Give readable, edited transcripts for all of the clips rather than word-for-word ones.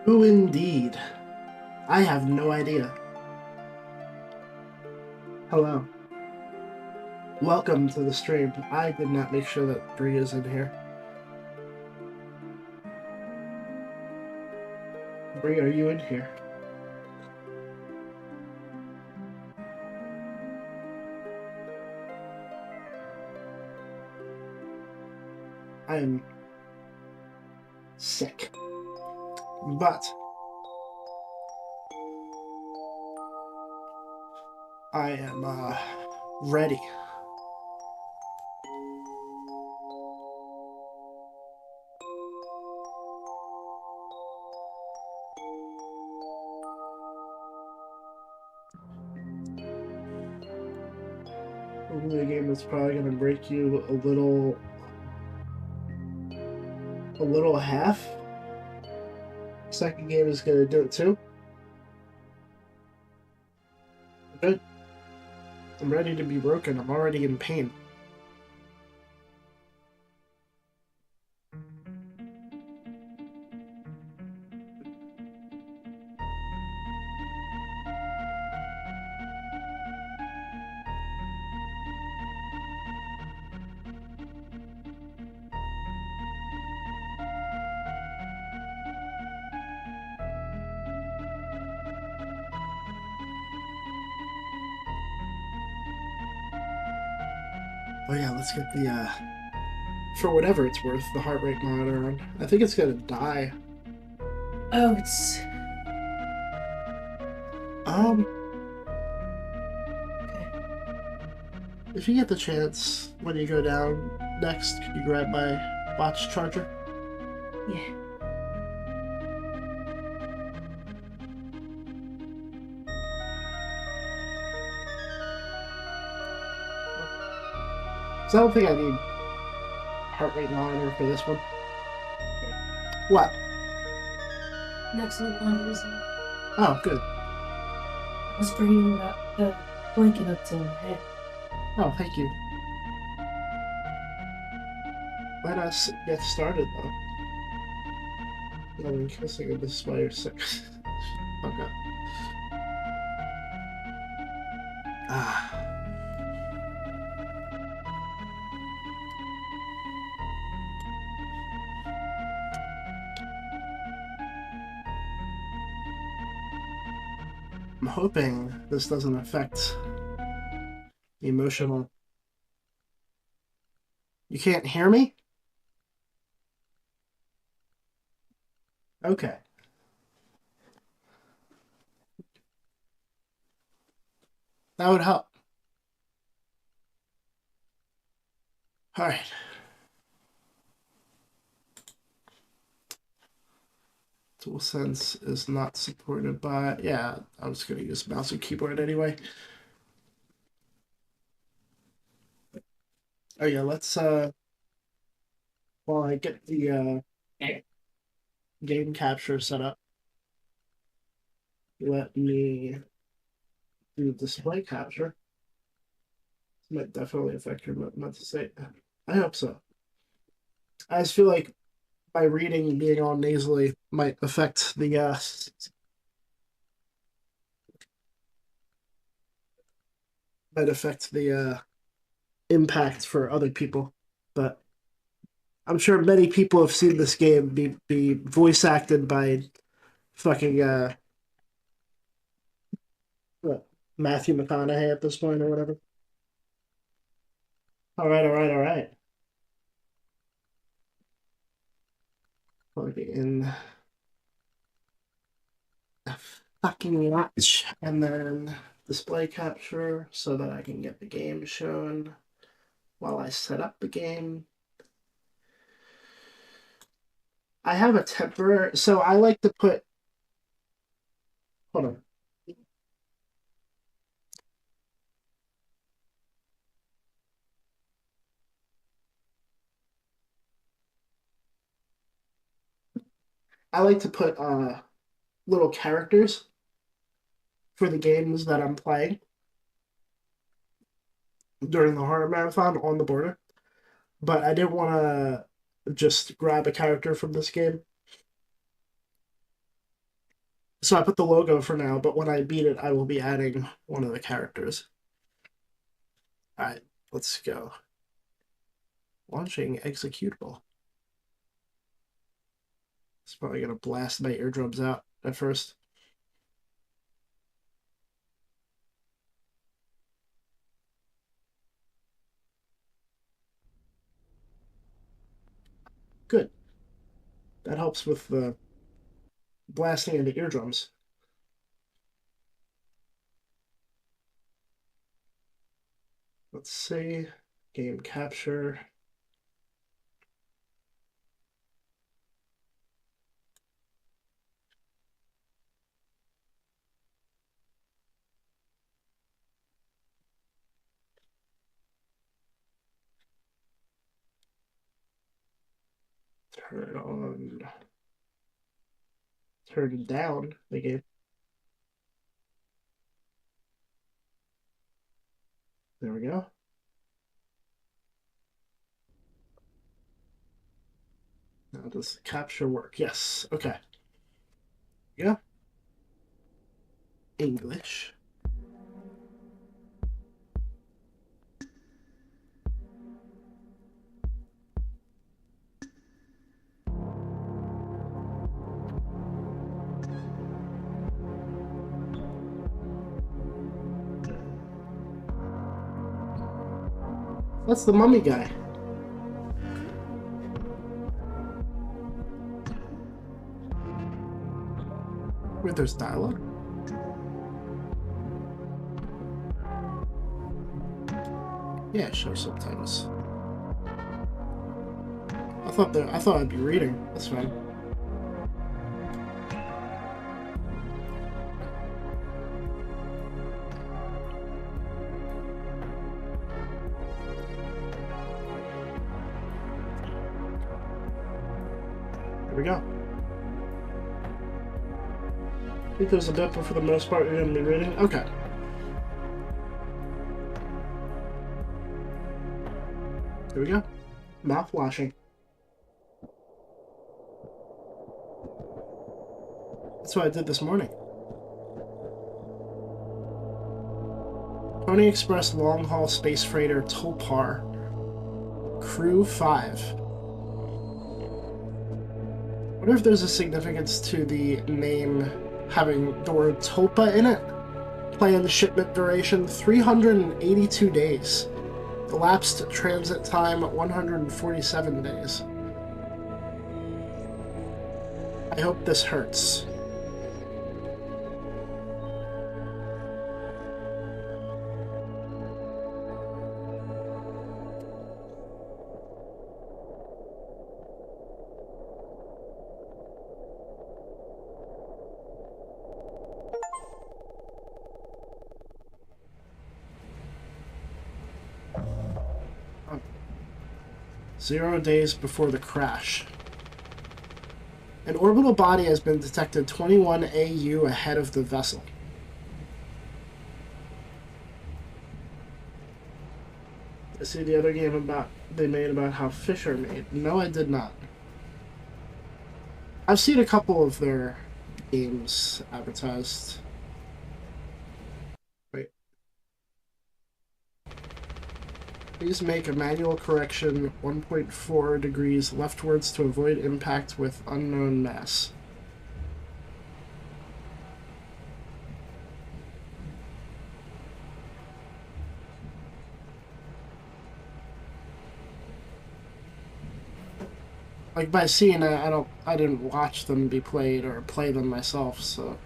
Who indeed? I have no idea. Hello. Welcome to the stream. I did not make sure that Bree is in here. Bree, are you in here? I am sick. But I am ready. The game is probably gonna break you a little half. Second game is gonna do it too. Good. I'm ready to be broken. I'm already in pain. Oh yeah, let's get the for whatever it's worth, the heart rate monitor on. I think it's gonna die. Oh, it's Um, okay. if you get the chance when you go down next, could you grab my watch charger? Yeah. So I don't think I need heart rate monitor for this one. What? Next to the laundry zone. Oh, good. I was bringing the blanket up to her head. Oh, thank you. Let us get started though. No, I'm kissing a this while you're sick. Okay. Ah. I'm hoping this doesn't affect the emotional. You can't hear me? Okay. That would help. All right. DualSense is not supported by. Yeah, I was going to use mouse and keyboard anyway. Oh yeah, let's while I get the game capture set up, let me do display capture. This might definitely affect your mental state. I hope so. I just feel like my reading being all nasally might affect the impact for other people. But I'm sure many people have seen this game be voice acted by fucking what, Matthew McConaughey at this point or whatever. All right, all right, all right. Plug in a fucking watch and then display capture so that I can get the game shown while I set up the game. I have a temporary, so I like to put, hold on. I like to put little characters for the games that I'm playing during the horror marathon on the border, but I didn't want to just grab a character from this game So I put the logo for now, but when I beat it, I will be adding one of the characters. All right, let's go. Launching executable. It's probably gonna blast my eardrums out at first. Good. That helps with the blasting in the eardrums. Let's see. Game capture. Turn on. Turn down the game. There we go. Now does capture work? Yes. Okay. Yeah. English. That's the mummy guy. Wait, there's dialogue? Yeah, show subtitles. I thought I'd be reading. That's fine. Here we go. I think there's a bit, but for the most part, you're going to be reading. Okay. Here we go. Mouthwashing. That's what I did this morning. Pony Express long-haul space freighter Topar. Crew 5. I wonder if there's a significance to the name having the word Topa in it. Planned shipment duration 382 days. Elapsed transit time 147 days. I hope this hurts. Oh. 0 days before the crash. An orbital body has been detected 21 AU ahead of the vessel. I see the other game they made about how fish are made. No, I did not. I've seen a couple of their games advertised. Wait. Please make a manual correction 1.4 degrees leftwards to avoid impact with unknown mass. Like by seeing it, I didn't watch them be played or play them myself, so.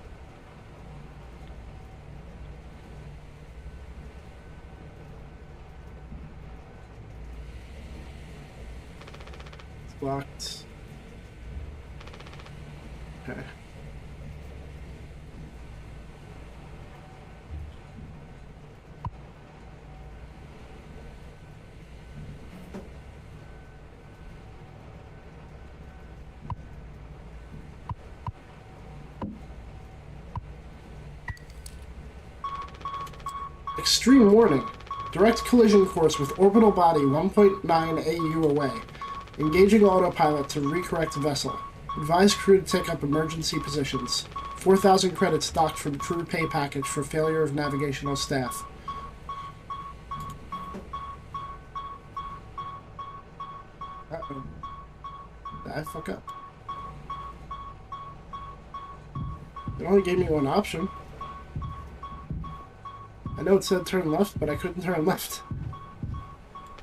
It's blocked. Okay. Extreme warning. Direct collision course with orbital body 1.9 AU away. Engaging autopilot to recorrect vessel. Advise crew to take up emergency positions. 4,000 credits docked from crew pay package for failure of navigational staff. Uh-oh. Did I fuck up? It only gave me one option. I know it said turn left, but I couldn't turn left.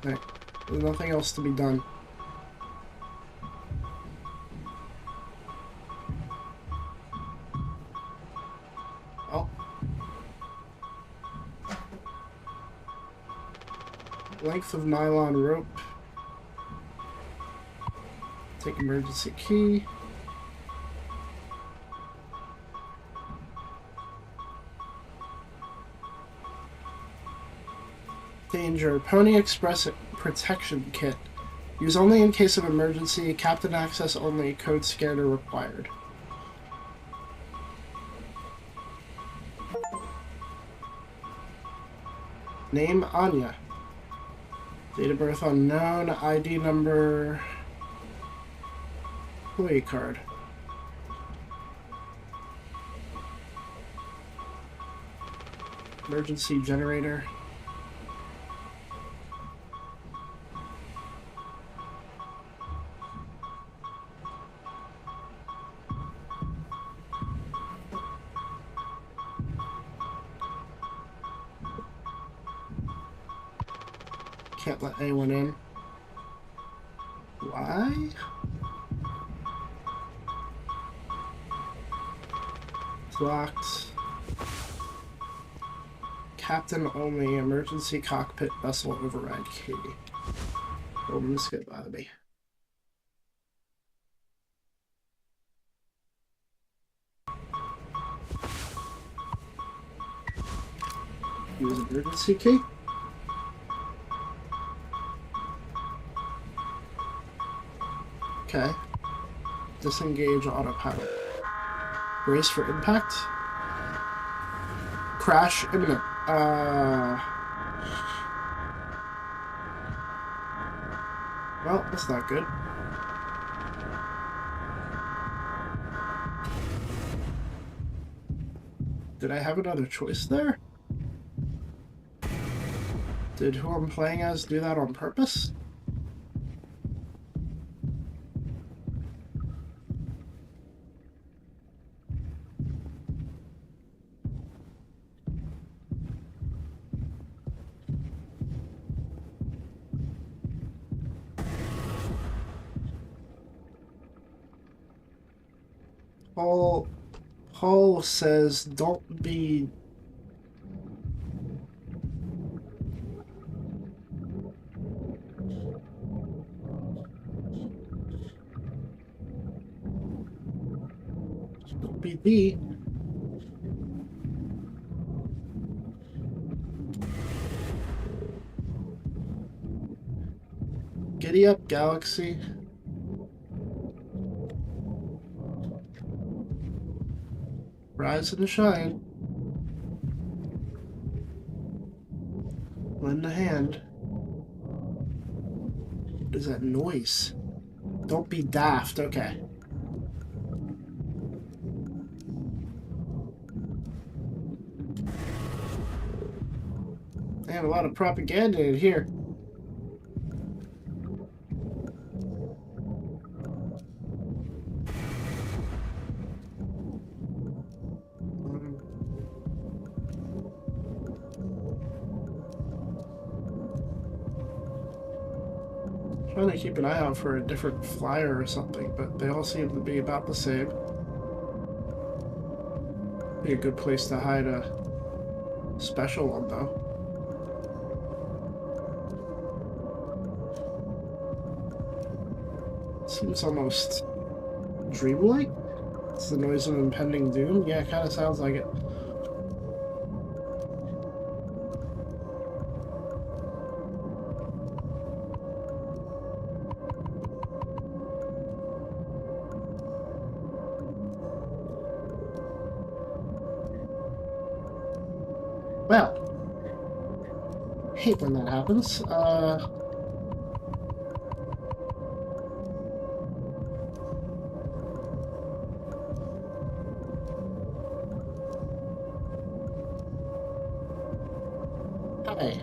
Right. There's nothing else to be done. Oh. Length of nylon rope. Take emergency key. Danger. Pony Express protection kit. Use only in case of emergency. Captain access only. Code scanner required. Name Anya. Date of birth unknown. ID number. Employee card. Emergency generator. Can't let anyone in. Why? It's locked. Captain only. Emergency cockpit vessel override key. Oh, this could bother me. Use emergency key. Okay. Disengage autopilot. Brace for impact. Crash imminent. Well, that's not good. Did I have another choice there? Did who I'm playing as do that on purpose? Paul says, don't be... Don't be D. Giddy up, Galaxy. Rise and shine. Lend a hand. What is that noise? Don't be daft. Okay. They have a lot of propaganda in here. Trying to keep an eye out for a different flyer or something, but they all seem to be about the same. Be a good place to hide a special one, though. Seems almost dreamlike. It's the noise of impending doom. Yeah, it kind of sounds like it. Well, hate when that happens. Hi.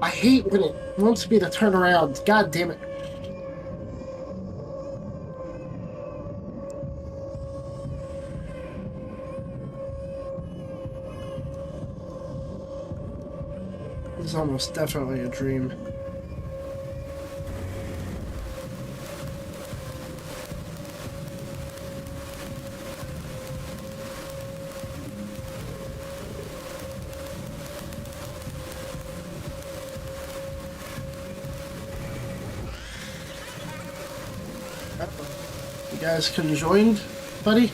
I hate when it wants me to turn around. God damn it. This is almost definitely a dream. You guys conjoined, buddy?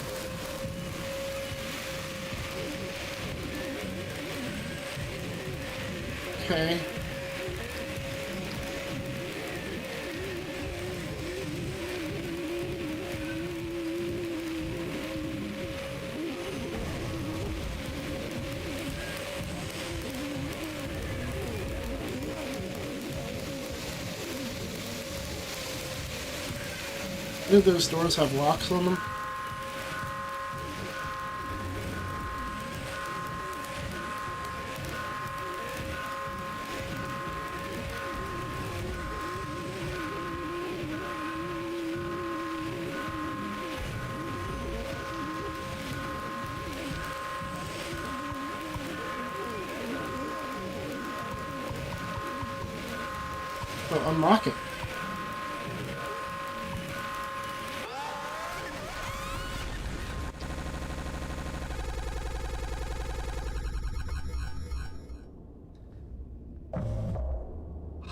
Okay. Do those doors have locks on them? Oh, unlock it.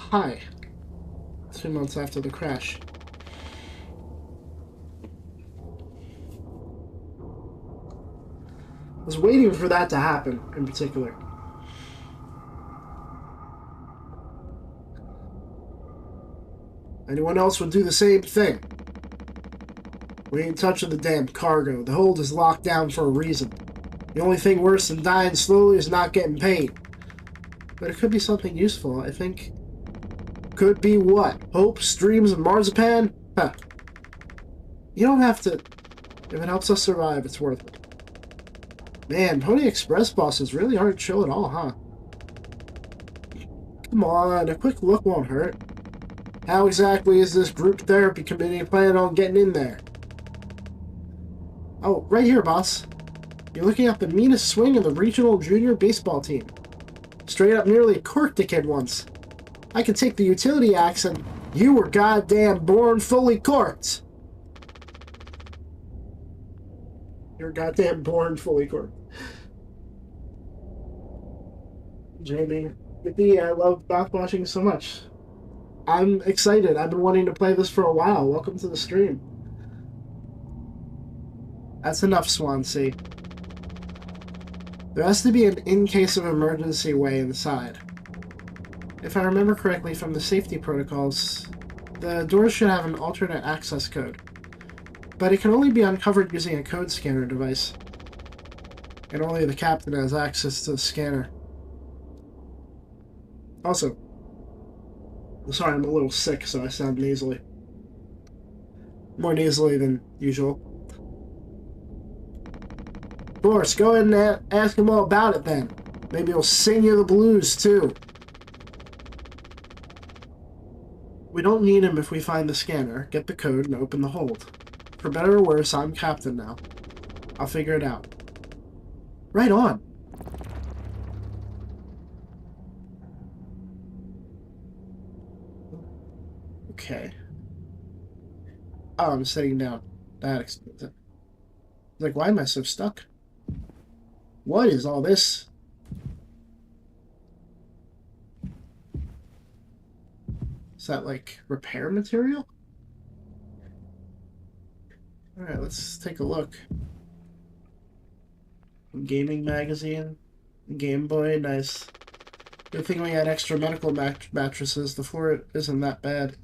Hi. 2 months after the crash. I was waiting for that to happen, in particular. Anyone else would do the same thing. We ain't touching the damn cargo. The hold is locked down for a reason. The only thing worse than dying slowly is not getting paid. But it could be something useful, I think. Could be what? Hopes, dreams, and marzipan? Huh. You don't have to... If it helps us survive, it's worth it. Man, Pony Express bosses really aren't chill at all, huh? Come on, a quick look won't hurt. How exactly is this group therapy committee planning on getting in there? Oh, right here, boss. You're looking at the meanest swing in the regional junior baseball team. Straight up nearly corked a kid once. I could take the utility axe and you were goddamn born fully corked. You're goddamn born fully corked. Jamie, Mickey, I love mouthwashing so much. I'm excited. I've been wanting to play this for a while. Welcome to the stream. That's enough, Swansea. There has to be an in case of emergency way inside. If I remember correctly from the safety protocols, the doors should have an alternate access code. But it can only be uncovered using a code scanner device. And only the captain has access to the scanner. Also, sorry, I'm a little sick, so I sound nasally. More nasally than usual. Of course, go ahead and ask him all about it then. Maybe he'll sing you the blues, too. We don't need him if we find the scanner, get the code, and open the hold. For better or worse, I'm captain now. I'll figure it out. Right on. Okay. Oh, I'm sitting down. That explains it. Like, why am I so stuck? What is all this? Is that, like, repair material? Alright, let's take a look. Gaming magazine. Game Boy, nice. Good thing we had extra medical mattresses. The floor isn't that bad.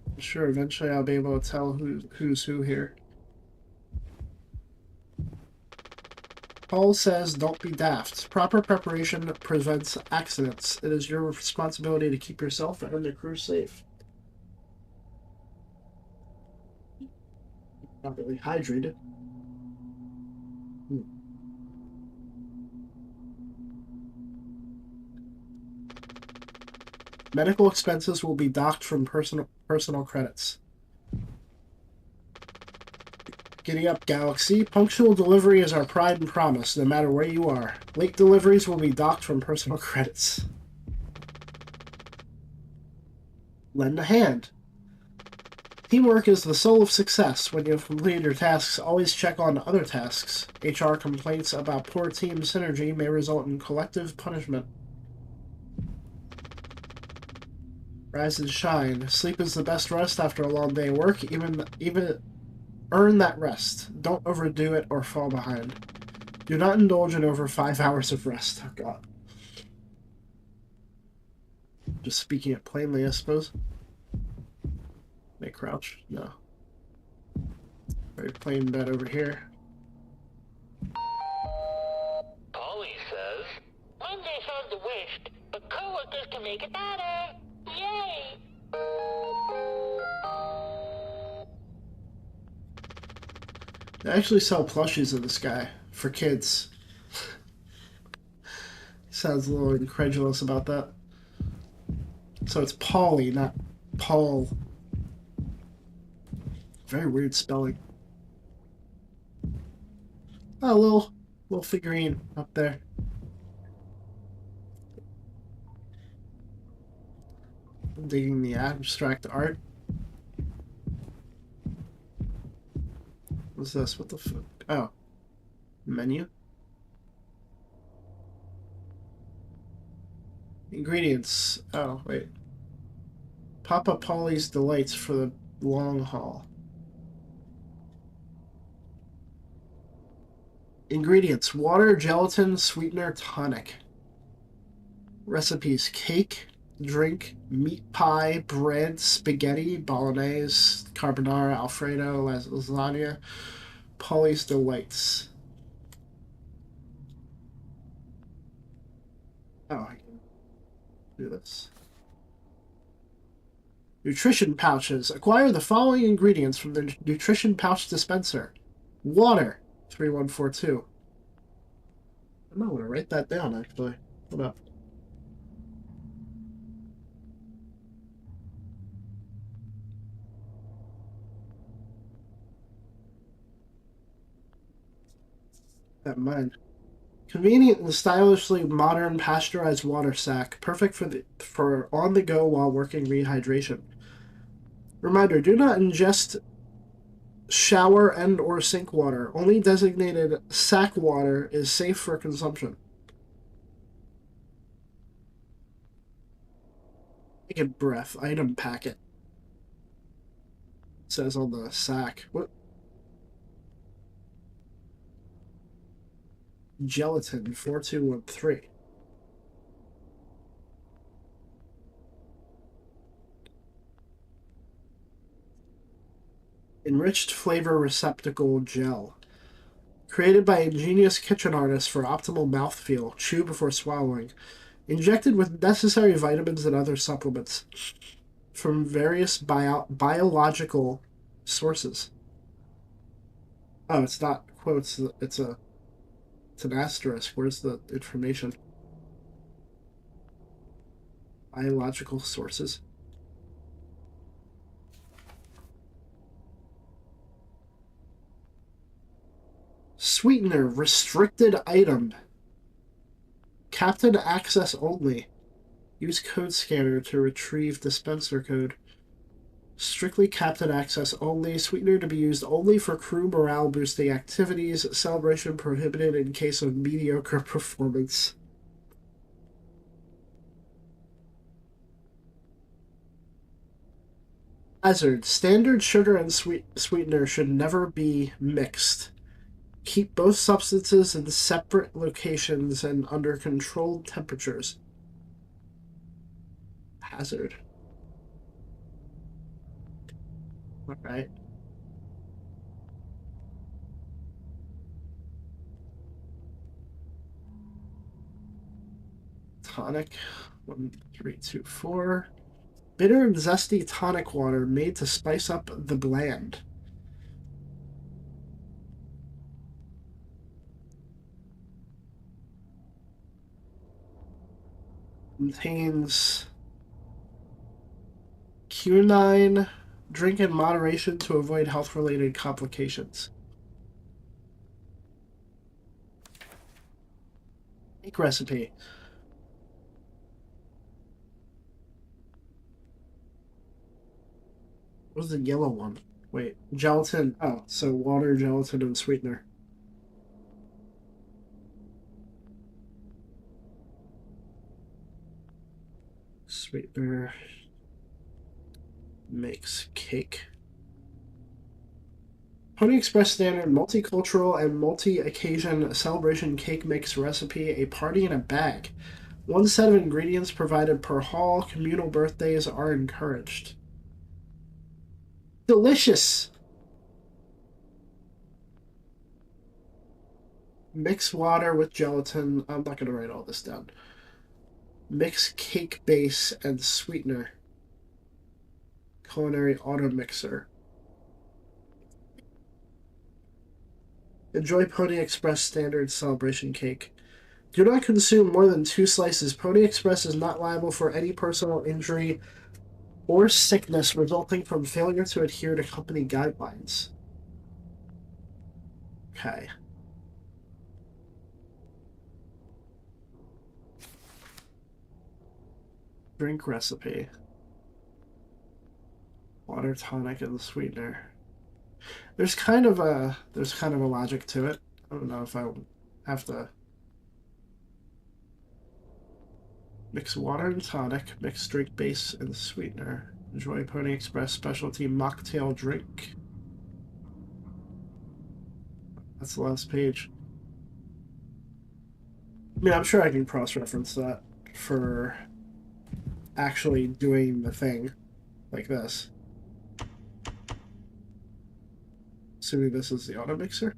I'm sure eventually I'll be able to tell who's who here. Paul says, don't be daft. Proper preparation prevents accidents. It is your responsibility to keep yourself and the crew safe. Not really hydrated. Medical expenses will be docked from personal credits. Giddy up, Galaxy. Punctual delivery is our pride and promise, no matter where you are. Late deliveries will be docked from personal credits. Lend a hand. Teamwork is the soul of success. When you have completed your tasks, always check on other tasks. HR complaints about poor team synergy may result in collective punishment. Rise and shine. Sleep is the best rest after a long day of work. Even earn that rest. Don't overdo it or fall behind. Do not indulge in over 5 hours of rest. Oh, God. Just speaking it plainly, I suppose. May crouch? No. Very plain bed over here. Polly says, Mondays are the worst, but coworkers can make it better. Yay! They actually sell plushies of this guy for kids. Sounds a little incredulous about that. So it's Polly, not Paul. Very weird spelling. Oh, little figurine up there. I'm digging the abstract art. What's this? What the fuck? Oh. Menu? Ingredients. Oh, wait. Papa Polly's Delights for the long haul. Ingredients: water, gelatin, sweetener, tonic. Recipes: cake, drink, meat pie, bread, spaghetti, bolognese, carbonara, alfredo, lasagna, Polly's Delights. Oh, I can do this. Nutrition pouches. Acquire the following ingredients from the nutrition pouch dispenser. Water, 3142. I might want to write that down, actually. Hold up. That mine. Convenient and stylishly modern pasteurized water sack, perfect for on the go while working rehydration. Reminder: do not ingest shower and or sink water. Only designated sack water is safe for consumption. Take a breath. Item packet. It says on the sack. What? Gelatin 4213. Enriched flavor receptacle gel. Created by ingenious kitchen artists for optimal mouthfeel. Chew before swallowing. Injected with necessary vitamins and other supplements from various biological sources. Oh, it's not quotes. It's an asterisk. Where's the information? Biological sources. Sweetener restricted item. Captain access only. Use code scanner to retrieve dispenser code. Strictly captain access only. Sweetener to be used only for crew morale boosting activities. Celebration prohibited in case of mediocre performance. Hazard. Standard sugar and sweetener should never be mixed. Keep both substances in separate locations and under controlled temperatures. Hazard. Alright. tonic. 1324. Bitter and zesty tonic water made to spice up the bland. Contains quinine. Drink in moderation to avoid health-related complications. Cake recipe. What was the yellow one? Wait, gelatin. Oh, so water, gelatin, and sweetener. Sweetener makes cake. Pony Express standard multicultural and multi-occasion celebration cake mix recipe, a party in a bag. One set of ingredients provided per haul. Communal birthdays are encouraged. Delicious! Mix water with gelatin. I'm not going to write all this down. Mix cake base and sweetener. Culinary auto mixer. Enjoy Pony Express standard celebration cake. Do not consume more than 2 slices. Pony Express is not liable for any personal injury or sickness resulting from failure to adhere to company guidelines. Okay. Drink recipe. Water, tonic, and sweetener. There's kind of a logic to it. I don't know if I have to mix water and tonic, mix drink base and sweetener. Enjoy Pony Express specialty mocktail drink. That's the last page. I mean, I'm sure I can cross-reference that for actually doing the thing like this. Assuming this is the auto mixer.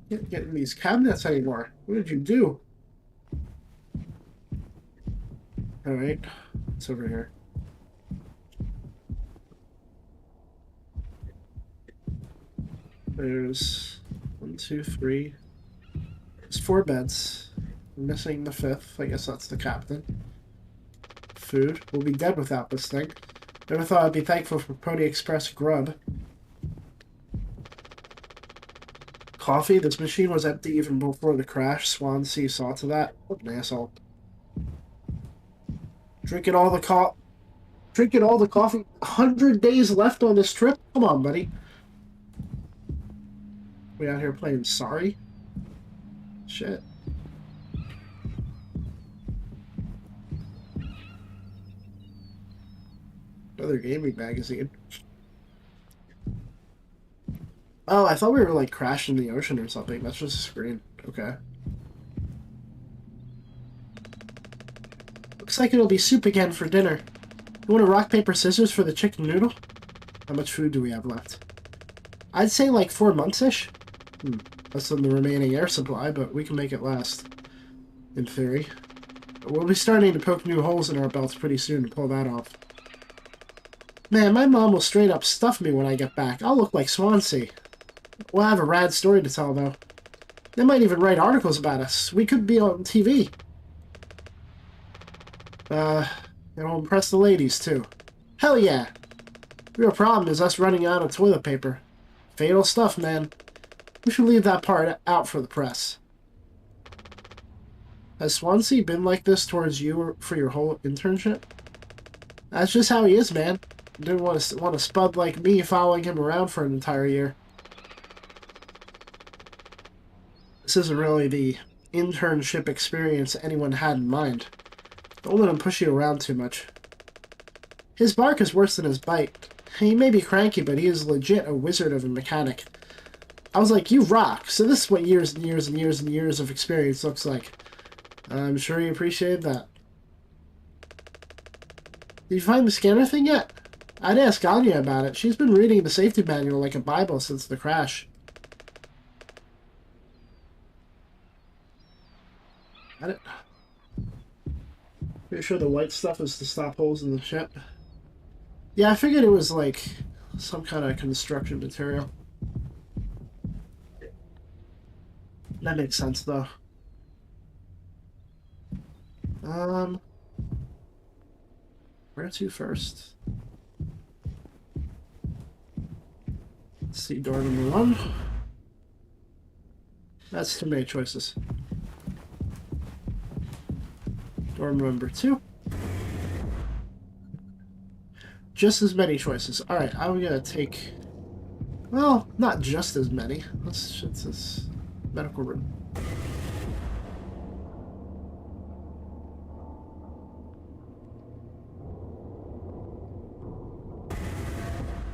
Can't get in these cabinets anymore. What did you do? Alright, it's over here. There's 1, 2, 3. There's 4 beds. I'm missing the 5th. I guess that's the captain. Food. We'll be dead without this thing. Never thought I'd be thankful for Pony Express grub. Coffee. This machine was empty even before the crash. Swansea saw to that. What an asshole. Drinking all the coffee. 100 days left on this trip? Come on, buddy. We out here playing sorry? Shit. Another gaming magazine. Oh, I thought we were like crashed in the ocean or something. That's just a screen. Okay. Looks like it'll be soup again for dinner. You want a rock, paper, scissors for the chicken noodle? How much food do we have left? I'd say like 4 months-ish. Less than the remaining air supply, but we can make it last. In theory. We'll be starting to poke new holes in our belts pretty soon to pull that off. Man, my mom will straight up stuff me when I get back. I'll look like Swansea. We'll have a rad story to tell, though. They might even write articles about us. We could be on TV. It'll impress the ladies, too. Hell yeah! The real problem is us running out of toilet paper. Fatal stuff, man. We should leave that part out for the press. Has Swansea been like this towards you for your whole internship? That's just how he is, man. Didn't want a spud like me following him around for an entire year. This isn't really the internship experience anyone had in mind. Don't let him push you around too much. His bark is worse than his bite. He may be cranky, but he is legit a wizard of a mechanic. I was like, you rock. So this is what years and years and years and years of experience looks like. I'm sure he appreciated that. Did you find the scanner thing yet? I'd ask Anya about it. She's been reading the safety manual like a Bible since the crash. Pretty sure the white stuff is to stop holes in the ship. Yeah, I figured it was like some kind of construction material. That makes sense though. Where to first? Let's see, door number 1. That's too many choices. Door number 2. Just as many choices. Alright, I'm gonna take... Well, not just as many. It's this medical room.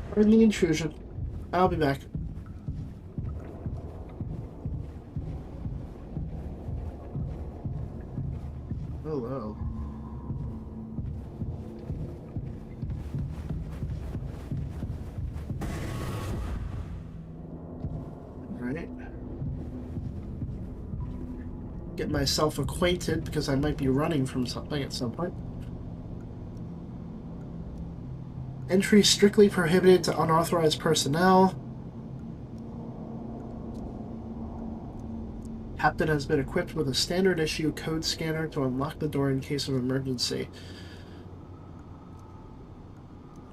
Pardon the intrusion. I'll be back. Hello. Alright. Get myself acquainted because I might be running from something at some point. Entry strictly prohibited to unauthorized personnel. Captain has been equipped with a standard issue code scanner to unlock the door in case of emergency.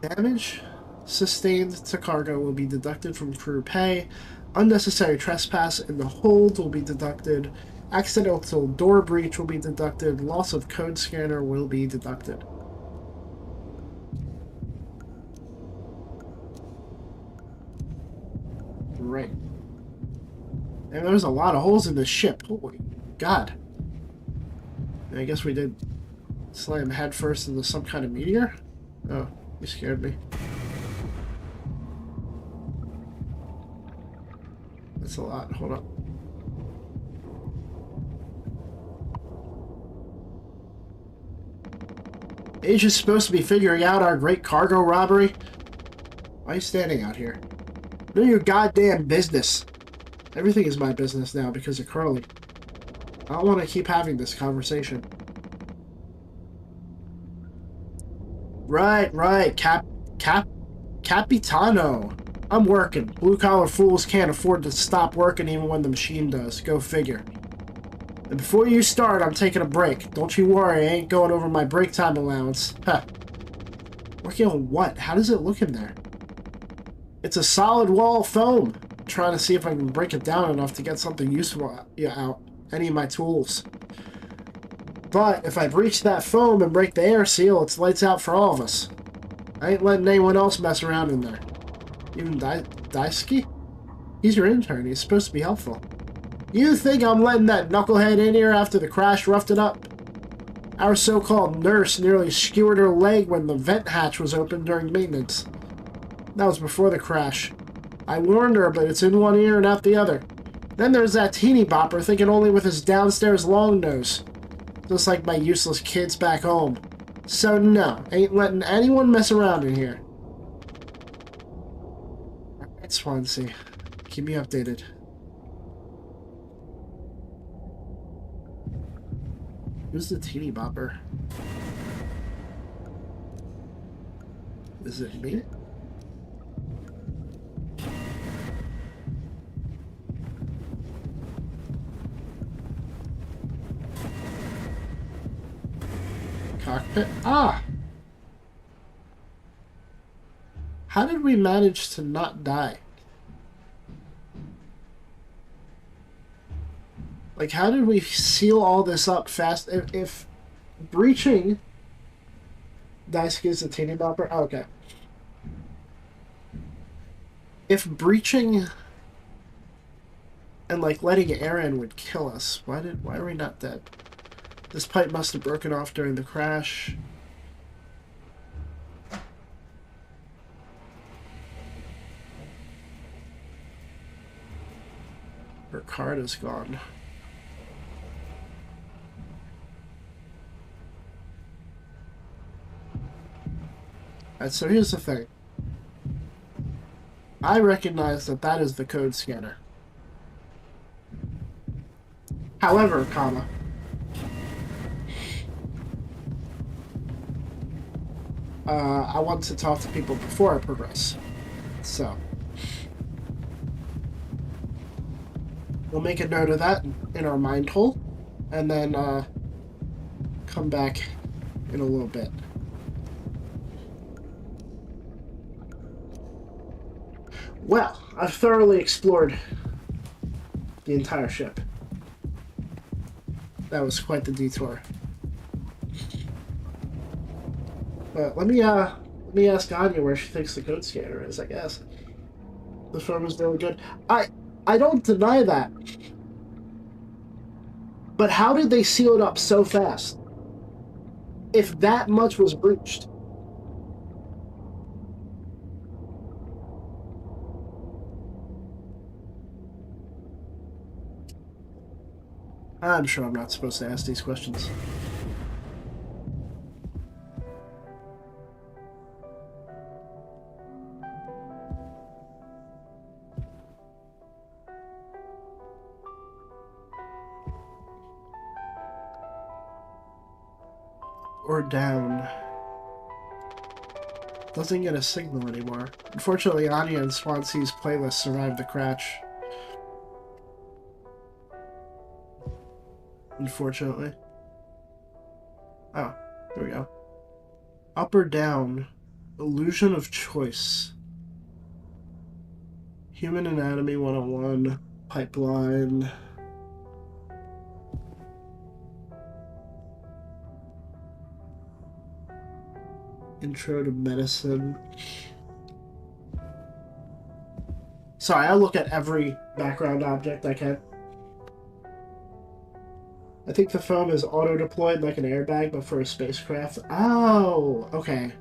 Damage sustained to cargo will be deducted from crew pay. Unnecessary trespass in the hold will be deducted. Accidental door breach will be deducted. Loss of code scanner will be deducted. Right. And there's a lot of holes in this ship. Holy God. And I guess we did slam headfirst into some kind of meteor? Oh, you scared me. That's a lot. Hold up. Agent's supposed to be figuring out our great cargo robbery. Why are you standing out here? None of your goddamn business. Everything is my business now because of Curly. I don't want to keep having this conversation. Right. Capitano. I'm working. Blue-collar fools can't afford to stop working even when the machine does. Go figure. And before you start, I'm taking a break. Don't you worry, I ain't going over my break time allowance. Huh. Working on what? How does it look in there? It's a solid wall of foam. I'm trying to see if I can break it down enough to get something useful out. Any of my tools. But if I breach that foam and break the air seal, it's lights out for all of us. I ain't letting anyone else mess around in there. Even Daisuke? He's your intern. He's supposed to be helpful. You think I'm letting that knucklehead in here after the crash roughed it up? Our so-called nurse nearly skewered her leg when the vent hatch was open during maintenance. That was before the crash. I warned her, but it's in one ear and out the other. Then there's that teeny bopper thinking only with his downstairs long nose. Just like my useless kids back home. So no, ain't letting anyone mess around in here. Alright, Swansea. Keep me updated. Who's the teeny bopper? Is it me? Cockpit? Ah! How did we manage to not die? Like, how did we seal all this up fast? If breaching... Daisuke is a teeny bopper? Oh, okay. If breaching and, like, letting air in would kill us, why are we not dead? This pipe must have broken off during the crash. Her card is gone. Alright, so here's the thing. I recognize that that is the code scanner. However, comma, I want to talk to people before I progress. So we'll make a note of that in our mind hole, and then come back in a little bit. Well, I've thoroughly explored the entire ship. That was quite the detour. But let me ask Anya where she thinks the code scanner is, I guess. The film is really good. I don't deny that. But how did they seal it up so fast? If that much was breached. I'm sure I'm not supposed to ask these questions. Or down. Doesn't get a signal anymore. Unfortunately, Anya and Swansea's playlist survived the crash. Unfortunately. Oh, there we go. Up or down. Illusion of choice. Human Anatomy 101. Pipeline. Intro to medicine. Sorry, I look at every background object I can. I think the foam is auto-deployed like an airbag, but for a spacecraft. Oh, okay.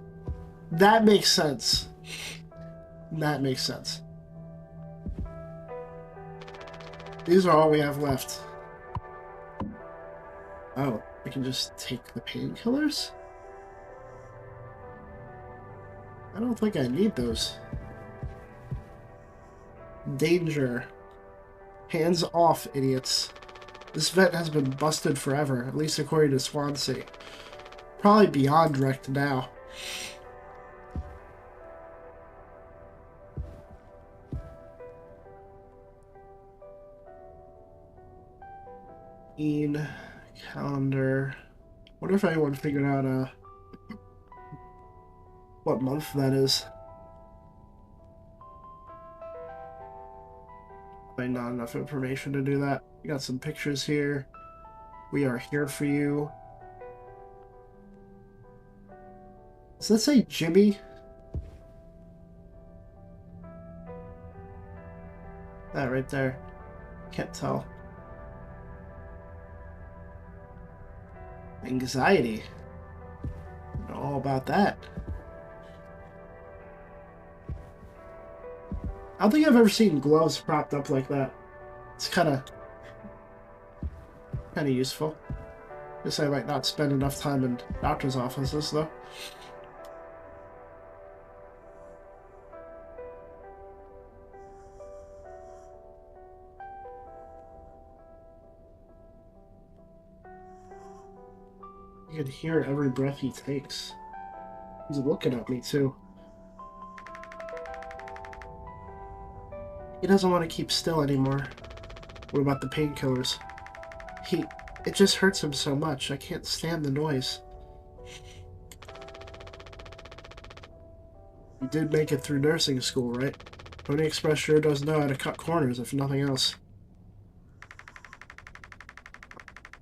That makes sense. That makes sense. These are all we have left. Oh, we can just take the painkillers? I don't think I need those. Danger. Hands off, idiots. This vent has been busted forever, at least according to Swansea. Probably beyond wrecked now. Calendar. Wonder if anyone figured out what month that is. Probably not enough information to do that. We got some pictures here. We are here for you. Does that say Jimmy? That right there. Can't tell. Anxiety. I know all about that. I don't think I've ever seen gloves propped up like that. It's kind of useful. Guess I might not spend enough time in doctor's offices, though. You can hear every breath he takes. He's looking at me, too. He doesn't want to keep still anymore. What about the painkillers? It just hurts him so much. I can't stand the noise. You did make it through nursing school, right? Pony Express sure does know how to cut corners, if nothing else.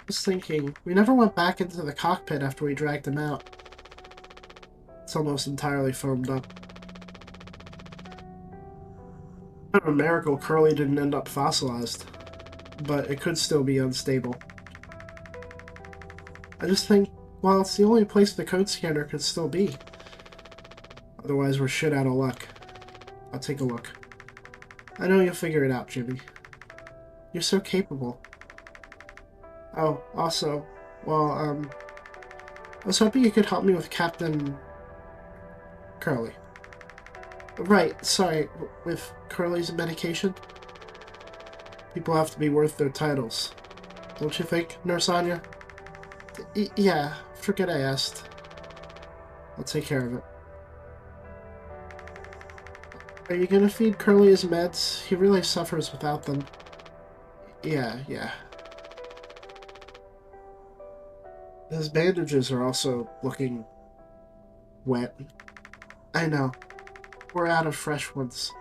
I was thinking, we never went back into the cockpit after we dragged him out. It's almost entirely foamed up. Kind of a miracle Curly didn't end up fossilized, but it could still be unstable. I just think, well, it's the only place the code scanner could still be. Otherwise, we're shit out of luck. I'll take a look. I know you'll figure it out, Jimmy. You're so capable. Oh, also, well, I was hoping you could help me with Captain Curly. Right, sorry, with Curly's medication? People have to be worth their titles. Don't you think, Nurse Anya? Yeah, forget I asked. I'll take care of it. Are you gonna feed Curly his meds? He really suffers without them. Yeah. His bandages are also looking wet. I know. We're out of fresh ones.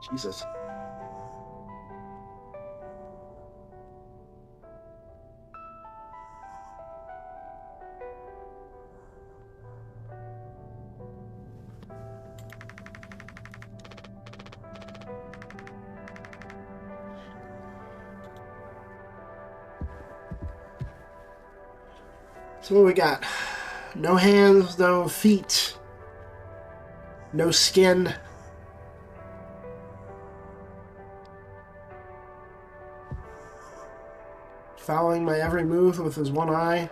Jesus. So what we got? No hands, no feet, no skin. Following my every move with his one eye.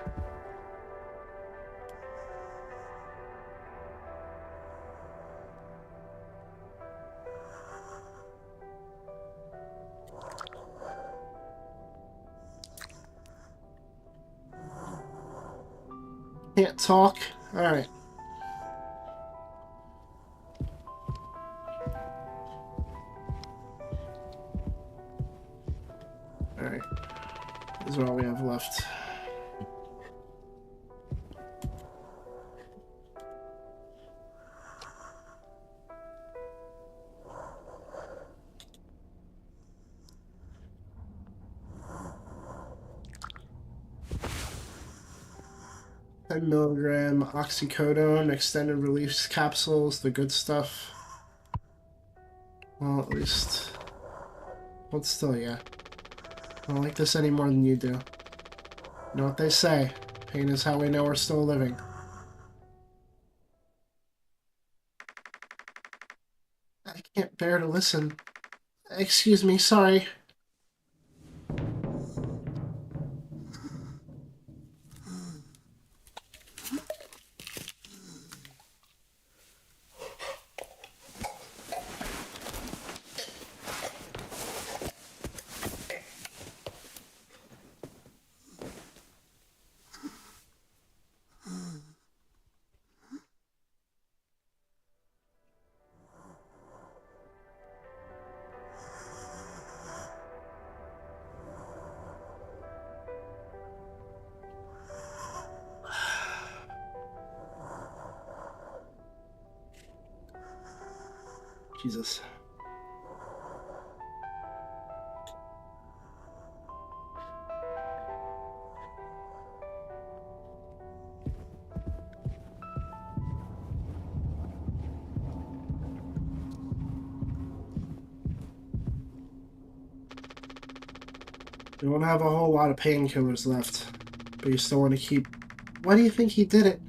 Can't talk. Alright. Alright. This is all we have left. $10 mg oxycodone, extended release capsules, the good stuff. Well, at least. But still, yeah. I don't like this any more than you do. You know what they say? Pain is how we know we're still living. I can't bear to listen. Excuse me, sorry. Jesus. You don't have a whole lot of painkillers left, but you still want to keep... Why do you think he did it?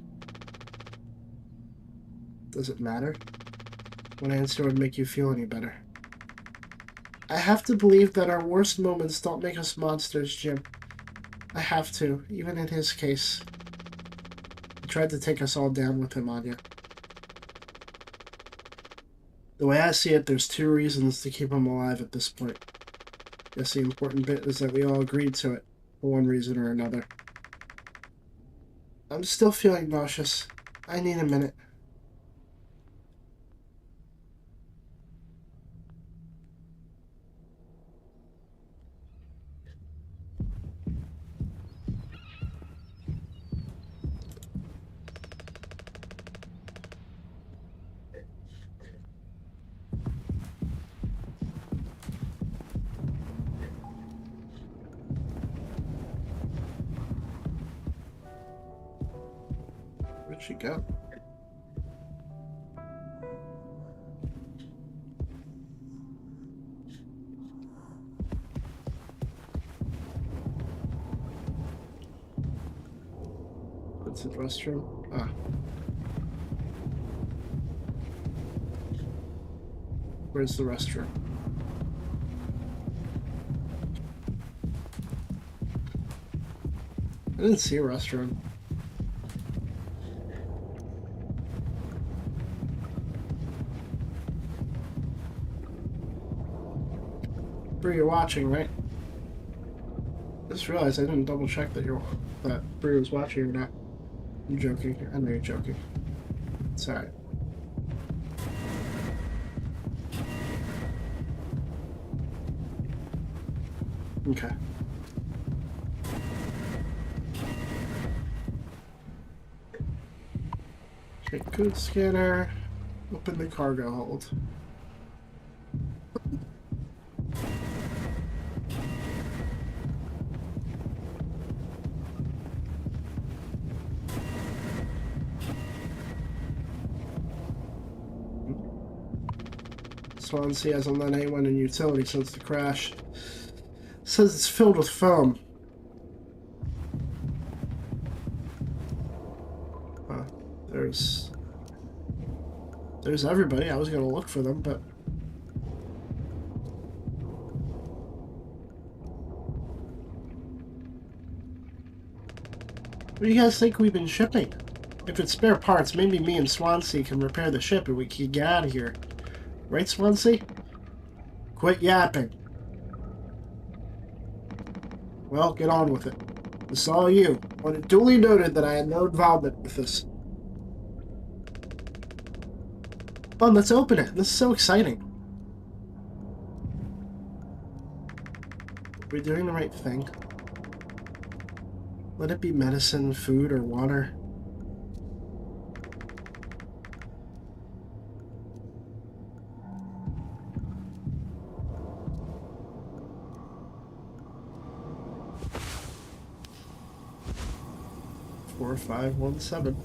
Does it matter? What answer would make you feel any better? I have to believe that our worst moments don't make us monsters, Jim. I have to, even in his case. He tried to take us all down with him, Anya. The way I see it, there's 2 reasons to keep him alive at this point. Guess the important bit is that we all agreed to it, for one reason or another. I'm still feeling nauseous. I need a minute. Where'd she go? What's the restroom? Ah. Where's the restroom? I didn't see a restroom. Bree, you're watching, right? I just realized I didn't double check that Bree was watching or not. I'm joking. I know you're joking. It's alright. Okay. Okay, code scanner. Open the cargo hold. Swansea hasn't let anyone in utility since the crash. Says it's filled with foam. There's everybody. I was gonna look for them, but what do you guys think we've been shipping? If it's spare parts, maybe me and Swansea can repair the ship and we can get out of here. Right, Swansea? Quit yapping. Well, get on with it. It's all you. When it duly noted that I had no involvement with this. Come on, let's open it. This is so exciting. Are we doing the right thing? Let it be medicine, food, or water. Four, 5, 1, 7.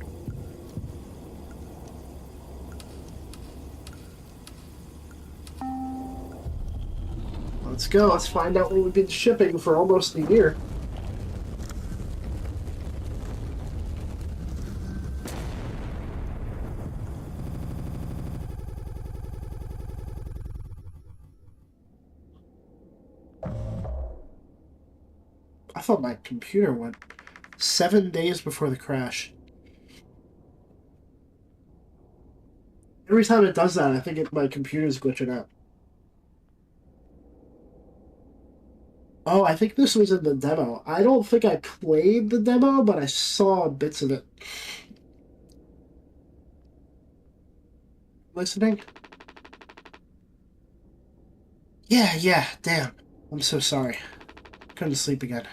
Let's go. Let's find out what we've been shipping for almost a year. I thought my computer went 7 days before the crash. Every time it does that, I think my computer's glitching out. Oh, I think this was in the demo. I don't think I played the demo, but I saw bits of it. Listening? Yeah, damn. I'm so sorry. Couldn't sleep again.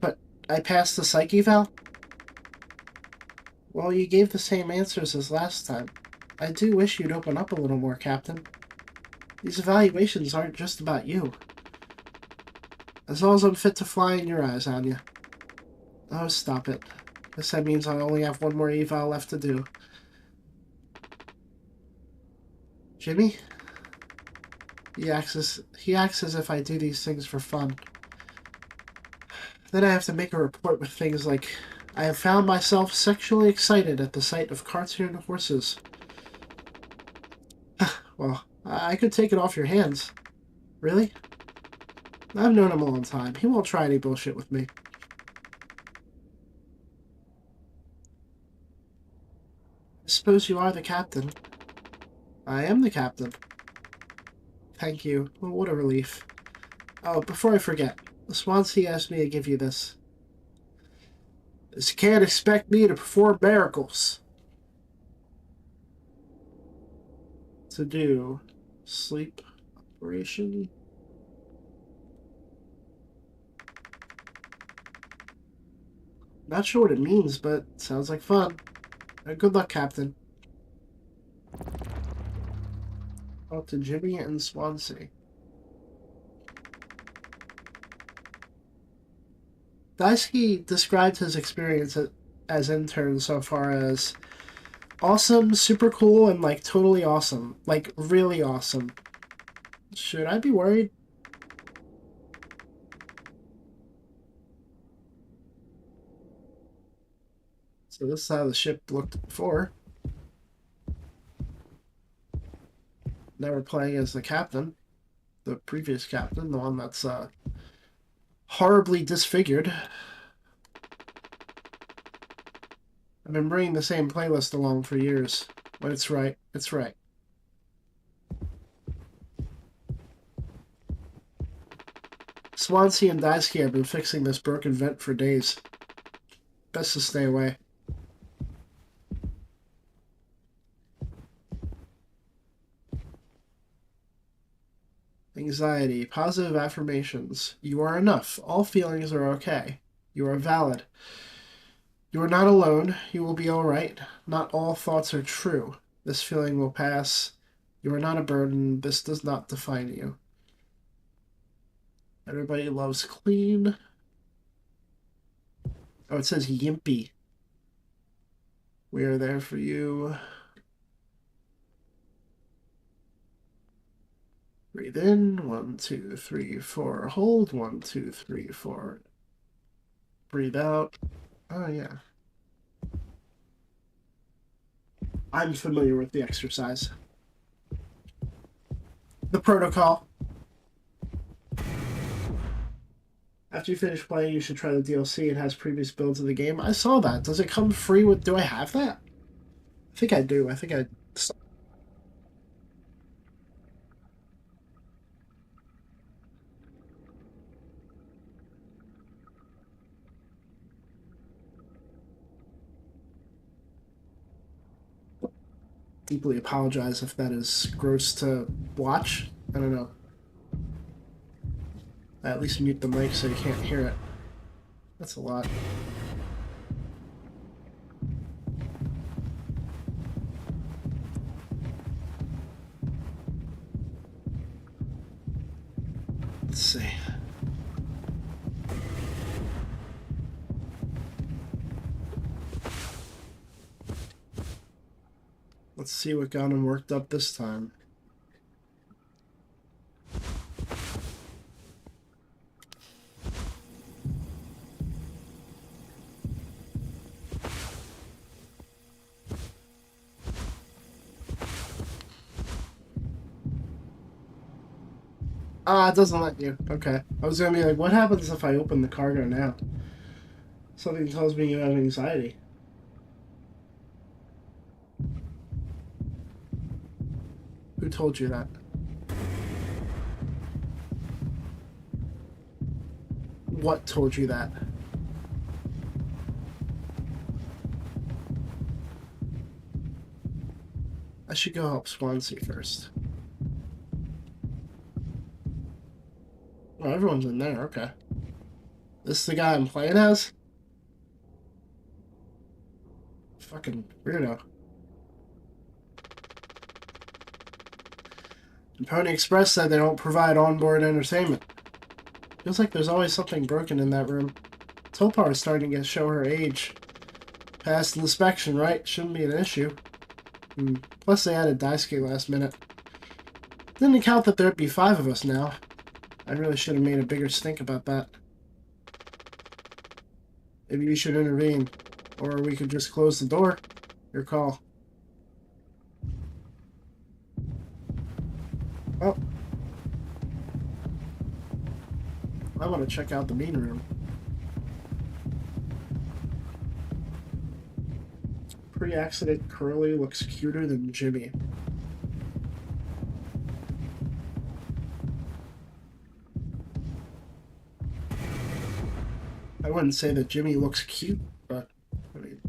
But I passed the psych eval? Well, you gave the same answers as last time. I do wish you'd open up a little more, Captain. These evaluations aren't just about you. As long as I'm fit to fly in your eyes, Anya. Oh, stop it. Guess that means I only have one more eval left to do. Jimmy? He acts as if I do these things for fun. Then I have to make a report with things like, I have found myself sexually excited at the sight of cartoon horses. Well, I could take it off your hands. Really? I've known him a long time. He won't try any bullshit with me. I suppose you are the captain. I am the captain. Thank you. Well, what a relief. Oh, before I forget, Swansea asked me to give you this. You can't expect me to perform miracles. To do sleep operation. Not sure what it means, but sounds like fun. Good luck, Captain. Out to Jimmy and Swansea. Daisuke described his experience as intern so far as awesome, super cool, and like totally awesome. Like really awesome. Should I be worried? So this is how the ship looked before. Now we're playing as the captain. The previous captain, the one that's horribly disfigured. I've been bringing the same playlist along for years. When it's right, it's right. Swansea and Daisuke have been fixing this broken vent for days. Best to stay away. anxiety, positive affirmations. You are enough. All feelings are okay. You are valid. You are not alone. You will be all right. Not all thoughts are true. This feeling will pass. You are not a burden. This does not define you. Everybody loves clean. Oh, it says yimpy. We are there for you. Breathe in. 1, 2, 3, 4. Hold. 1, 2, 3, 4. Breathe out. Oh, yeah. I'm familiar with the exercise. The protocol. After you finish playing, you should try the DLC. It has previous builds of the game. I saw that. Does it come free with... Do I have that? I think I do. I think I... Deeply apologize if that is gross to watch. I don't know. I at least mute the mic so you can't hear it. That's a lot. Let's see. Let's see what got him worked up this time. Ah, it doesn't let you. Okay. I was gonna be like, what happens if I open the cargo now? Something tells me you have anxiety. Who told you that? What told you that? I should go help Swansea first. Oh, everyone's in there, okay. This is the guy I'm playing as? Fucking weirdo. And Pony Express said they don't provide onboard entertainment. Feels like there's always something broken in that room. Topar is starting to show her age. Past inspection, right? Shouldn't be an issue. Plus they added Daisuke last minute. Didn't account that there'd be 5 of us now. I really should have made a bigger stink about that. Maybe you should intervene. Or we could just close the door. Your call. Oh. I want to check out the meeting room. Pre-accident Curly looks cuter than Jimmy. I wouldn't say that Jimmy looks cute, but I mean,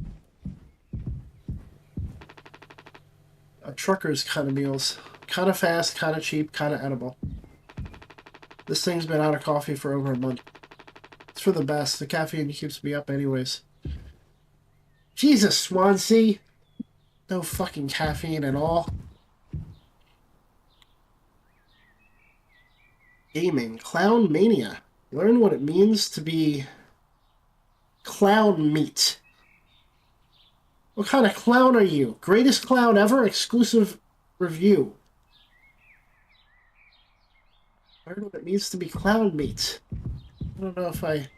a trucker's kind of meals. Kind of fast, kind of cheap, kind of edible. This thing's been out of coffee for over a month. It's for the best. The caffeine keeps me up anyways. Jesus, Swansea! No fucking caffeine at all. Gaming. Clown Mania. Learn what it means to be clown meat. What kind of clown are you? Greatest clown ever? Exclusive review. Learn what it means to be clown meat. I don't know if I...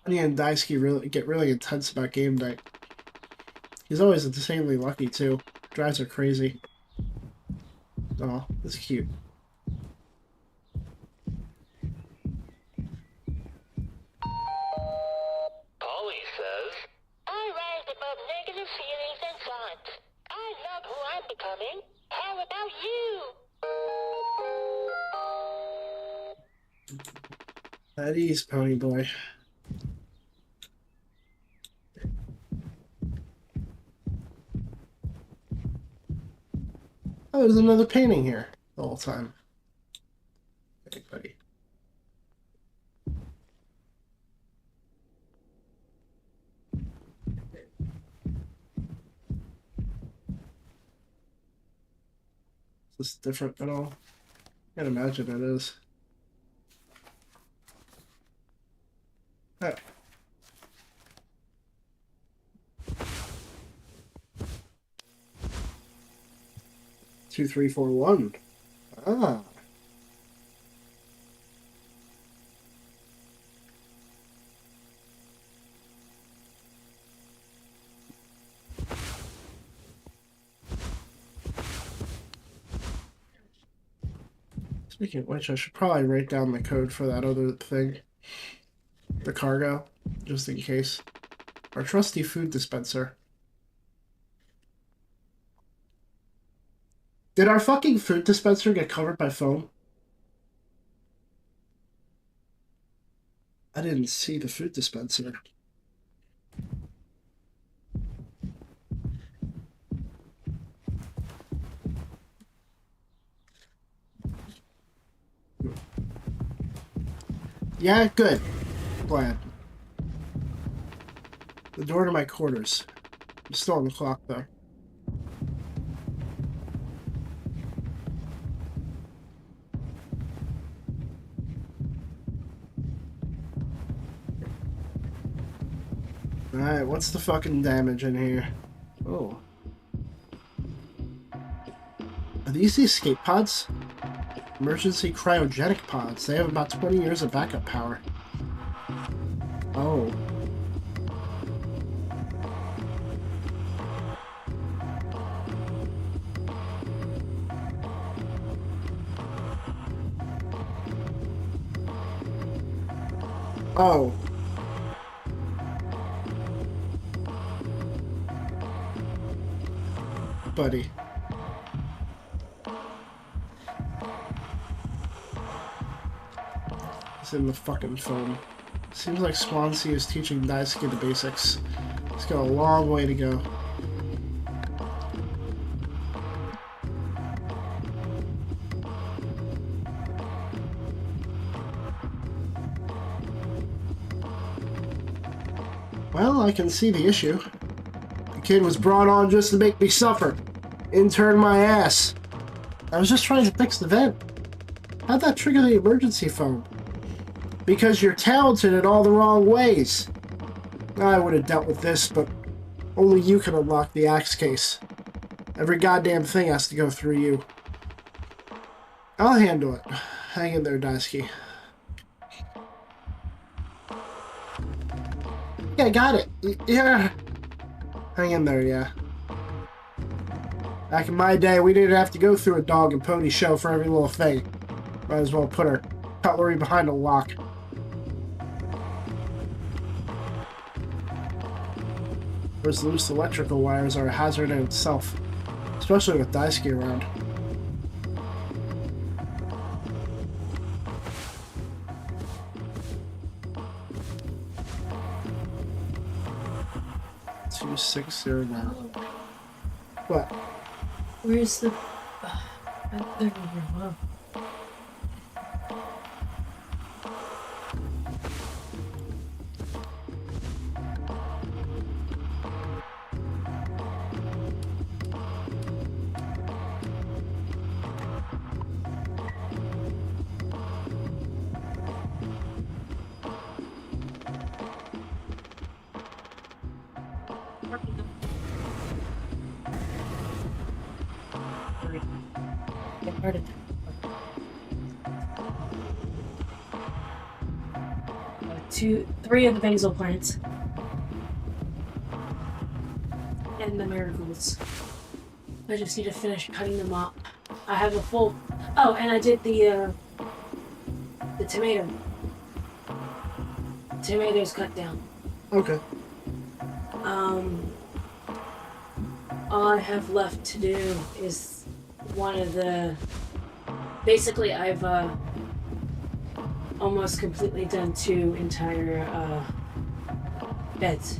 Honey and Daisuke really get really intense about game night. He's always insanely lucky, too. Drives her crazy. Oh, that's cute. Polly says, I rise above negative feelings and thoughts. I love who I'm becoming. How about you? At ease, Pony Boy. Oh, there's another painting here the whole time. Hey, buddy. Is this different at all? I can't imagine it is. Oh. Two, 3, 4, 1. Ah. Speaking of which, I should probably write down the code for that other thing. The cargo, just in case. Our trusty food dispenser. Did our fucking food dispenser get covered by foam? I didn't see the food dispenser. Yeah, good. Glad. The door to my quarters. I'm still on the clock, though. Alright, what's the fucking damage in here? Oh. Are these the escape pods? Emergency cryogenic pods. They have about 20 years of backup power. Oh. Oh. Buddy. It's in the fucking foam. Seems like Swansea is teaching Daisuke the basics. He's got a long way to go. Well, I can see the issue. The kid was brought on just to make me suffer. Intern my ass. I was just trying to fix the vent. How'd that trigger the emergency phone? Because you're talented in all the wrong ways. I would have dealt with this, but only you can unlock the axe case. Every goddamn thing has to go through you. I'll handle it. Hang in there, Daisuke. Yeah, got it. Yeah. Hang in there, yeah. Back in my day, we didn't have to go through a dog and pony show for every little thing. Might as well put our cutlery behind a lock. Those loose electrical wires are a hazard in itself, especially with Daisuke around. Two 609. What? Where's the... there we go. Wow. Three of the basil plants. And the marigolds. I just need to finish cutting them up. I have a full... Oh, and I did the tomato. Tomatoes cut down. Okay. All I have left to do is one of the... Basically, I've almost completely done 2 entire beds.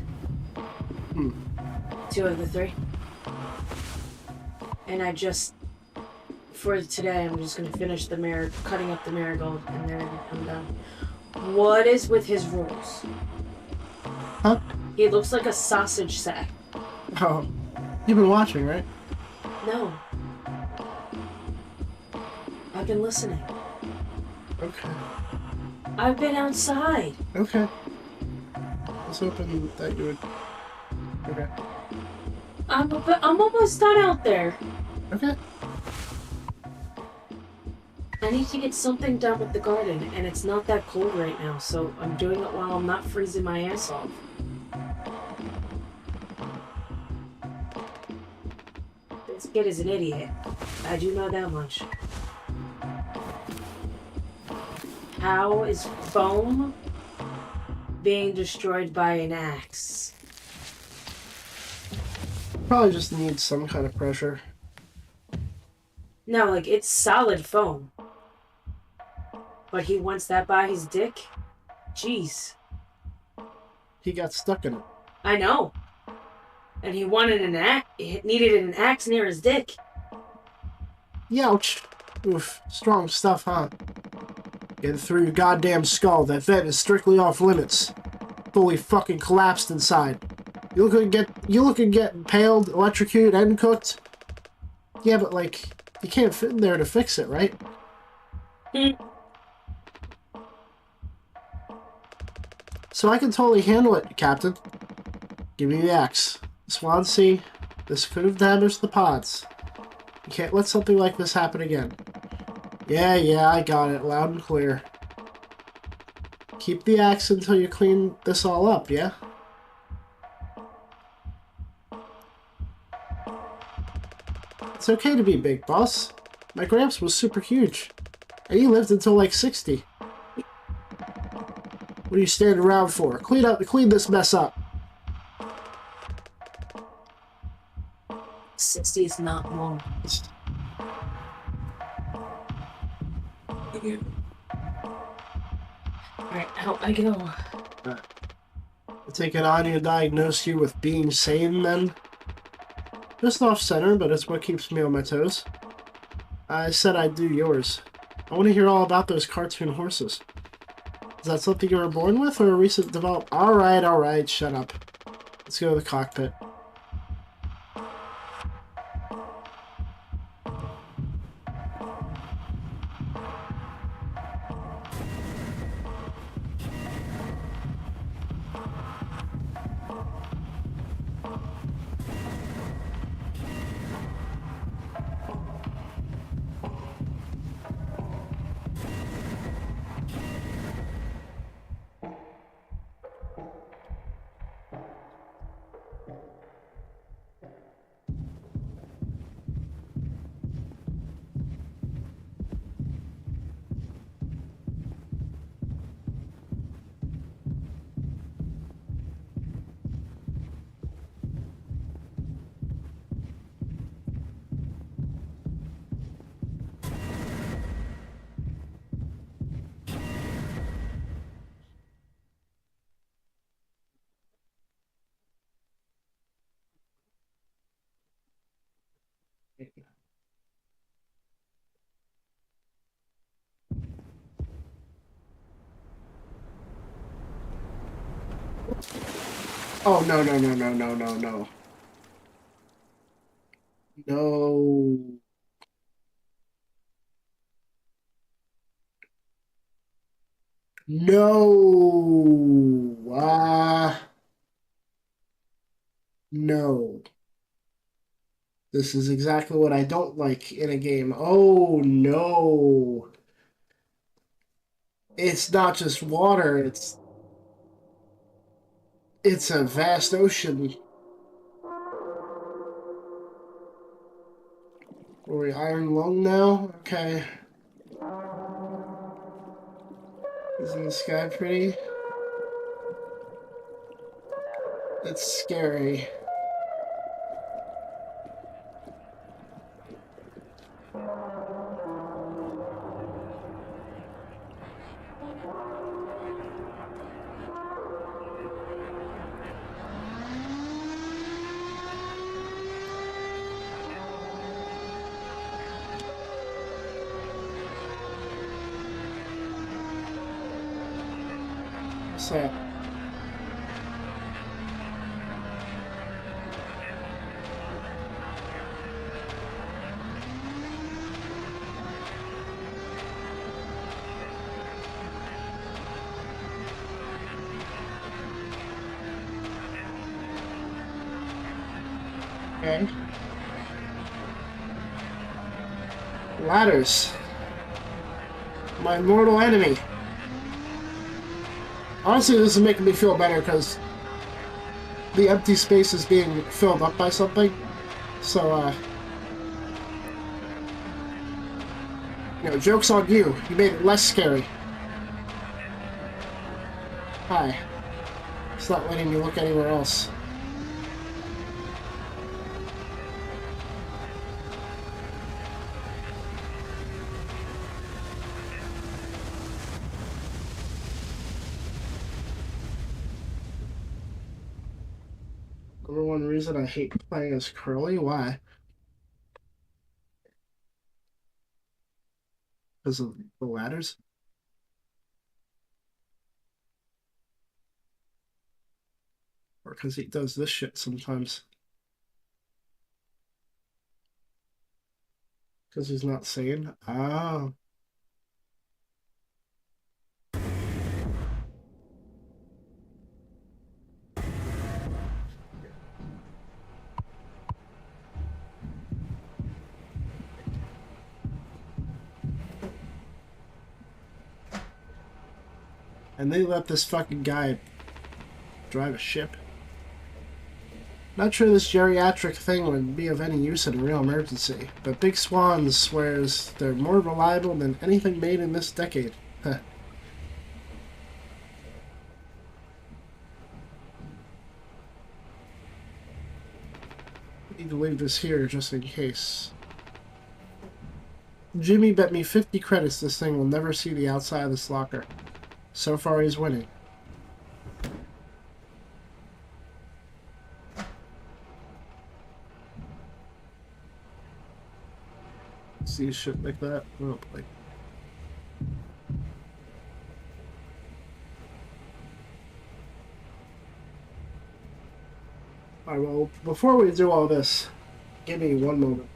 2 of the 3. And I just for today, I'm just gonna finish the cutting up the marigold, and then I'm done. What is with his rules? Huh? He looks like a sausage sack. Oh, you've been watching, right? No. I've been listening. Okay. I've been outside. Okay. I was hoping that you would. Okay. I'm almost done out there. Okay. I need to get something done with the garden, and it's not that cold right now, so I'm doing it while I'm not freezing my ass off. This kid is an idiot. I do know that much. How is foam being destroyed by an axe? Probably just needs some kind of pressure. No, like, it's solid foam. But he wants that by his dick? Jeez. He got stuck in it. I know. And he wanted an axe. He needed an axe near his dick. Youch. Oof. Strong stuff, huh? Get it through your goddamn skull. That vent is strictly off limits. Fully fucking collapsed inside. You looking to get impaled, electrocuted, and cooked? Yeah, but like, you can't fit in there to fix it, right? So I can totally handle it, Captain. Give me the axe. Swansea, this could have damaged the pods. You can't let something like this happen again. Yeah, I got it. Loud and clear. Keep the axe until you clean this all up, yeah? It's okay to be big, boss. My Gramps was super huge. And he lived until like 60. What are you standing around for? Clean this mess up. 60 is not long. Alright, out I go. I take it on you diagnose you with being sane, then? Just off-center, but it's what keeps me on my toes. I said I'd do yours. I want to hear all about those cartoon horses. Is that something you were born with, or a recent development? Alright, shut up. Let's go to the cockpit. Oh, no. No. No. No. This is exactly what I don't like in a game. Oh, no. It's not just water, it's a vast ocean. Are we iron lung now? Okay. Isn't the sky pretty? It's scary. What's that? Okay. Ladders. My mortal enemy. Honestly, this is making me feel better because the empty space is being filled up by something. So, joke's on you. You made it less scary. Hi. It's not letting me look anywhere else. Number one reason I hate playing as Curly? Why? Because of the ladders? Or because he does this shit sometimes? Because he's not sane? Oh. And they let this fucking guy drive a ship. Not sure this geriatric thing would be of any use in a real emergency, but Big Swan swears they're more reliable than anything made in this decade. Huh. Need to leave this here just in case. Jimmy bet me 50 credits this thing will never see the outside of this locker. So far he's winning. See shit like that? Oh boy. Alright, well, before we do all this, give me one moment.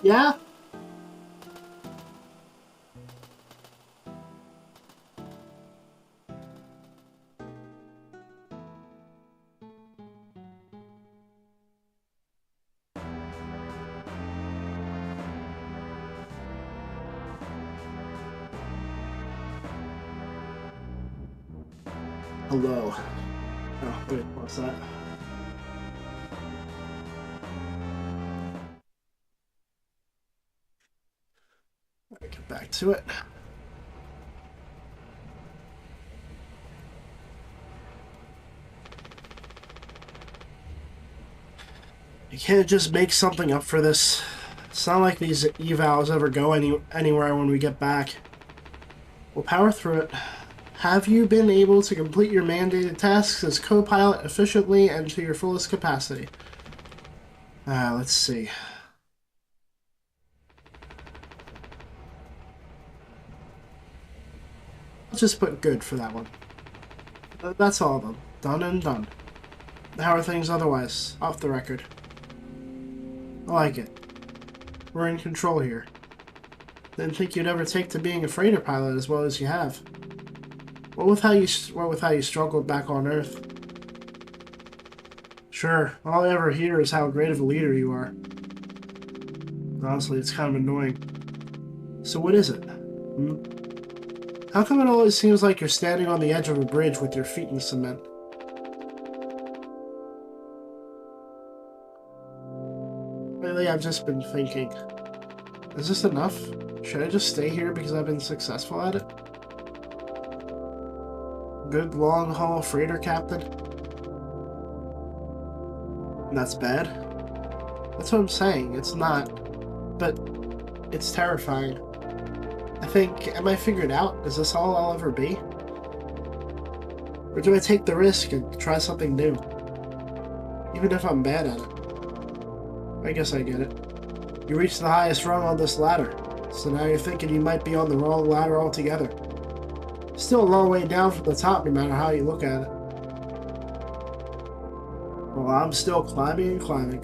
Yeah? Hello. Oh, wait, what's that? Get back to it. You can't just make something up for this. It's not like these evals ever go anywhere when we get back. We'll power through it. Have you been able to complete your mandated tasks as co-pilot efficiently and to your fullest capacity? Let's see. Let's just put good for that one. That's all of them. Done and done. How are things otherwise? Off the record. I like it. We're in control here. Didn't think you'd ever take to being a freighter pilot as well as you have. What with how you struggled back on Earth? Sure, all I ever hear is how great of a leader you are. Honestly, it's kind of annoying. So what is it? How come it always seems like you're standing on the edge of a bridge with your feet in the cement? Lately, I've just been thinking, is this enough? Should I just stay here because I've been successful at it? Good long-haul freighter captain? And that's bad? That's what I'm saying, it's not. But it's terrifying. I think, am I figured out? Is this all I'll ever be? Or do I take the risk and try something new? Even if I'm bad at it. I guess I get it. You reached the highest rung on this ladder, so now you're thinking you might be on the wrong ladder altogether. Still a long way down from the top no matter how you look at it. Well, I'm still climbing and climbing.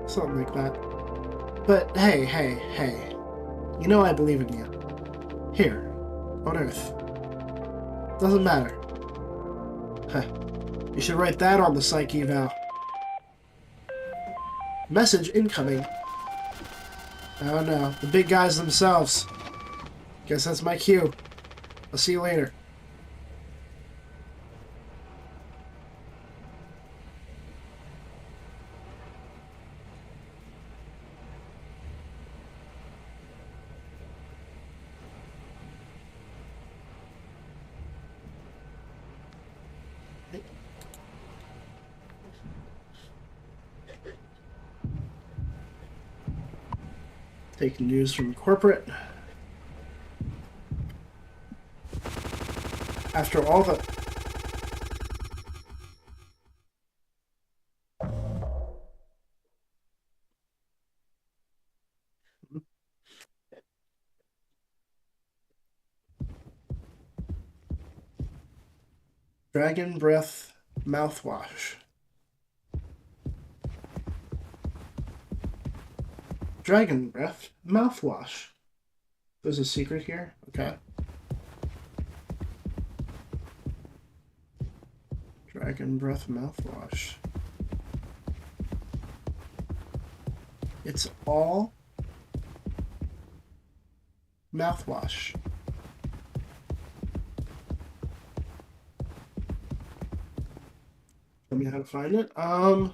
Something like that. But hey. You know I believe in you. Here, on Earth. Doesn't matter. Huh. You should write that on the psych eval. Message incoming. Oh no, the big guys themselves. Guess that's my cue. I'll see you later. Taking news from corporate. After all the... Dragon Breath Mouthwash. Dragon Breath Mouthwash. There's a secret here? Okay. Dragon Breath Mouthwash. It's all mouthwash. Tell me how to find it. I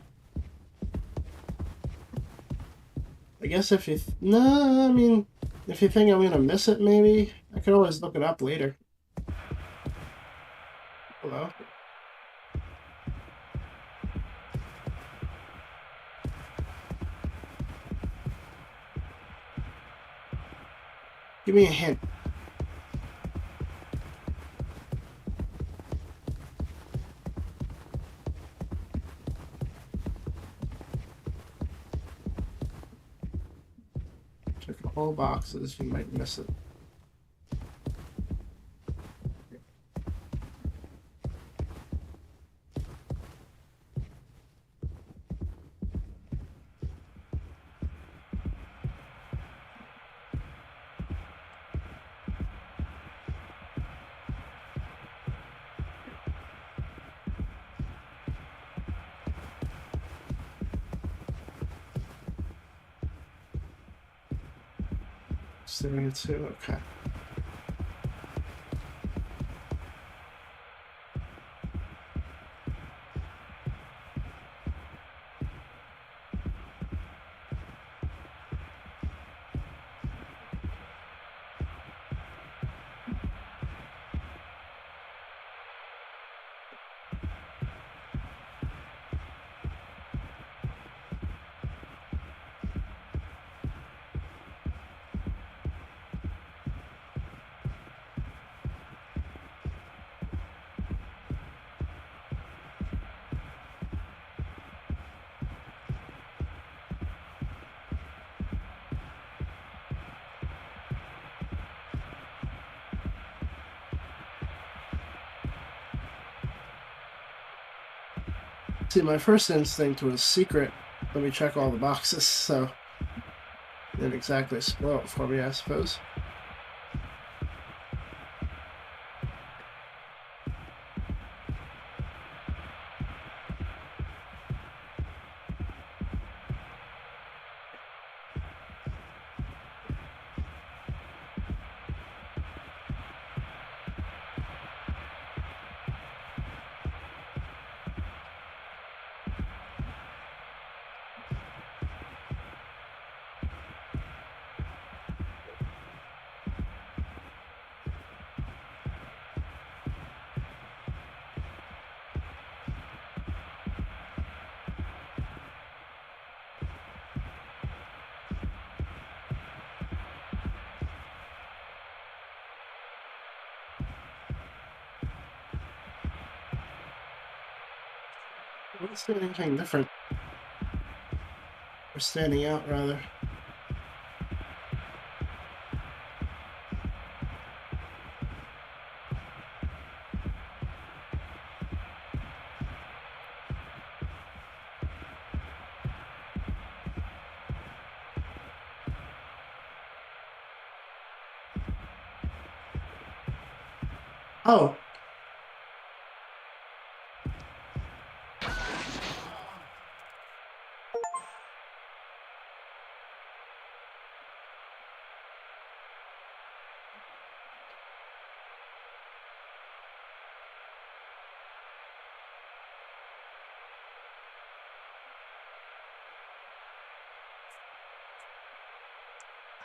guess if you... No, I mean, if you think I'm gonna miss it, maybe. I could always look it up later. Hello? Give me a hint. Check all boxes, you might miss it. Doing it too, okay. See, my first instinct was secret. Let me check all the boxes, so it didn't exactly spoil it for me, I suppose. Let's do anything different. Or standing out, rather. Oh.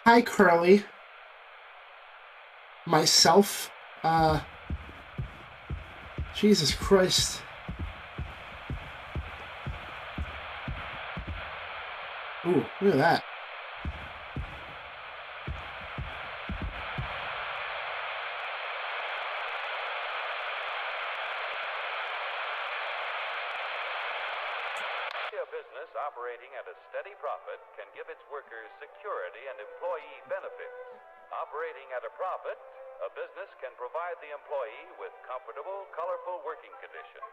Hi, Curly. Myself. Jesus Christ. Ooh, look at that. A business operating at a steady profit can give its workers security and employee benefits. Operating at a profit, a business can provide the employee with comfortable, colorful working conditions,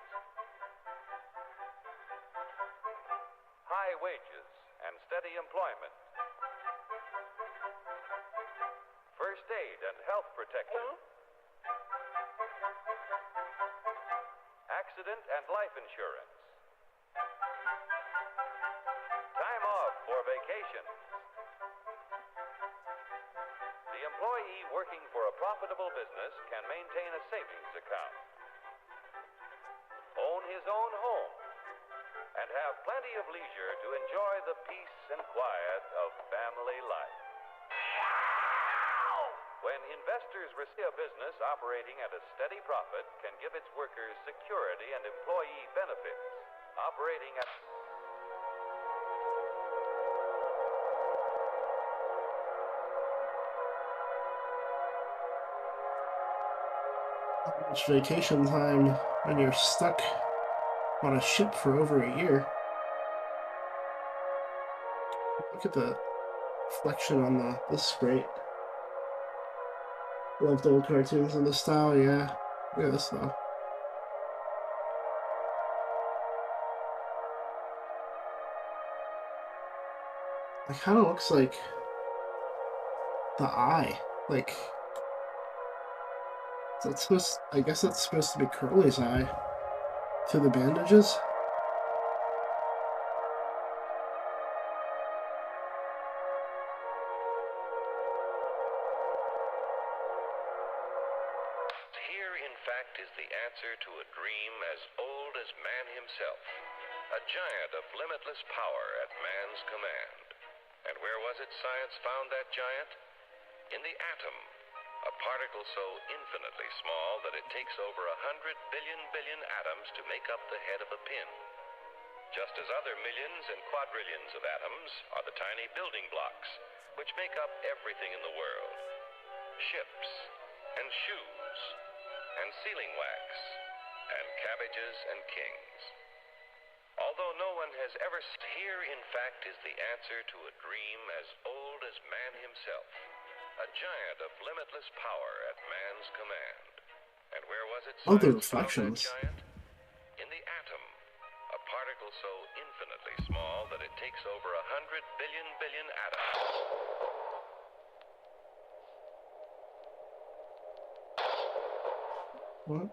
high wages, and steady employment, first aid and health protection, accident and life insurance, time off for vacation. The employee working for a profitable business can maintain a savings account, own his own home, and have plenty of leisure to enjoy the peace and quiet of family life. When investors receive a business operating at a steady profit can give its workers security and employee benefits. Operating at How much vacation time when you're stuck on a ship for over a year. Look at the reflection on this is great. Loved old cartoons in this style, yeah. Look at this though. It kind of looks like the eye. Like, that's supposed. I guess that's supposed to be Curly's eye through the bandages. here, in fact, is the answer to a dream as old as man himself. A giant of limitless power at man's command. And where was it science found that giant? In the atom, a particle so infinitely small that it takes over 100 billion atoms to make up the head of a pin. Just as other millions and quadrillions of atoms are the tiny building blocks which make up everything in the world. Ships, and shoes, and sealing wax, and cabbages and kings. Although no one has ever here, in fact, is the answer to a dream as old as man himself. A giant of limitless power at man's command. And where was it? Oh, the reflections. Giant? In the atom, a particle so infinitely small that it takes over 100 billion atoms. What?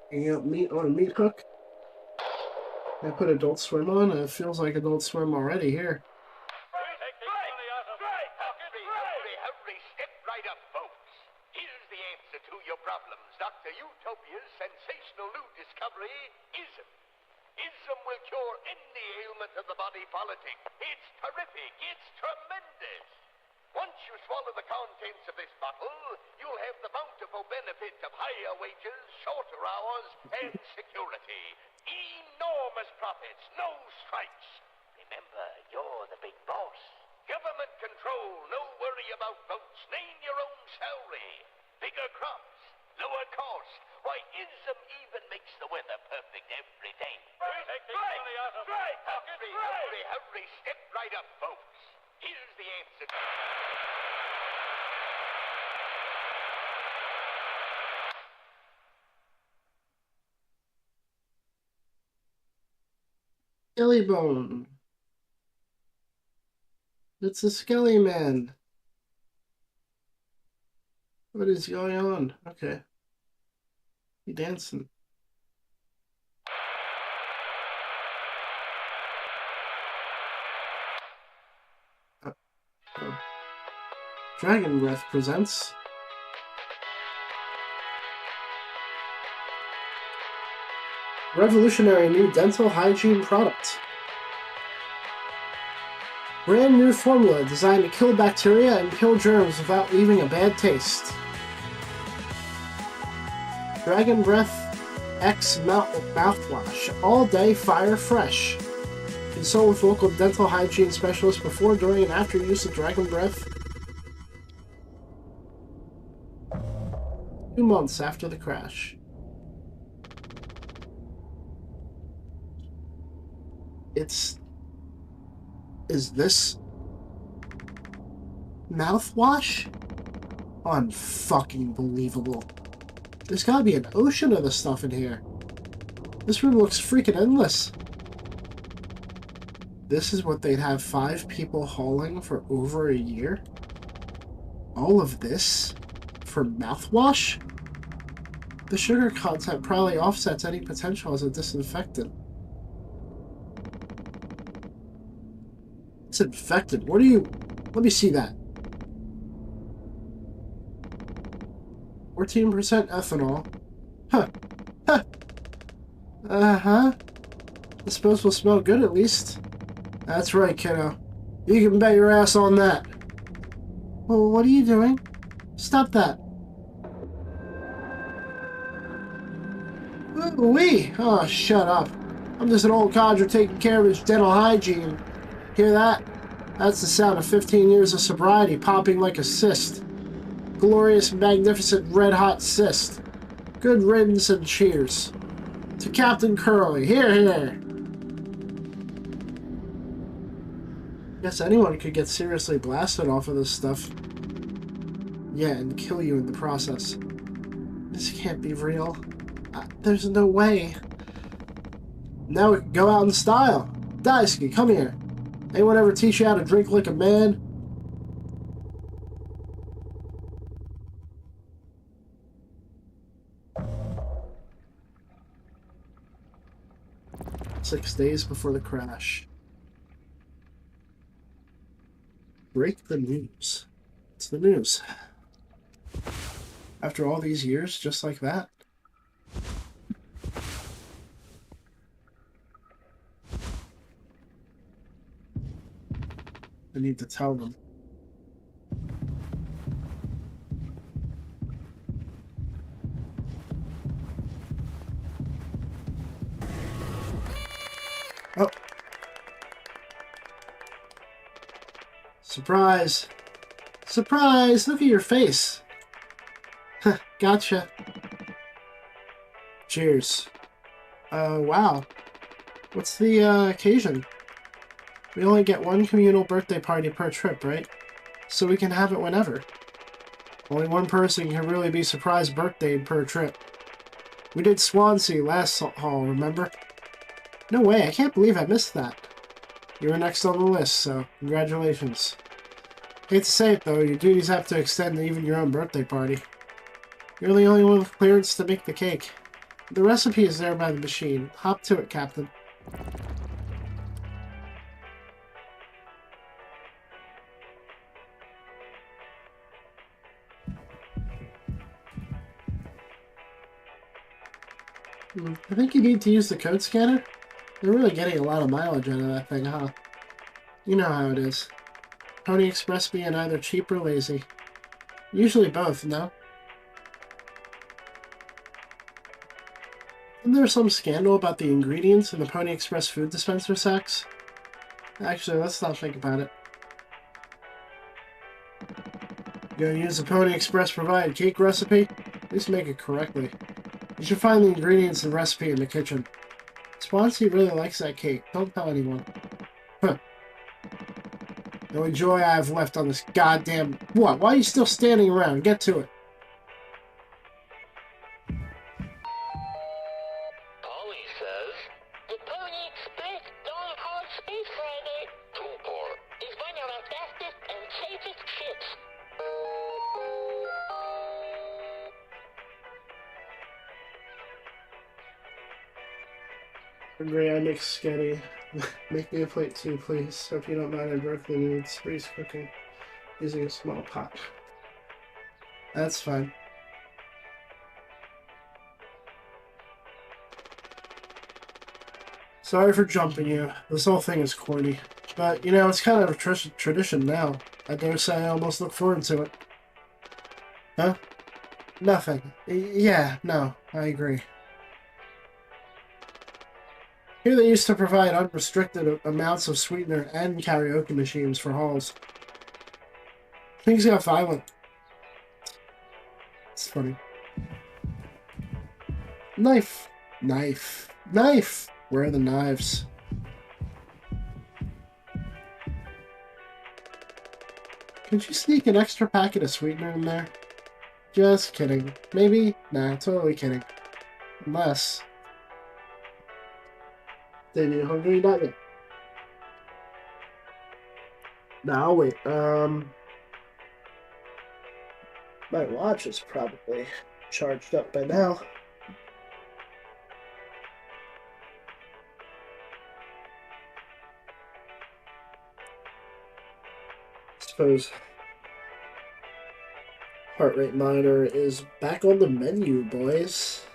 Hanging out meat on a meat hook. I put Adult Swim on, and it feels like Adult Swim already here. Hurry, step right up, folks. Here's the answer to your problems. Dr. Utopia's sensational new discovery, ISM. ISM will cure any ailment of the body politic. It's terrific. It's tremendous. Once you swallow the contents of this bottle, you'll have the bountiful benefit of higher wages, shorter hours, and security. Enormous profits, no strikes. Remember, you're the big boss. Government control, no worry about votes. Name your own salary. Bigger crops, lower cost. Why, ISM even makes the weather perfect every day. Hurry, step right up, folks. Here's the answer. Skelly Bone. It's a Skelly Man. What is going on? Okay. He dancing. Dragon Breath presents revolutionary new dental hygiene product. Brand new formula designed to kill bacteria and kill germs without leaving a bad taste. Dragon Breath X Mouthwash. All day fire fresh. Consult with local dental hygiene specialists before, during, and after use of Dragon Breath. 2 months after the crash. Is this mouthwash? Unfucking believable. There's gotta be an ocean of this stuff in here. This room looks freaking endless. This is what they'd have 5 people hauling for over a year? All of this for mouthwash? The sugar content probably offsets any potential as a disinfectant. It's infected. What are you... Let me see that. 14% ethanol. Huh. Huh. Uh-huh. I suppose we'll smell good at least. That's right, kiddo. You can bet your ass on that. Well, what are you doing? Stop that. Ooh-wee! Oh, shut up. I'm just an old codger taking care of his dental hygiene. Hear that? That's the sound of 15 years of sobriety popping like a cyst. Glorious, magnificent, red-hot cyst. Good riddance and cheers. To Captain Curly. Here, here. Guess anyone could get seriously blasted off of this stuff. Yeah, and kill you in the process. This can't be real. There's no way. Now we can go out in style. Daisuke, come here. Anyone ever teach you how to drink like a man? Six days before the crash. Break the news. It's the news. After all these years, just like that. I need to tell them. Surprise! Surprise! Look at your face. Gotcha. Cheers. Wow. What's the occasion? We only get one communal birthday party per trip, right? So we can have it whenever. Only one person can really be surprised birthday per trip. We did Swansea last haul, remember? No way, I can't believe I missed that. You were next on the list, so congratulations. Hate to say it though, your duties have to extend to even your own birthday party. You're the only one with clearance to make the cake. The recipe is there by the machine. Hop to it, Captain. I think you need to use the code scanner. They're really getting a lot of mileage out of that thing, huh? You know how it is. Pony Express being either cheap or lazy. Usually both, no? Isn't there some scandal about the ingredients in the Pony Express food dispenser sacks? Actually, let's not think about it. You gonna use the Pony Express provided cake recipe? At least make it correctly. You should find the ingredients and recipe in the kitchen. Swansea really likes that cake. Don't tell anyone. Huh. The only joy I have left on this goddamn... What? Why are you still standing around? Get to it. Polly says, the Pony Express Dark Hard Space Freighter 2 is one of our fastest and safest ships. Hungry, I make spaghetti. Make me a plate too, please. Hope you don't mind. I broke the noodles. Freeze cooking using a small pot. That's fine. Sorry for jumping you. This whole thing is corny. But, you know, it's kind of a tradition now. I dare say I almost look forward to it. Huh? Nothing. Yeah, no, I agree. Here they used to provide unrestricted amounts of sweetener and karaoke machines for halls. Things got violent. It's funny. Knife. Knife. Knife! Where are the knives? Could you sneak an extra packet of sweetener in there? Just kidding. Maybe? Nah, totally kidding. Unless... Then you're hungry? Not yet. Now wait. My watch is probably charged up by now. Suppose heart rate monitor is back on the menu, boys.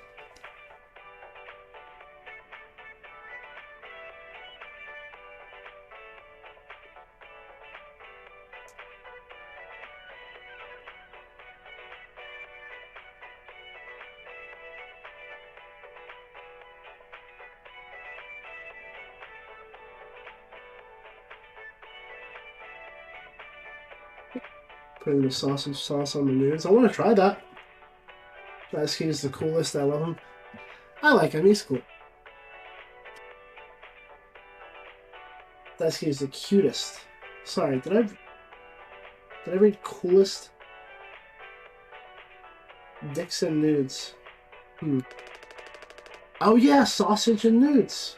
Putting the sausage sauce on the noodles. I want to try that. Dasky is the coolest. I love him. I like him. He's cool. Dasky is the cutest. Sorry, did I read coolest? Dixon nudes. Oh yeah, sausage and nudes.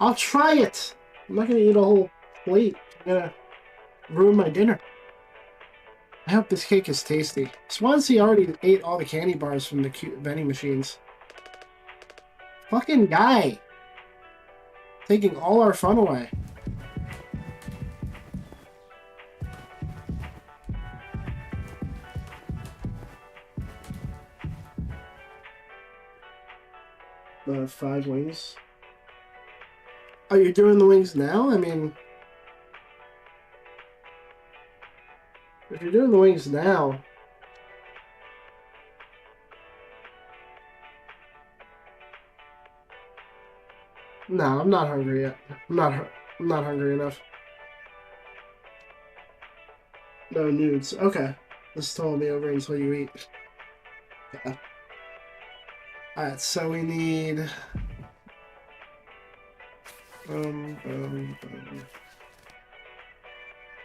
I'll try it. I'm not gonna eat a whole plate. I'm gonna ruin my dinner. I hope this cake is tasty. Swansea already ate all the candy bars from the cute vending machines. Fucking guy! Taking all our fun away. The 5 wings. Oh, you're doing the wings now? I mean... If you're doing the wings now... No, I'm not hungry yet. I'm not hungry enough. No nudes. Okay. This told me over until you eat. Yeah. Alright, so we need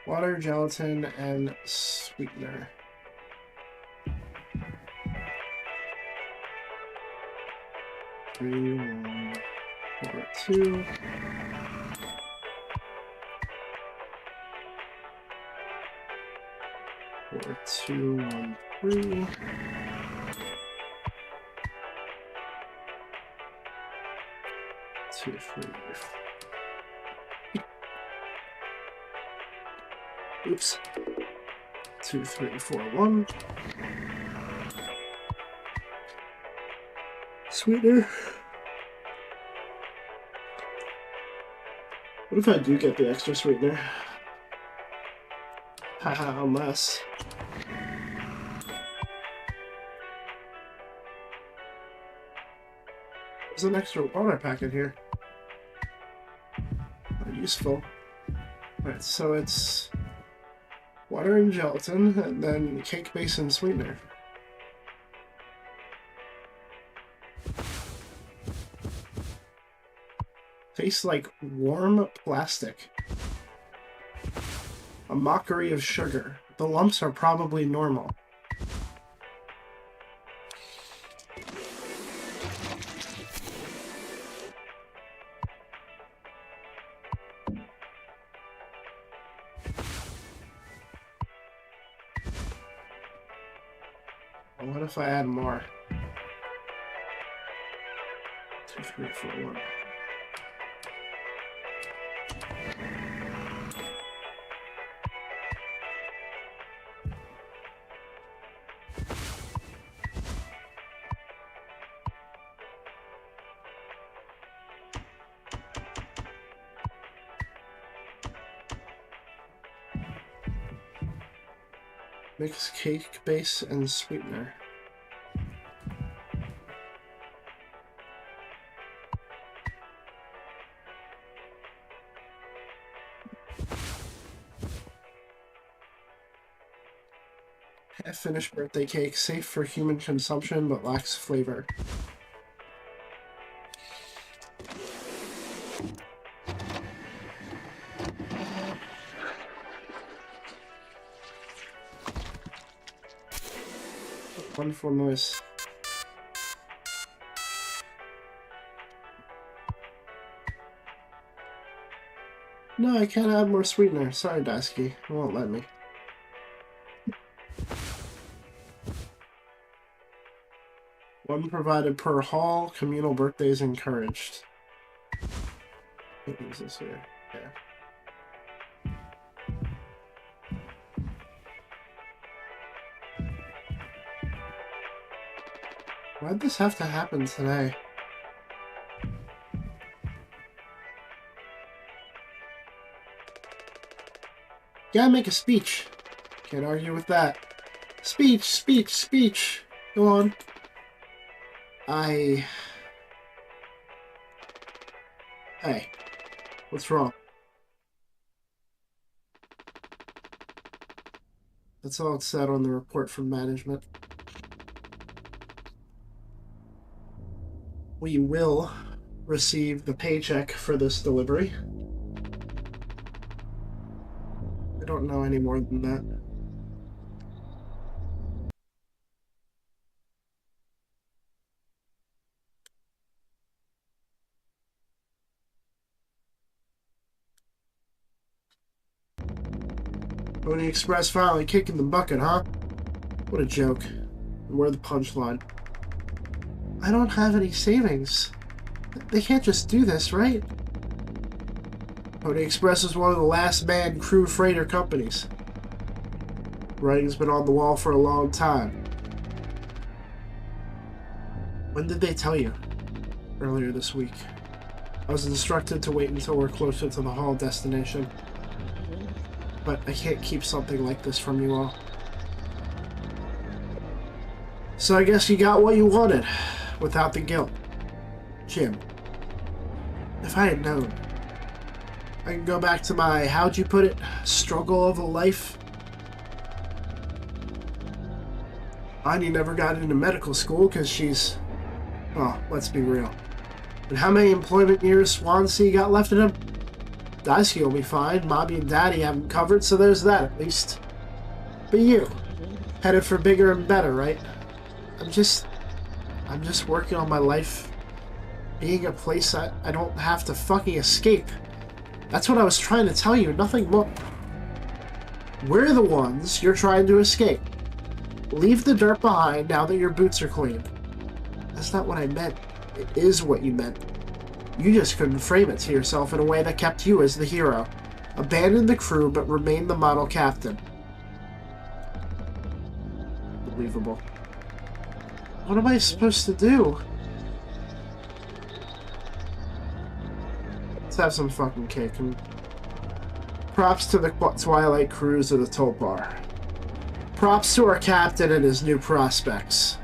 water, gelatin, and sweetener. Three, 1, 4, 2. Four, 2, 1, 3. Two, 3. Oops. 2, 3, 4, 1. Sweetener. What if I do get the extra sweetener? Haha, unless. There's an extra water packet here. Not useful. Alright, so it's water and gelatin, and then cake base and sweetener. Tastes like warm plastic. A mockery of sugar. The lumps are probably normal. Well, what if I add more? 2, 3, 4, 1. Mix cake base and sweetener. Half-finished birthday cake, safe for human consumption but lacks flavor. Wonderful noise. No, I can't add more sweetener. Sorry, Dasky. It won't let me. One provided per hall. Communal birthdays encouraged. What is this here? Yeah. Why'd this have to happen today? Gotta make a speech. Can't argue with that. Speech, speech, speech. Go on. Hey. What's wrong? That's all it said on the report from management. We will receive the paycheck for this delivery. I don't know any more than that. Pony Express finally kicking the bucket, huh? What a joke. And where's the punchline? I don't have any savings. They can't just do this, right? Pony Express is one of the last man crew freighter companies. Writing's been on the wall for a long time. When did they tell you? Earlier this week. I was instructed to wait until we're closer to the haul destination. But I can't keep something like this from you all. So I guess you got what you wanted, without the guilt. Jim, if I had known, I could go back to my, how'd you put it, struggle of a life. Anya never got into medical school because she's... Well, let's be real. And how many employment years Swansea got left in him? Daisuke will be fine. Mommy and Daddy have him covered, so there's that at least. But you, headed for bigger and better, right? I'm just working on my life being a place I don't have to fucking escape. That's what I was trying to tell you, nothing more. We're the ones you're trying to escape. Leave the dirt behind now that your boots are clean. That's not what I meant. It is what you meant. You just couldn't frame it to yourself in a way that kept you as the hero. Abandon the crew, but remain the model captain. Unbelievable. What am I supposed to do? Let's have some fucking cake. And props to the Twilight crews of the Topar. Props to our captain and his new prospects.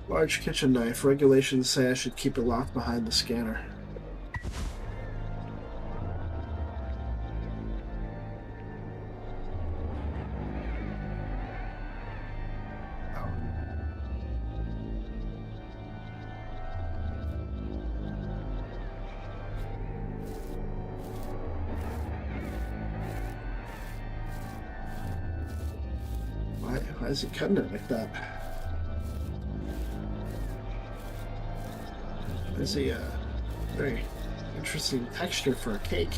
Large kitchen knife. Regulations say I should keep it locked behind the scanner. Why is he cutting it like that? There's a very interesting texture for a cake.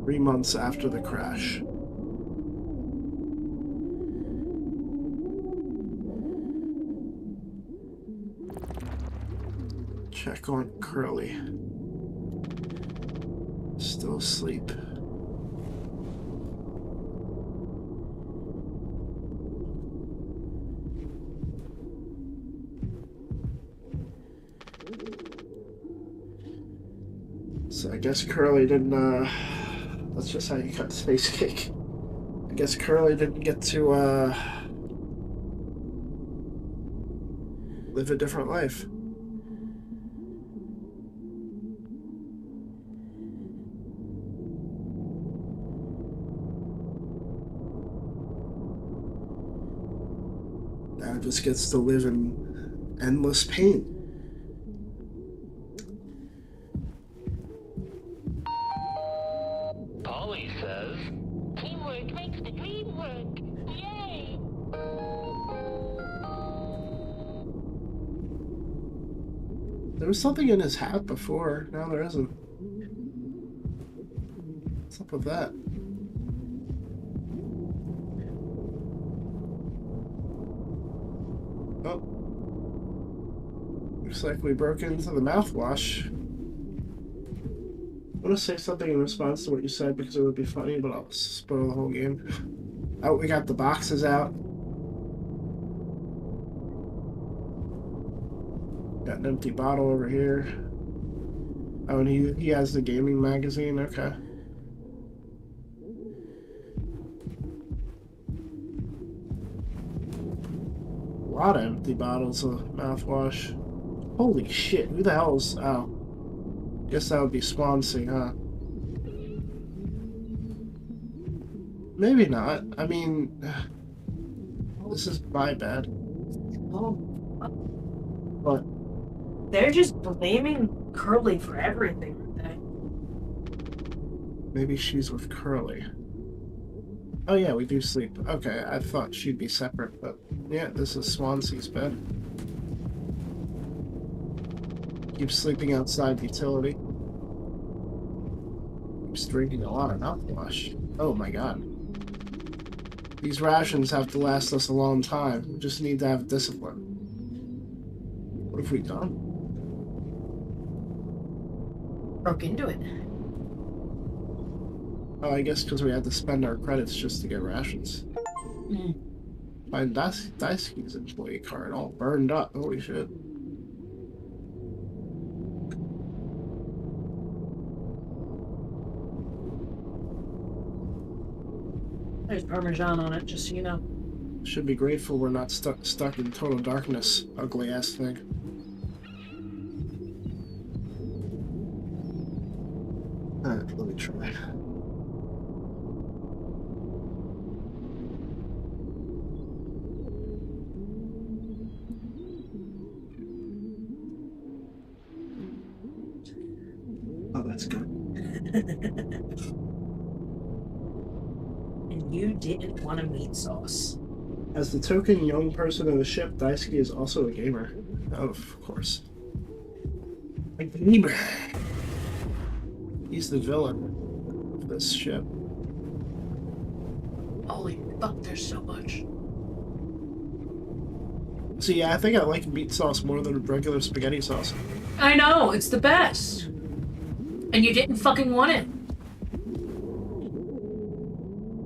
Three months after the crash. Check on Curly. Still asleep. So I guess Curly didn't, that's just how you cut space cake. I guess Curly didn't get to, live a different life. Now just gets to live in endless pain. Polly says, teamwork makes the dream work. Yay! There was something in his hat before. Now there isn't. What's up with that? Oh. Looks like we broke into the mouthwash. I'm gonna say something in response to what you said because it would be funny, but I'll spoil the whole game. Oh, we got the boxes out. Got an empty bottle over here. Oh, and he has the gaming magazine. Okay. A lot of empty bottles of mouthwash. Holy shit, who the hell's... Oh. Guess that would be Swansea, huh? Maybe not. I mean... This is my bad. Oh. But... They're just blaming Curly for everything, aren't they? Maybe she's with Curly. Oh yeah, we do sleep. Okay, I thought she'd be separate, but... Yeah, this is Swansea's bed. Keeps sleeping outside the utility. Keeps drinking a lot of mouthwash. Oh my god. These rations have to last us a long time. We just need to have discipline. What have we done? Broke into it. Oh, I guess because we had to spend our credits just to get rations. Find Daisuke's employee card all burned up. Holy shit. There's Parmesan on it, just so you know. Should be grateful we're not stuck in total darkness. Ugly ass thing. Alright, let me try. Oh, that's good. And you didn't want a meat sauce. As the token young person on the ship, Daisuke is also a gamer. Of course. A gamer. He's the villain of this ship. Holy fuck, there's so much. So yeah, I think I like meat sauce more than regular spaghetti sauce. I know, it's the best. And you didn't fucking want it.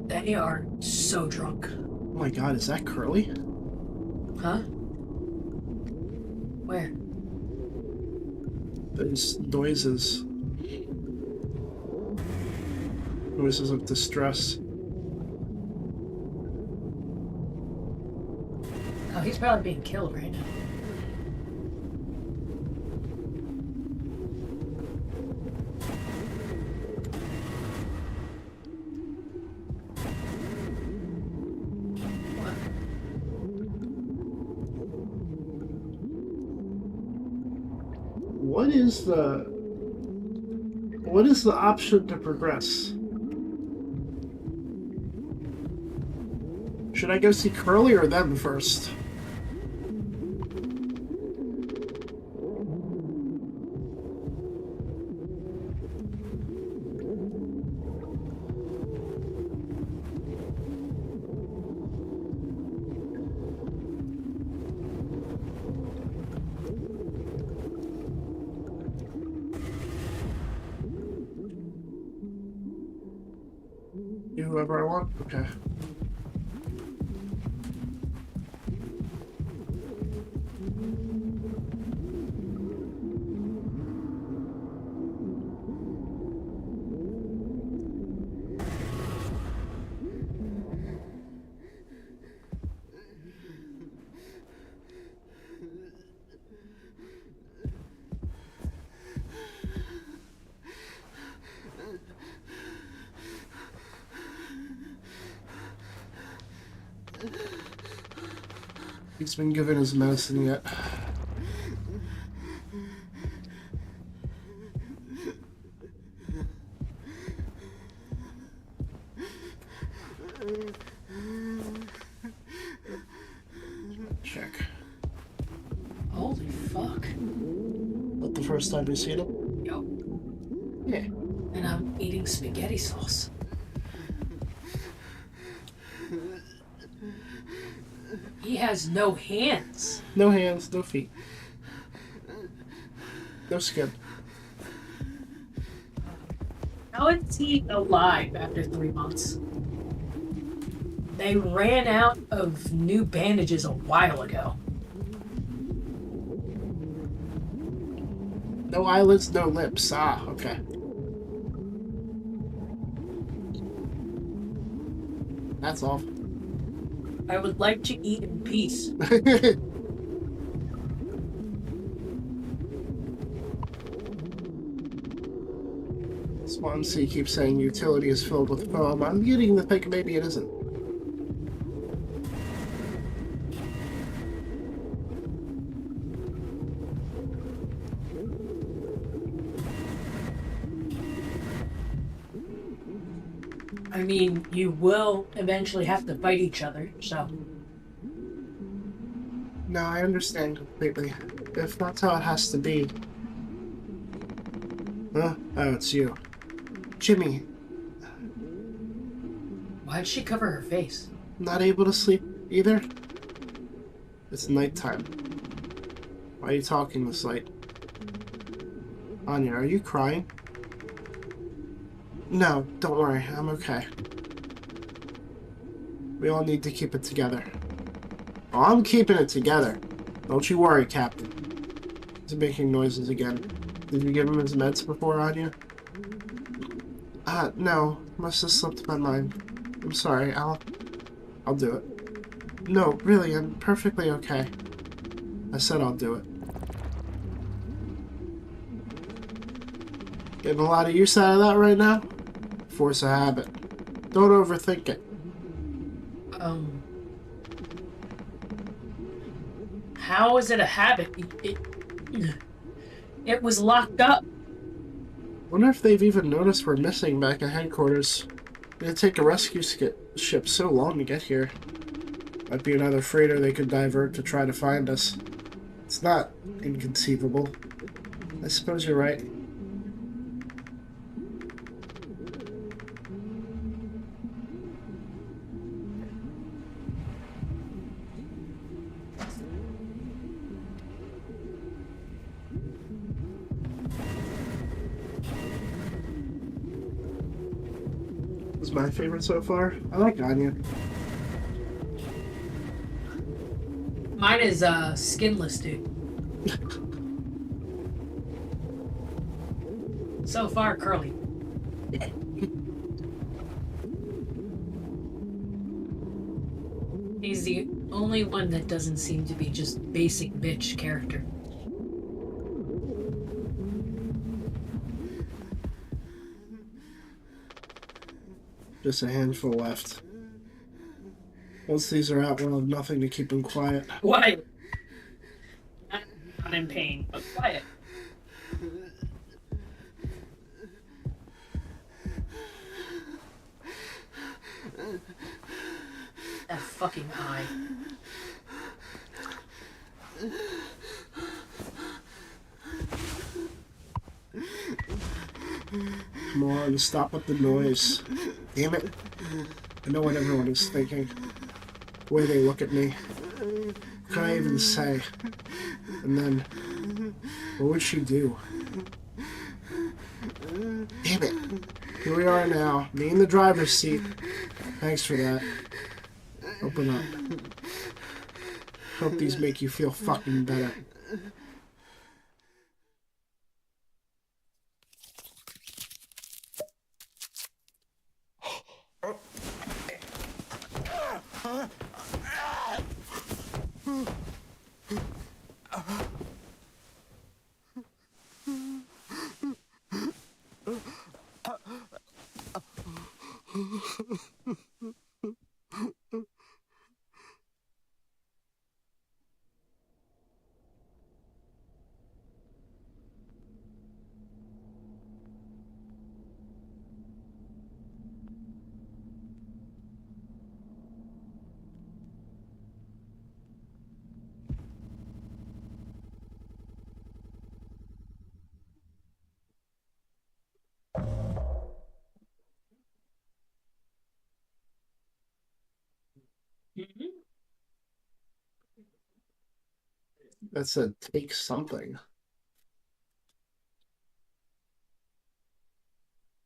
They are so drunk. Oh my god, is that Curly? Huh? Where? Those noises. Noises of distress. Oh, he's probably being killed right now. What is the option to progress? Should I go see Curly or them first? Whoever I want? Okay. He's been given his medicine yet. Check. Holy fuck. But the first time you seen him? Yo. Yeah. And I'm eating spaghetti sauce. He has no hands. No hands, no feet. No skin. How is he alive after 3 months? They ran out of new bandages a while ago. No eyelids, no lips. Ah, okay. That's all. I would like to eat in peace. Swansea keeps saying utility is filled with foam. I'm beginning to think maybe it isn't. I mean, you will eventually have to fight each other, so. No, I understand completely. If that's how it has to be. Huh? Oh, it's you. Jimmy. Why'd she cover her face? Not able to sleep either? It's nighttime. Why are you talking this late? Anya, are you crying? No, don't worry. I'm okay. We all need to keep it together. Oh, I'm keeping it together. Don't you worry, Captain. He's making noises again. Did you give him his meds before, Anya? No. Must have slipped my mind. I'm sorry. I'll do it. No, really, I'm perfectly okay. I said I'll do it. Getting a lot of use out of that right now? Force a habit. Don't overthink it. How is it a habit? It was locked up. Wonder if they've even noticed we're missing back at headquarters. It'd take a rescue ship so long to get here. Might be another freighter they could divert to try to find us. It's not inconceivable. I suppose you're right. This is my favorite so far. I like Anya. Mine is skinless, dude. So far, Curly. He's the only one that doesn't seem to be just basic bitch character. Just a handful left. Once these are out, we'll have nothing to keep them quiet. Quiet. Not in pain, but quiet. That fucking eye. Come on, stop with the noise. Damn it. I know what everyone is thinking. The way they look at me. What can I even say? And then, what would she do? Damn it. Here we are now, me in the driver's seat. Thanks for that. Open up. Hope these make you feel fucking better. That said, take something.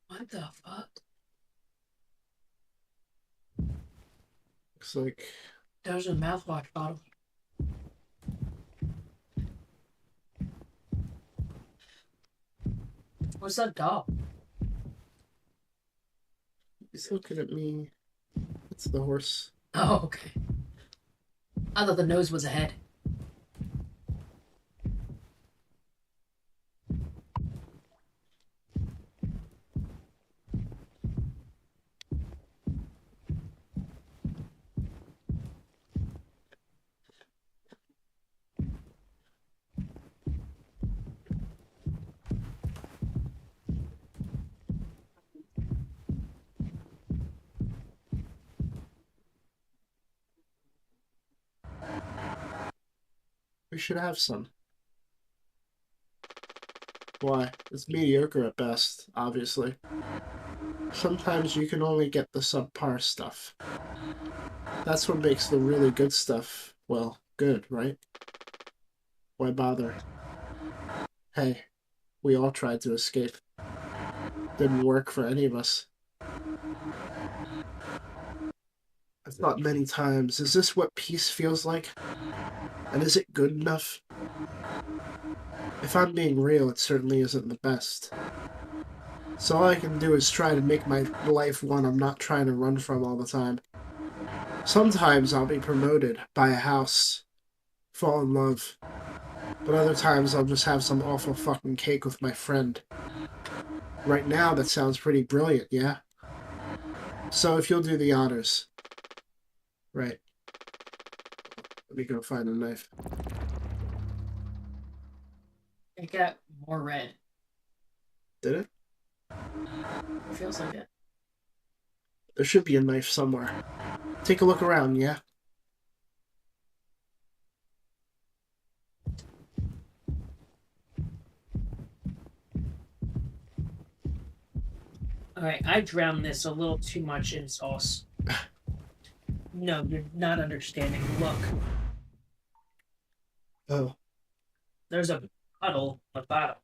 What the fuck? Looks like There's a mouthwash bottle. What's that dog? he's looking at me. It's the horse. Oh, okay. I thought the nose was a head. We should have some. Why? It's mediocre at best, obviously. Sometimes you can only get the subpar stuff. That's what makes the really good stuff, well, good, right? Why bother? Hey, we all tried to escape. Didn't work for any of us. I've thought many times, is this what peace feels like? And is it good enough? If I'm being real, it certainly isn't the best. So all I can do is try to make my life one I'm not trying to run from all the time. Sometimes I'll be promoted, buy a house, fall in love. But other times I'll just have some awful fucking cake with my friend. Right now, that sounds pretty brilliant, yeah? So if you'll do the honors. Right. Let me go find a knife. It got more red. Did it? It feels like it. There should be a knife somewhere. Take a look around, yeah? Alright, I drowned this a little too much in sauce. No, you're not understanding. Look, Oh. there's a puddle at the bottom.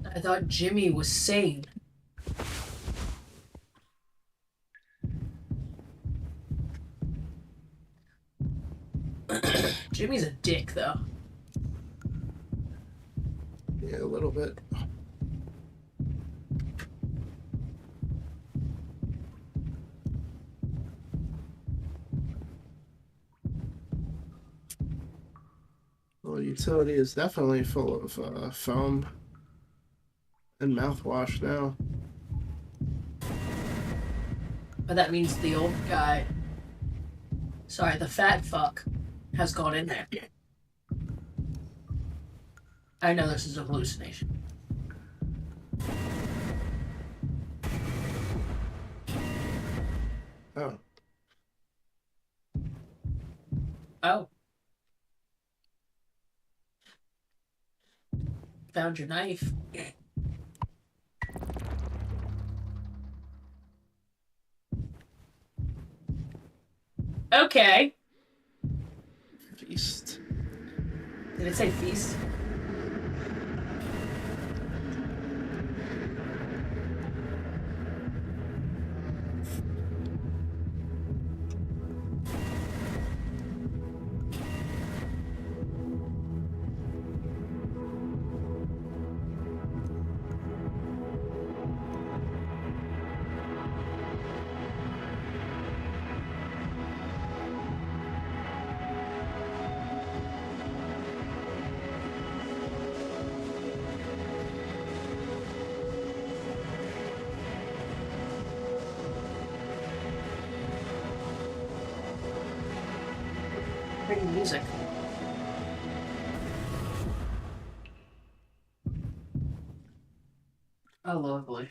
I thought Jimmy was sane. Jimmy's a dick, though. Yeah, a little bit. Well, utility is definitely full of foam and mouthwash now. But that means the old guy, sorry, the fat fuck, has gone in there. I know this is a hallucination. Oh. Oh. Found your knife. Okay. Feast. Did it say feast? Pretty music. Oh, lovely.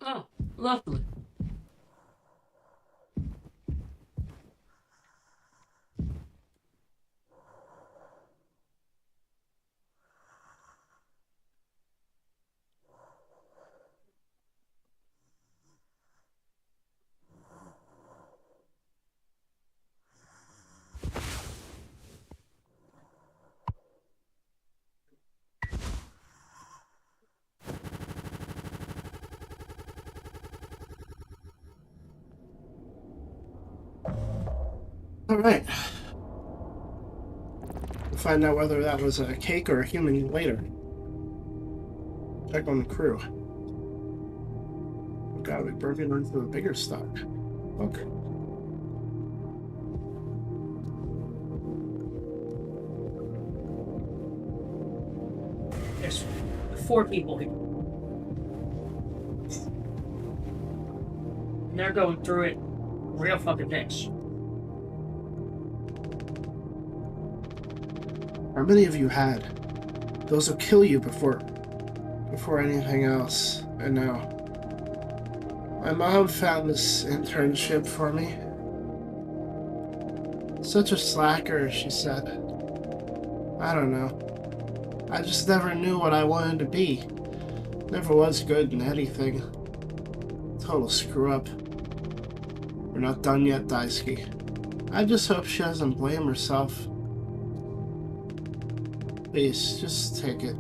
Oh, lovely. All right. We'll find out whether that was a cake or a human later. Check on the crew. Oh god, we broke into a bigger stock. Okay. There's 4 people here. And they're going through it real fucking fast. How many of you had? Those will kill you before anything else. I know. My mom found this internship for me. Such a slacker, she said. I don't know. I just never knew what I wanted to be. Never was good in anything. Total screw up. We're not done yet, Daisuke. I just hope she doesn't blame herself. Please, just take it.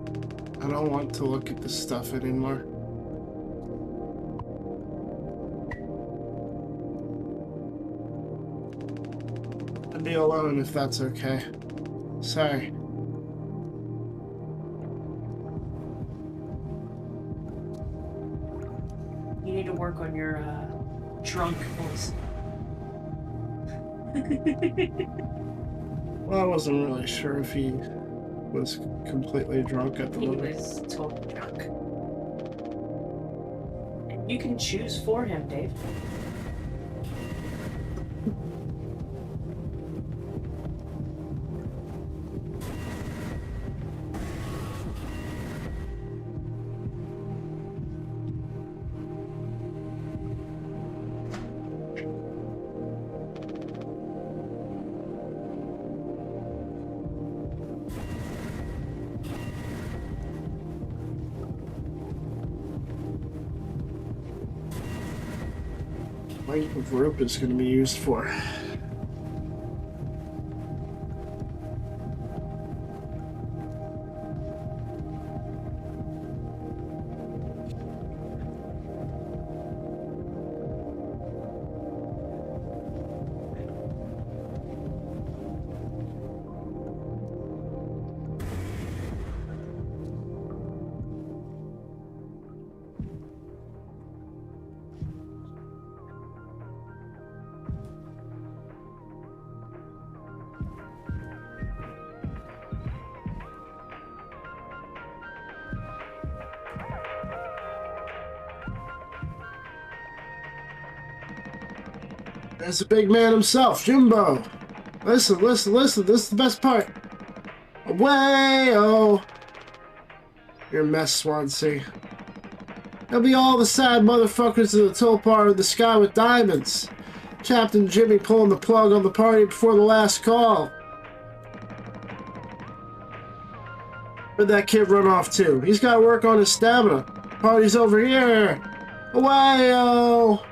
I don't want to look at this stuff anymore. I'll be alone if that's okay. Sorry. You need to work on your drunk voice. Well, I wasn't really sure if he was completely drunk at the He moment. was totally drunk. And you can choose for him, Dave. Length of rope is going to be used for. That's the big man himself, Jimbo. Listen, listen, listen. This is the best part. Away, oh. You're a mess, Swansea. There'll be all the sad motherfuckers in the tulpar in the sky with diamonds. Captain Jimmy pulling the plug on the party before the last call. Where'd that kid run off to? He's got to work on his stamina. Party's over here. Away, oh.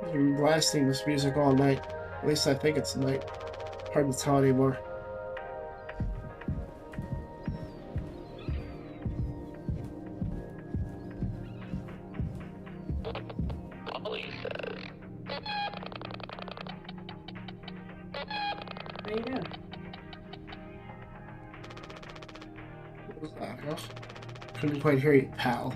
I've been blasting this music all night. At least I think it's night. Hard to tell anymore. Polly says. How you doing? What was that, huh? Couldn't quite hear you, pal.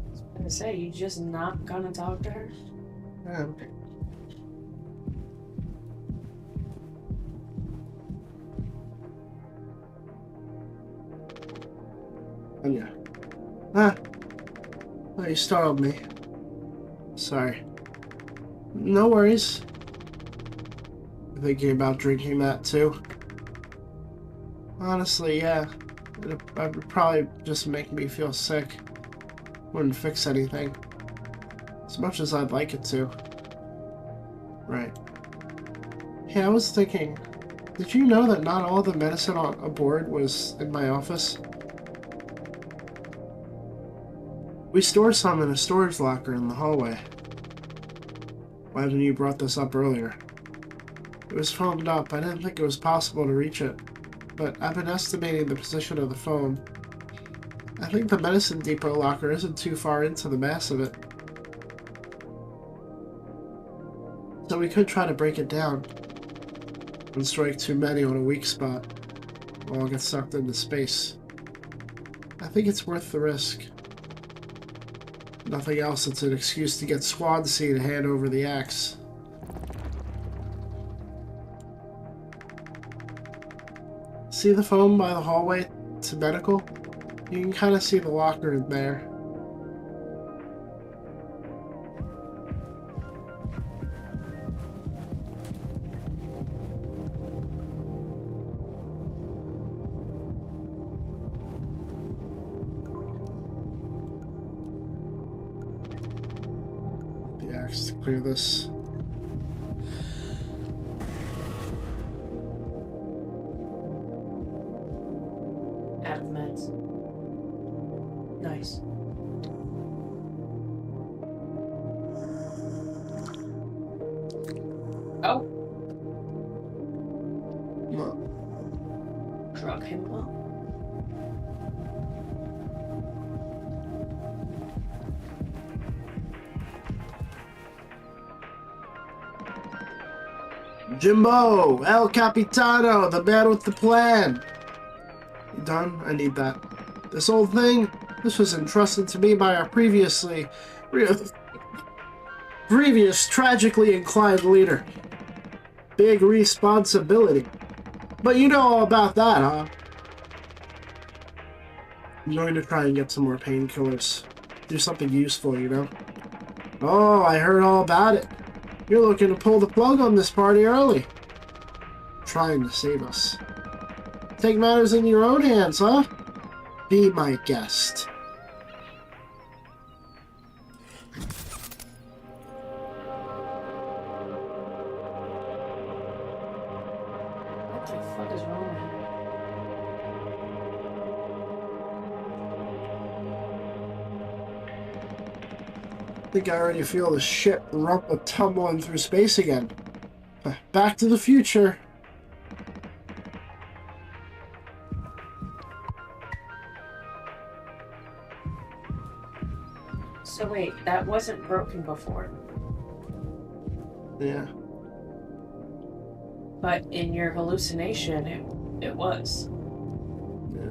I was gonna say, you just not gonna talk to her? Okay. Anya. Ah. Oh, you startled me. Sorry. No worries. You thinking about drinking that too? Honestly, yeah. It would probably just make me feel sick. Wouldn't fix anything. As much as I'd like it to. Right. Hey, I was thinking, did you know that not all the medicine aboard was in my office? We store some in a storage locker in the hallway. Why didn't you brought this up earlier? It was foamed up. I didn't think it was possible to reach it. But I've been estimating the position of the foam. I think the medicine depot locker isn't too far into the mass of it. So we could try to break it down. And strike too many on a weak spot. We'll all get sucked into space. I think it's worth the risk. Nothing else, it's an excuse to get Swansea to hand over the axe. See the foam by the hallway to medical? You can kind of see the locker in there. box to clear this. Out of meds. Nice. Oh, What? drug him well. Jimbo! El Capitano! The man with the plan! You done? I need that. This old thing? This was entrusted to me by our previous tragically inclined leader. Big responsibility. But you know all about that, huh? I'm going to try and get some more painkillers. Do something useful, you know? Oh, I heard all about it. You're looking to pull the plug on this party early. Trying to save us. Take matters in your own hands, huh? Be my guest. What the fuck is wrong with him? I think I already feel the ship tumbling through space again. Back to the future. So wait, that wasn't broken before. Yeah. But in your hallucination, it was. Yeah.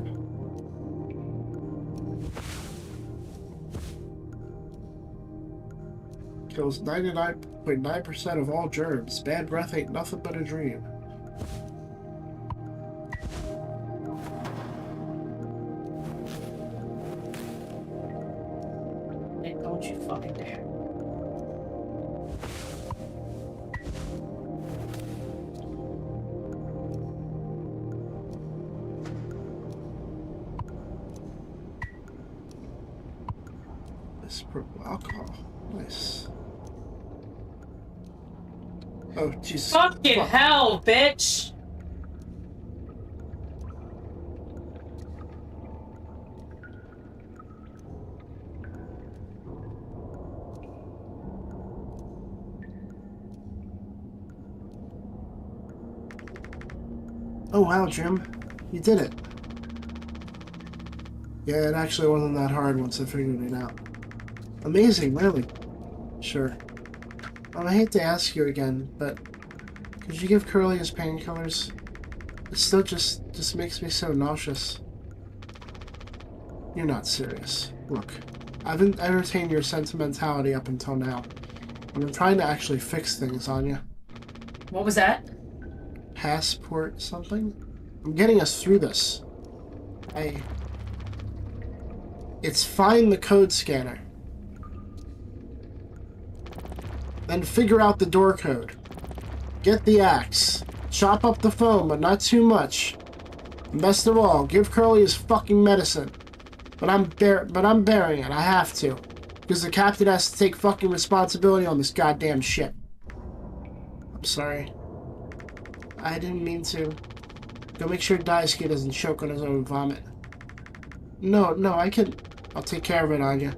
Kills 99.9% of all germs. Bad breath ain't nothing but a dream. And don't you fucking dare. This purple alcohol. Nice. Oh, Jesus. Fucking Fuck. hell, bitch! Oh, wow, Jim. You did it. Yeah, it actually wasn't that hard once I figured it out. Amazing, really. Sure. I hate to ask you again, but could you give Curly his painkillers? It still just makes me so nauseous. You're not serious. Look, I've entertained your sentimentality up until now, but I'm trying to actually fix things on you. What was that? Passport something? I'm getting us through this. It's find the code scanner. Then figure out the door code. Get the axe. Chop up the foam, but not too much. And best of all, give Curly his fucking medicine. But I'm bearing it. I have to. Because the captain has to take fucking responsibility on this goddamn ship. I'm sorry. I didn't mean to. Go make sure Daisuke doesn't choke on his own vomit. No, I'll take care of it, Anya.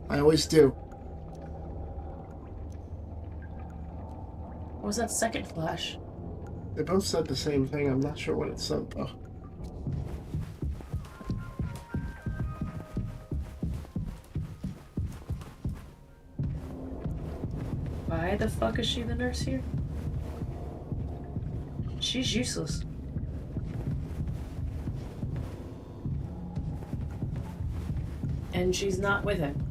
I always do. What was that second flash? They both said the same thing. I'm not sure what it said, though. Why the fuck is she the nurse here? She's useless. And she's not with him.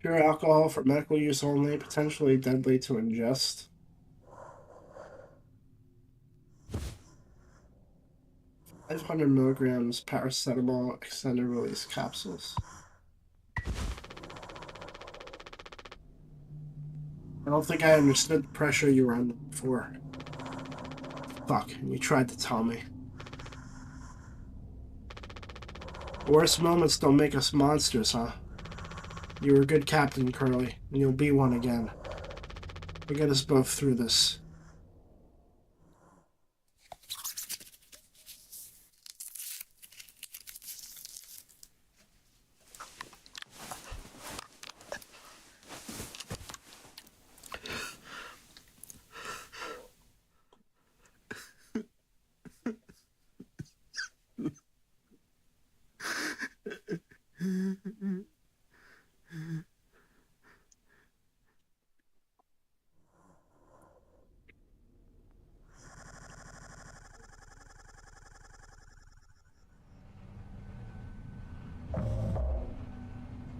Pure alcohol for medical use only, potentially deadly to ingest. $500 paracetamol extended release capsules. I don't think I understood the pressure you were under before. Fuck, and you tried to tell me. Worst moments don't make us monsters, huh? You were a good captain, Curly, and you'll be one again. We'll get us both through this.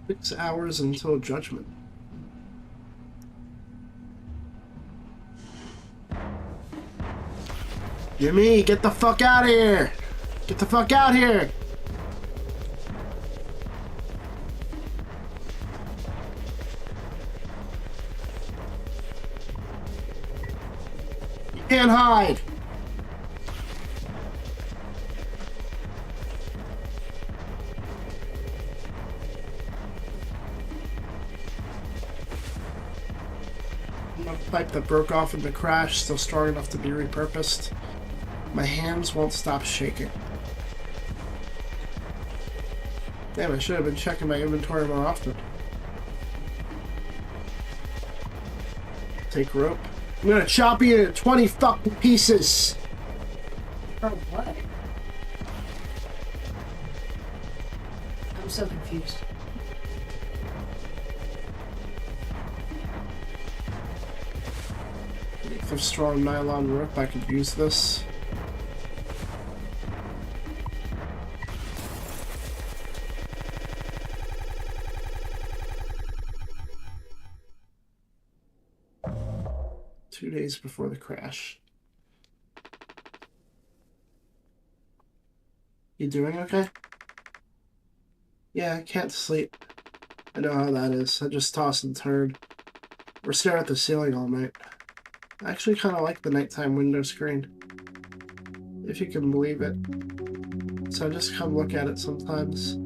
Six hours until judgment. Jimmy, get the fuck out of here! Get the fuck out here! You can't hide! The pipe that broke off in the crash, still strong enough to be repurposed. My hands won't stop shaking. Damn, I should have been checking my inventory more often. Take rope. I'm gonna chop you into 20 fucking pieces! For what? I'm so confused. If there's strong nylon rope, I could use this. Two days before the crash. You doing okay? Yeah, I can't sleep. I know how that is. I just toss and turn. Or stare at the ceiling all night. I actually kind of like the nighttime window screen. If you can believe it. So I just come look at it sometimes.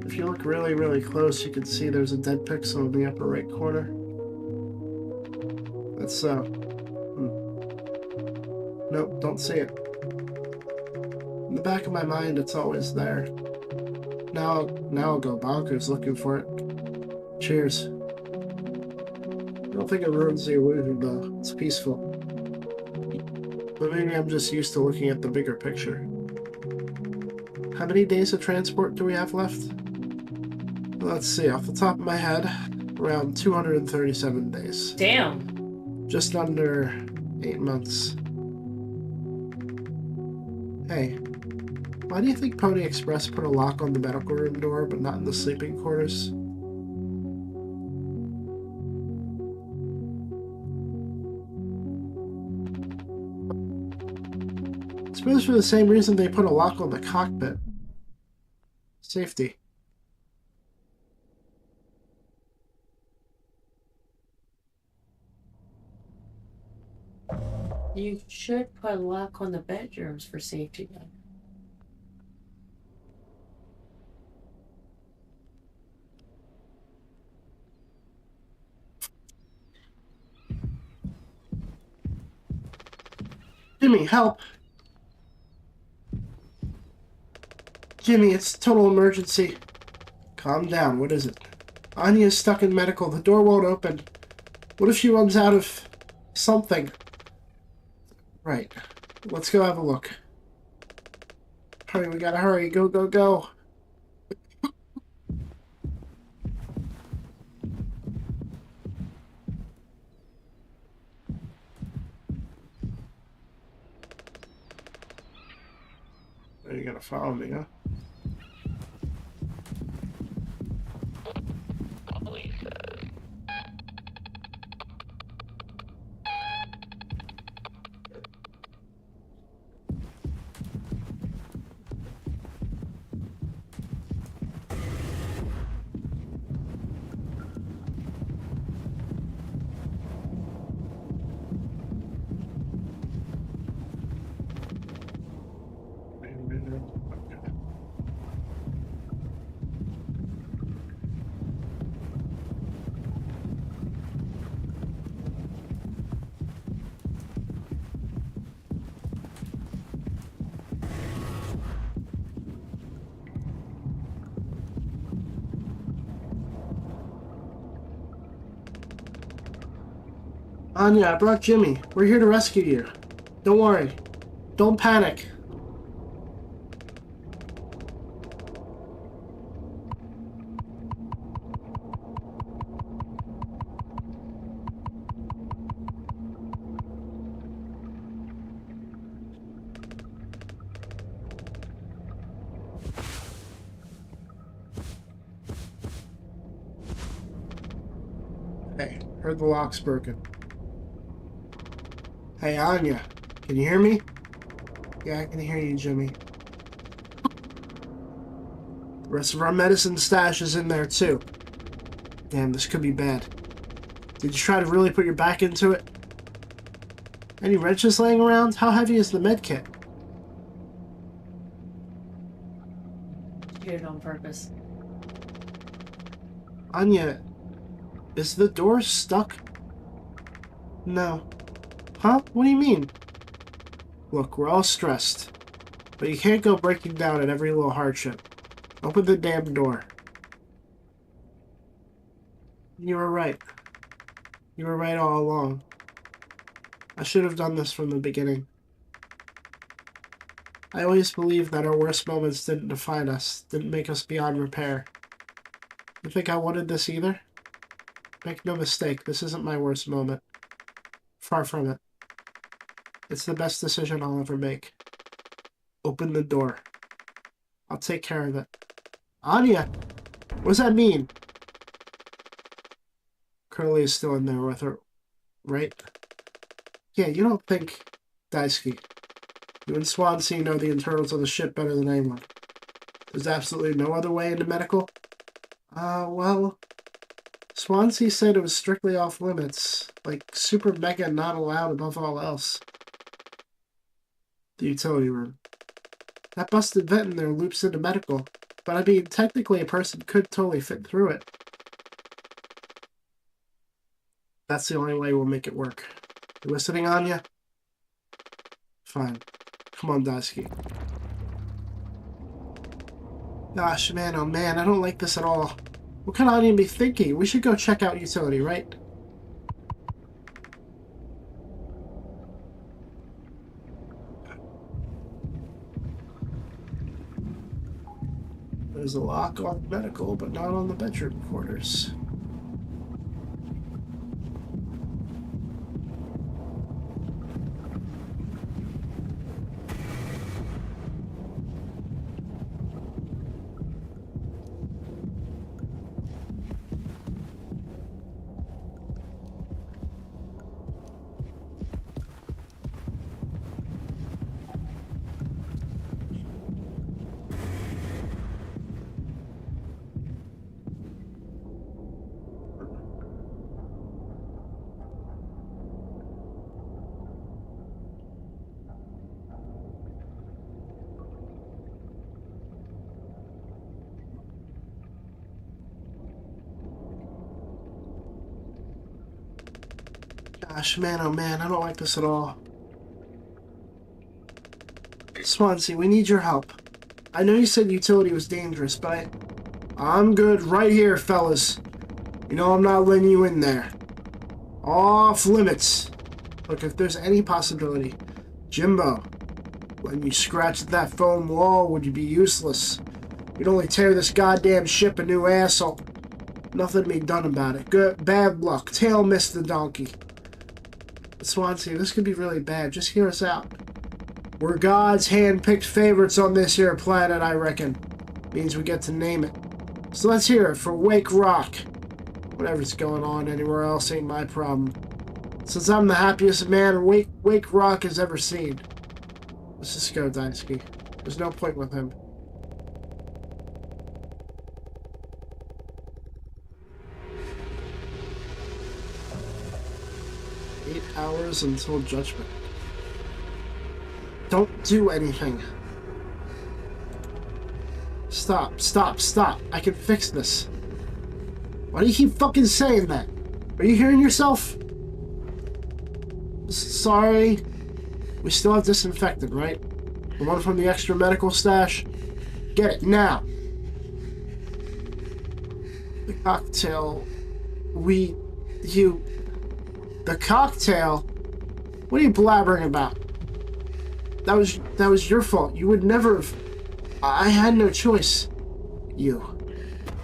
If you look really, really close, you can see there's a dead pixel in the upper right corner. That's Nope, don't see it. In the back of my mind, it's always there. Now I'll go bonkers looking for it. Cheers. I don't think it ruins the illusion, though. It's peaceful. But maybe I'm just used to looking at the bigger picture. How many days of transport do we have left? Let's see, off the top of my head, around 237 days. Damn. Just under 8 months. Hey, why do you think Pony Express put a lock on the medical room door, but not in the sleeping quarters? I suppose for the same reason they put a lock on the cockpit. Safety. You should put a lock on the bedrooms for safety then. Jimmy, help! Jimmy, it's a total emergency. Calm down, what is it? Anya's stuck in medical, the door won't open. What if she runs out of something? Right. Let's go have a look. Hurry, we gotta hurry. Go, go, go. You gotta follow me, huh? Anya, I brought Jimmy. We're here to rescue you. Don't worry. Don't panic. Hey, heard the lock's broken. Hey, Anya, can you hear me? Yeah, I can hear you, Jimmy. The rest of our medicine stash is in there, too. Damn, this could be bad. Did you try to really put your back into it? Any wrenches laying around? How heavy is the med kit? You did it on purpose. Anya, is the door stuck? No. Huh? What do you mean? Look, we're all stressed. But you can't go breaking down at every little hardship. Open the damn door. You were right. You were right all along. I should have done this from the beginning. I always believed that our worst moments didn't define us, didn't make us beyond repair. You think I wanted this either? Make no mistake, this isn't my worst moment. Far from it. It's the best decision I'll ever make. Open the door. I'll take care of it. Anya! What does that mean? Curly is still in there with her, right? Yeah, you don't think... Daisuke, you and Swansea know the internals of the ship better than anyone. There's absolutely no other way into medical? Well... Swansea said it was strictly off limits. Like, super mega not allowed above all else. The utility room. That busted vent in there loops into medical. But I mean, technically a person could totally fit through it. That's the only way we'll make it work. You listening, Anya? Fine. Come on, Daisuke. Gosh, man, oh man, I don't like this at all. What can Anya be thinking? We should go check out utility, right? There's a lock on medical, but not on the bedroom quarters. Gosh, man, oh man, I don't like this at all. Swansea, we need your help. I know you said utility was dangerous, but I'm good right here, fellas. You know I'm not letting you in there. Off limits. Look, if there's any possibility, Jimbo, when you scratched that foam wall, would you be useless? You'd only tear this goddamn ship a new asshole. Nothing to be done about it. Good, bad luck. Tail missed the donkey. Swansea, this could be really bad. Just hear us out. We're God's hand-picked favorites on this here planet, I reckon. Means we get to name it. So let's hear it for Wake Rock. Whatever's going on anywhere else ain't my problem. Since I'm the happiest man Wake Rock has ever seen. Let's just go, Daisuke. There's no point with him. Hours until judgment. Don't do anything. Stop, stop, stop. I can fix this. Why do you keep fucking saying that? Are you hearing yourself? Sorry. We still have disinfectant, right? The one from the extra medical stash? Get it, now. The cocktail... you... The cocktail? What are you blabbering about? That was your fault. You would never have... I had no choice. You.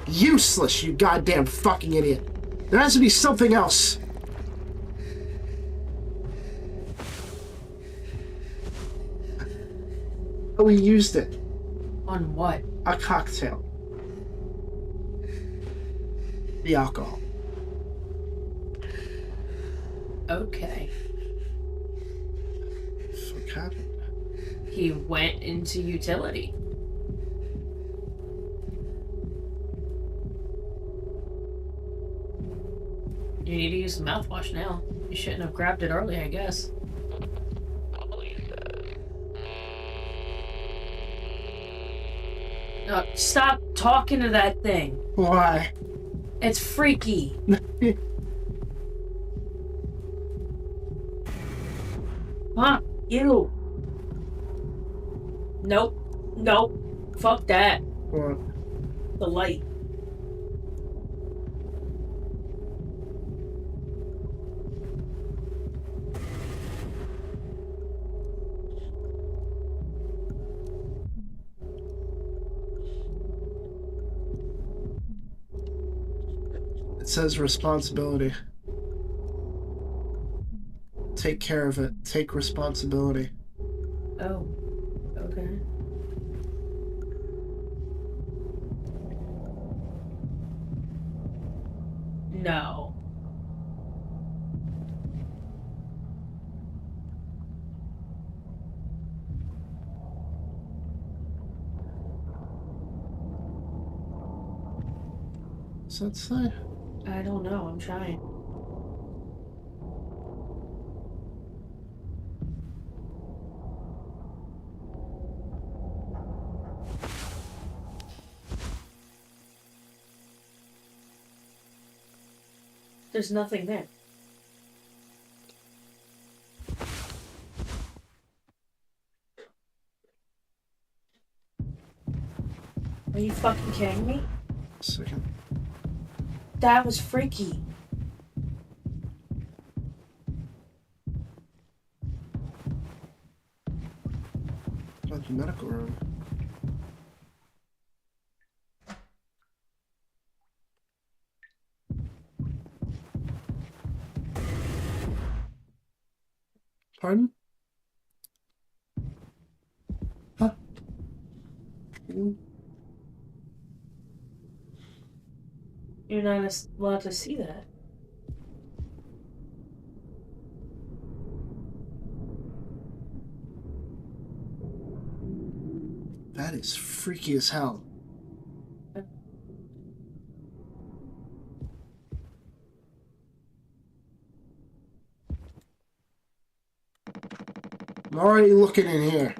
Useless, you goddamn fucking idiot. There has to be something else. Oh, we used it. On what? A cocktail. The alcohol. Okay. What happened? He went into utility. You need to use the mouthwash now. You shouldn't have grabbed it early, I guess. Polly says. No, stop talking to that thing. Why? It's freaky. Huh? Ew. Nope. Nope. Fuck that. What? The light. It says responsibility. Take care of it. Take responsibility. Oh. Okay. No. What's that say? I don't know. I'm trying. There's nothing there. Are you fucking kidding me? Second. That was freaky. Not the medical room. Pardon? Huh? You're not allowed to see that. That is freaky as hell. I'm already looking in here.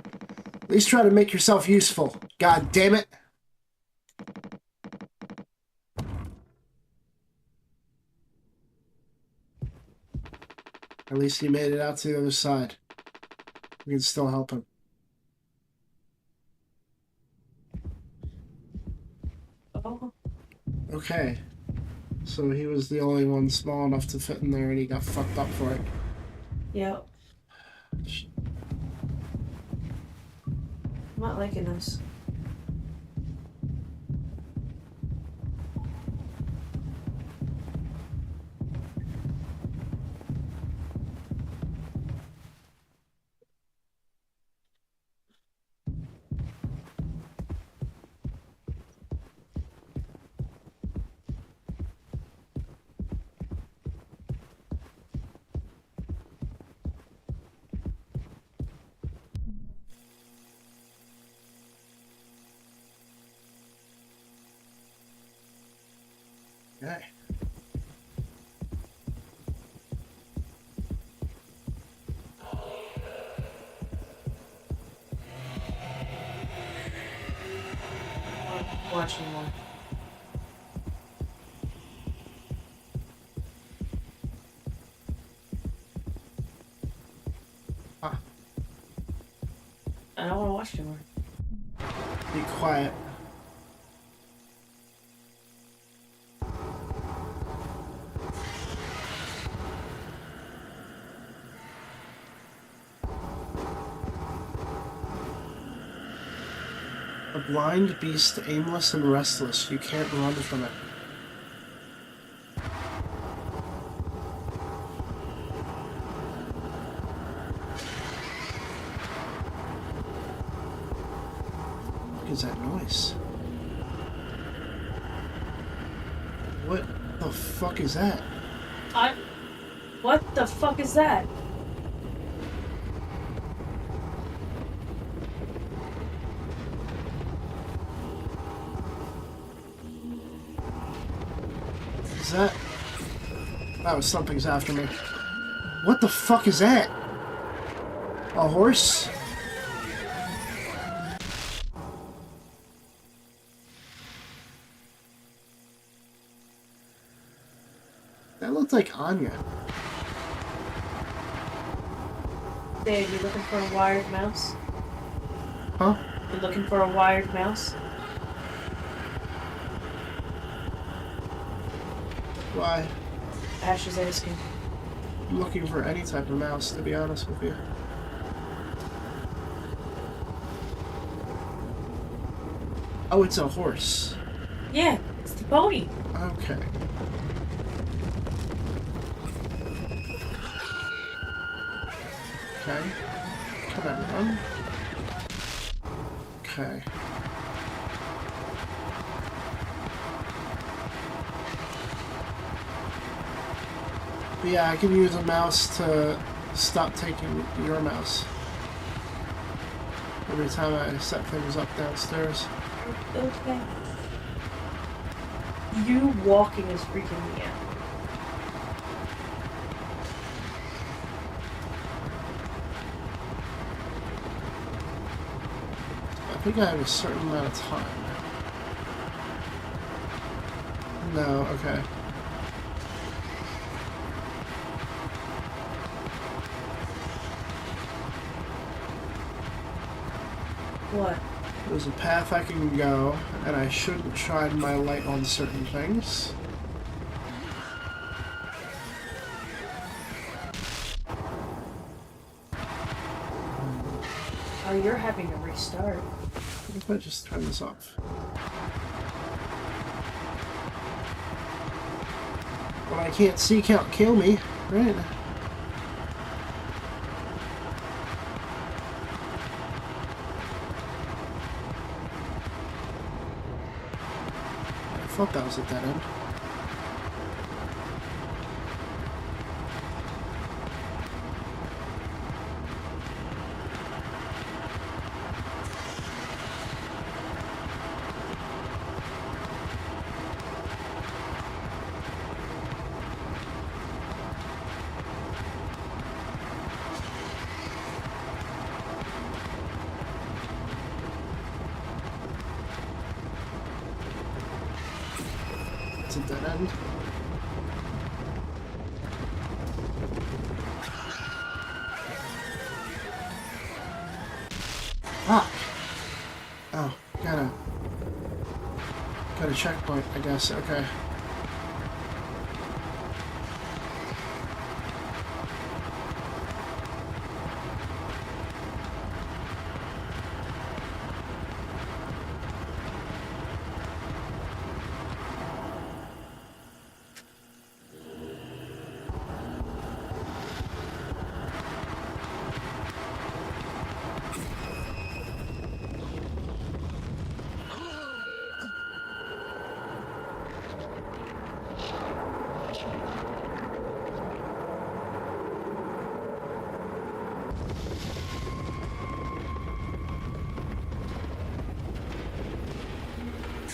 At least try to make yourself useful. God damn it. At least he made it out to the other side. We can still help him. Oh. Okay. So he was the only one small enough to fit in there and he got fucked up for it. Yep. I'm not liking this. Okay. Watching more. Ah, I don't want to watch anymore. be quiet. Blind beast, aimless and restless. You can't run from it. What is that noise? What the fuck is that? What the fuck is that? Is that? Oh, something's after me. What the fuck is that? A horse? That looked like Anya. Dave, you looking for a wired mouse? Huh? You looking for a wired mouse? Why? Ash is asking. I'm looking for any type of mouse, to be honest with you. Oh, it's a horse. Yeah, it's the pony. Okay. Okay. Come on, run. Okay. But yeah, I can use a mouse to stop taking your mouse. Every time I set things up downstairs. Okay. You walking is freaking me out. I think I have a certain amount of time. No, okay. What? There's a path I can go, and I shouldn't shine my light on certain things. Oh, you're having a restart. What if I just turn this off? What I can't see can't kill me, right? I thought that was a dead end. It's a dead end. Fuck! Oh, got a checkpoint, I guess. Okay.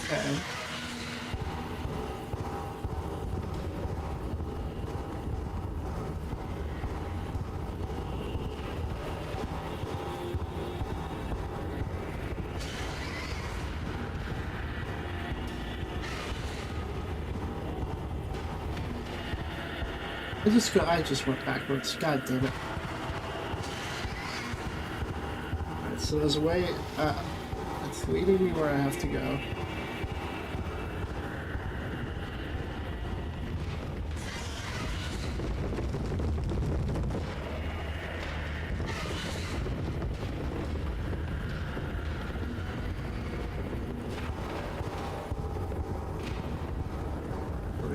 Okay. I just went backwards. God damn it. Alright, so there's a way, it's leading me where I have to go.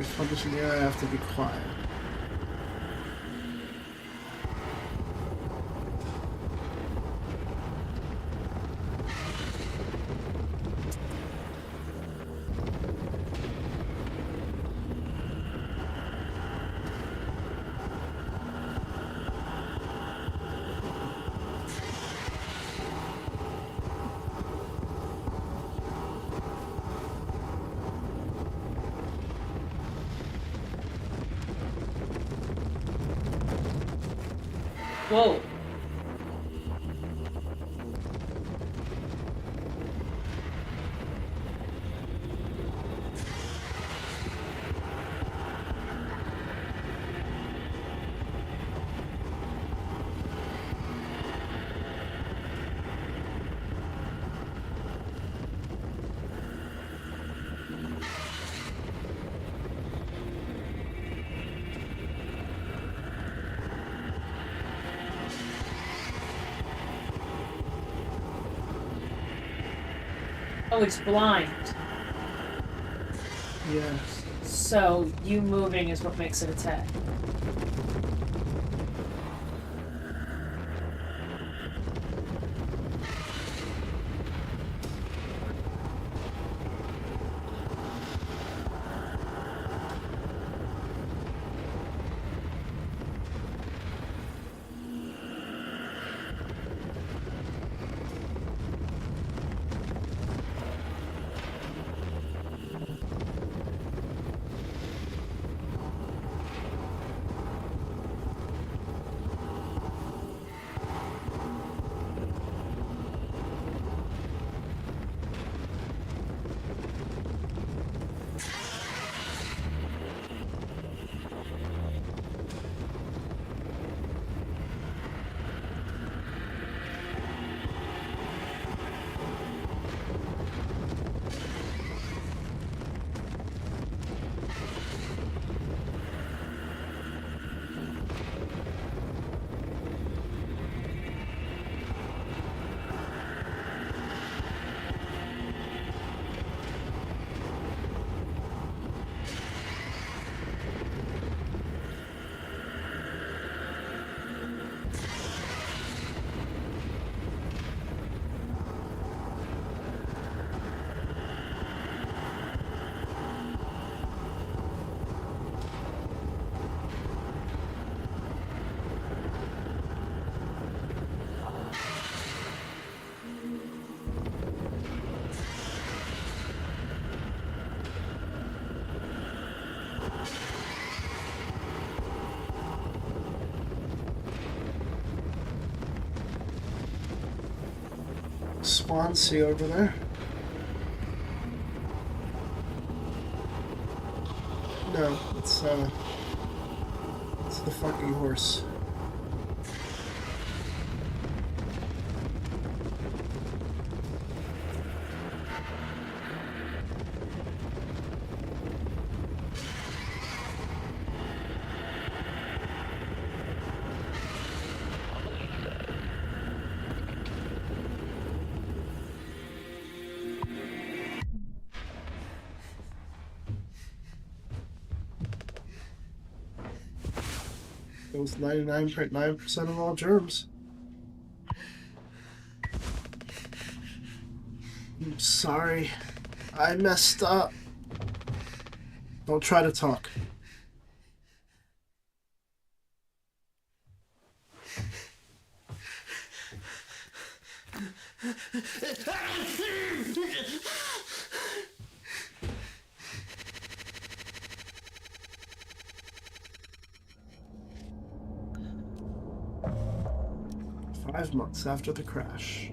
If publish an error, I have to be quiet. Whoa. Oh, it's blind. Yes. So you moving is what makes it attack. Swansea over there. No, it's the fucking horse. Kills 99.9% of all germs. I'm sorry. I messed up. Don't try to talk. Five months after the crash.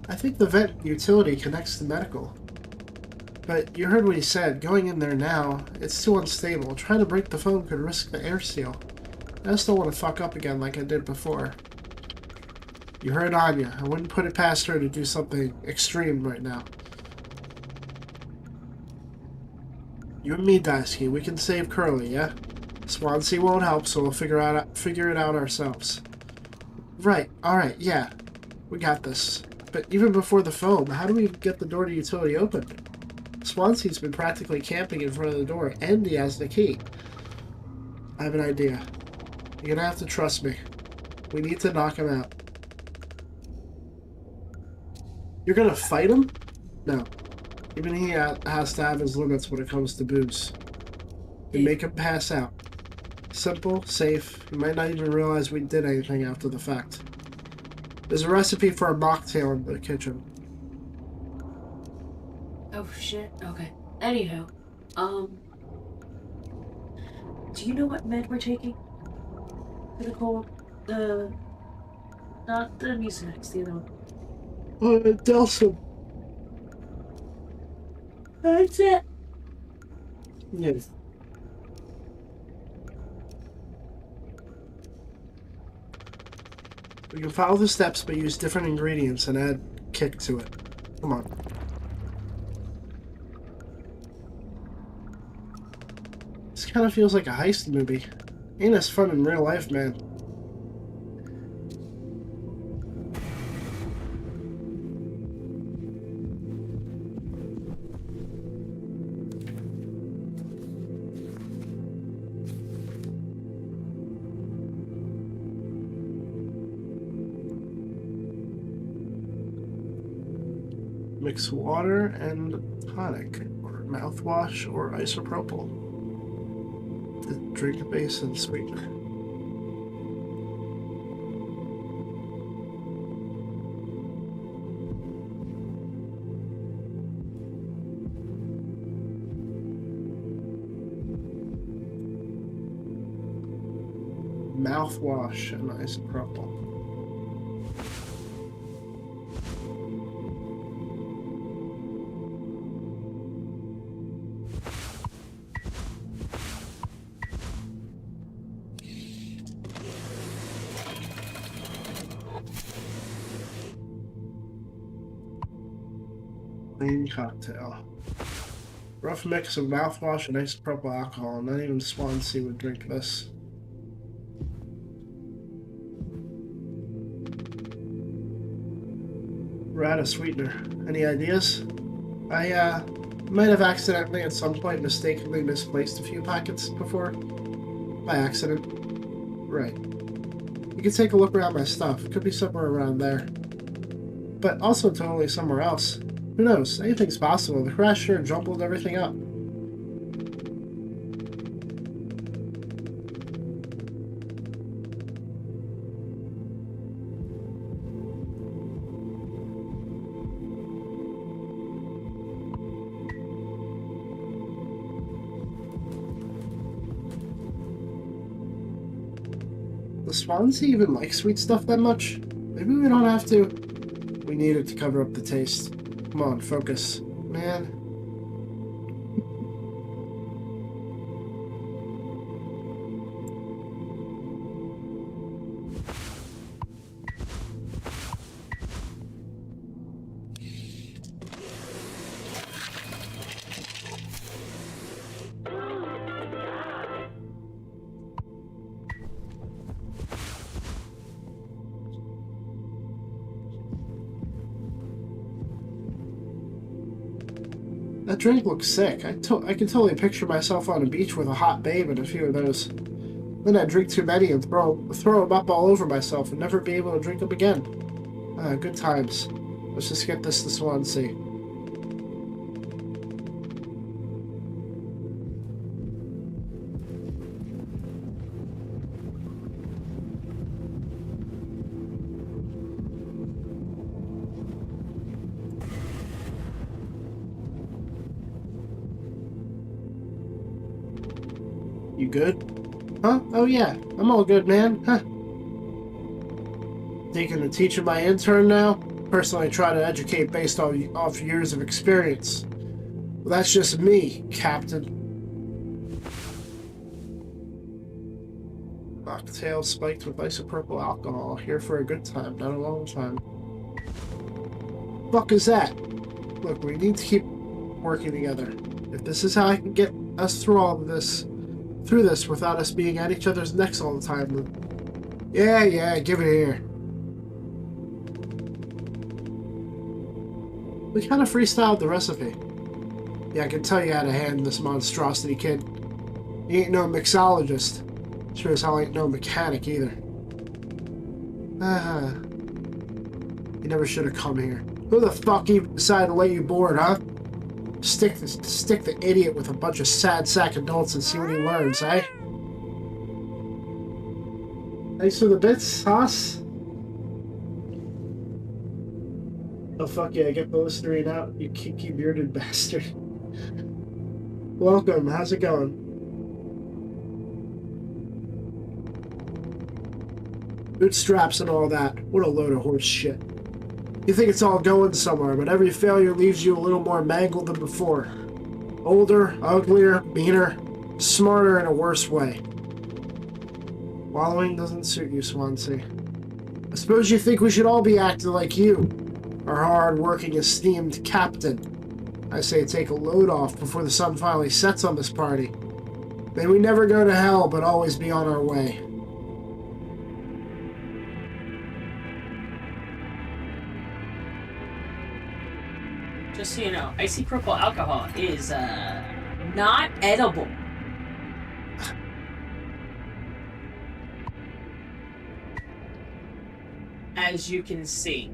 I think the vet utility connects to medical. But you heard what he said. Going in there now, it's too unstable. Trying to break the phone could risk the air seal. I just don't want to fuck up again like I did before. You heard Anya. I wouldn't put it past her to do something extreme right now. You and me, Daisuke, we can save Curly, yeah? Swansea won't help, so we'll figure it out ourselves. Right, alright, yeah. We got this. But even before the foam, how do we get the door to utility open? Swansea's been practically camping in front of the door, and he has the key. I have an idea. You're gonna have to trust me. We need to knock him out. You're gonna fight him? No. Even he has to have his limits when it comes to booze. You make him pass out. Simple, safe. You might not even realize we did anything after the fact. There's a recipe for a mocktail in the kitchen. Oh shit. Okay. Anywho, do you know what med we're taking? For the cold? Not the Mucinex, the other one. Delsum. That's it. Yes. We can follow the steps, but use different ingredients and add kick to it. Come on. This kind of feels like a heist movie. Ain't as fun in real life, man. Mix water and tonic, or mouthwash, or isopropyl. The drink base and sweetener. Mouthwash and isopropyl. Plain cocktail. Rough mix of mouthwash and isopropyl alcohol. Not even Swansea would drink this. We're out of sweetener. Any ideas? I might have accidentally at some point mistakenly misplaced a few packets before. By accident. Right. You can take a look around my stuff. It could be somewhere around there. But also totally somewhere else. Who knows? Anything's possible. The crash sure jumbled everything up. Does Swansea even like sweet stuff that much? Maybe we don't have to. We need it to cover up the taste. Come on, focus. Man. That drink looks sick. I can totally picture myself on a beach with a hot babe and a few of those. Then I'd drink too many and throw them up all over myself and never be able to drink them again. Good times. Let's just get this to Swansea. You good? Huh? Oh yeah, I'm all good, man. Huh. Taking the teaching my intern now? Personally try to educate based off years of experience. Well, that's just me, Captain. Mocktail spiked with isopropyl alcohol. Here for a good time, not a long time. Fuck is that? Look, we need to keep working together. If this is how I can get us through this without us being at each other's necks all the time. Yeah, give it here. We kind of freestyled the recipe. Yeah, I can tell you how to handle this monstrosity, kid. You ain't no mixologist. Sure as hell ain't no mechanic either. You never should have come here. Who the fuck even decided to let you board, huh? Stick the idiot with a bunch of sad sack adults and see what he learns, eh? Thanks for the bits, Haas. Oh fuck yeah, get the Listerine out, you kinky bearded bastard. Welcome, how's it going? Bootstraps and all that. What a load of horse shit. You think it's all going somewhere, but every failure leaves you a little more mangled than before. Older, uglier, meaner, smarter in a worse way. Wallowing doesn't suit you, Swansea. I suppose you think we should all be acting like you, our hard-working, esteemed captain. I say take a load off before the sun finally sets on this party. May we never go to hell, but always be on our way. Just so you know, isopropyl alcohol is not edible. As you can see,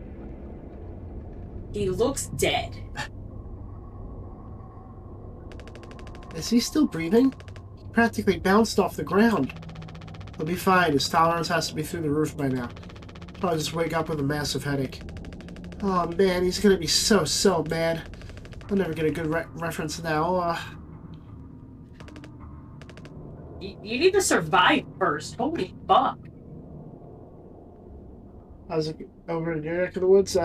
he looks dead. Is he still breathing? He practically bounced off the ground. He'll be fine. His tolerance has to be through the roof by now. Probably just wake up with a massive headache. Oh man, he's gonna be so mad. I'll never get a good reference now. You need to survive first. Holy fuck. How's it over in your neck of the woods?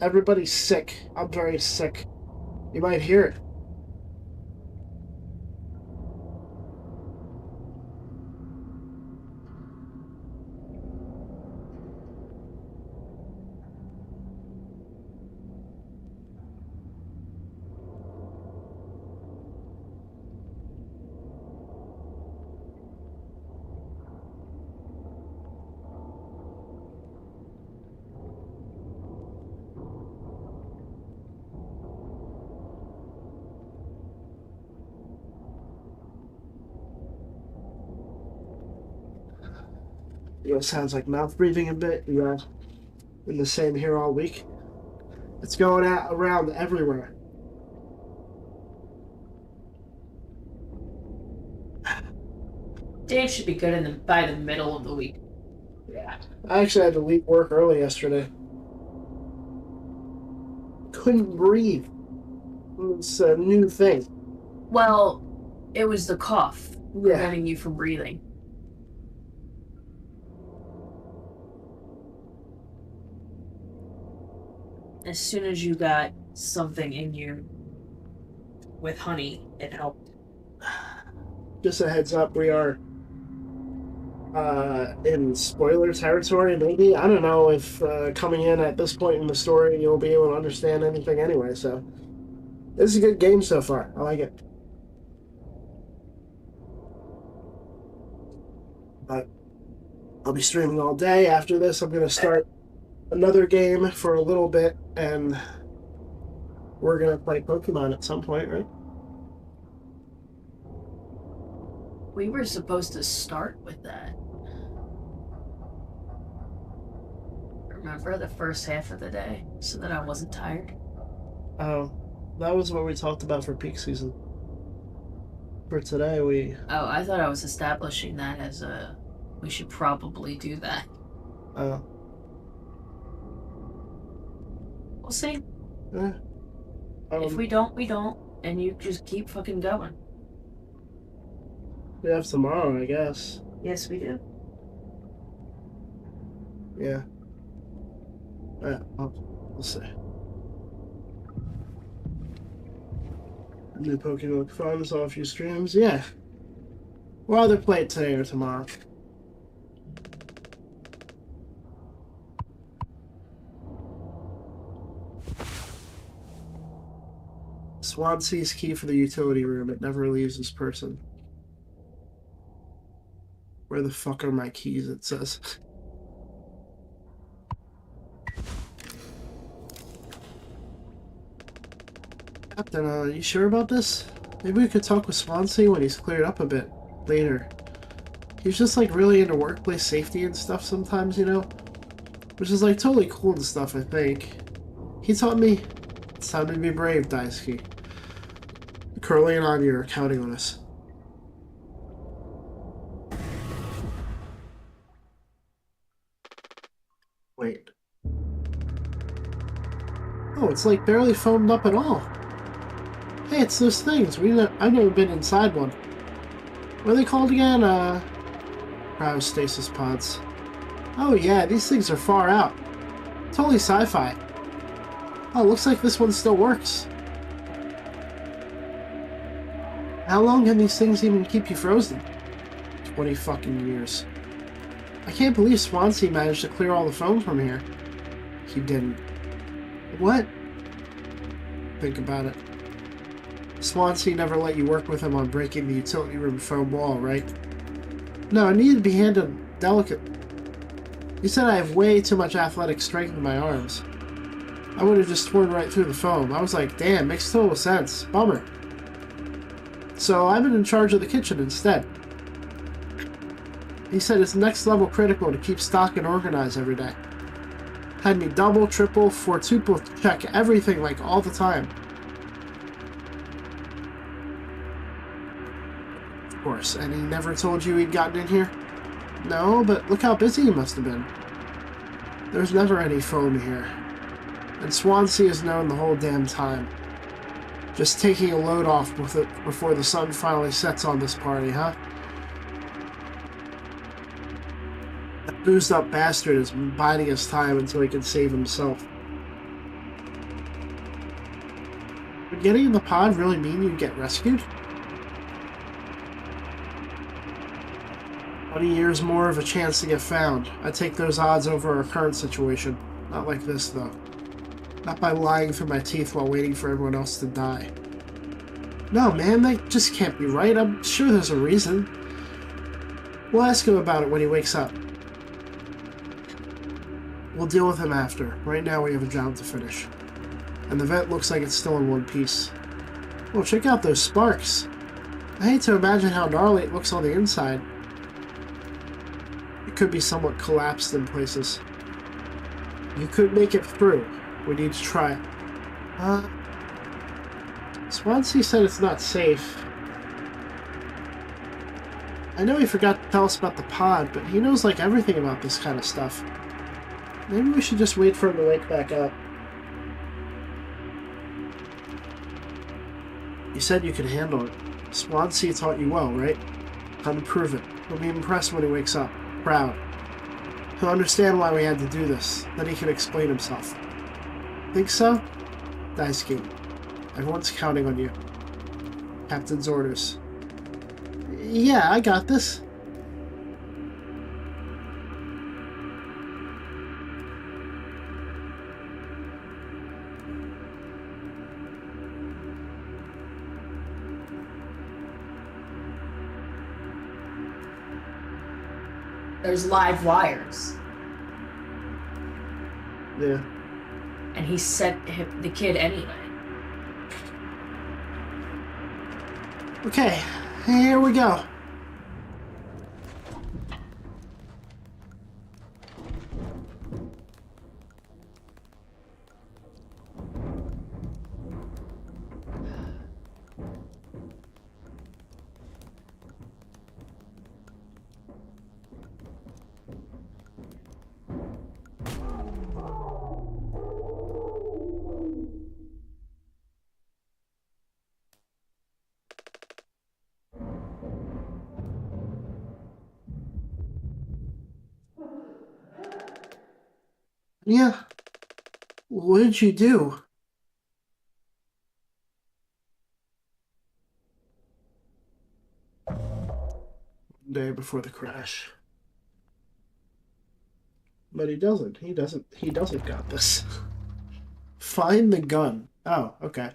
Everybody's sick. I'm very sick. You might hear it. You know, sounds like mouth breathing a bit. Been the same here all week. It's going out around everywhere. Dave should be good by the middle of the week. Yeah. I actually had to leave work early yesterday. Couldn't breathe. It's a new thing. Well, it was the cough Yeah. preventing you from breathing. As soon as you got something in you with honey, it helped. Just a heads up, we are in spoiler territory, maybe. I don't know if coming in at this point in the story you'll be able to understand anything anyway, so this is a good game so far. I like it. But I'll be streaming all day. After this, I'm going to start another game for a little bit, and we're going to play Pokemon at some point, right? We were supposed to start with that. Remember the first half of the day, so that I wasn't tired? Oh, that was what we talked about for peak season. For today, we... Oh, I thought I was establishing that as we should probably do that. Oh. We'll see. If If we don't, we don't. And you just keep fucking going. we have tomorrow, I guess. Yes, we do. Yeah. We'll see. New Pokemon fun, saw a few streams. Yeah. We'll either play it today or tomorrow. Swansea's key for the utility room. It never leaves this person. Where the fuck are my keys, it says. Captain, you sure about this? Maybe we could talk with Swansea when he's cleared up a bit later. He's just like really into workplace safety and stuff sometimes, you know? Which is like totally cool and stuff, I think. He taught me it's time to be brave, Daisuke. Curly and Anya are counting on us. Wait. Oh, it's like barely foamed up at all. Hey, it's those things. I've never been inside one. What are they called again? Cryostasis pods. Oh yeah, these things are far out. Totally sci-fi. Oh, looks like this one still works. How long can these things even keep you frozen? 20 fucking years. I can't believe Swansea managed to clear all the foam from here. He didn't. What? Think about it. Swansea never let you work with him on breaking the utility room foam wall, right? No, it needed to be handled delicate. You said I have way too much athletic strength in my arms. I would have just torn right through the foam. I was like, damn, makes total sense. Bummer. So I've been in charge of the kitchen instead. He said it's next level critical to keep stock and organized every day. Had me double, triple, quadruple check everything like all the time. Of course, and he never told you he'd gotten in here? No, but look how busy he must have been. There's never any foam here. And Swansea is known the whole damn time. Just taking a load off with it before the sun finally sets on this party, huh? That boozed up bastard is biding his time until he can save himself. Would getting in the pod really mean you'd get rescued? 20 years more of a chance to get found. I'd take those odds over our current situation. Not like this, though. Not by lying through my teeth while waiting for everyone else to die. No, man, that just can't be right. I'm sure there's a reason. We'll ask him about it when he wakes up. We'll deal with him after. Right now we have a job to finish. And the vent looks like it's still in one piece. Well, check out those sparks. I hate to imagine how gnarly it looks on the inside. It could be somewhat collapsed in places. You could make it through. We need to try it. Swansea said it's not safe. I know he forgot to tell us about the pod, but he knows like everything about this kind of stuff. Maybe we should just wait for him to wake back up. You said you could handle it. Swansea taught you well, right? Time to prove it. He'll be impressed when he wakes up. Proud. He'll understand why we had to do this. Then he can explain himself. Think so? Daisuke. Everyone's counting on you. Captain's orders. Yeah, I got this. There's live wires. Yeah. And he sent the kid anyway. Okay, here we go. Yeah. What did you do? Day before the crash. But he doesn't. He doesn't got this. Find the gun. Oh, okay.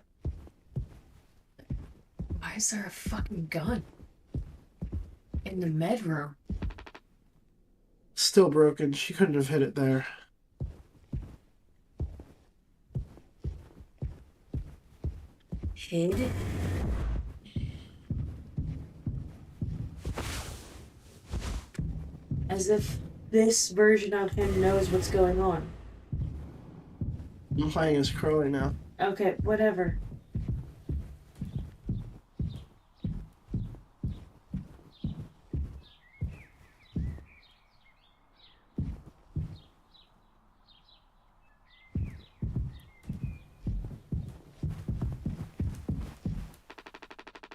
Why is there a fucking gun in the med room? Still broken. She couldn't have hit it there. hid? As if this version of him knows what's going on. I'm playing as Crowley now. Okay, whatever.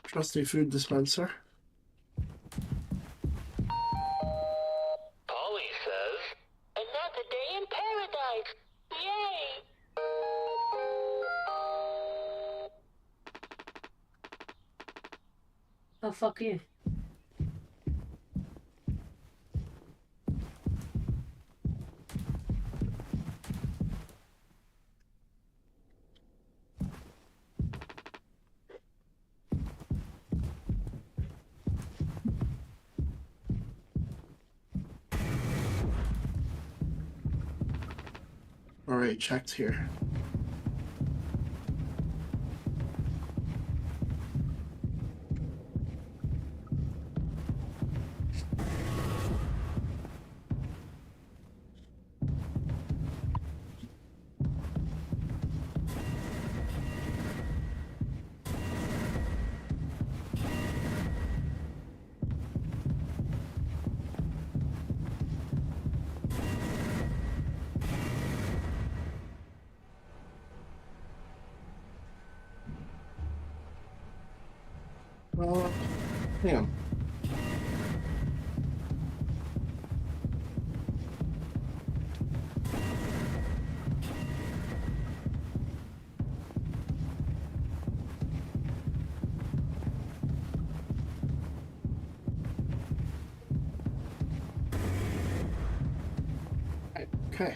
Trusty food dispenser. Polly says, another day in paradise. Yay! Oh, fuck you. Alright, checked here. Damn. Okay.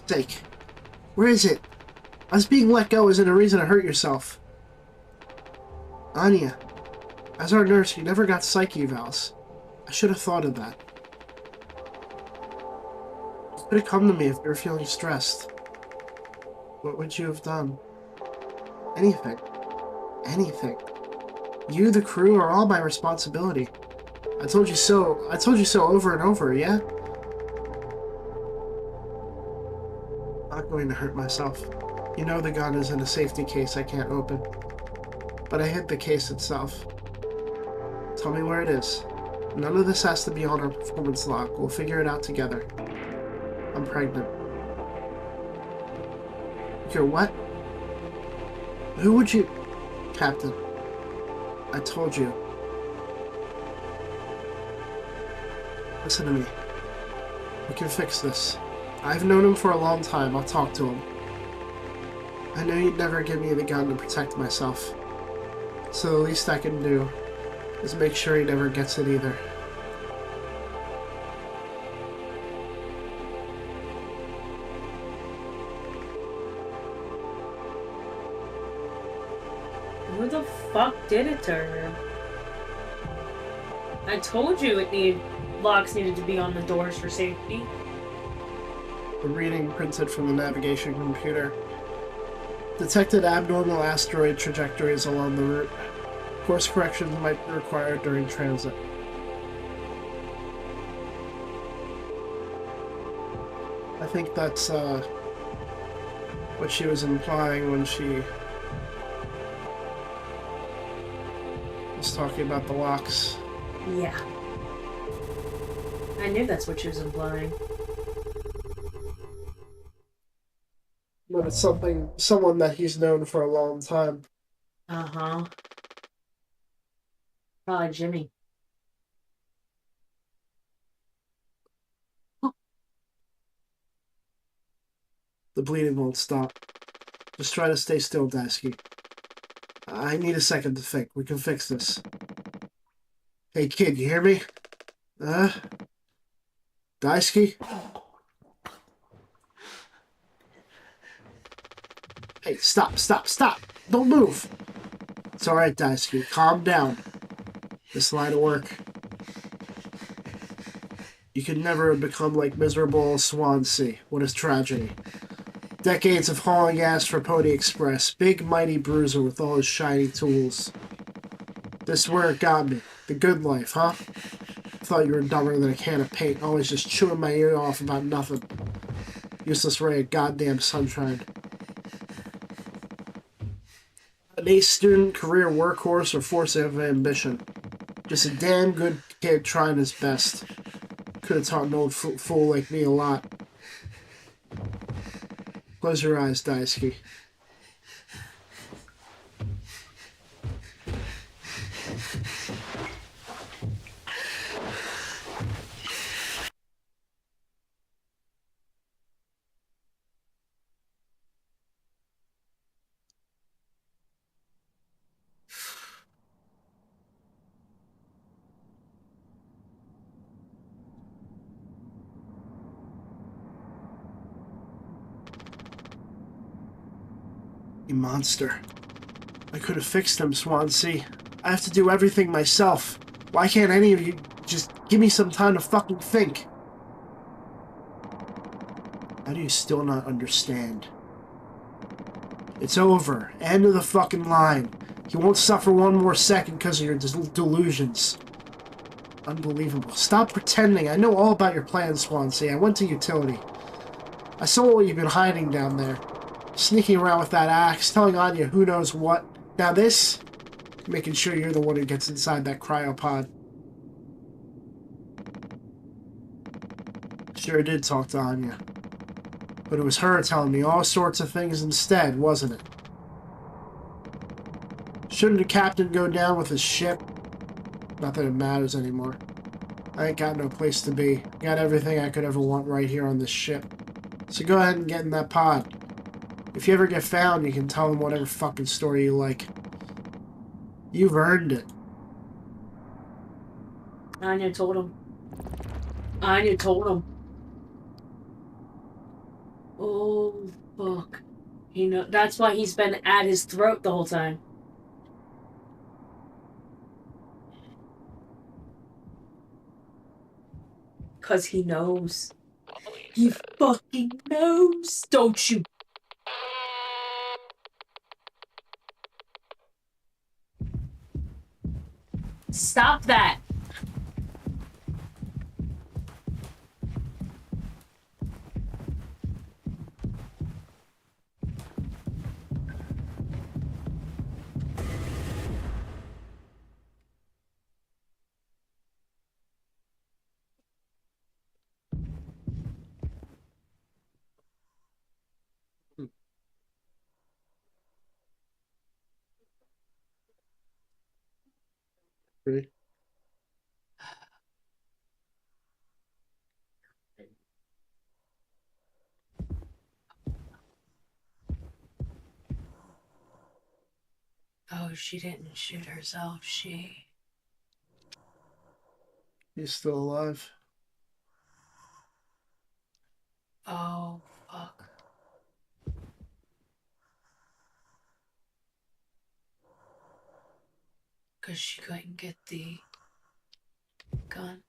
Sake. Where is it? Us being let go isn't a reason to hurt yourself. Anya, as our nurse, you never got psyche evals. I should have thought of that. You could have come to me if you were feeling stressed. What would you have done? Anything. Anything. You, the crew, are all my responsibility. I told you so. I told you so over and over, yeah? Not going to hurt myself. You know the gun is in a safety case I can't open. But I hid the case itself. Tell me where it is. None of this has to be on our performance log. We'll figure it out together. I'm pregnant. You're what? Who would you... Captain. I told you. Listen to me. We can fix this. I've known him for a long time. I'll talk to him. I know you'd never give me the gun to protect myself. So the least I can do is make sure he never gets it either. Who the fuck did it to her? I told you locks needed to be on the doors for safety. The reading printed from the navigation computer detected abnormal asteroid trajectories along the route. Course corrections might be required during transit. I think that's what she was implying when she was talking about the locks. Yeah. I knew that's what she was implying. But it's someone that he's known for a long time. Uh-huh. Probably Jimmy. The bleeding won't stop. Just try to stay still, Dasky. I need a second to think. We can fix this. Hey, kid, you hear me? Daisuke? Hey, stop, stop, stop! Don't move! It's alright, Daisuke. Calm down. This line of work. You could never become like miserable Swansea. What a tragedy. Decades of hauling ass for Pony Express. Big, mighty bruiser with all his shiny tools. This is where it got me. The good life, huh? Thought you were dumber than a can of paint, always just chewing my ear off about nothing. Useless ray of goddamn sunshine. An ace student, career workhorse, or force of ambition. Just a damn good kid trying his best. Could have taught an old fool like me a lot. Close your eyes, Daisuke. You monster. I could have fixed him, Swansea. I have to do everything myself. Why can't any of you just give me some time to fucking think? How do you still not understand? It's over. End of the fucking line. You won't suffer one more second because of your delusions. Unbelievable. Stop pretending. I know all about your plans, Swansea. I went to utility. I saw what you've been hiding down there. Sneaking around with that axe, telling Anya who knows what. Now this? Making sure you're the one who gets inside that cryopod. Sure did talk to Anya. But it was her telling me all sorts of things instead, wasn't it? Shouldn't the captain go down with his ship? Not that it matters anymore. I ain't got no place to be. Got everything I could ever want right here on this ship. So go ahead and get in that pod. If you ever get found, you can tell them whatever fucking story you like. You've earned it. Anya told him. Anya told him. Oh, fuck. You know, that's why he's been at his throat the whole time. Because he knows. He fucking knows. Don't you? Stop that. Ready? Oh, she didn't shoot herself. She... He's still alive. Oh, fuck. Because she couldn't get the gun.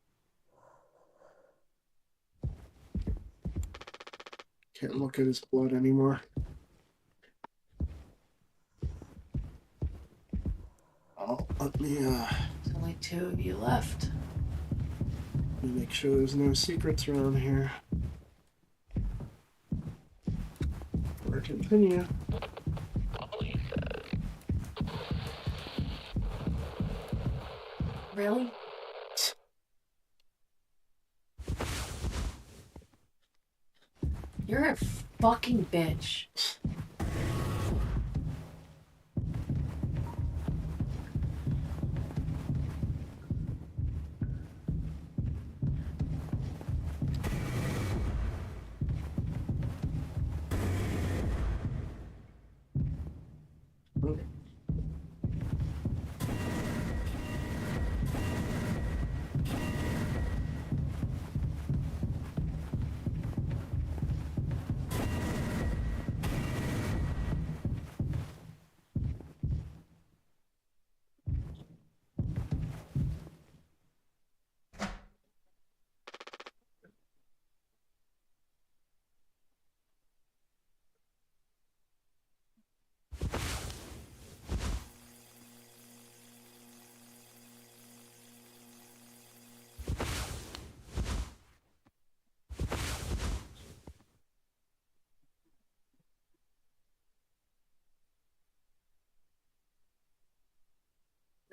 Can't look at his blood anymore. Oh, let me There's only 2 of you left. make sure there's no secrets around here. Or continue. Really? You're a fucking bitch.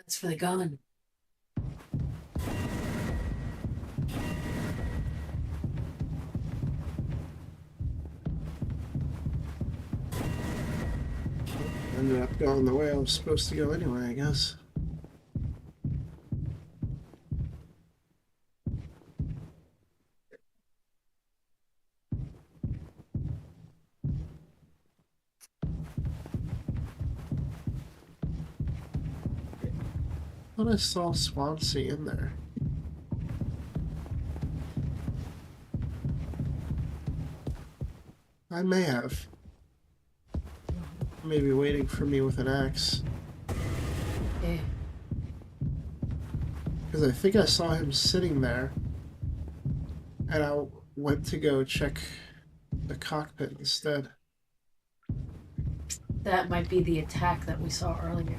That's for the gun. Ended up going the way I was supposed to go anyway, I guess. I thought I saw Swansea in there. I may have. Maybe waiting for me with an axe. Yeah. Because I think I saw him sitting there. And I went to go check the cockpit instead. That might be the attack that we saw earlier.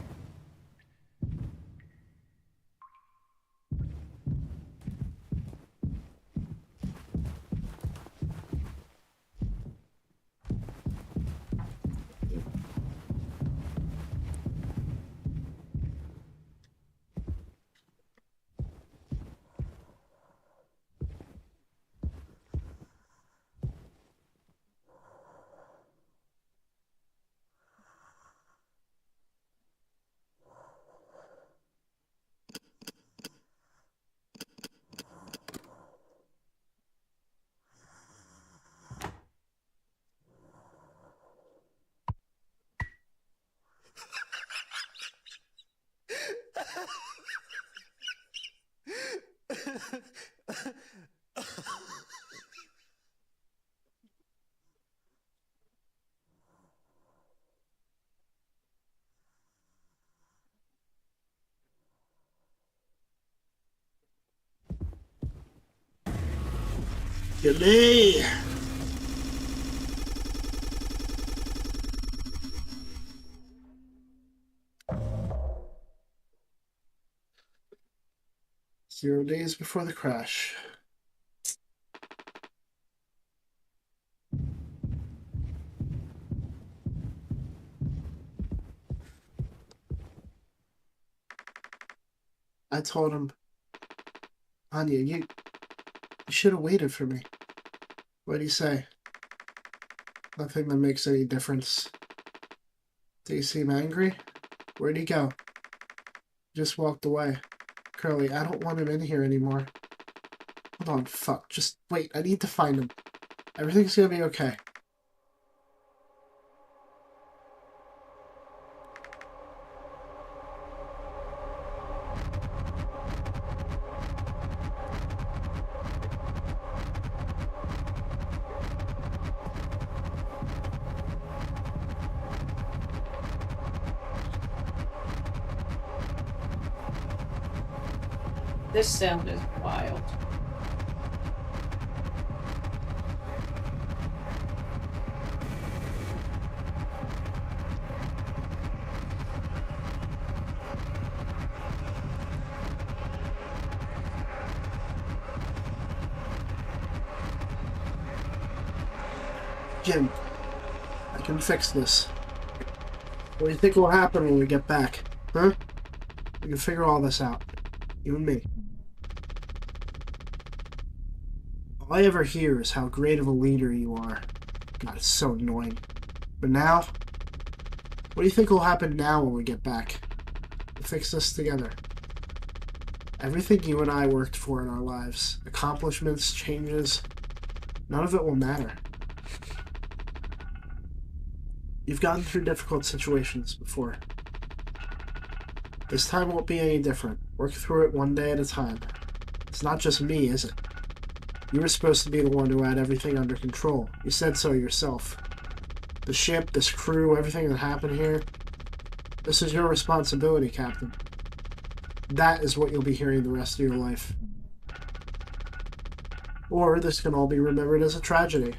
Get me! Zero days before the crash. I told him, Anya, you should have waited for me. What do you say? Nothing that makes any difference. Do you seem angry? Where'd he go? Just walked away. Curly, I don't want him in here anymore. Hold on, fuck. Just wait, I need to find him. Everything's gonna be okay. This sound is wild. Jim, I can fix this. What do you think will happen when we get back? Huh? We can figure all this out. You and me. All I ever hear is how great of a leader you are. God, it's so annoying. But now? What do you think will happen now when we get back? We'll fix this together. Everything you and I worked for in our lives, accomplishments, changes, none of it will matter. You've gotten through difficult situations before. This time won't be any different. Work through it one day at a time. It's not just me, is it? You were supposed to be the one who had everything under control. You said so yourself. The ship, this crew, everything that happened here. This is your responsibility, Captain. That is what you'll be hearing the rest of your life. Or this can all be remembered as a tragedy,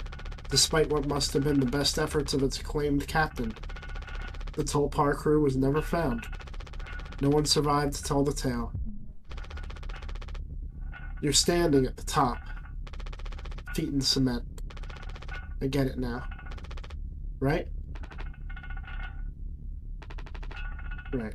despite what must have been the best efforts of its acclaimed captain. The Tulpar crew was never found. No one survived to tell the tale. You're standing at the top, feet in cement. I get it now. Right? Right.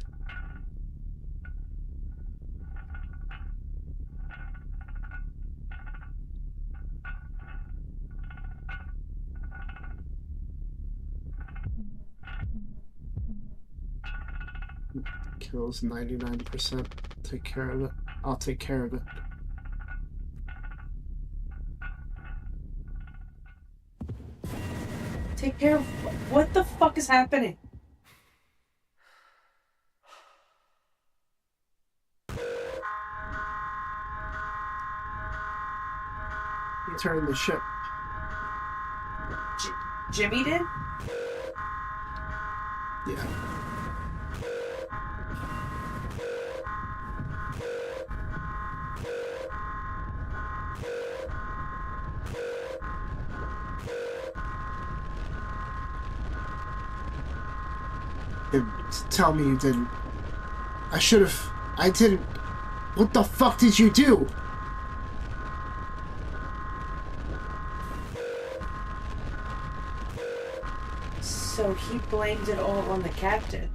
Kills 99%. Take care of it. I'll take care of it. Take care of what the fuck is happening? He turned the ship. Jimmy did? Yeah. Tell me you didn't. I should have. I didn't. What the fuck did you do? So he blamed it all on the captain.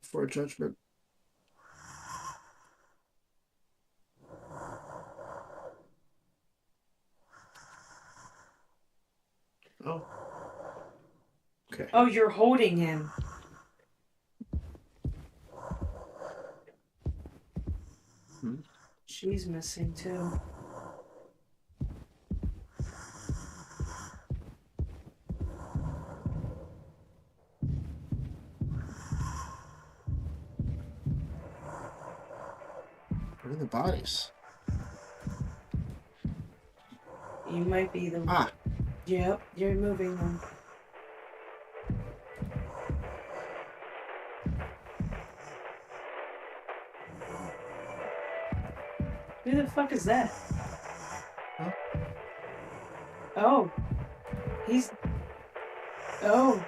Before judgment. Oh. Okay. Oh, you're holding him. She's missing too. Where are the bodies? You might be the. Ah. Yep, you're moving them. Who the fuck is that? Huh? Oh. He's... Oh.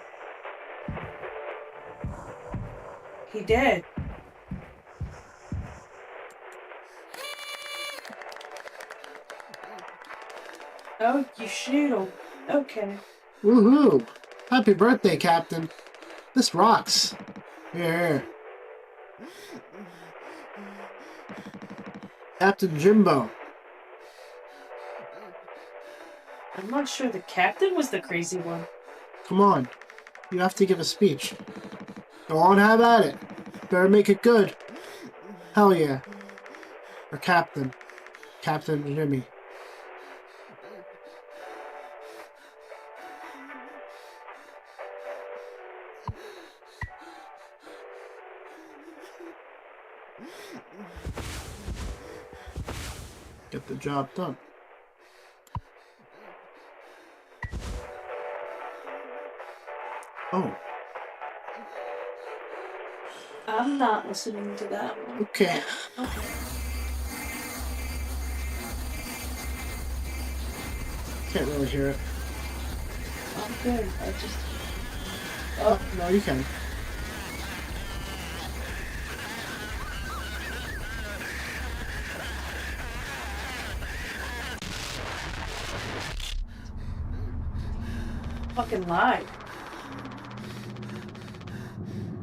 He did. Oh, you shoot him. Okay. Woohoo! Happy birthday, Captain. This rocks. Here. Captain Jimbo. I'm not sure the captain was the crazy one. Come on. You have to give a speech. Go on, have at it. Better make it good. Hell yeah. Or Captain. Captain Jimmy. Get the job done. Oh. I'm not listening to that one. Okay. Okay. Can't really hear it. I'm good. I just... Oh, no, you can. Fucking lied.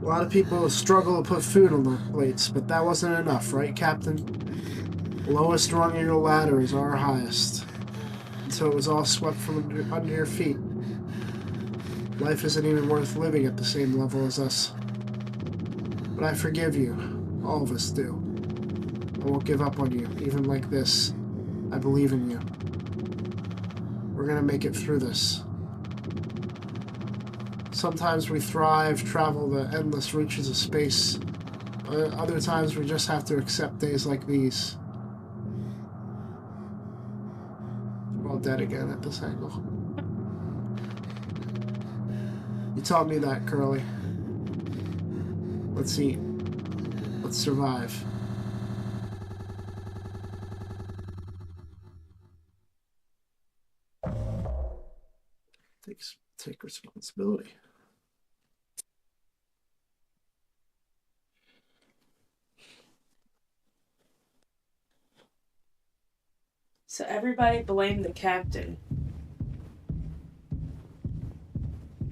A lot of people struggle to put food on their plates, but that wasn't enough, right, Captain? The lowest rung of your ladder is our highest. Until it was all swept from under your feet. Life isn't even worth living at the same level as us. But I forgive you. All of us do. I won't give up on you, even like this. I believe in you. We're gonna make it through this. Sometimes we thrive, travel the endless reaches of space. Other times we just have to accept days like these. We're all dead again at this angle. You taught me that, Curly. Let's eat. Let's survive. Take responsibility. So everybody blamed the captain.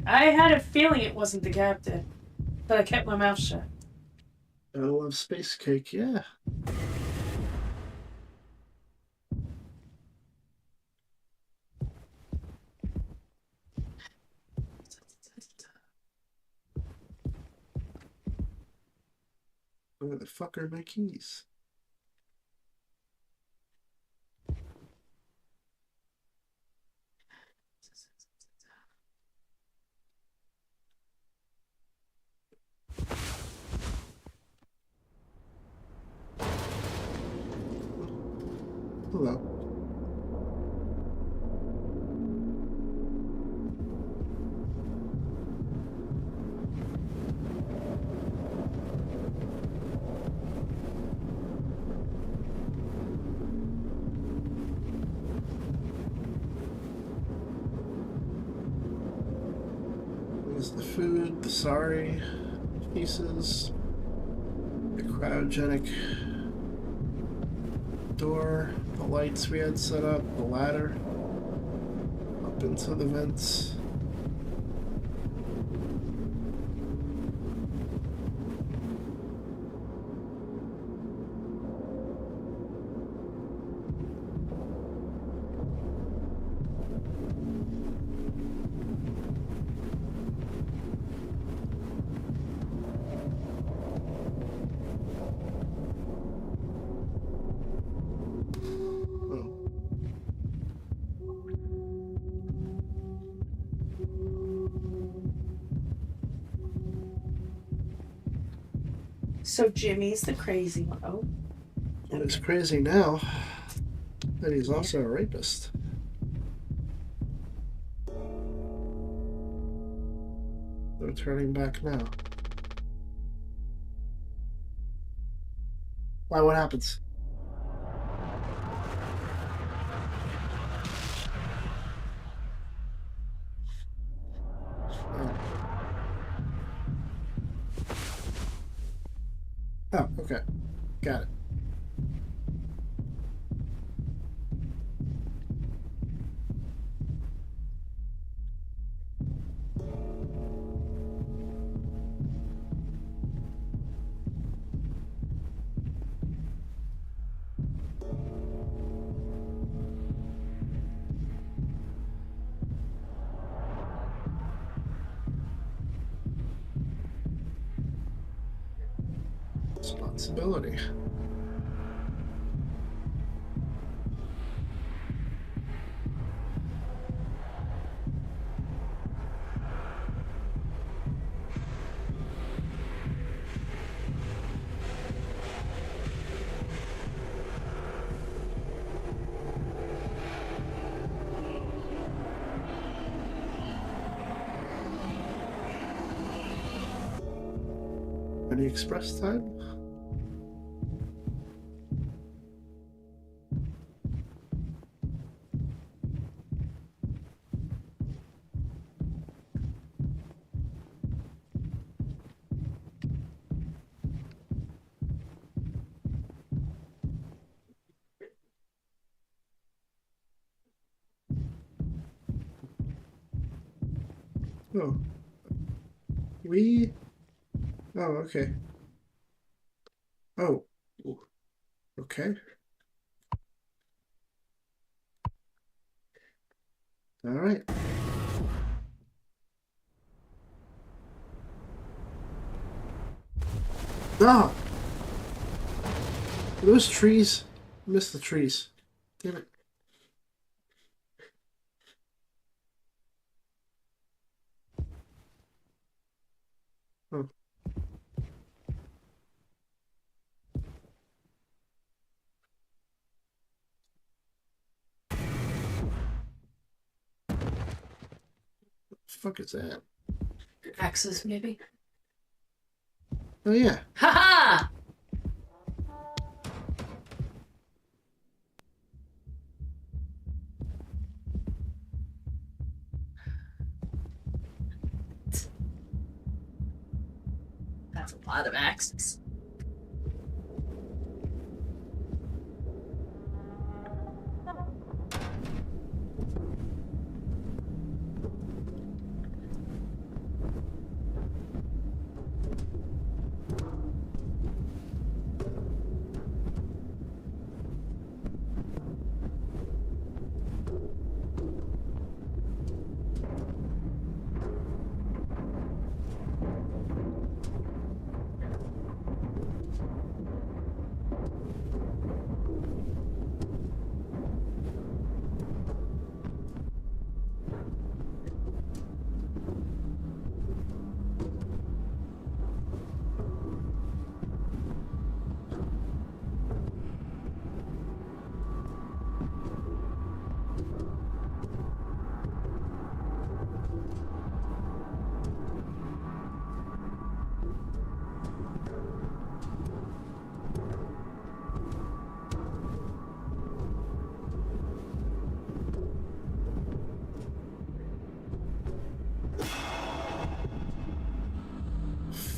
I had a feeling it wasn't the captain, but I kept my mouth shut. I love space cake, yeah. Where the fuck are my keys? Hello. There's the food, the sorry pieces, the cryogenic door, the lights we had set up, the ladder up into the vents. So Jimmy's the crazy one. Oh. Well, it's crazy now that he's also a rapist. No turning back now. Why? What happens? Oh, okay. Got it. Responsibility. Any express time? Oh. Oh, okay. Oh. Okay. All right. Ah! Those trees. I missed the trees. Damn it. Oh. Fuck is that? Axes, maybe. Oh yeah. Ha ha! That's a lot of axes.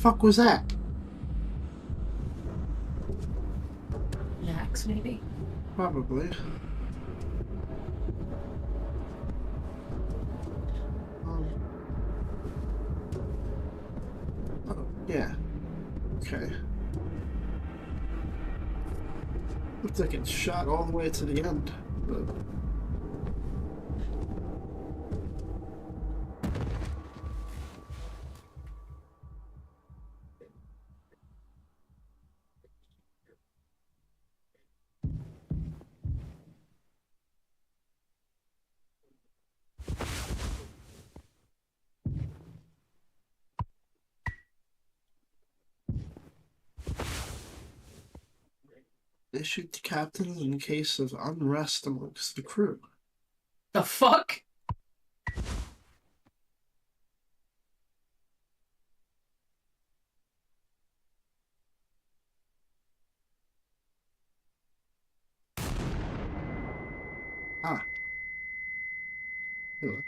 fuck was that? Max, maybe. Probably. Oh, yeah. Okay. Looks like it's shot all the way to the end. But... issued to captains in case of unrest amongst the crew. The fuck? Ah. Hello.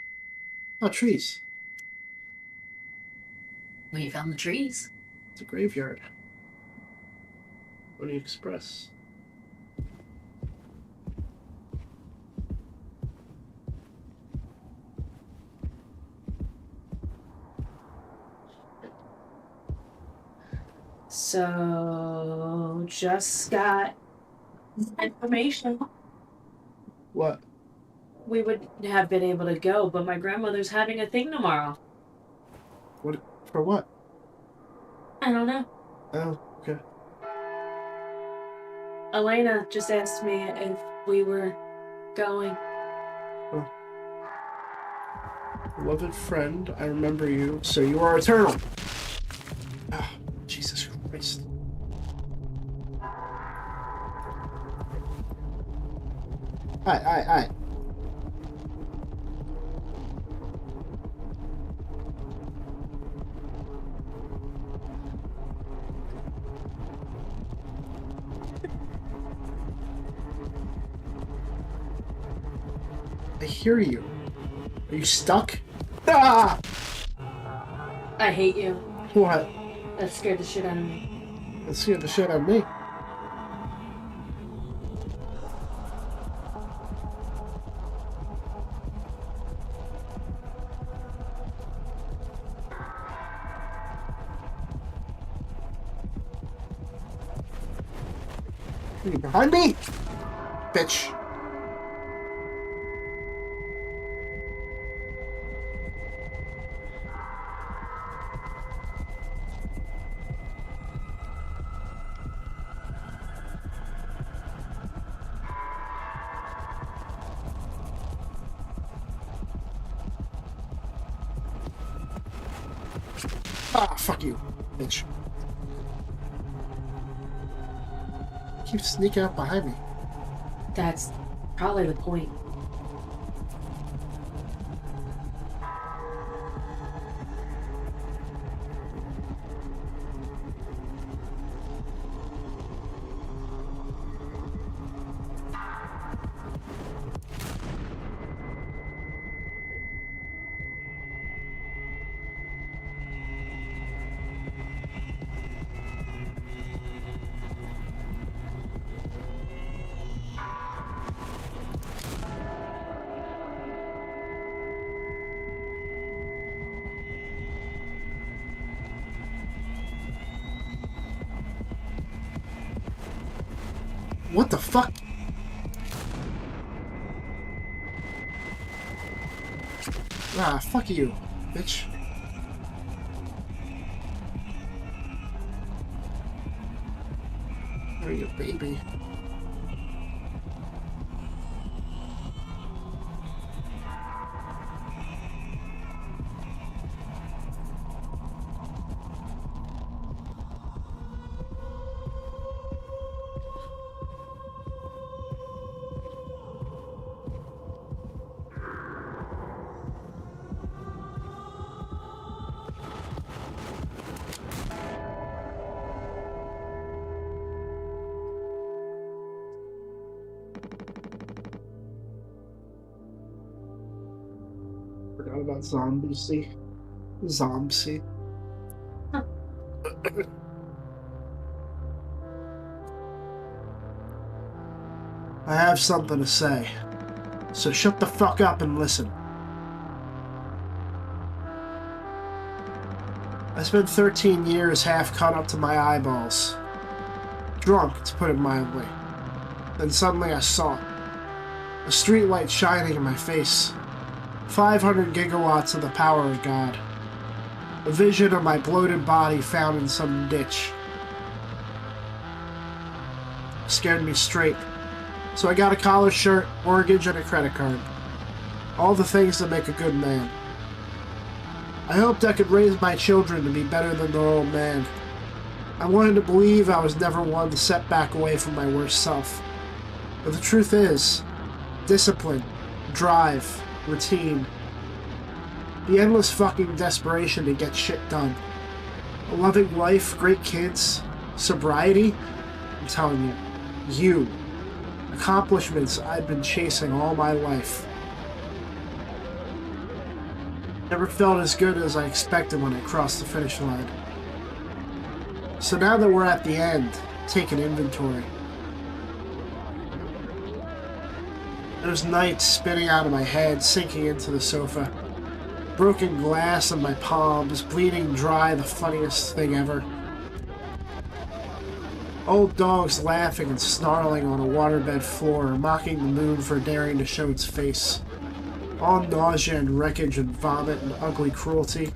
Oh, trees. We found the trees. It's a graveyard. What do you express? So, just got information. What? We would have been able to go, but my grandmother's having a thing tomorrow. What? For what? I don't know. Oh, okay. Elena just asked me if we were going. Oh. Beloved friend, I remember you, so you are eternal. Ah, Jesus Christ. Alright. I hear you. Are you stuck? Ah! I hate you. What? That scared the shit out of me. That scared the shit out of me. Are you behind me? Bitch. Ah, fuck you, bitch. Keep sneaking up behind me. That's probably the point. What the fuck? Ah, fuck you, bitch. Are you a baby? Forgot about zombie. Zombie. Huh. I have something to say. So shut the fuck up and listen. I spent 13 years half cut up to my eyeballs. Drunk, to put it mildly. Then suddenly I saw it. A streetlight shining in my face. 500 gigawatts of the power of God. A vision of my bloated body found in some ditch. Scared me straight. So I got a collar shirt, mortgage, and a credit card. All the things that make a good man. I hoped I could raise my children to be better than their old man. I wanted to believe I was never one to set back away from my worst self. But the truth is, discipline, drive, routine, the endless fucking desperation to get shit done. A loving wife, great kids, sobriety, I'm telling you, accomplishments I've been chasing all my life. Never felt as good as I expected when I crossed the finish line. So now that we're at the end, taking inventory. There's nights spinning out of my head, sinking into the sofa. Broken glass in my palms, bleeding dry, the funniest thing ever. Old dogs laughing and snarling on a waterbed floor, mocking the moon for daring to show its face. All nausea and wreckage and vomit and ugly cruelty.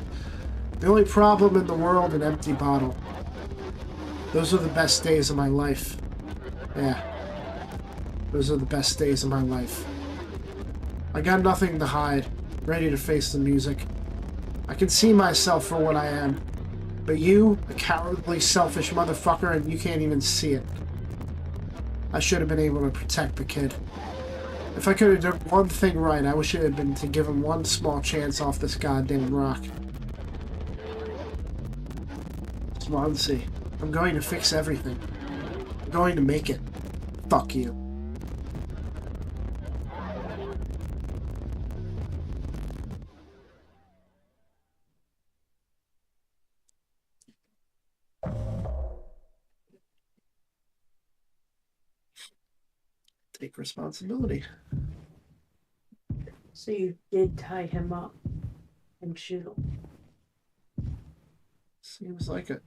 The only problem in the world, an empty bottle. Those are the best days of my life. Yeah. Those are the best days of my life. I got nothing to hide, ready to face the music. I can see myself for what I am. But you, a cowardly, selfish motherfucker, and you can't even see it. I should have been able to protect the kid. If I could have done one thing right, I wish it had been to give him one small chance off this goddamn rock. Swansea, I'm going to fix everything. I'm going to make it. Fuck you. Take responsibility. So you did tie him up and shoot him. Seems like it.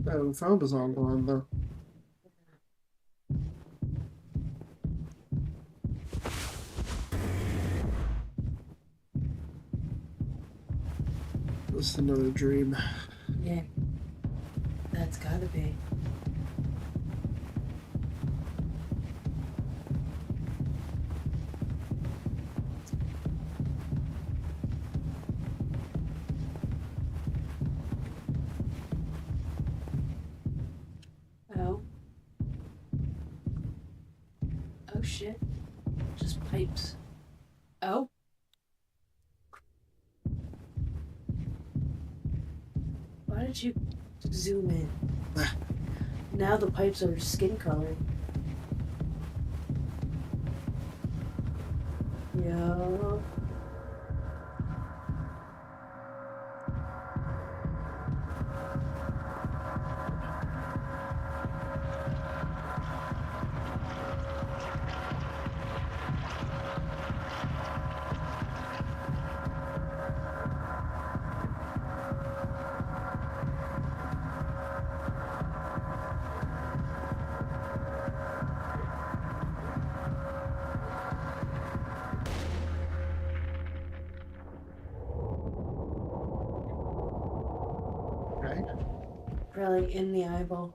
Oh, the phone was on one though. Just another dream. Yeah. That's gotta be. Oh. Oh shit. Just pipes. Oh. Why did you zoom in? Now the pipes are skin colored. Yo. Right? Probably in the eyeball.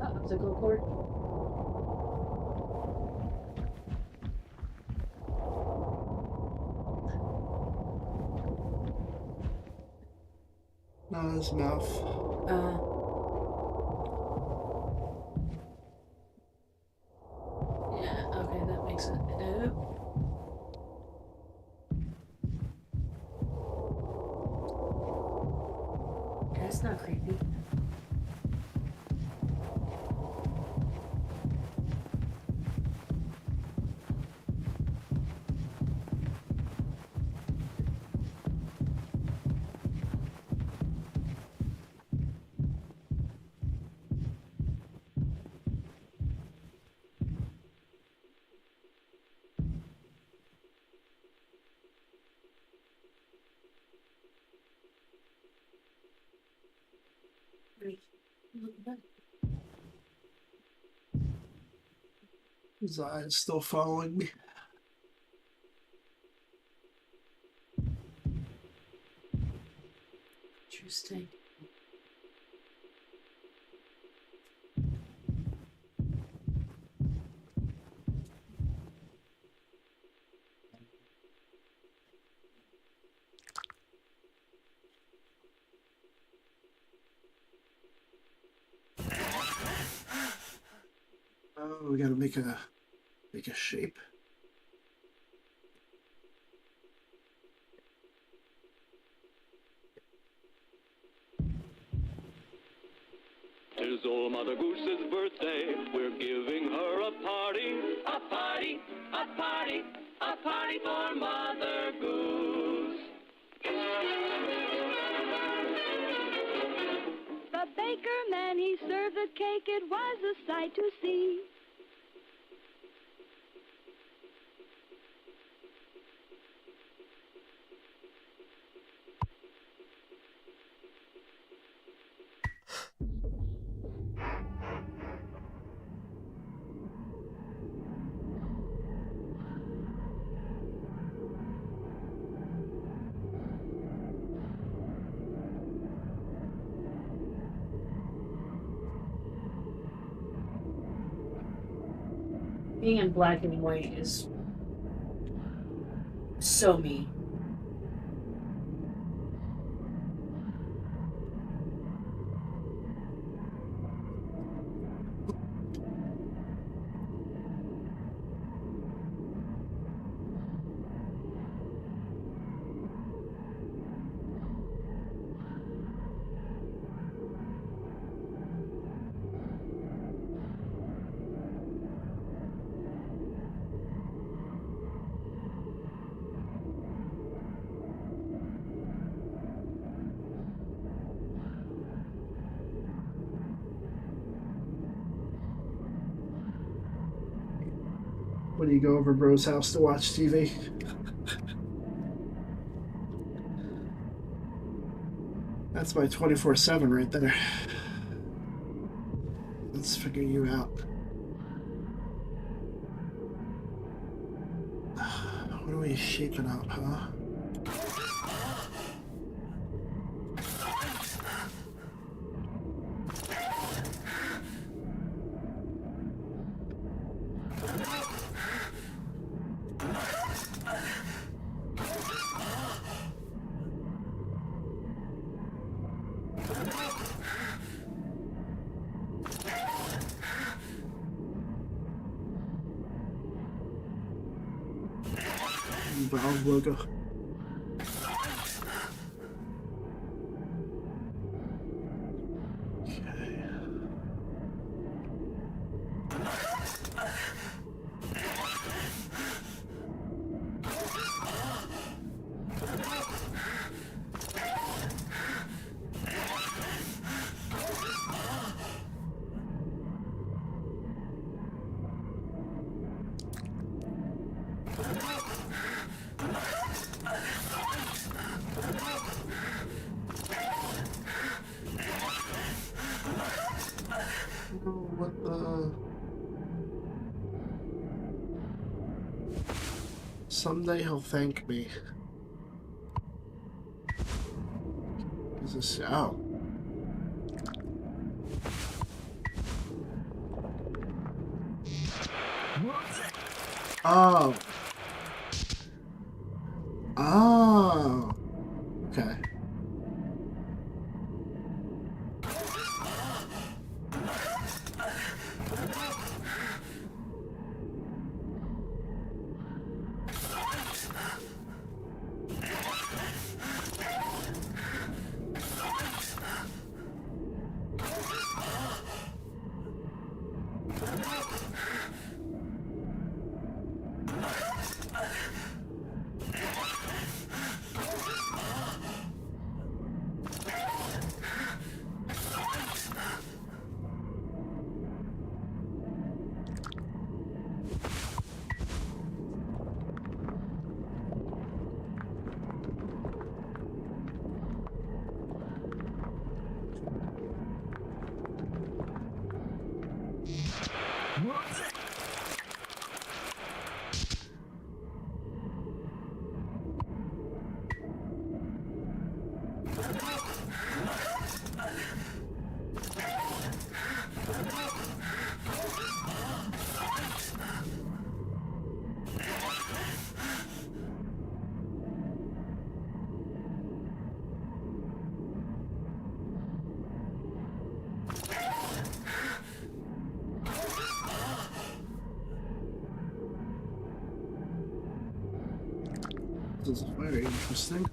Obstacle cord. No, his mouth. Yeah, okay, that makes sense. creepy. His eyes still following me. Interesting. Oh, we gotta make a shape. Tis old Mother Goose's birthday, we're giving her a party. A party, a party, a party for Mother Goose. The baker man, he served the cake, it was a sight to see. Being in black and white is so me. When you go over bro's house to watch TV. That's my 24/7 right there. Let's figure you out. What are we shaping up, huh? Valve logo. Okay. What the? Someday he'll thank me. Is this? Oh. Oh. Oh. Okay. This is very interesting.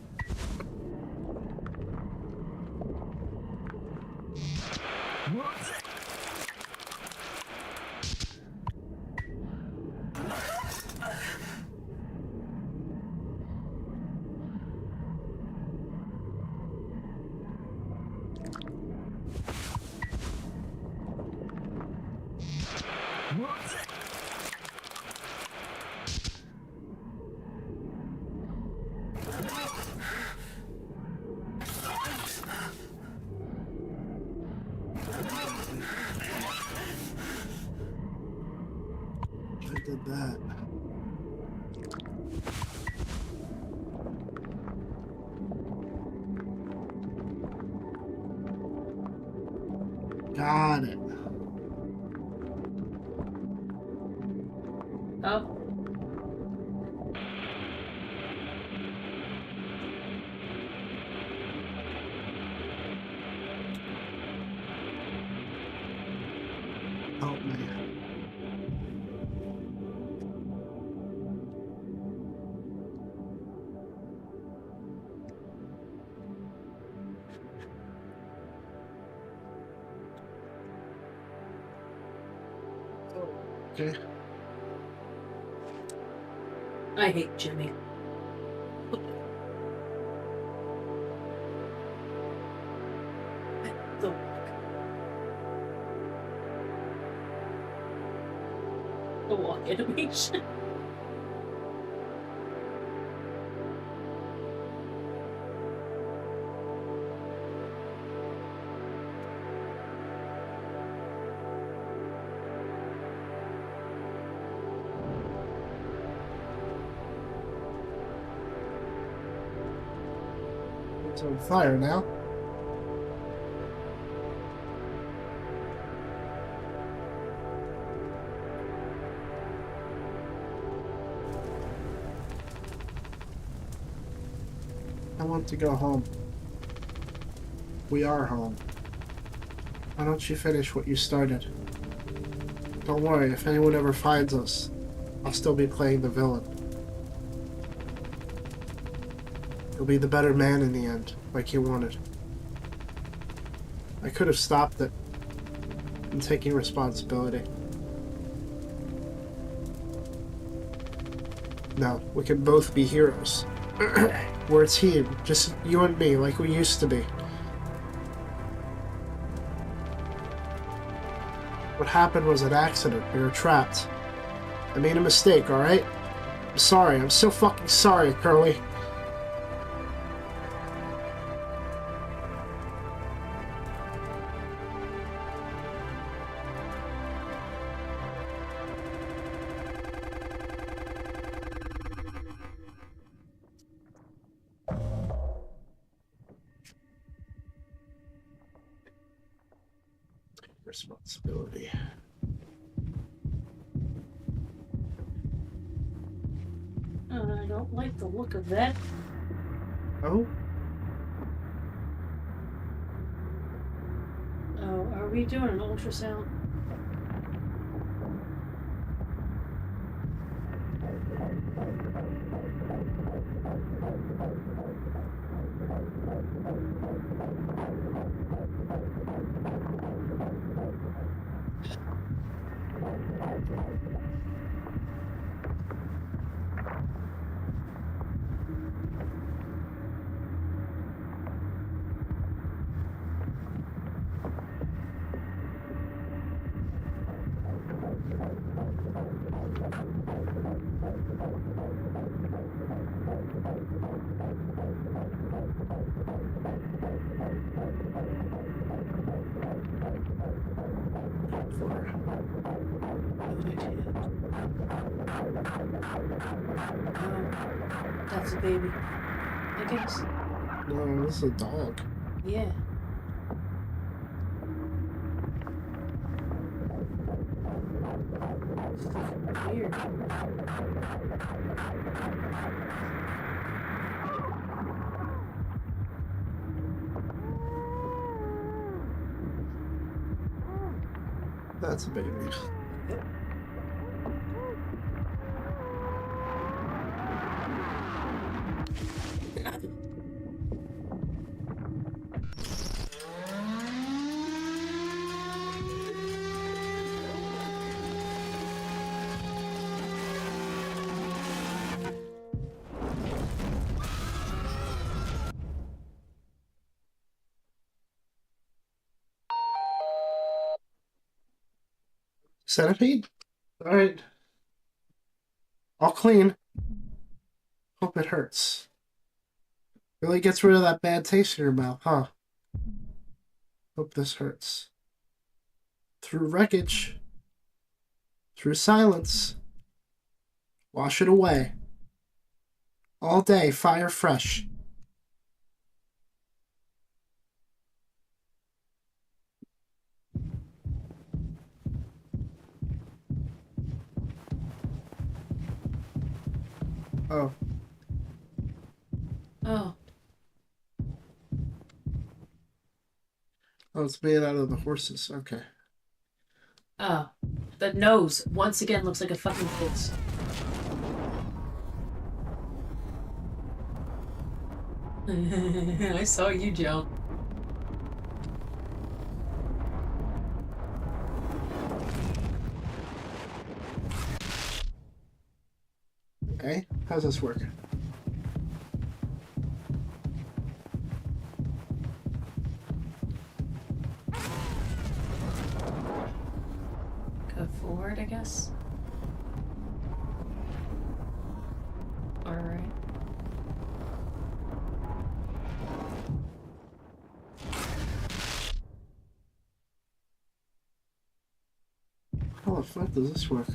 I did that. Got it. Oh. Help me. Okay. I hate Jimmy. The walk animation. It's on fire now. I want to go home. We are home. Why don't you finish what you started? Don't worry, if anyone ever finds us, I'll still be playing the villain. You'll be the better man in the end, like you wanted. I could have stopped it. I'm taking responsibility. No, we can both be heroes. We're a team, just you and me, like we used to be. What happened was an accident. We were trapped. I made a mistake, alright? I'm sorry. I'm so fucking sorry, Curly. Responsibility. I don't like the look of that. Oh? Oh, are we doing an ultrasound? That's a baby. I guess. No, this is a dog. Yeah. Weird. That's a baby. Centipede? Alright. I'll clean. Hope it hurts. Really gets rid of that bad taste in your mouth, huh? Hope this hurts. Through wreckage. Through silence. Wash it away. All day, fire fresh. Oh. Oh. Oh, it's made out of the horses. Okay. Oh. The nose, once again, looks like a fucking fist. I saw you jump. Okay. How's this work? Go forward, I guess. Alright. How the fuck does this work?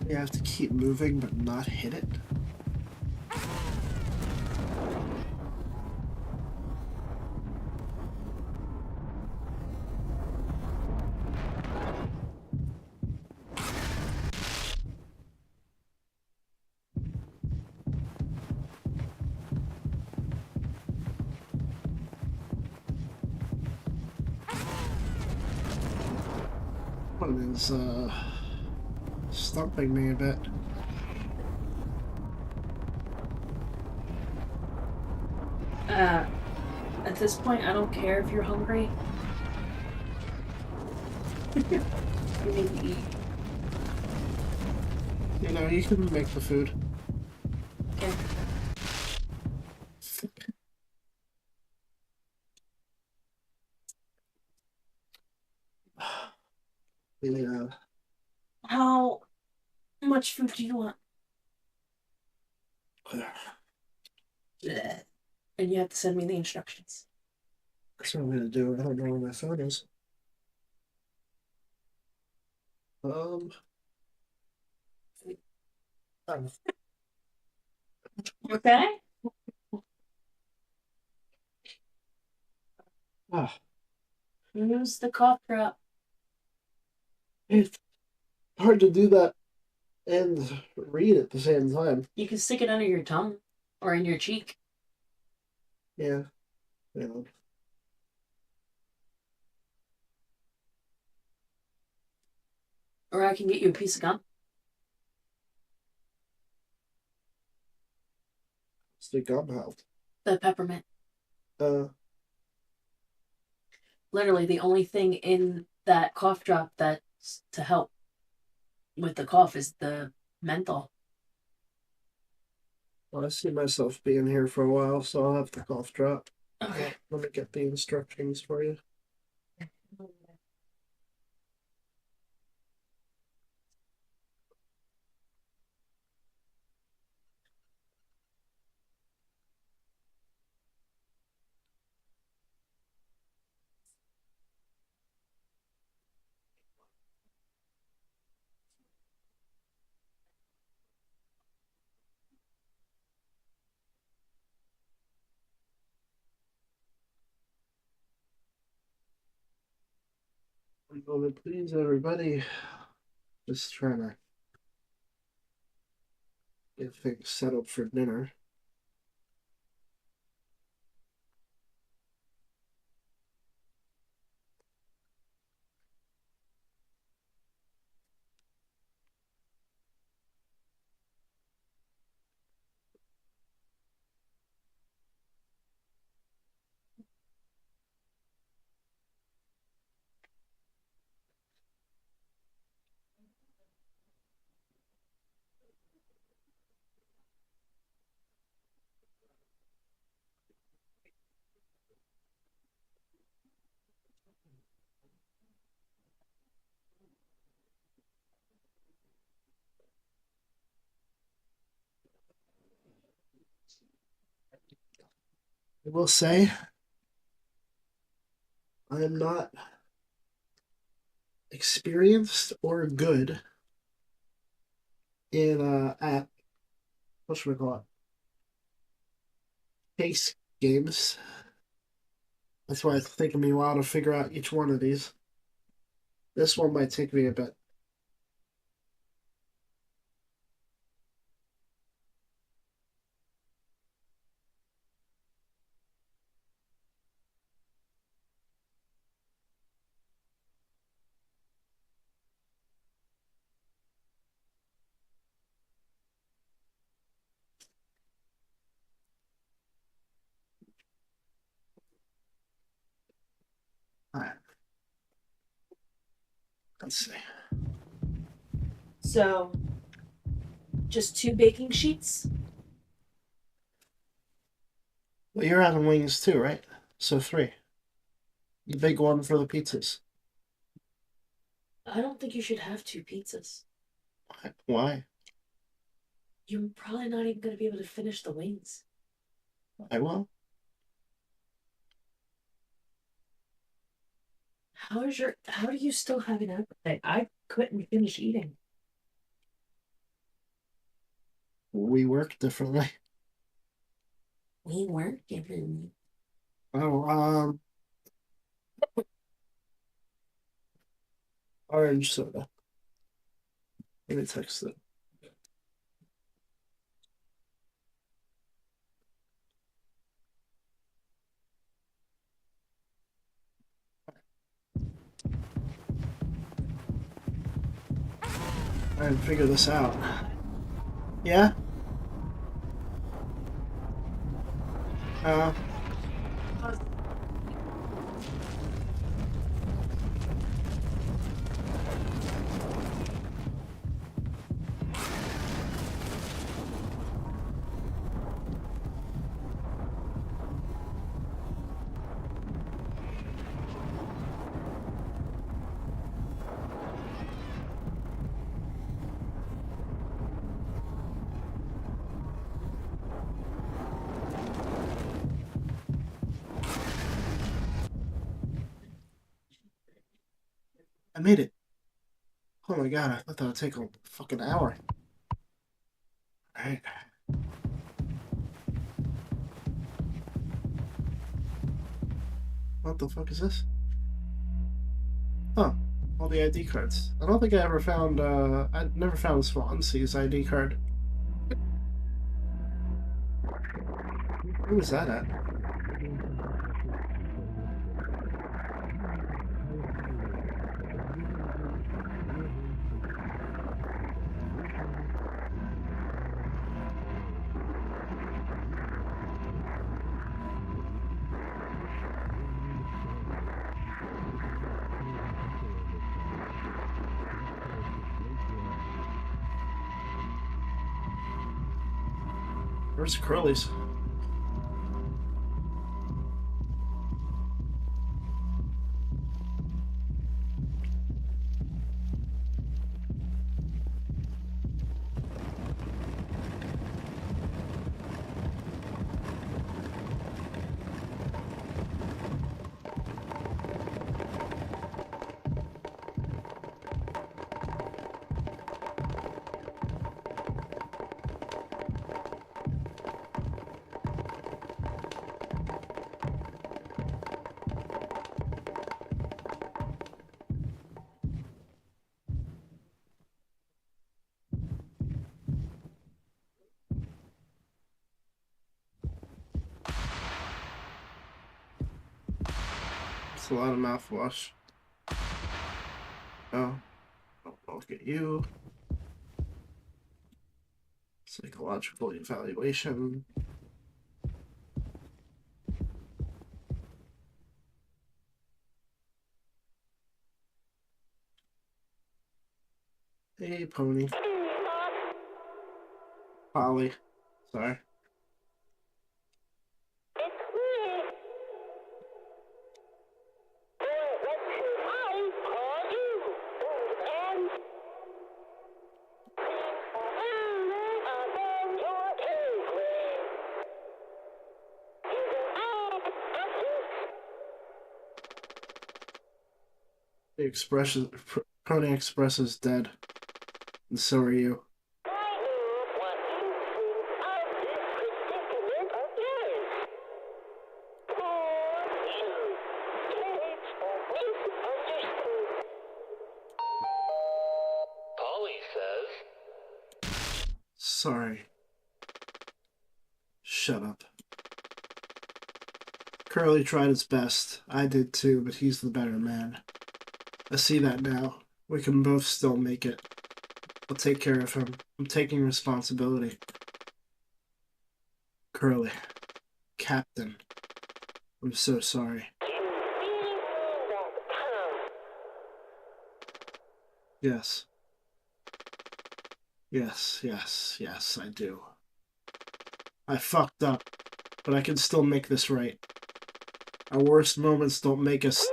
You have to keep moving but not hit it? One is, stumping me a bit. At this point, I don't care if you're hungry. You need to eat. You know, you can make the food. Okay. Yeah. How much food do you want? Blech. And you have to send me the instructions. That's what I'm gonna do. I don't know where my phone is. Okay. Ah, Use the cough drop. it's hard to do that and read at the same time. You can stick it under your tongue or in your cheek. Yeah. Yeah. Or I can get you a piece of gum. It's the gum help. The peppermint. Uh, Literally the only thing in that cough drop that's to help with the cough is the menthol. Well, I see myself being here for a while, so I'll have the cough drop. Okay. Let me get the instructions for you. One moment, please, everybody. Just trying to get things set up for dinner. I will say, I am not experienced or good in at what should we call it? Case games. That's why it's taking me a while to figure out each one of these. This one might take me a bit. All right. Let's see. So, just 2 baking sheets? Well, you're having wings too, right? So 3. The big one for the pizzas. I don't think you should have 2 pizzas. Why? You're probably not even going to be able to finish the wings. I will. How do you still have an appetite? I couldn't finish eating. We work differently. We work differently. Oh, orange soda. Let me text it. Try and figure this out. Yeah? Uh, I made it. Oh my god, I thought that would take a fucking hour. Alright. What the fuck is this? Oh, all the ID cards. I don't think I ever found, I never found Swansea's ID card. Who was that at? Where's Curly's? It's a lot of mouthwash. Oh, I'll look at you. Psychological evaluation. Hey, Pony. Polly. Sorry. The expression, Pony Express is dead, and so are you. Polly says, Sorry. Shut up. Curly tried his best. I did too, but he's the better man. I see that now. We can both still make it. I'll take care of him. I'm taking responsibility. Curly. Captain. I'm so sorry. Yes. Yes, I do. I fucked up, but I can still make this right. Our worst moments don't make us...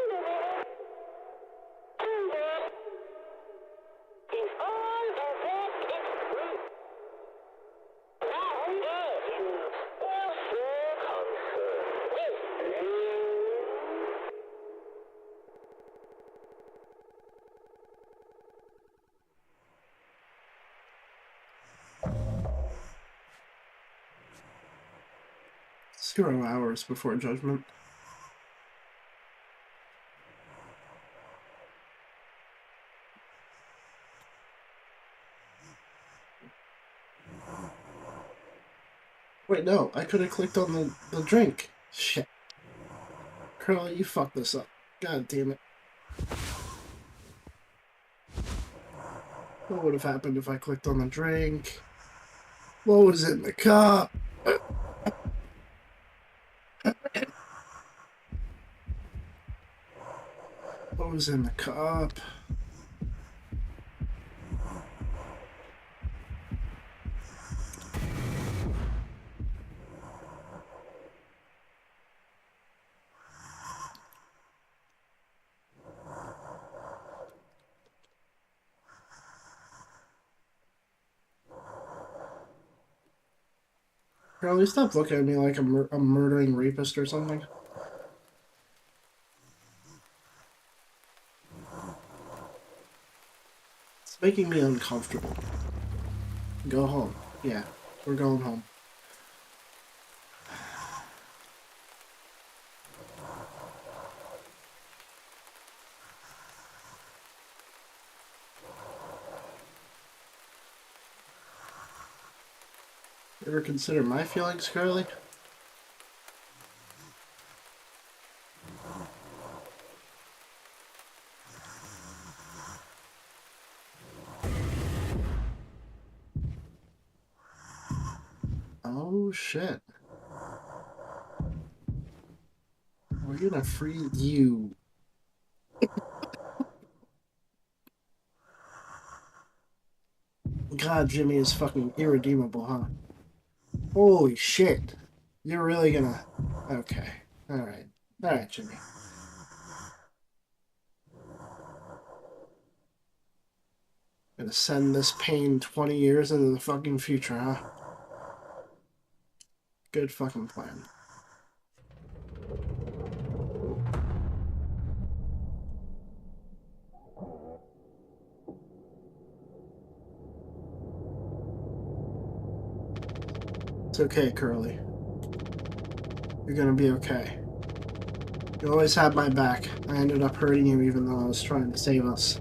Zero hours before judgment. Wait, no, I could have clicked on the drink. Shit. Curly, you fucked this up. God damn it. What would have happened if I clicked on the drink? What was in the cup? What was in the cup? Curly, stop looking at me like I'm a murdering rapist or something. It's making me uncomfortable. Go home. Yeah, we're going home. Ever consider my feelings, Curly? Oh shit. We're gonna free you. God, Jimmy is fucking irredeemable, huh? Holy shit. You're really gonna... Okay. Alright. Alright, Jimmy. Gonna send this pain 20 years into the fucking future, huh? Good fucking plan. It's okay, Curly. You're gonna be okay. You always had my back. I ended up hurting you even though I was trying to save us.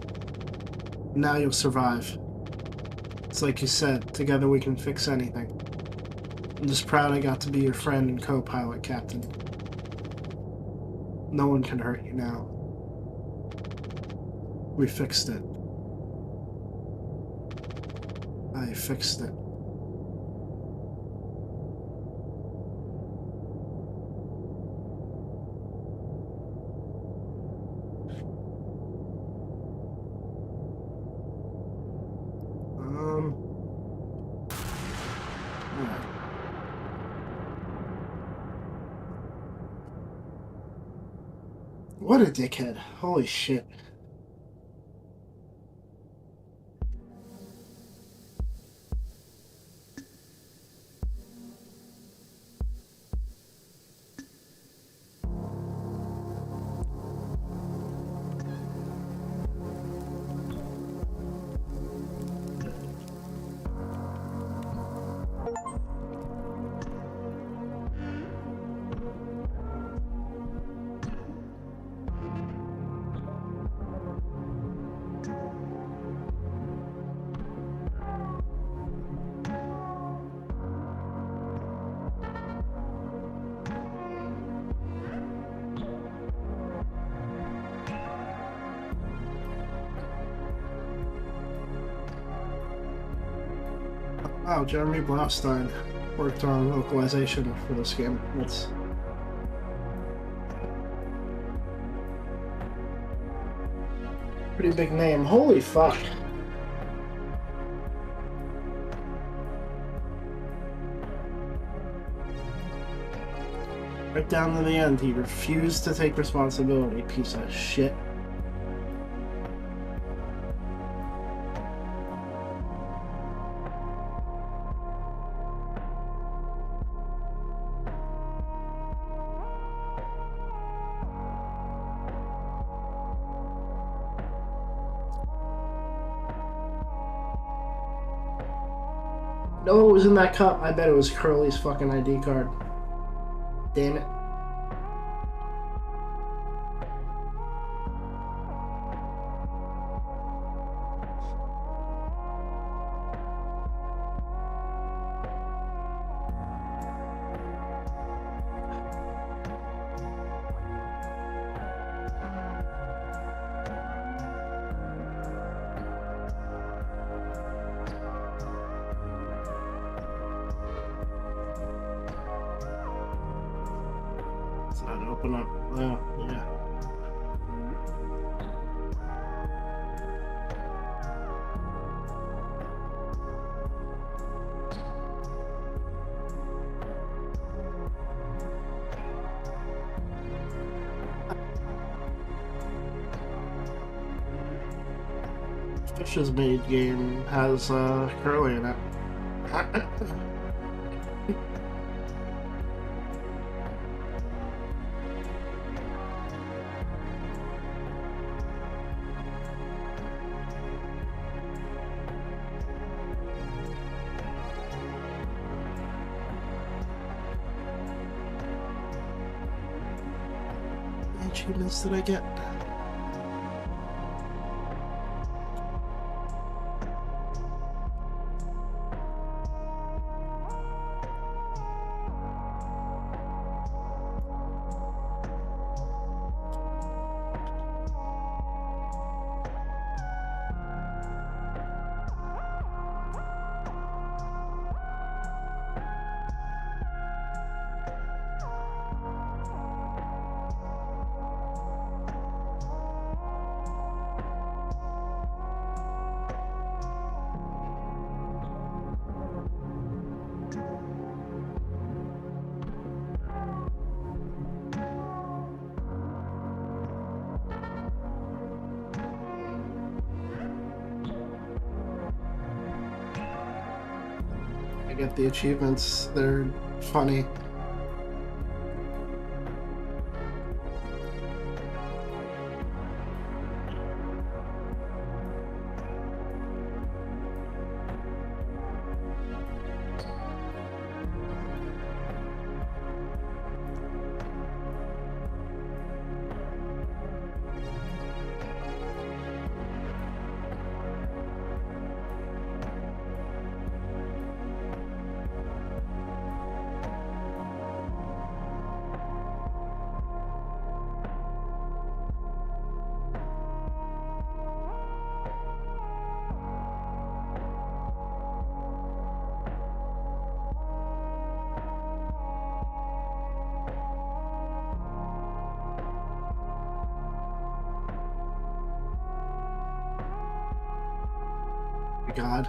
Now you'll survive. It's like you said, together we can fix anything. I'm just proud I got to be your friend and co-pilot, Captain. No one can hurt you now. We fixed it. I fixed it. Alright. What a dickhead. Holy shit. Wow, Jeremy Blaustein worked on localization for this game. That's pretty big name. Holy fuck. Right down to the end, he refused to take responsibility, piece of shit. No, it was in that cup. I bet it was Curly's fucking ID card. Damn it. It's not open up. Oh, yeah. Fish's Made game has Curly in it. Achievements did I get? I get the achievements. They're funny. God.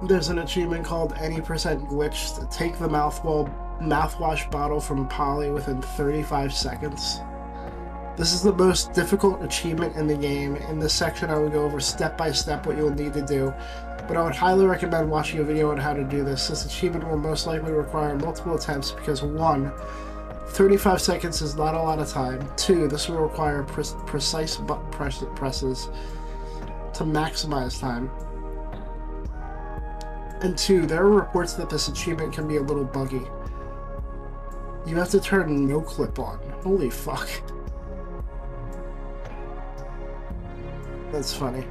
There's an achievement called Any Percent Glitched. Take the mouthwash bottle from Polly within 35 seconds. This is the most difficult achievement in the game. In this section, I will go over step by step what you'll need to do, but I would highly recommend watching a video on how to do this. This achievement will most likely require multiple attempts because 1. 35 seconds is not a lot of time. 2. This will require precise button presses to maximize time. And 2, there are reports that this achievement can be a little buggy. You have to turn no clip on. Holy fuck. That's funny.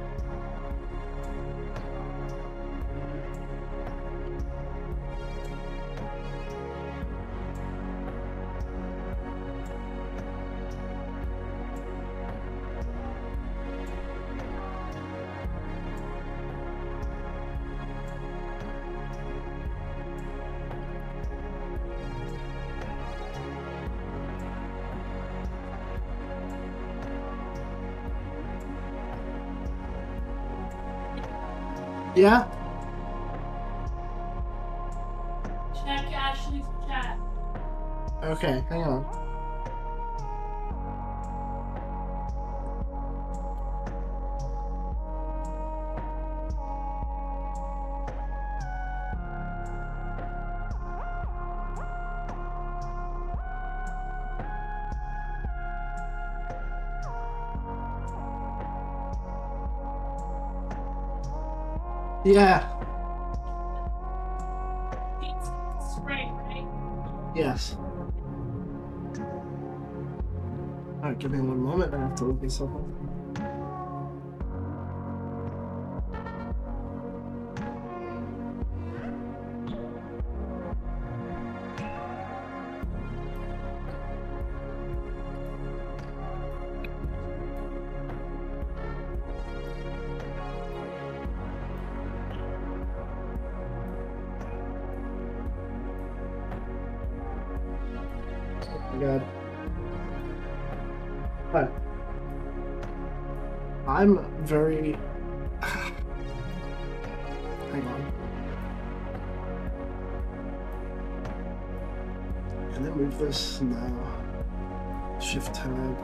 Yeah? Check Ashley's chat. Okay, hang on. Yeah. It's right, right? Yes. Alright, give me one moment. I have to look this up. Oh my god. Hi. I'm very... Hang on. Can I move this? No. Shift tab.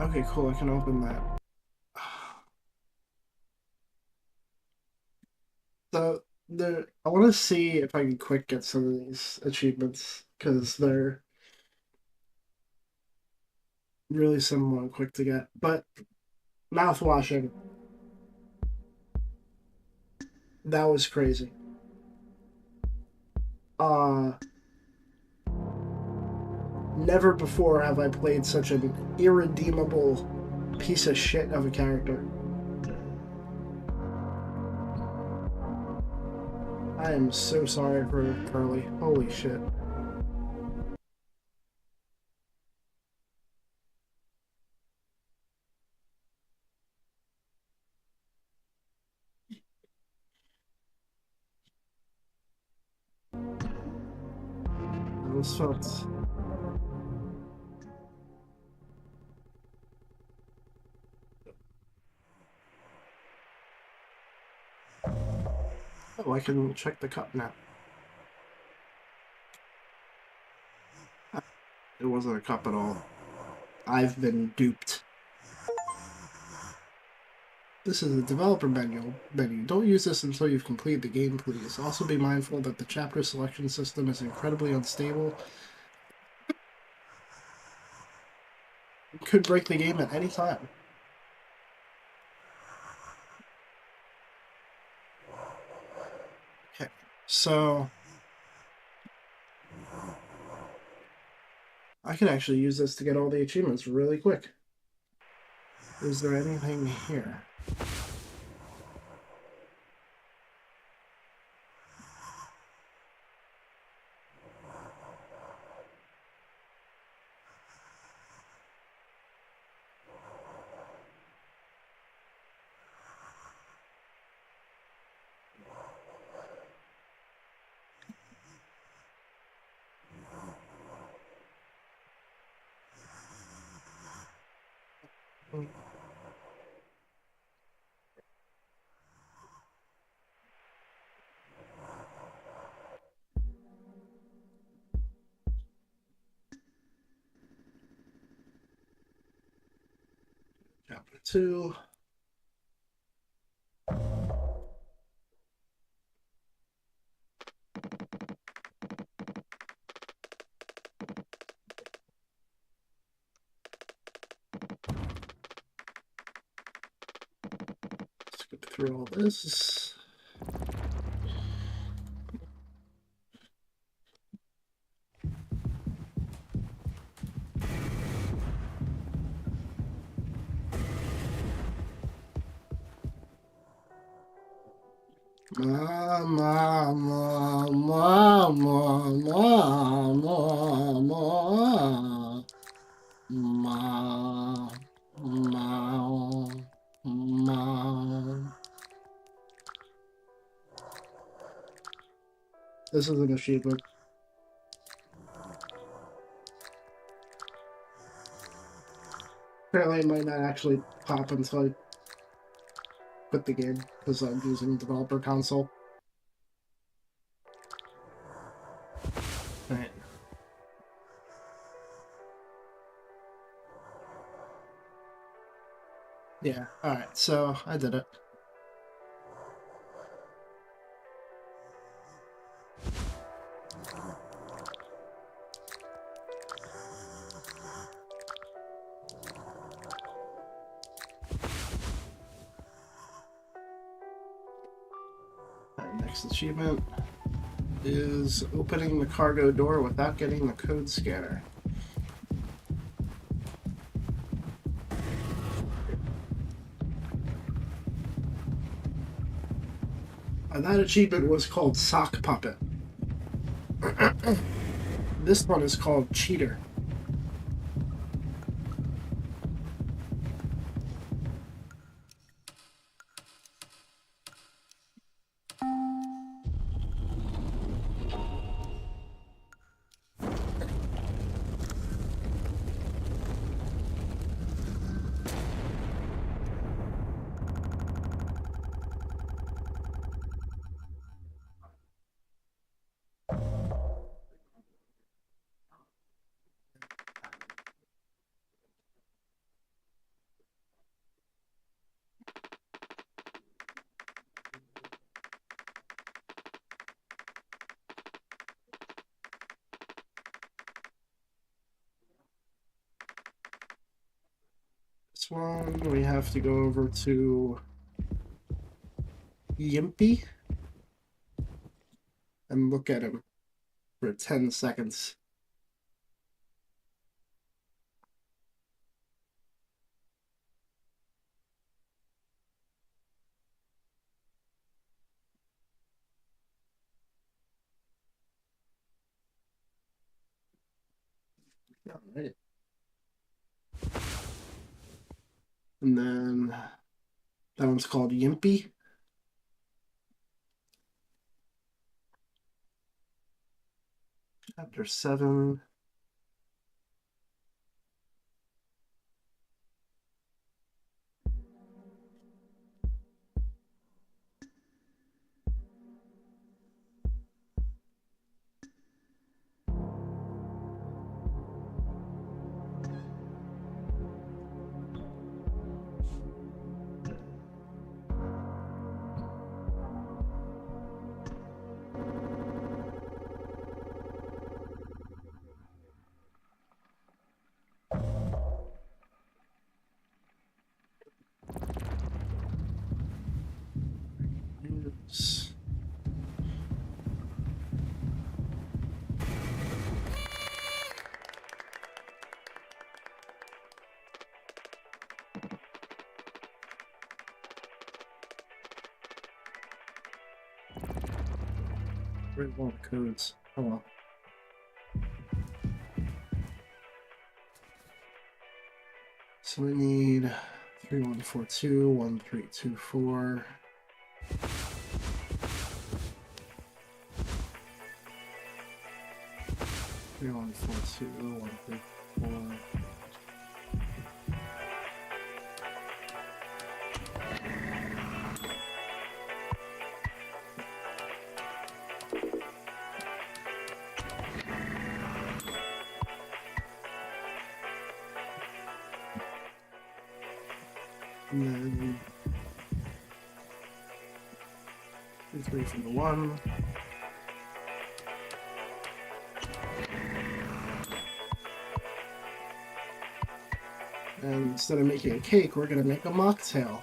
Okay, cool. I can open that. So, I want to see if I can quick get some of these achievements, because they're really simple and quick to get. But, mouthwashing. That was crazy. Never before have I played such an irredeemable piece of shit of a character. I am so sorry for Curly. Holy shit. I was felt. Oh, I can check the cup now. It wasn't a cup at all. I've been duped. This is the developer menu. Don't use this until you've completed the game, please. Also be mindful that the chapter selection system is incredibly unstable. It could break the game at any time. Okay, so I can actually use this to get all the achievements really quick. Is there anything here? Chapter 2. Skip through all this. This is an achievement. Apparently, it might not actually pop until I quit the game because I'm using developer console. All right. Yeah. All right. So I did it. Next achievement is opening the cargo door without getting the code scanner. And that achievement was called Sock Puppet. This one is called Cheater. This one, we have to go over to Yimpy and look at him for 10 seconds. All right. And then that one's called Yimpy. Chapter 7. Where's all the codes? Oh well. So we need 3142, 1324. 3142, 134. And then 3 from the 1. And instead of making a cake, we're going to make a mocktail.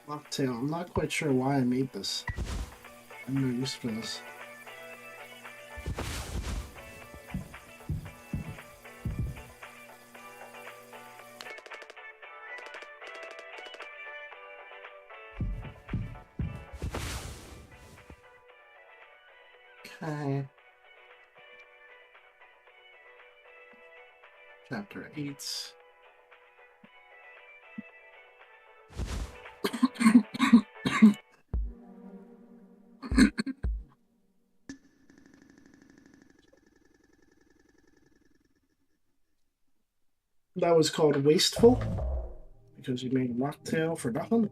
Mocktail. I'm not quite sure why I made this. I'm no use for this. Okay. Chapter 8. That was called Wasteful, because you made a mocktail for nothing.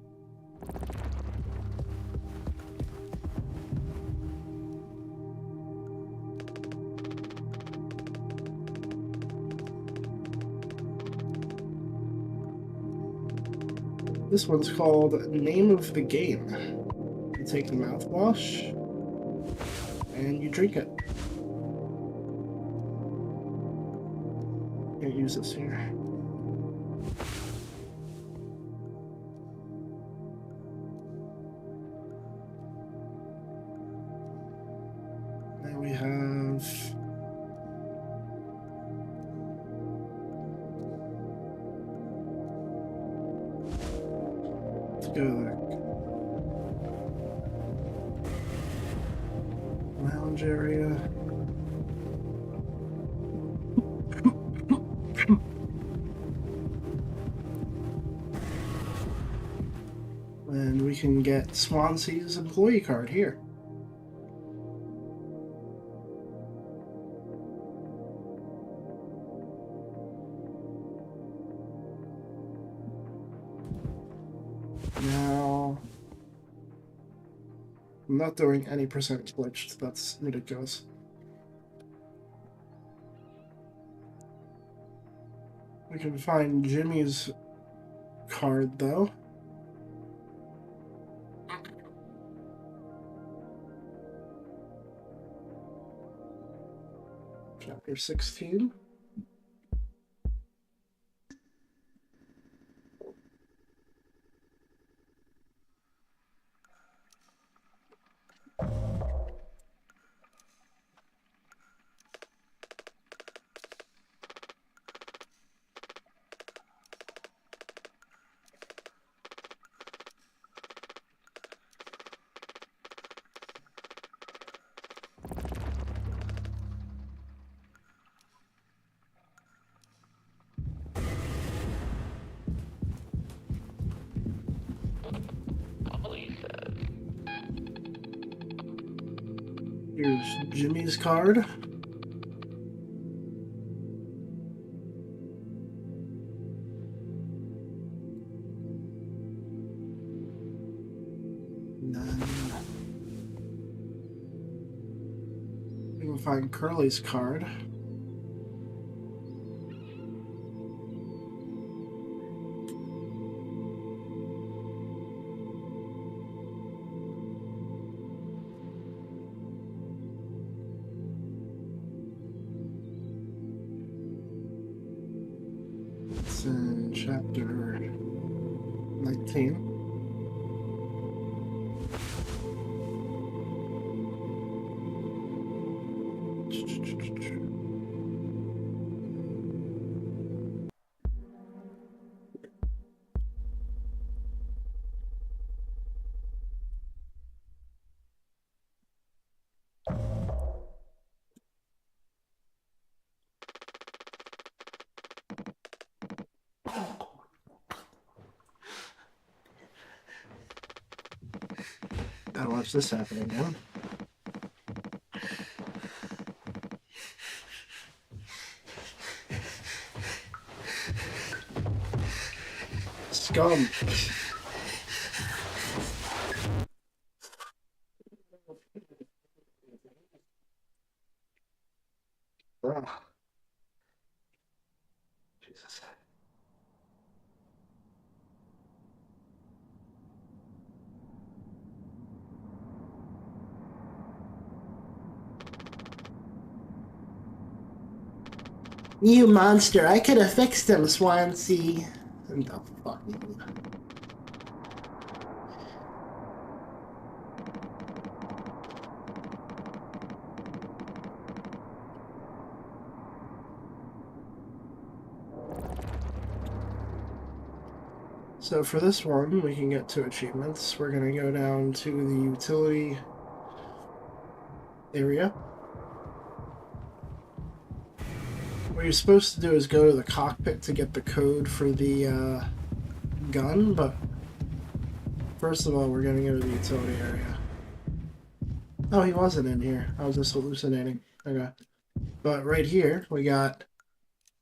This one's called Name of the Game. You take the mouthwash and you drink it. Can't use this here. Now we have let's go there. Lounge area. And we can get Swansea's employee card here. Now, I'm not doing any percent glitched. That's ridiculous. We can find Jimmy's card though. Chapter 16. Here's Jimmy's card. And then we can find Curly's card. It's in chapter 19. Gotta watch this happen again. Scum. Ugh. Jesus. You monster, I could have fixed him, Swansea. And the fuck you. So for this one, we can get 2 achievements. We're gonna go down to the utility area. What you're supposed to do is go to the cockpit to get the code for the gun, but first of all, we're gonna go to the utility area. Oh, he wasn't in here. I was just hallucinating. Okay. But right here, we got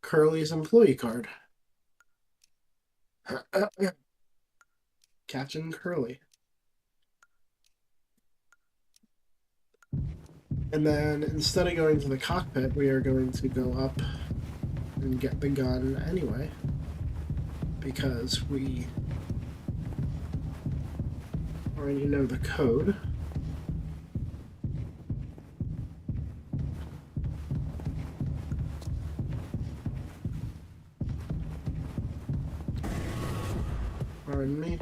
Curly's employee card. Captain Curly. And then instead of going to the cockpit, we are going to go up and get the gun anyway. Because we already know the code. Pardon me.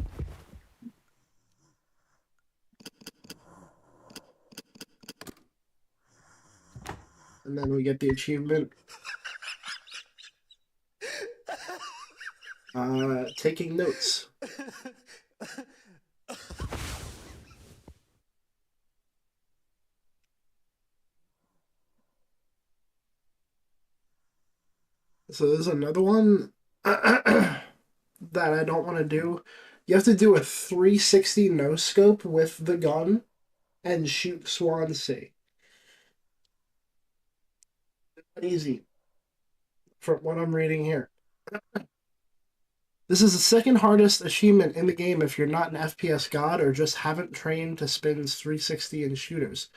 And then we get the achievement. Taking notes. So there's another one that I don't want to do. You have to do a 360 no scope with the gun and shoot Swansea. Easy. From what I'm reading here. This is the second hardest achievement in the game if you're not an FPS god or just haven't trained to spin 360 in shooters.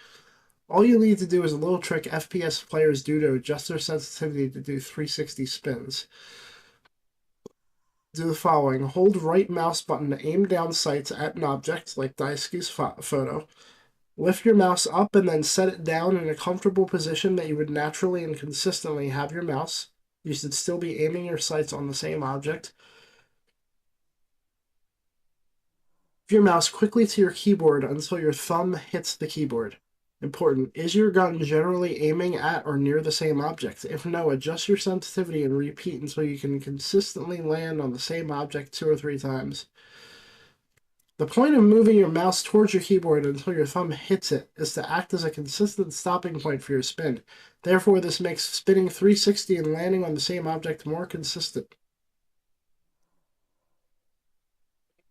All you need to do is a little trick FPS players do to adjust their sensitivity to do 360 spins. Do the following. Hold right mouse button to aim down sights at an object, like Daisuke's photo. Lift your mouse up and then set it down in a comfortable position that you would naturally and consistently have your mouse. You should still be aiming your sights on the same object. Move your mouse quickly to your keyboard until your thumb hits the keyboard. Important. Is your gun generally aiming at or near the same object? If no, adjust your sensitivity and repeat until you can consistently land on the same object 2 or 3 times. The point of moving your mouse towards your keyboard until your thumb hits it is to act as a consistent stopping point for your spin. Therefore, this makes spinning 360 and landing on the same object more consistent.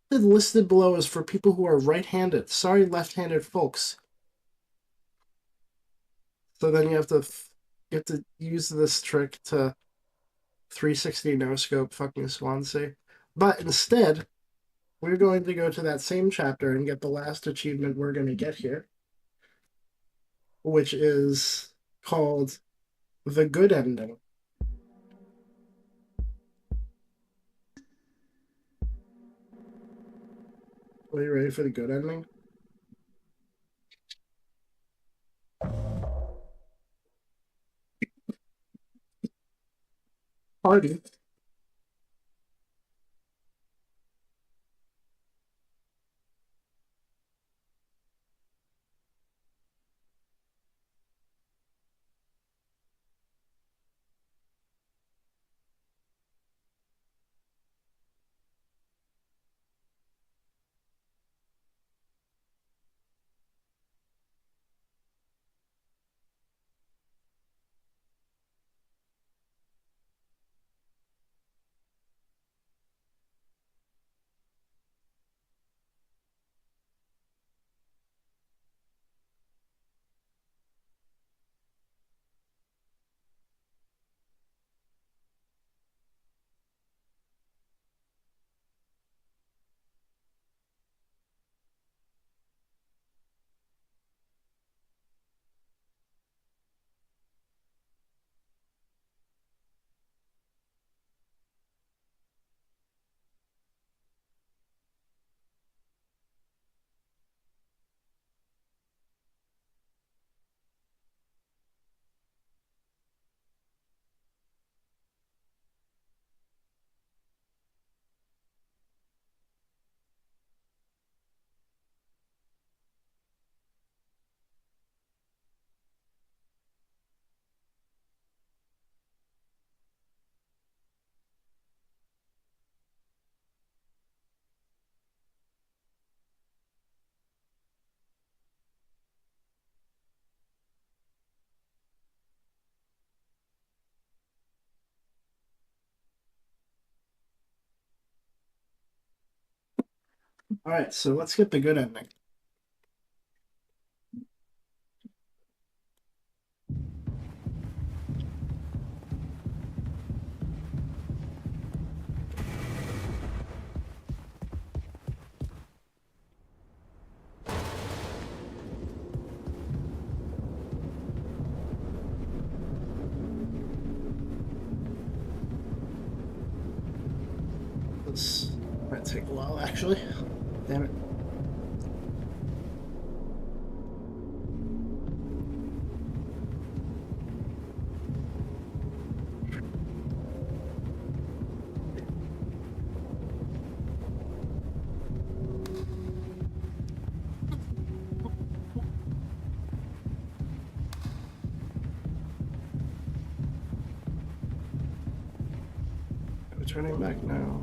The listed below is for people who are right-handed. Sorry, left-handed folks. So then you have to use this trick to 360 no scope fucking Swansea. But instead, we're going to go to that same chapter and get the last achievement we're going to get here, which is called The Good Ending. Are you ready for the good ending? Party Alright, so let's get the good ending. This might take a while, actually. Damn it. Returning back now.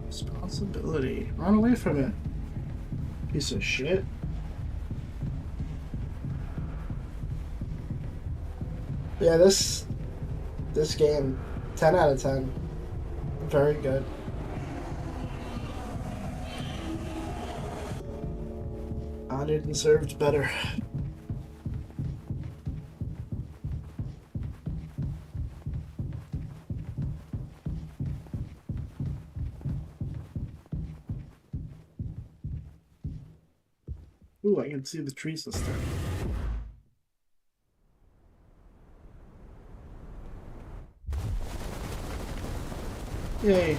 Responsibility. Run away from it. Piece of shit. Yeah, this game, 10 out of 10. Very good. Honored and served better. Ooh, I can see the tree system. Yay.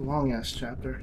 Long ass chapter.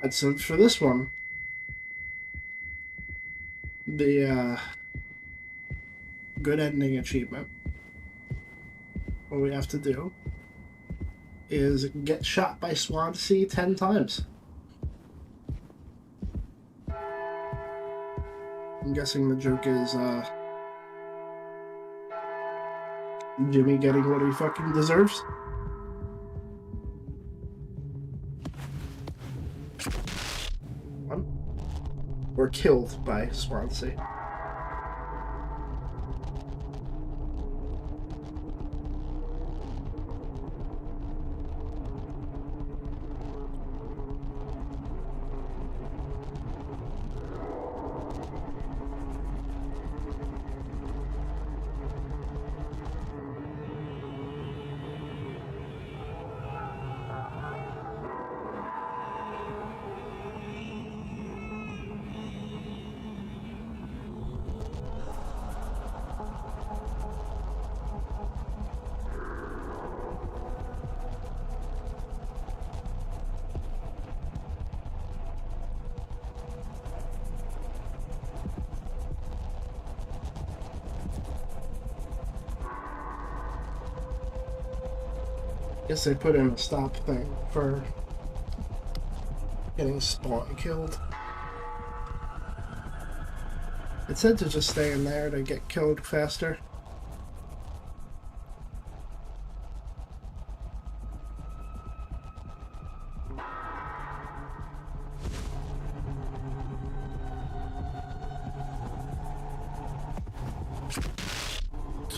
So for this one, the good ending achievement, what we have to do is get shot by Swansea 10 times. I'm guessing the joke is Jimmy getting what he fucking deserves. Or killed by Swansea. Guess they put in a stop thing for getting spawn killed. It said to just stay in there to get killed faster.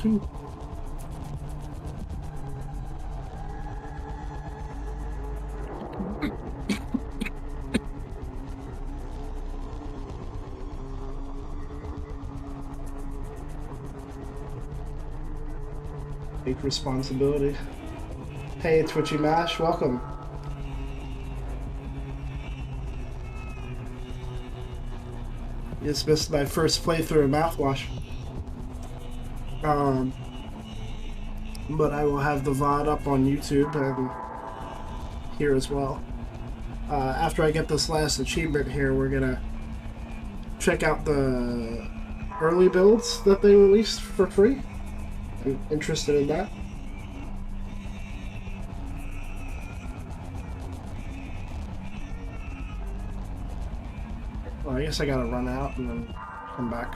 too. Take responsibility. Hey, Twitchy Mash, welcome. You just missed my first playthrough of Mouthwash. But I will have the VOD up on YouTube and here as well. After I get this last achievement here, we're gonna check out the early builds that they released for free. I'm interested in that. Well, I guess I gotta run out and then come back.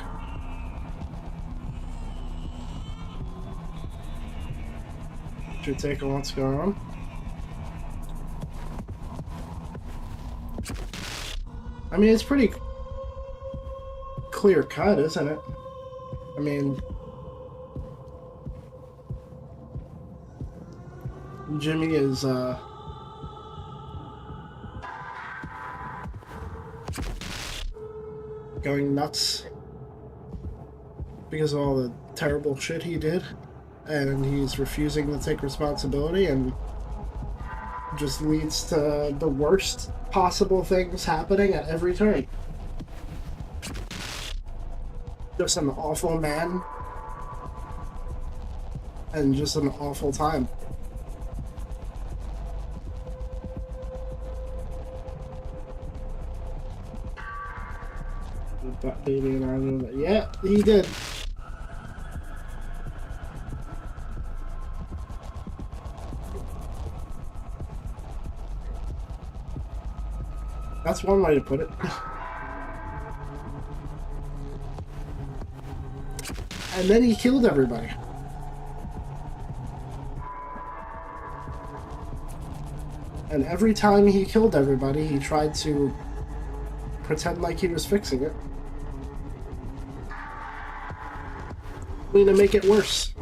What's your take on what's going on? I mean, it's pretty clear cut, isn't it? I mean, Jimmy is, going nuts because of all the terrible shit he did, and he's refusing to take responsibility and just leads to the worst possible things happening at every turn. Just an awful man and just an awful time. That baby and I know that. Yeah, he did. That's one way to put it. And then he killed everybody. And every time he killed everybody, he tried to pretend like he was fixing it. To make it worse.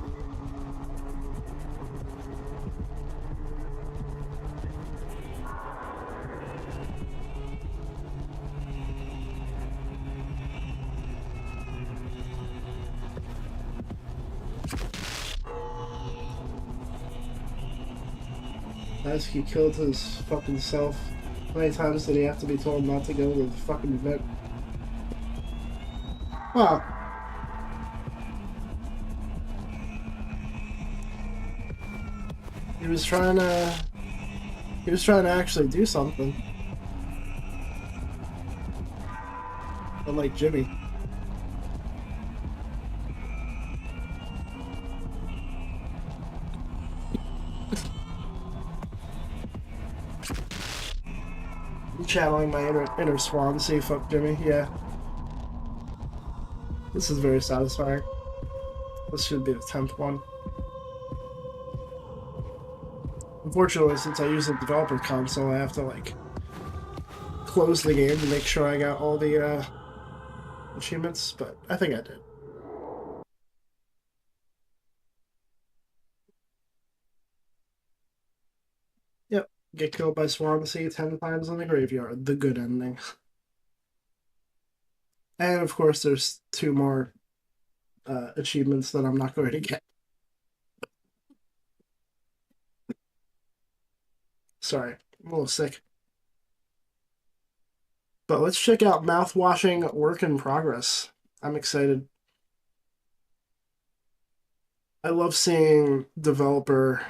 As he killed his fucking self. How many times did he have to be told not to go to the fucking event? Well, he was trying to actually do something. Unlike Jimmy. I'm channeling my inner swan, say fuck Jimmy, yeah. This is very satisfying. This should be the 10th one. Unfortunately, since I use the developer console, I have to, like, close the game to make sure I got all the, achievements, but I think I did. Yep. Get killed by Swansea 10 times in the graveyard. The good ending. And, of course, there's 2 more, achievements that I'm not going to get. Sorry, I'm a little sick. But let's check out Mouthwashing Work in Progress. I'm excited. I love seeing developer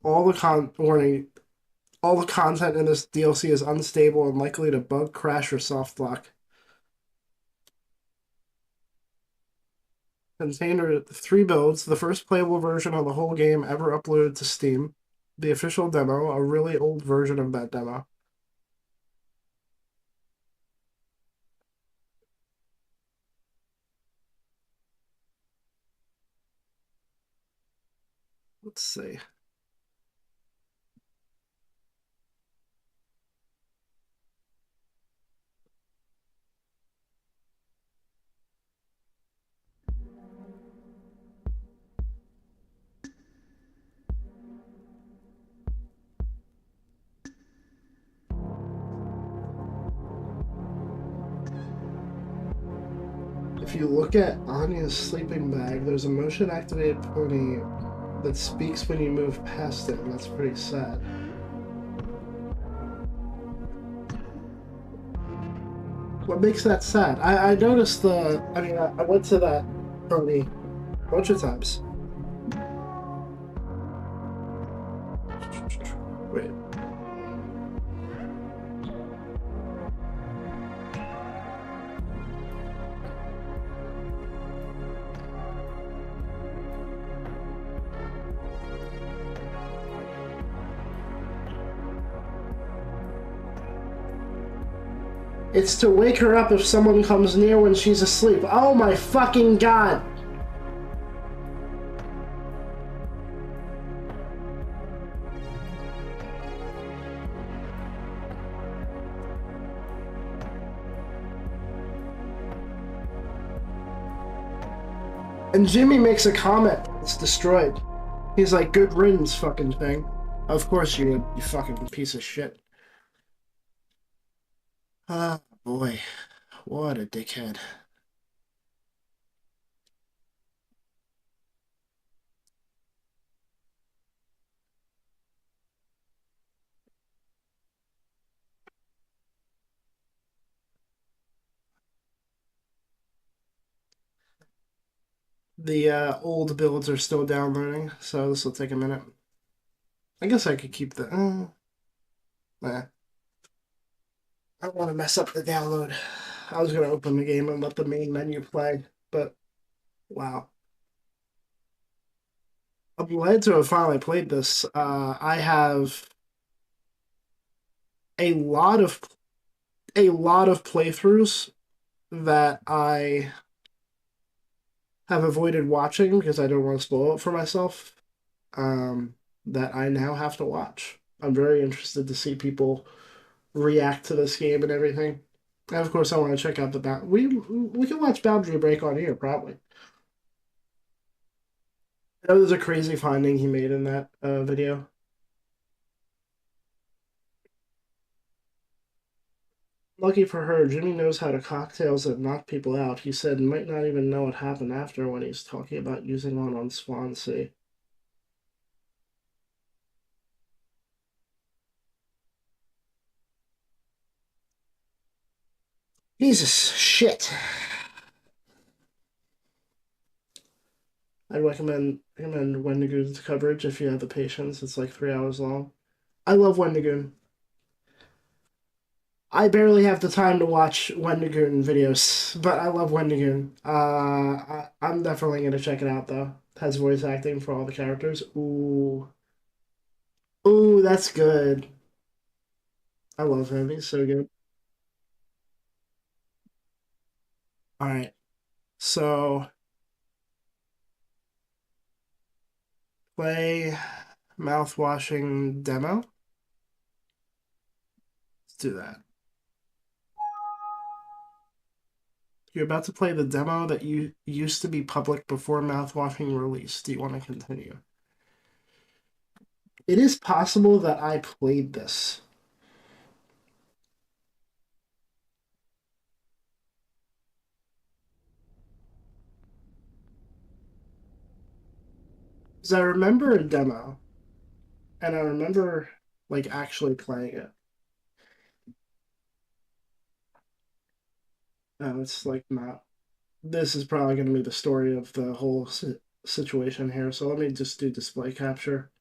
all the warning. All the content in this DLC is unstable and likely to bug, crash, or soft lock. Contained 3 builds, the first playable version of the whole game ever uploaded to Steam, the official demo, a really old version of that demo. Let's see. If you look at Anya's sleeping bag, there's a motion-activated pony that speaks when you move past it, and that's pretty sad. What makes that sad? I noticed the... I mean, I went to that pony a bunch of times. Wait. It's to wake her up if someone comes near when she's asleep. Oh my fucking god! And Jimmy makes a comment. It's destroyed. He's like, good riddance, fucking thing. Of course you would, you fucking piece of shit. Ah, boy. What a dickhead. The old builds are still downloading, so this will take a minute. I guess I could keep the... nah. I don't want to mess up the download. I was going to open the game and let the main menu play, but wow. I'm glad to have finally played this. I have a lot of playthroughs that I have avoided watching because I don't want to spoil it for myself, that I now have to watch. I'm very interested to see people react to this game and everything. And of course, I want to check out the we can watch Boundary Break on here probably. I know there's a crazy finding he made in that video. Lucky for her, Jimmy knows how to cocktails that knock people out. He said might not even know what happened after when he's talking about using one on Swansea. Jesus, shit. I'd recommend Wendigoon's coverage if you have the patience. It's like 3 hours long. I love Wendigoon. I barely have the time to watch Wendigoon videos, but I love Wendigoon. I'm definitely gonna check it out though. It has voice acting for all the characters. Ooh. Ooh, that's good. I love him. He's so good. Alright. So play mouthwashing demo. Let's do that. You're about to play the demo that used to be public before mouthwashing release. Do you want to continue? It is possible that I played this. Because I remember a demo, and I remember like actually playing it. It's like not. This is probably going to be the story of the whole situation here. So let me just do display capture.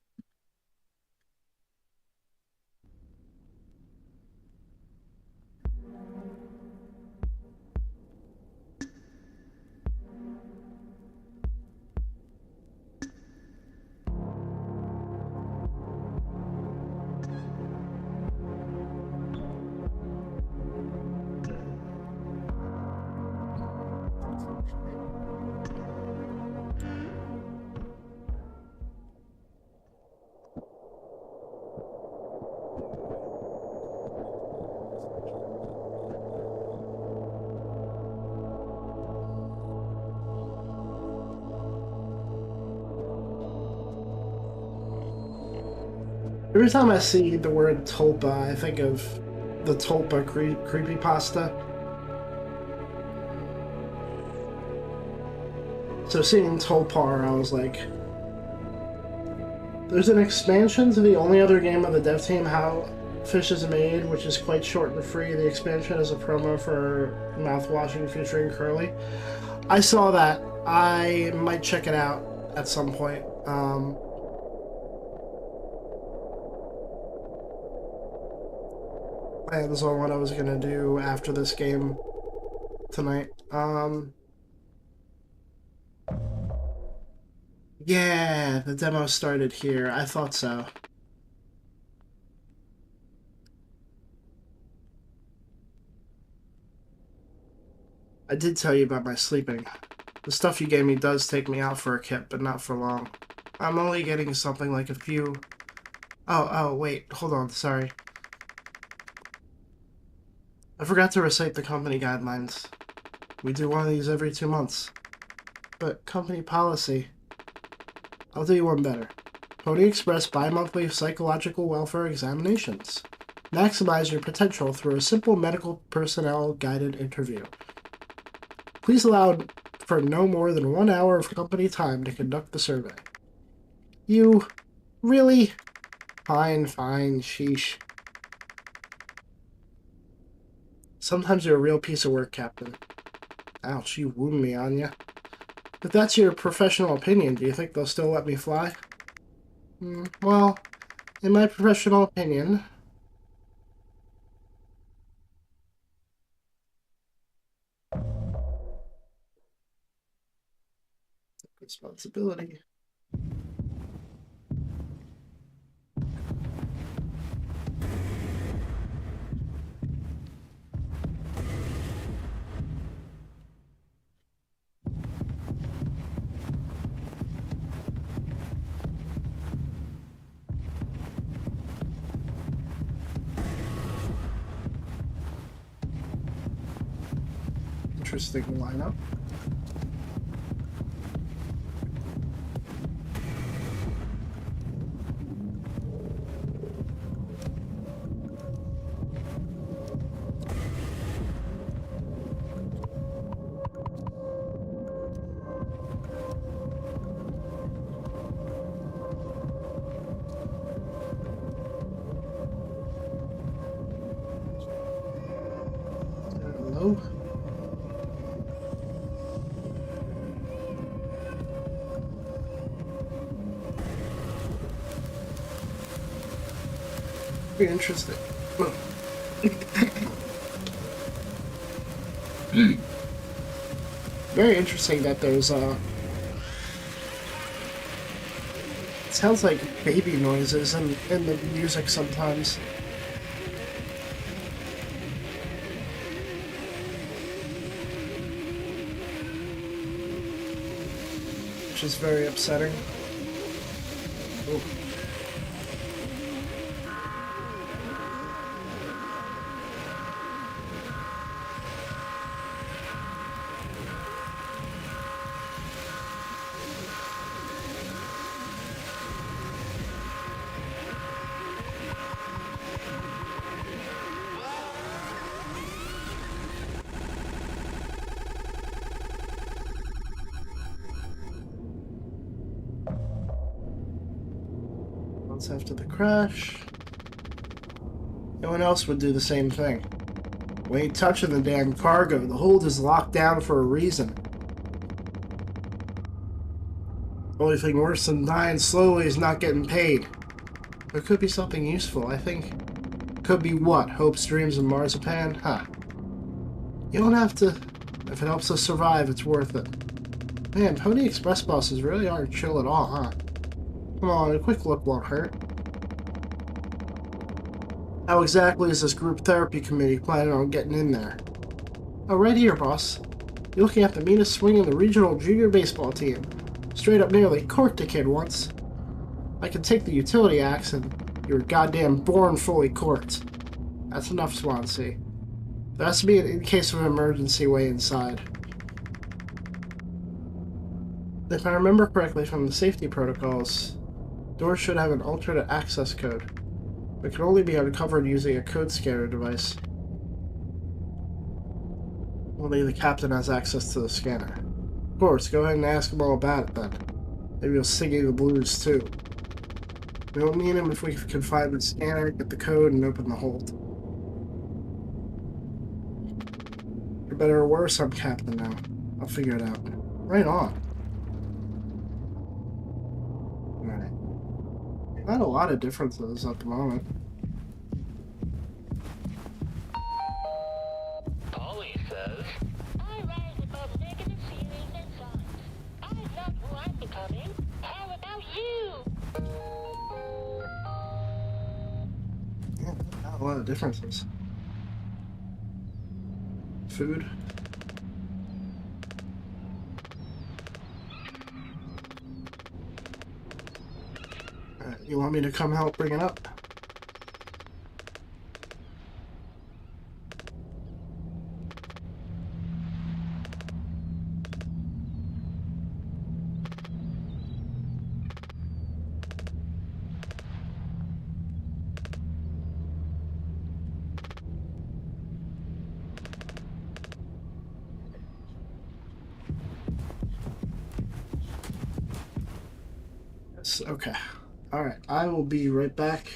Every time I see the word tulpa, I think of the tulpa creepypasta. So seeing Tolpar, I was like, there's an expansion to the only other game of the dev team, How Fish is Made, which is quite short and free. The expansion is a promo for Mouthwashing featuring Curly. I saw that. I might check it out at some point. Plans on what I was gonna do after this game tonight. Yeah, the demo started here. I thought so. I did tell you about my sleeping. The stuff you gave me does take me out for a kip, but not for long. I'm only getting something like a few... Oh, wait, hold on, sorry. I forgot to recite the company guidelines. We do one of these every 2 months. But company policy... I'll do you one better. Pony Express bi-monthly psychological welfare examinations. Maximize your potential through a simple medical personnel guided interview. Please allow for no more than 1 hour of company time to conduct the survey. You... really? Fine, sheesh. Sometimes you're a real piece of work, Captain. Ouch, you wound me, Anya. If that's your professional opinion, do you think they'll still let me fly? Well, in my professional opinion... Responsibility. Interesting lineup. Hello? Very interesting. Very interesting that there's it sounds like baby noises in the music sometimes. Which is very upsetting. Ooh. After the crash. No one else would do the same thing. We ain't touching the damn cargo. The hold is locked down for a reason. Only thing worse than dying slowly is not getting paid. There could be something useful, I think. Could be what? Hopes, dreams, and marzipan? Huh. You don't have to... If it helps us survive, it's worth it. Man, Pony Express bosses really aren't chill at all, huh? Come on, a quick look won't hurt. How exactly is this group therapy committee planning on getting in there? Oh, right here, boss. You're looking at the meanest swing in the regional junior baseball team. Straight up nearly corked a kid once. I can take the utility axe and you're goddamn born fully corked. That's enough, Swansea. There has to be an in case of an emergency way inside. If I remember correctly from the safety protocols, doors should have an alternate access code. It can only be uncovered using a code scanner device. Only the captain has access to the scanner. course, go ahead and ask him all about it then. Maybe he'll sing you the blues too. We don't need him if we can find the scanner, get the code, and open the hold. For better or worse, I'm captain now. I'll figure it out. Right on. Alright. Not a lot of differences at the moment. Polly says, I rise above negative feelings and thoughts. I love who I'm becoming. How about you? Yeah, not a lot of differences. Food. Alright, you want me to come help bring it up? Yes, okay. Alright, I will be right back.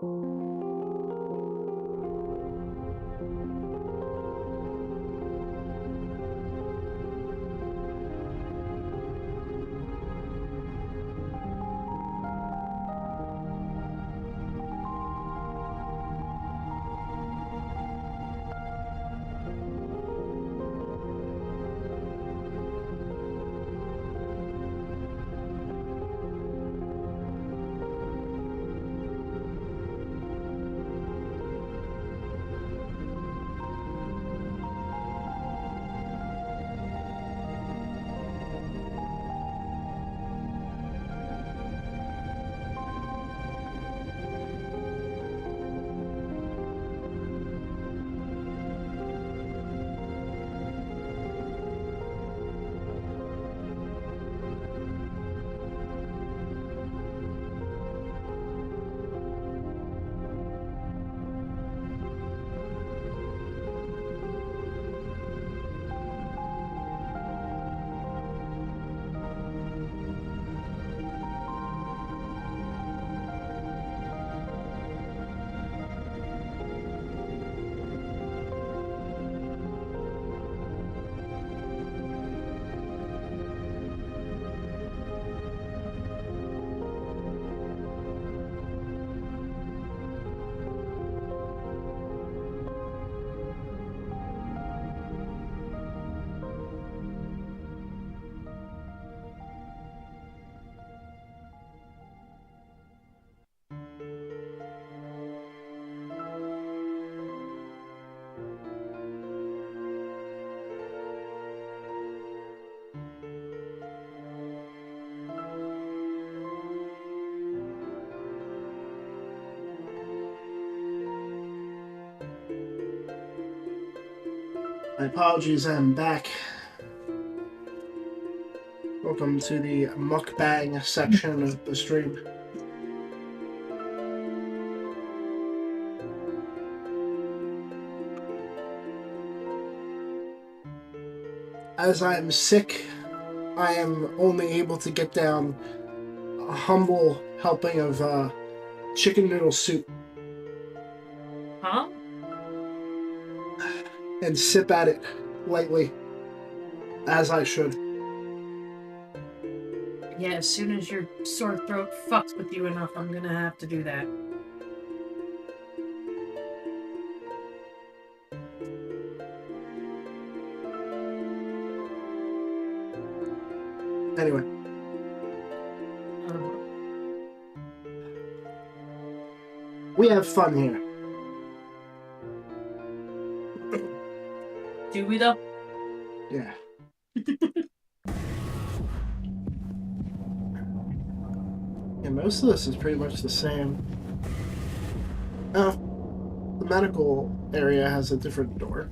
My apologies, I'm back. Welcome to the mukbang section of the stream. As I am sick, I am only able to get down a humble helping of chicken noodle soup Huh? and sip at it lightly, as I should. Yeah, as soon as your sore throat fucks with you enough, I'm gonna have to do that. Anyway, we have fun here. Do we though? Yeah. Yeah, most of this is pretty much the same. The medical area has a different door.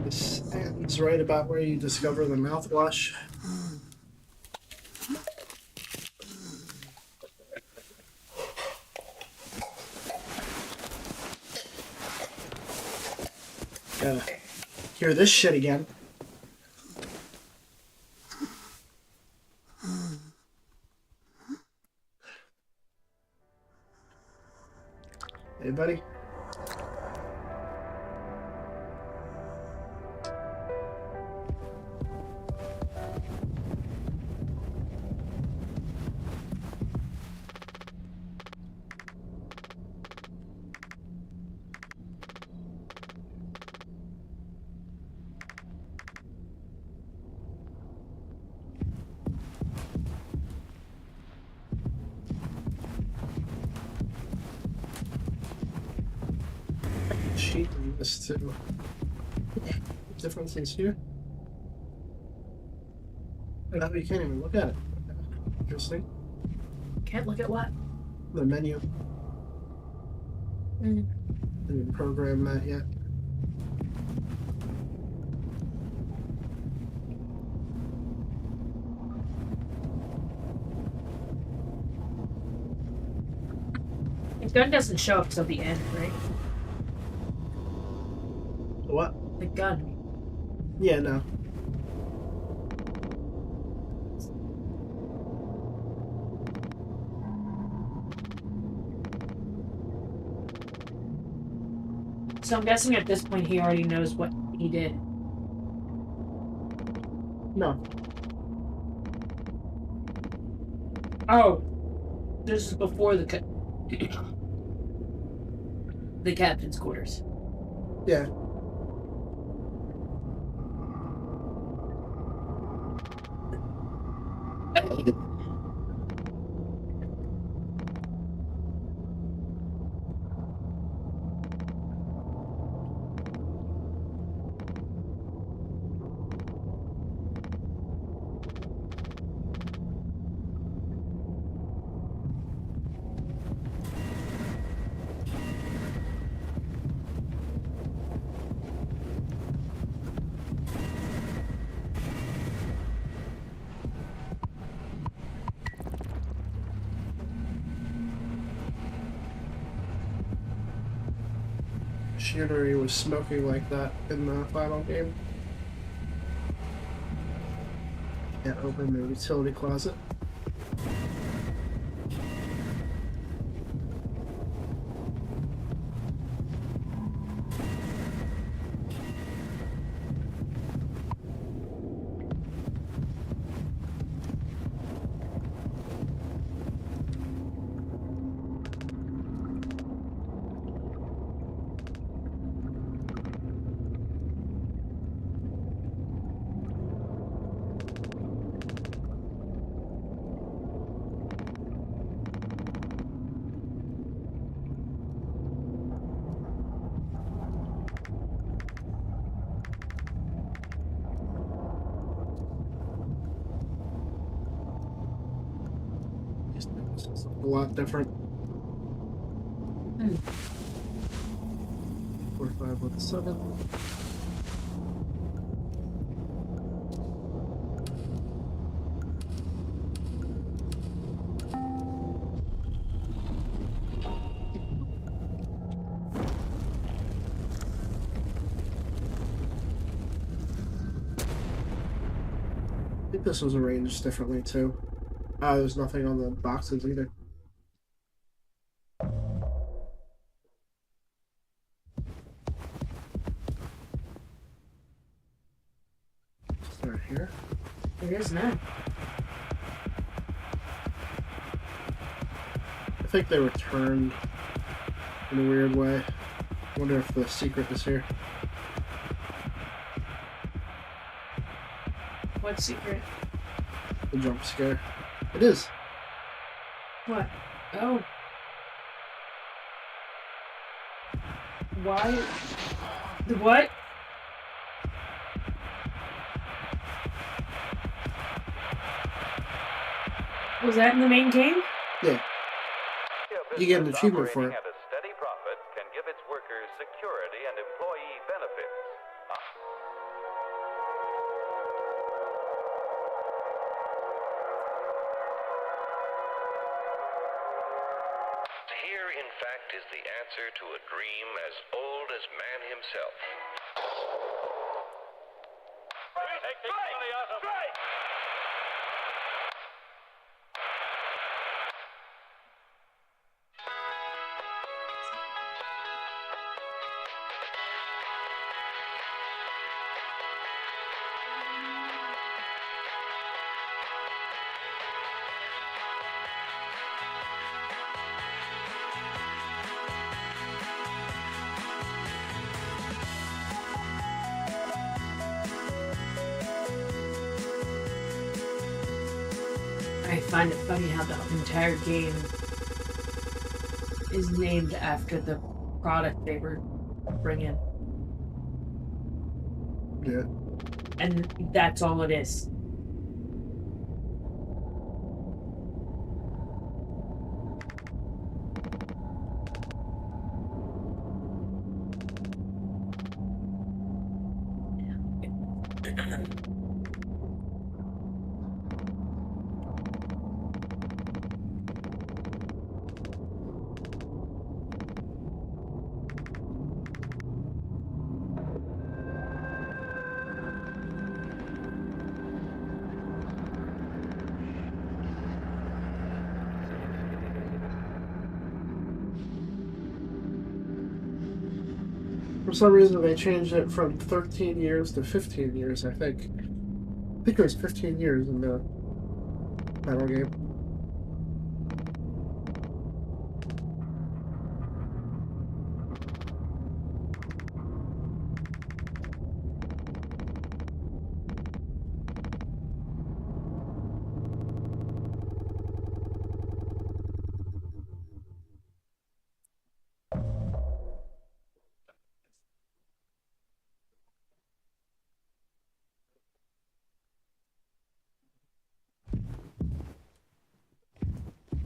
This ends right about where you discover the mouthwash. Gotta hear this shit again. Hey, buddy. this too. Differences here. Oh, you can't even look at it. Interesting. Can't look at what? The menu. Mm. Didn't program that yet. The gun doesn't show up till the end, right? What? The gun. Yeah, no. So I'm guessing at this point he already knows what he did. No. Oh, this is before the the captain's quarters. Yeah. Machinery was smoking like that in the final game. Can't open the utility closet. It's a lot different. 45 with 7. I think this was arranged differently too. There's nothing on the boxes either. Start here. There is none. I think they were turned in a weird way. I wonder if the secret is here. What secret? The jump scare. It is. What? Oh. Why? The what? Was that in the main game? Yeah. You get an achievement for it. At a steady profit can give its workers security and employee benefits. Here, in fact, is the answer to a dream as old as man himself. I find it funny how the entire game is named after the product they were bringing. Yeah. And that's all it is. For some reason, they changed it from 13 years to 15 years, I think. I think it was 15 years in the final game.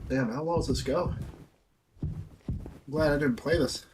Damn, how long does this go? I'm glad I didn't play this.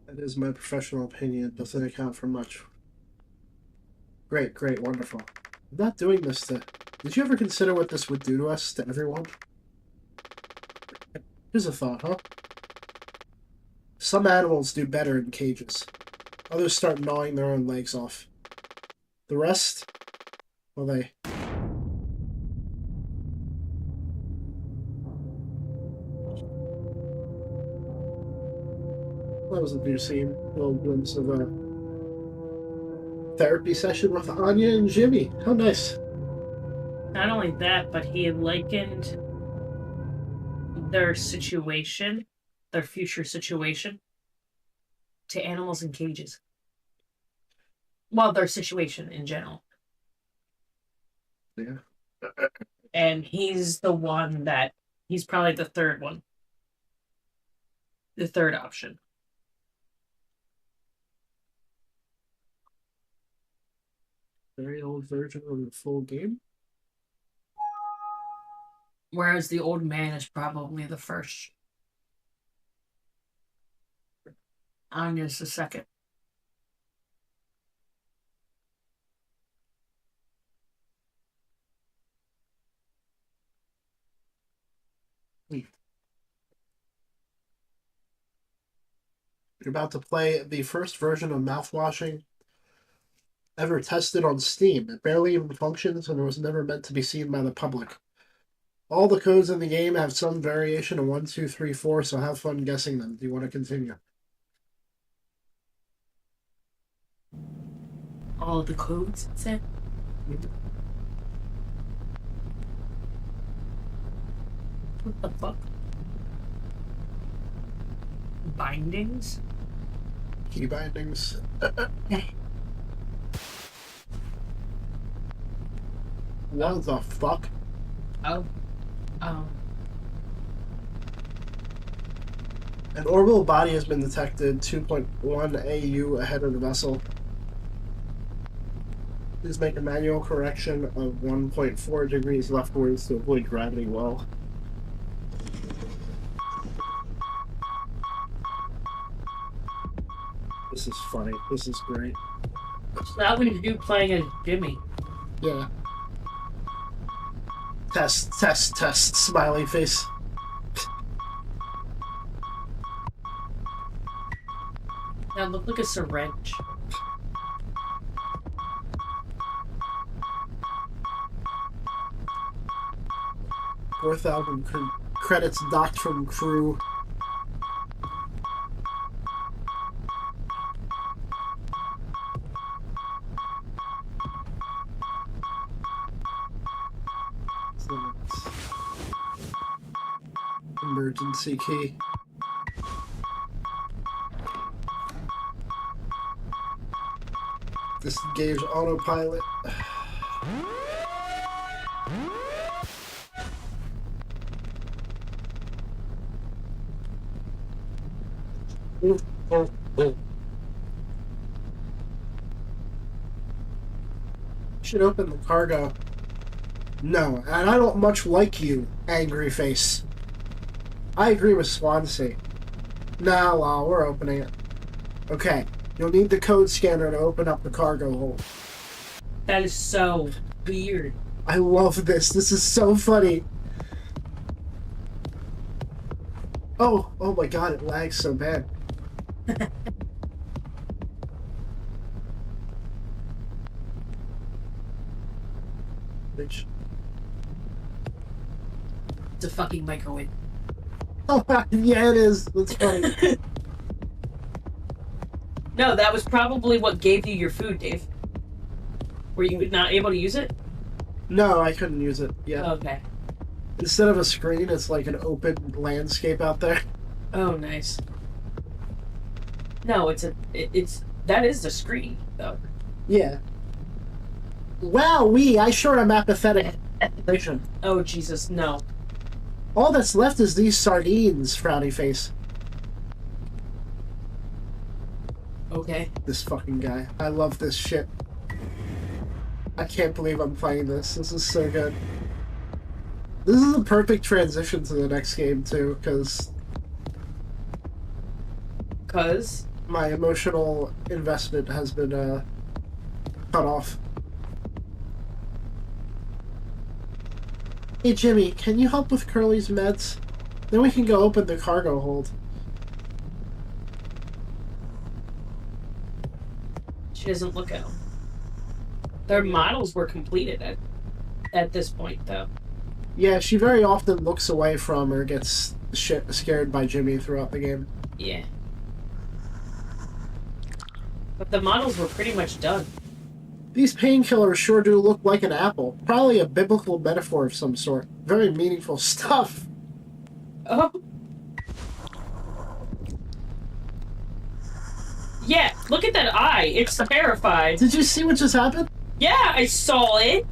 That is my professional opinion. It doesn't account for much. Great, great, wonderful. I'm not doing this to. Did you ever consider what this would do to us, to everyone? Here's a thought, huh? Some animals do better in cages. Others start gnawing their own legs off. The rest, well, they. That was a new scene. A little glimpse of a therapy session with Anya and Jimmy. How nice. Not only that, but he likened their situation, their future situation, to animals in cages. Well, their situation in general. Yeah. And he's the one that he's probably the third one. The third option. Very old version of the full game. Whereas the old man is probably the first. Anya's the second. You're about to play the first version of Mouthwashing ever tested on Steam. It barely even functions and it was never meant to be seen by the public. All the codes in the game have some variation of 1, 2, 3, 4, so have fun guessing them. Do you want to continue? All of the codes, it said? What the fuck? Bindings? Key bindings. What the fuck? Oh. An orbital body has been detected 2.1 AU ahead of the vessel. Please make a manual correction of 1.4 degrees leftwards to avoid gravity well. This is funny. This is great. So that was you playing as Jimmy. Yeah. Test, test, test. Smiley face. That looked like a syringe. Fourth album credits docked from crew. Emergency key. Disengage autopilot. Should open the cargo. No, and I don't much like you, angry face. I agree with Swansea. Nah, well, we're opening it. Okay, you'll need the code scanner to open up the cargo hold. That is so weird. I love this. This is so funny. Oh my god, it lags so bad. Bitch. It's a fucking microwave. Oh, yeah, it is. That's funny. No, that was probably what gave you your food, Dave. Were you not able to use it? No, I couldn't use it. Yeah. Okay. Instead of a screen, it's like an open landscape out there. Oh, nice. No, that is the screen, though. Yeah. Wow, I sure am apathetic. Oh, Jesus, no. All that's left is these sardines, frowny face. Okay. This fucking guy. I love this shit. I can't believe I'm playing this. This is so good. This is a perfect transition to the next game, too, because my emotional investment has been cut off. Hey, Jimmy, can you help with Curly's meds? Then we can go open the cargo hold. She doesn't look at them. Their models were completed at this point, though. Yeah, she very often looks away from or gets scared by Jimmy throughout the game. Yeah. But the models were pretty much done. These painkillers sure do look like an apple. Probably a biblical metaphor of some sort. Very meaningful stuff. Oh. Yeah, look at that eye. It's terrified. Did you see what just happened? Yeah, I saw it.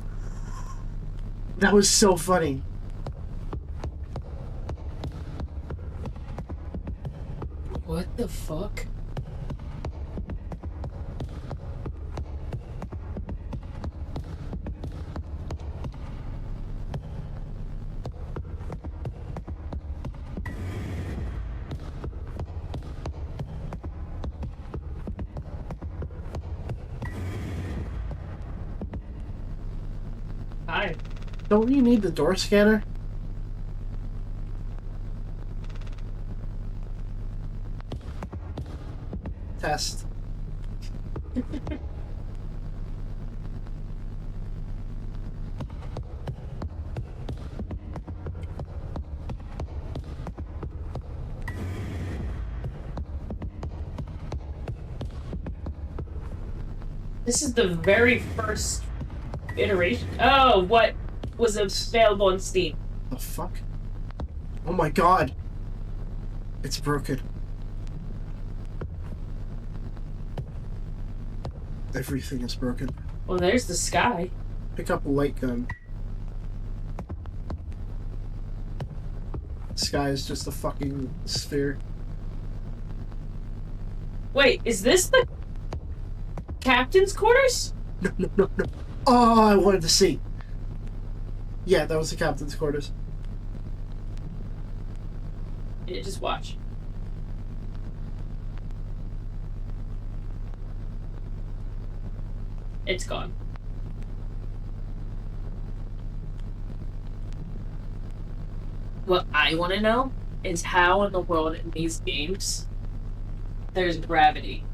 That was so funny. What the fuck? Hi. Don't you need the door scanner? test. This is the very first iteration. Oh, what was available on Steam? The fuck? Oh my god. It's broken. Everything is broken. Well, there's the sky. Pick up a light gun. Sky is just a fucking sphere. Wait, is this the captain's quarters? No. Oh, I wanted to see. Yeah, that was the captain's quarters. Yeah, just watch. It's gone. What I want to know is how in the world in these games there's gravity.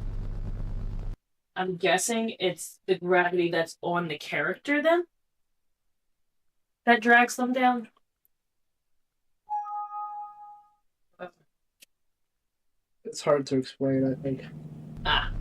I'm guessing it's the gravity that's on the character then that drags them down. It's hard to explain, I think. Ah.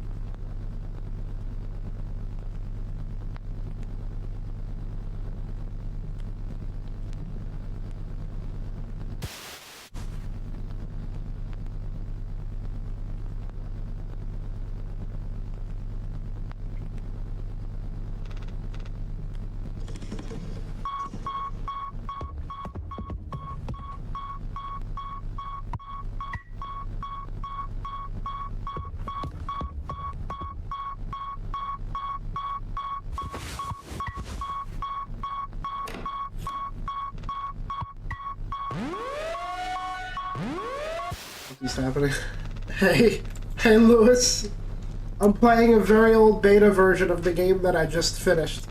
What's happening? Hey, Lewis. I'm playing a very old beta version of the game that I just finished.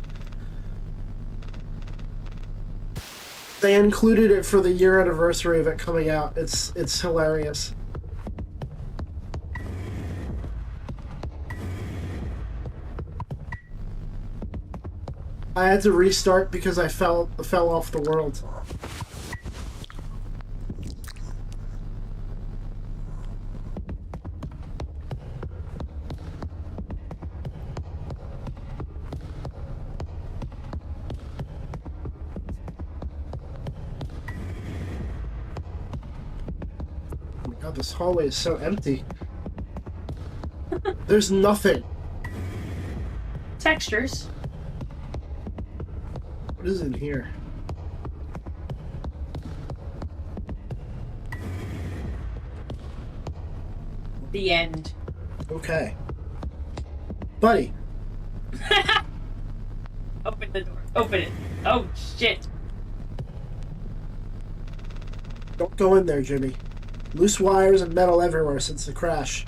They included it for the year anniversary of it coming out. It's hilarious. I had to restart because I fell off the world. Oh my god, this hallway is so empty. There's nothing. Textures. What is in here? The end. Okay. Buddy. Open the door. Open it. Oh, shit. Don't go in there, Jimmy. Loose wires and metal everywhere since the crash.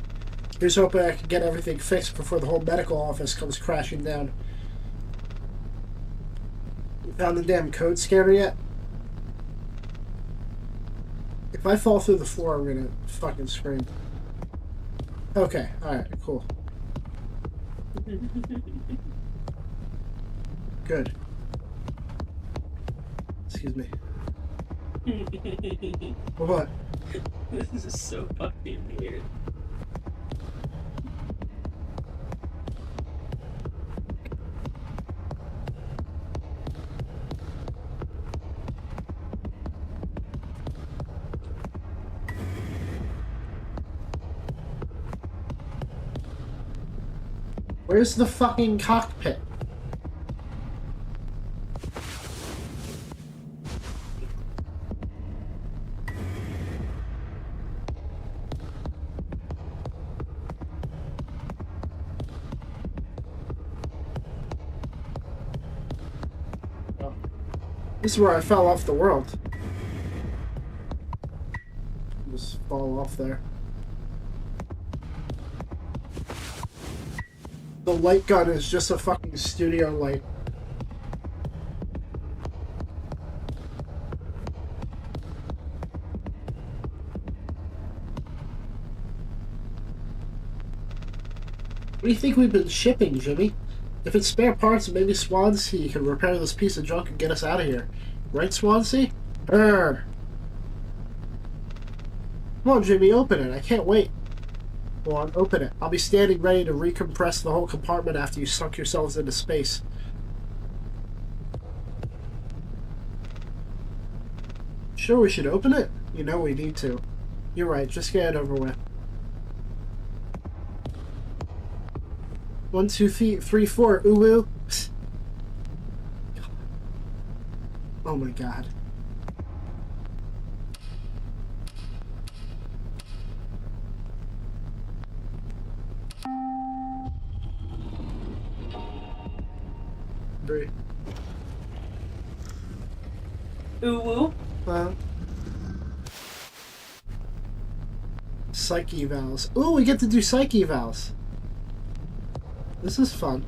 Here's hoping I can get everything fixed before the whole medical office comes crashing down. You found the damn code scanner yet? If I fall through the floor, I'm gonna fucking scream. Okay, alright, cool. Good. Excuse me. What? This is so fucking weird. Where's the fucking cockpit? Oh. This is where I fell off the world. Just fall off there. The light gun is just a fucking studio light. What do you think we've been shipping, Jimmy? If it's spare parts, maybe Swansea can repair this piece of junk and get us out of here. Right, Swansea? Come on, Jimmy, open it. I can't wait. Go on, open it. I'll be standing ready to recompress the whole compartment after you suck yourselves into space. Sure we should open it? You know we need to. You're right, just get it over with. 1, 2, 3, 4. Ooh, ooh. Oh my god. Three. Ooh woo. Psych evals. Ooh, we get to do psych evals. This is fun.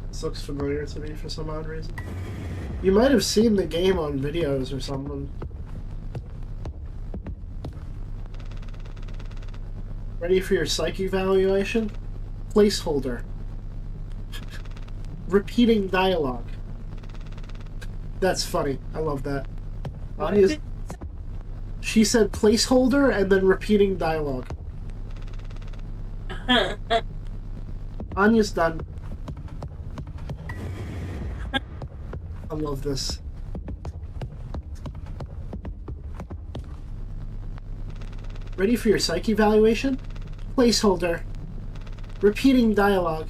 This looks familiar to me for some odd reason. You might have seen the game on videos or something. Ready for your psych evaluation? Placeholder. Repeating dialogue. That's funny. I love that. Anya's... She said placeholder and then repeating dialogue. Anya's done. I love this. Ready for your psych evaluation? Placeholder. Repeating dialogue.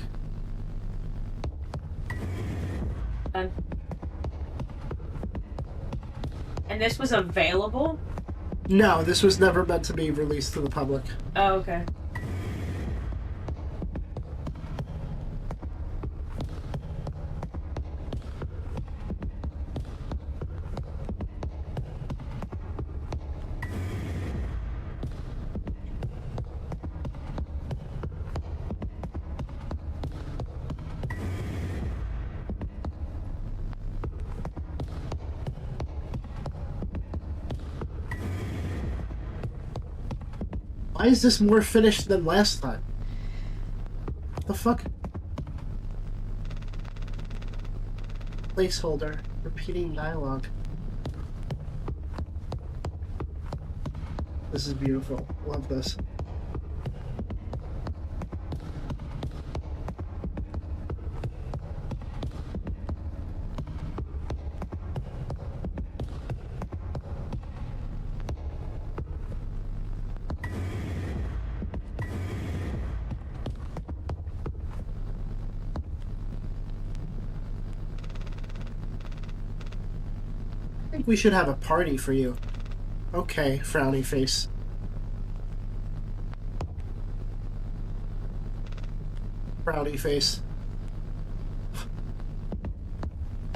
And this was available? No, this was never meant to be released to the public. Oh, okay. Why is this more finished than last time? What the fuck? Placeholder. Repeating dialogue. This is beautiful. Love this. I think we should have a party for you. Okay, frowny face. Frowny face.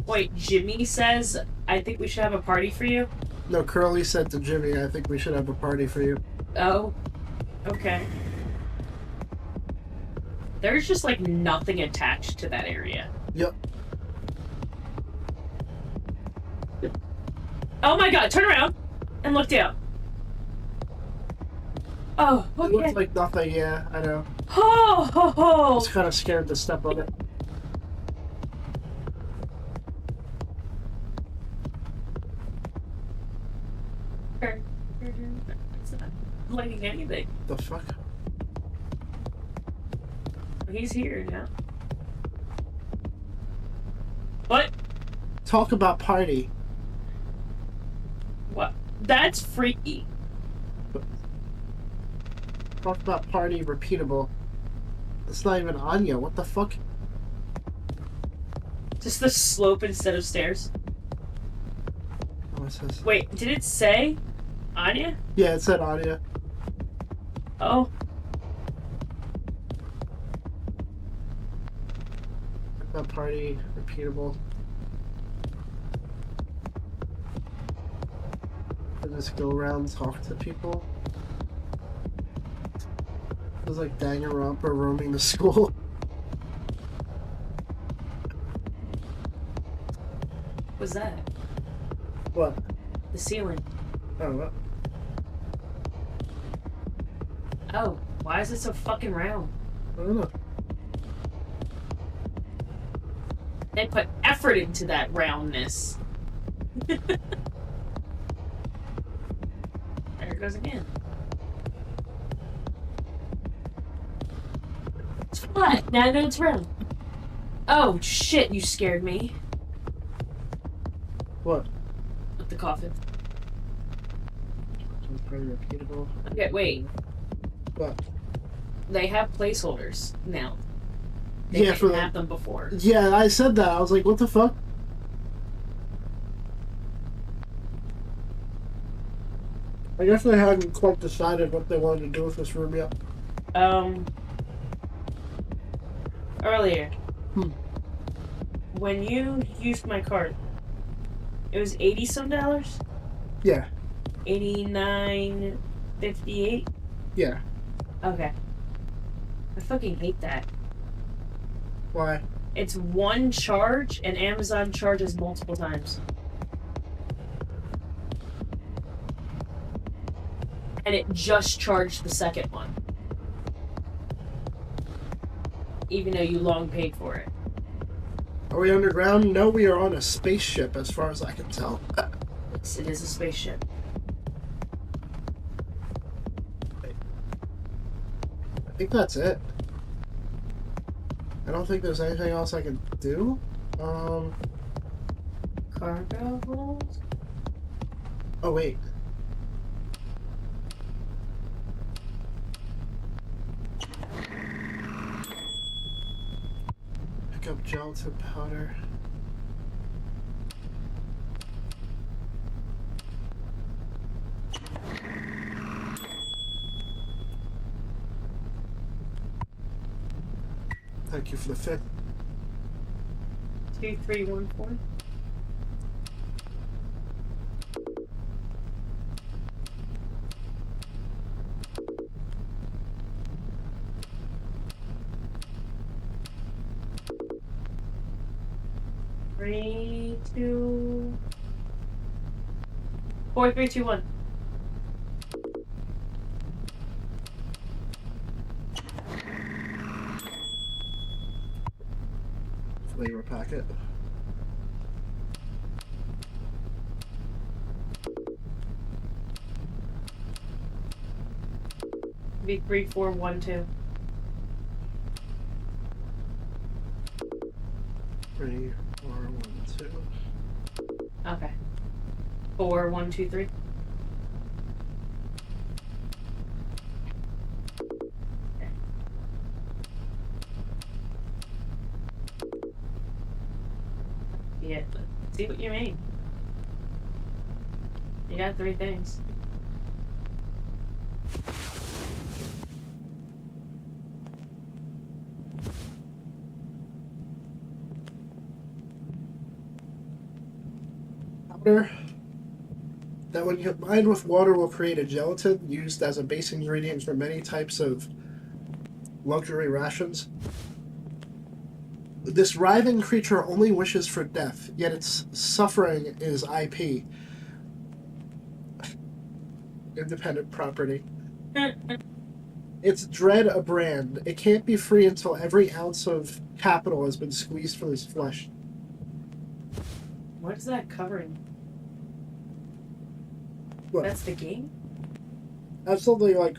Wait, Jimmy says, I think we should have a party for you? No, Curly said to Jimmy, I think we should have a party for you. Oh. Okay. There's just, like, nothing attached to that area. Yep. Oh my god, turn around and look down. Oh, It okay. looks like nothing, yeah, I know. Oh, ho, I ho. was kind of scared to step on it. It's not lighting anything. The fuck? He's here now. What? Talk about party. What? That's freaky. Talk about party repeatable. It's not even Anya, what the fuck? Just the slope instead of stairs. Oh, it says... Wait, did it say Anya? Yeah, it said Anya. Oh. Talk about party repeatable. I just go around and talk to people. It was like Danganronpa roaming the school. What's that? What? The ceiling. Oh, what? Oh, why is it so fucking round? I don't know. They put effort into that roundness. There it goes again. It's flat. Now I know it's round. Oh, shit, you scared me. What? With the coffin. It's pretty repeatable. Okay, wait. What? They have placeholders now. They Yeah, didn't for have them before. Yeah, I said that. I was like, what the fuck? I guess they hadn't quite decided what they wanted to do with this room yet. Earlier. Hmm. When you used my card, it was $80 some. Yeah. $89.58. Yeah. Okay. I fucking hate that. Why? It's one charge, and Amazon charges multiple times. And it just charged the second one. Even though you long paid for it. Are we underground? No, we are on a spaceship, as far as I can tell. Yes, it is a spaceship. I think that's it. I don't think there's anything else I can do. Cargo hold? Oh, wait. Pick up gelatin powder. Thank you for the fit. 2314. Three, 2, 4, 3, 2, 1. Flavor packet. Be 3, 4, 1, 2. 3, 4, 1, 2. Okay. 4, 1, 2, 3. Okay. Yeah, let's see what you made. You got 3 things. Powder that when combined with water will create a gelatin used as a base ingredient for many types of luxury rations. This writhing creature only wishes for death, yet its suffering is IP. Independent property. It's dread a brand. It can't be free until every ounce of capital has been squeezed from his flesh. What is that covering? What? That's the game? That's something like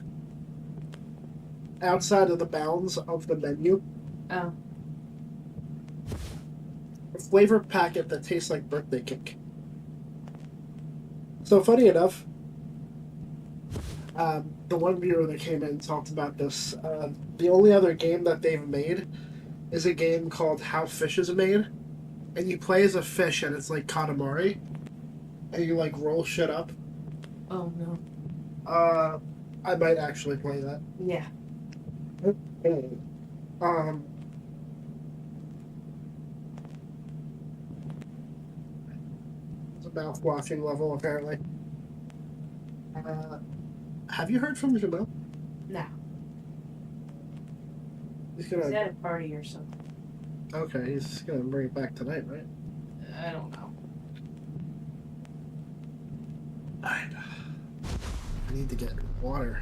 outside of the bounds of the menu. Oh. A flavor packet that tastes like birthday cake. So funny enough, the one viewer that came in talked about this. The only other game that they've made is a game called How Fish is Made. And you play as a fish and it's like Katamari. And you like roll shit up. Oh no. I might actually play that. Yeah. It's a mouthwashing level apparently. Have you heard from Jamel? No. He's He's gonna. at a party or something. Okay, he's gonna bring it back tonight, right? I don't know. need to get water.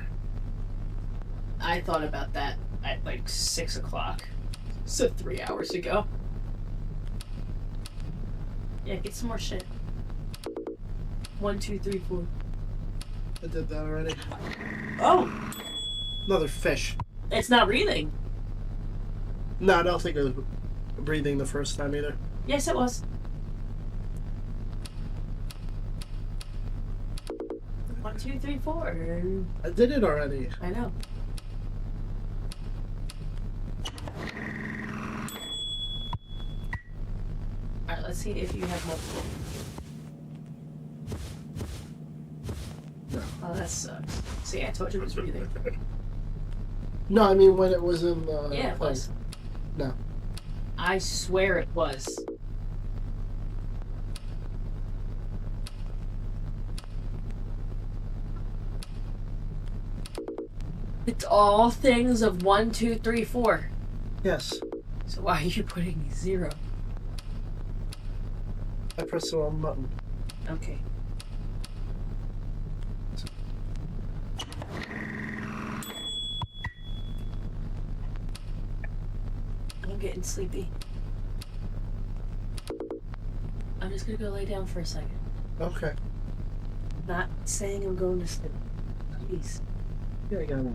I thought about that at like 6 o'clock. So 3 hours ago. Yeah, get some more shit. 1, 2, 3, 4. I did that already. Oh! Another fish. It's not breathing. No, I don't think it was breathing the first time either. Yes, it was. 1, 2, 3, 4. I did it already. I know. Alright, let's see if you have multiple. No. Oh, that sucks. See, I told you it was breathing. No, I mean when it was in the... Yeah, it was. No. I swear it was. It's all things of 1, 2, 3, 4. Yes. So why are you putting 0? I pressed the wrong button. Okay. I'm getting sleepy. I'm just gonna go lay down for a second. Okay. Not saying I'm going to sleep. Please. Yeah, I gotta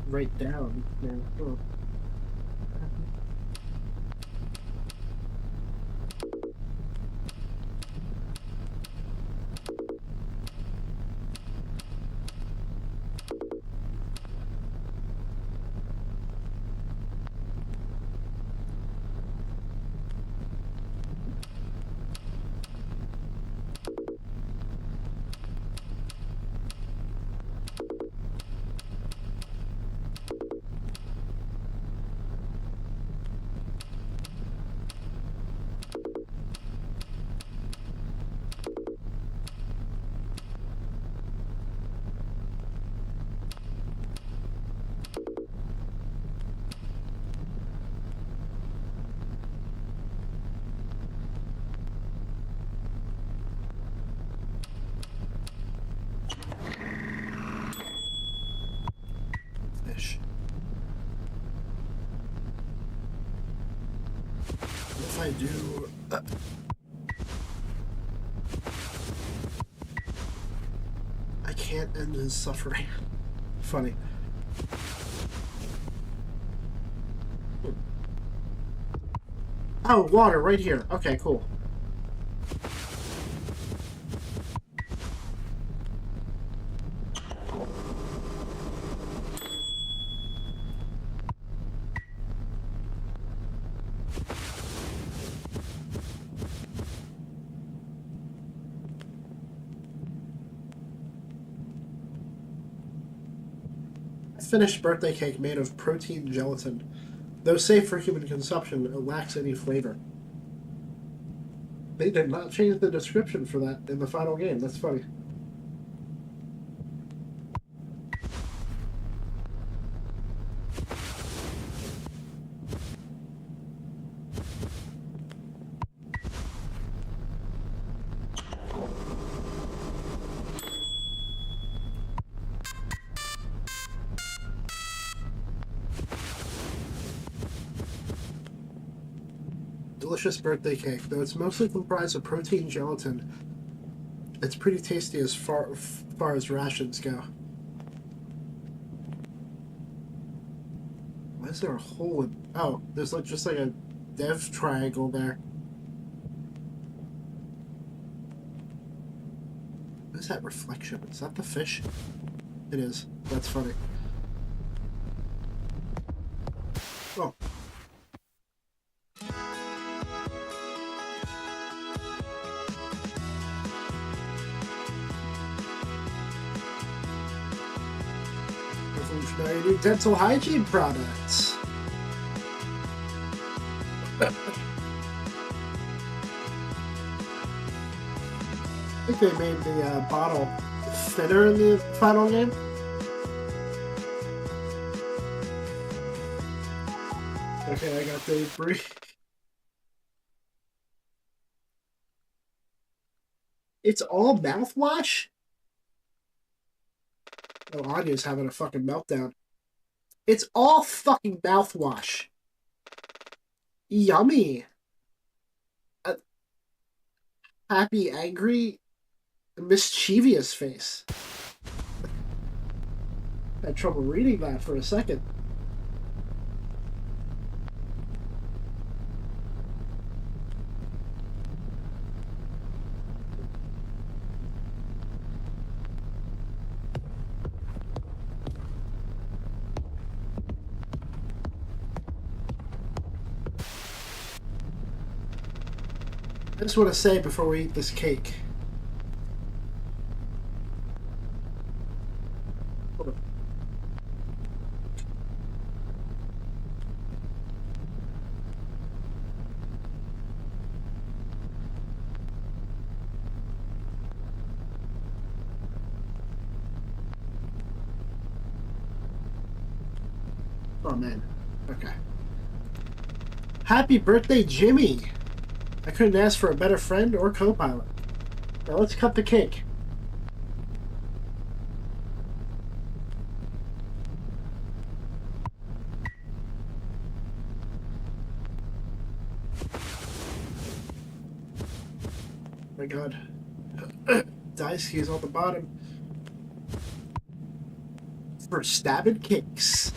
write down. Yeah. Oh. Fish. If I do... I can't end his suffering. Funny. Oh, water right here. Okay, cool. Finished birthday cake made of protein gelatin. Though safe for human consumption, it lacks any flavor. They did not change the description for that in the final game. That's funny. Delicious birthday cake. Though it's mostly comprised of protein gelatin, it's pretty tasty as far as rations go. Why is there a hole in... Oh, there's like just like a dev triangle there. What is that reflection? Is that the fish? It is. That's funny. Oh. Revolutionary new dental hygiene products. I think they made the bottle thinner in the final game. Okay, I got the brief. It's all mouthwash? Oh, Anya's having a fucking meltdown. It's all fucking mouthwash. Yummy. Happy, angry, mischievous face. Had trouble reading that for a second. I just want to say before we eat this cake. Hold on. Oh man. Okay. Happy birthday, Jimmy! I couldn't ask for a better friend or co-pilot. Now let's cut the cake. Oh my god. Dice keys on the bottom. For stabbing cakes.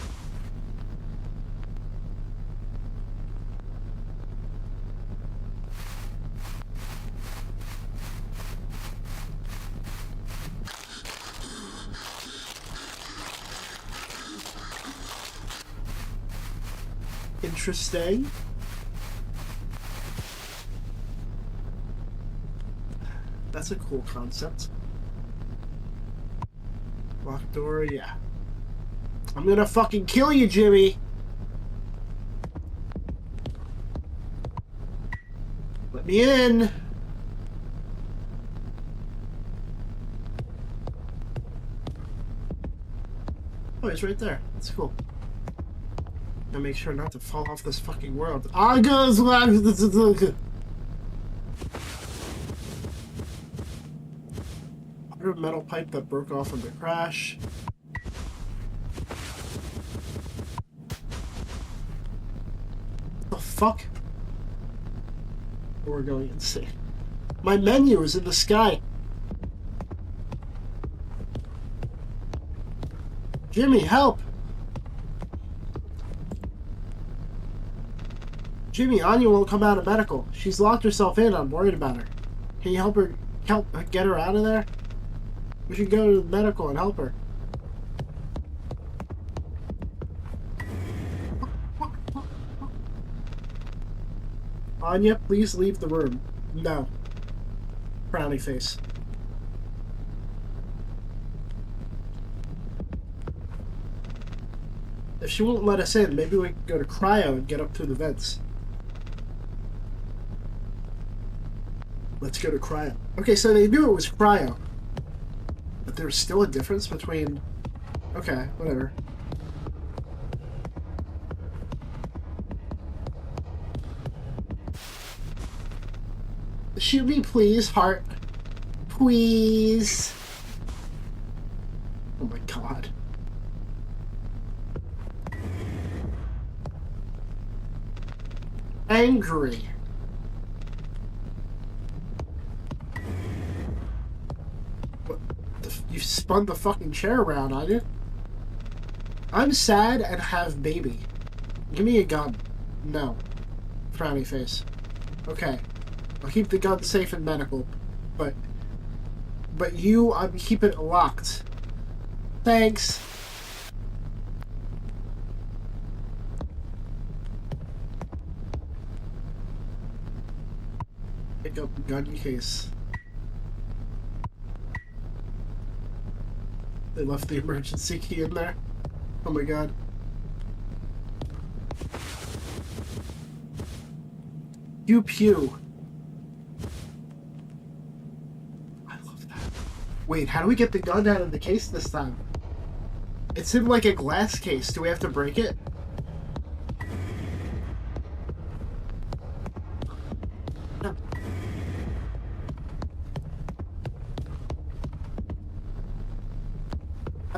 Interesting. That's a cool concept. Locked door, yeah. I'm gonna fucking kill you, Jimmy! Let me in! Oh, he's right there. That's cool. Gotta make sure not to fall off this fucking world. Ah, goes water metal pipe that broke off in the crash. What the fuck? We're going insane. My menu is in the sky. Jimmy, help! Jimmy, Anya won't come out of medical. She's locked herself in. I'm worried about her. Can you help get her out of there? We should go to the medical and help her. Anya, please leave the room. No. Frowny face. If she won't let us in, maybe we can go to cryo and get up through the vents. Let's go to cryo. Okay, so they knew it was cryo. But there's still a difference between... Okay, whatever. Shoot me, please, heart. Please. Oh my god. Angry. What you spun the fucking chair around on you? I'm sad and have baby. Give me a gun. No. Frowny face. Okay. I'll keep the gun safe in medical. But you, I'm keeping it locked. Thanks. Pick up the gun case. They left the emergency key in there. Oh my god. Pew pew. I love that. Wait, how do we get the gun out of the case this time? It's in like a glass case. Do we have to break it? No.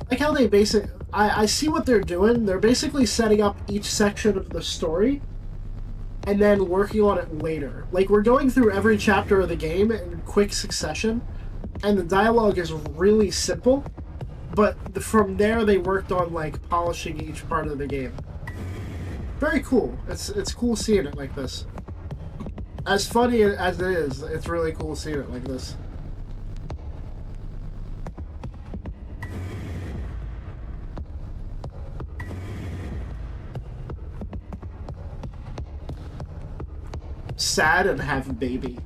like how they I see what they're doing. They're basically setting up each section of the story and then working on it later. Like, we're going through every chapter of the game in quick succession, and the dialogue is really simple, but from there they worked on, like, polishing each part of the game. Very cool. It's cool seeing it like this. As funny as it is, it's really cool seeing it like this. Sad and have a baby.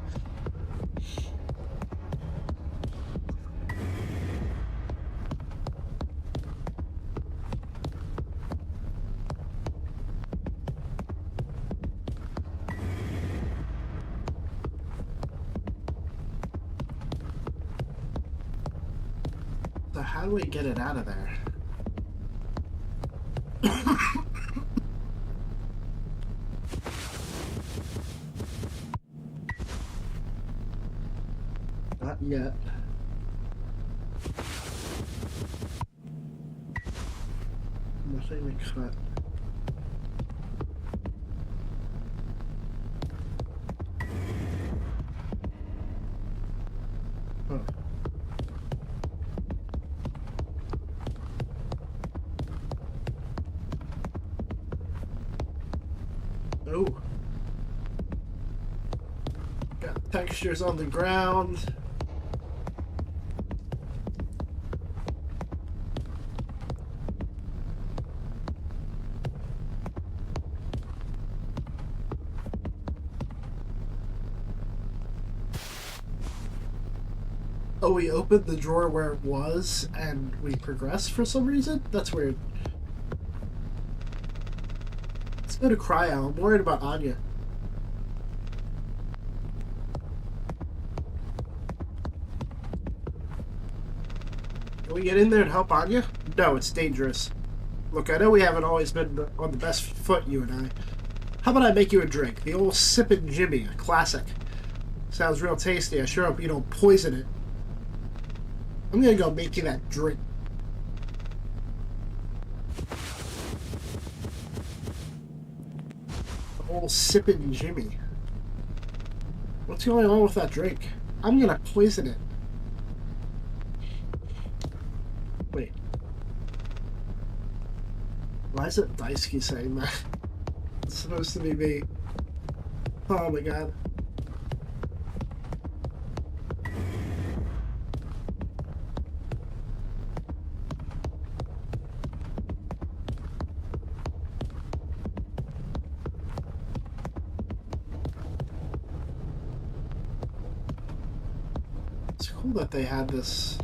So how do we get it out of there? Not yet. Nothing to cut. Huh. Oh. Got textures on the ground. Oh, we opened the drawer where it was, and we progressed for some reason? That's weird. Let's go to Cryo. I'm worried about Anya. Can we get in there and help Anya? No, it's dangerous. Look, I know we haven't always been on the best foot, you and I. How about I make you a drink? The old Sippin' Jimmy, a classic. Sounds real tasty. I sure hope you don't poison it. I'm gonna go make you that drink. The whole Sippin' Jimmy. What's going on with that drink? I'm gonna poison it. Wait. Why is it Daisuke saying that? It's supposed to be me. Oh my god. That they had this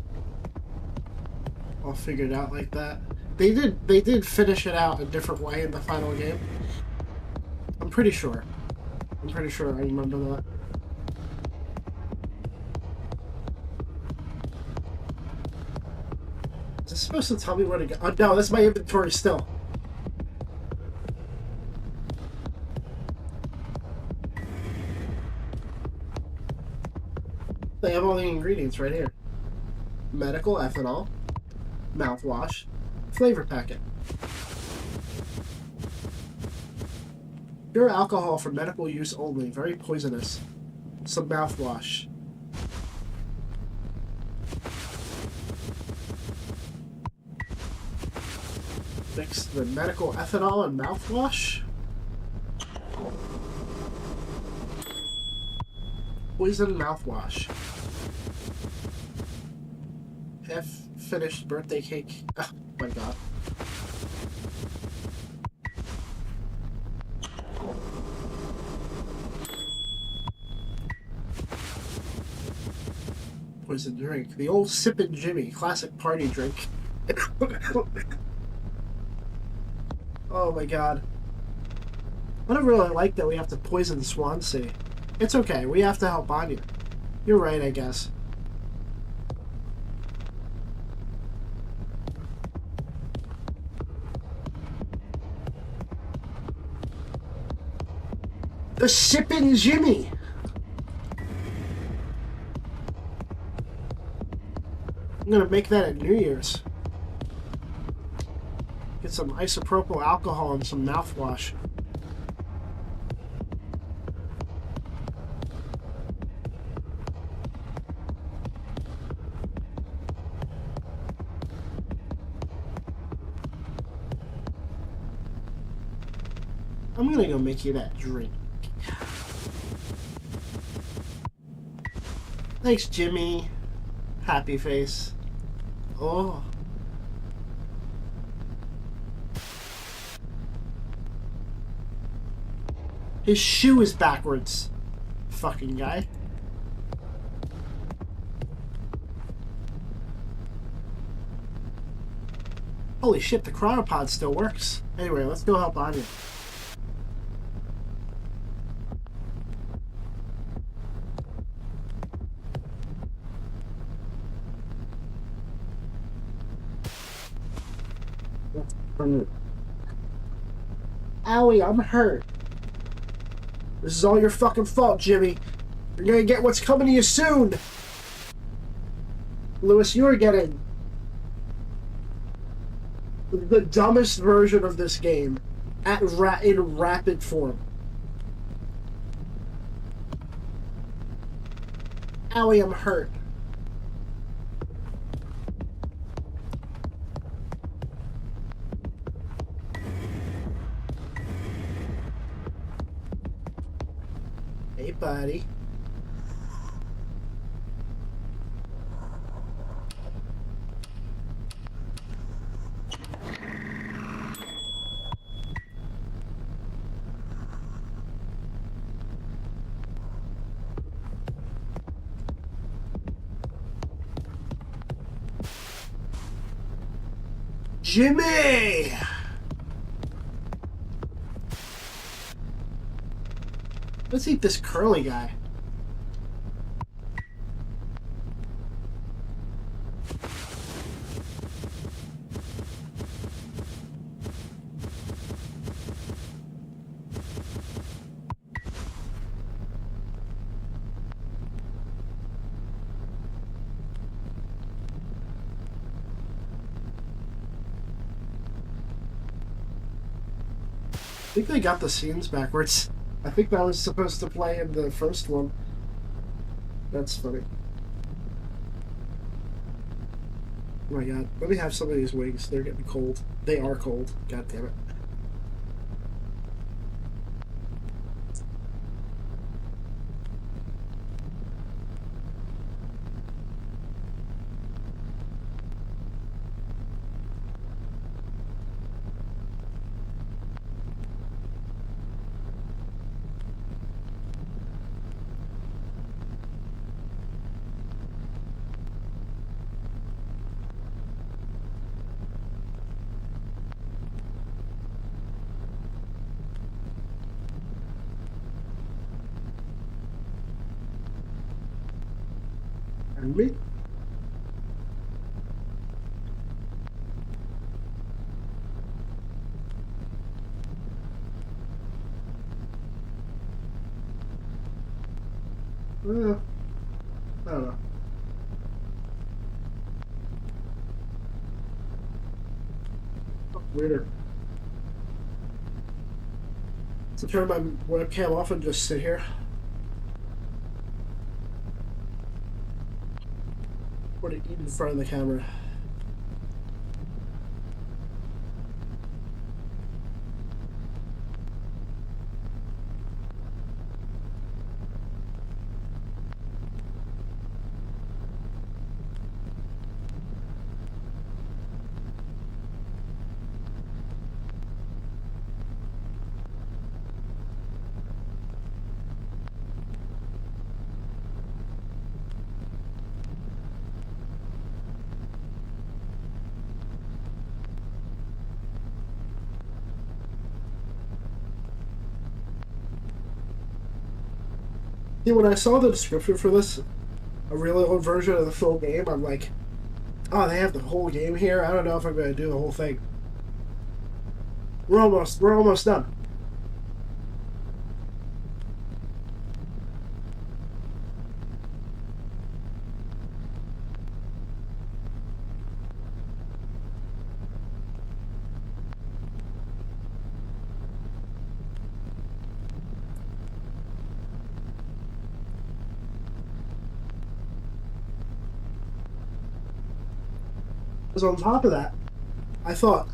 all figured out like that. They did finish it out a different way in the final game. I'm pretty sure I remember that. Is this supposed to tell me where to go? Oh no, that's my inventory still. They have all the ingredients right here. Medical ethanol, mouthwash, flavor packet. Pure alcohol for medical use only, very poisonous. Some mouthwash. Mix the medical ethanol and mouthwash. Poison mouthwash. Half-finished birthday cake. Oh my god. Poison drink. The old Sippin' Jimmy. Classic party drink. Oh my god. I don't really like that we have to poison Swansea. It's okay, we have to help Anya. You're right, I guess. The Sippin' Jimmy! I'm gonna make that at New Year's. Get some isopropyl alcohol and some mouthwash. I'm gonna go make you that drink. Thanks, Jimmy. Happy face. Oh. His shoe is backwards. Fucking guy. Holy shit, the chronopod still works. Anyway, let's go help Anya. Owie, I'm hurt. This is all your fucking fault, Jimmy. You're gonna get what's coming to you soon. Lewis, you're getting the dumbest version of this game in rapid form. Owie, I'm hurt. Hey, buddy. Jimmy! Let's eat this curly guy. I think they got the scenes backwards. I think that was supposed to play in the first one. That's funny. Oh my god. Let me have some of these wings. They're getting cold. They are cold. God damn it. And me? I don't know. Oh, weirder. So turn my webcam off and just sit here. Or to eat in front of the camera. See, when I saw the description for this, a really old version of the full game, I'm like, oh, they have the whole game here? I don't know if I'm going to do the whole thing. We're almost done. Because on top of that, I thought,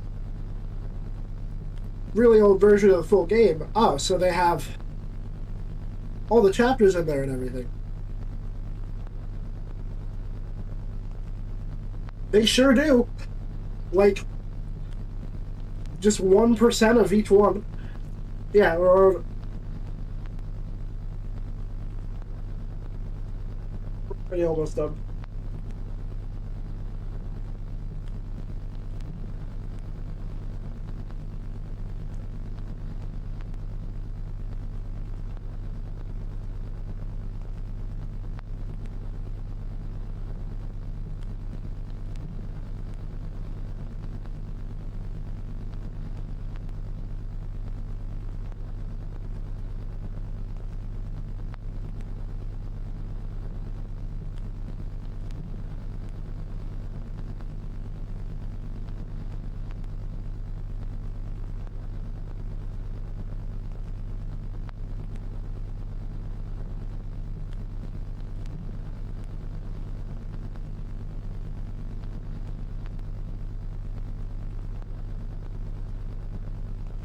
really old version of the full game. Oh, so they have all the chapters in there and everything. They sure do. Like, just 1% of each one. Yeah, or pretty almost done.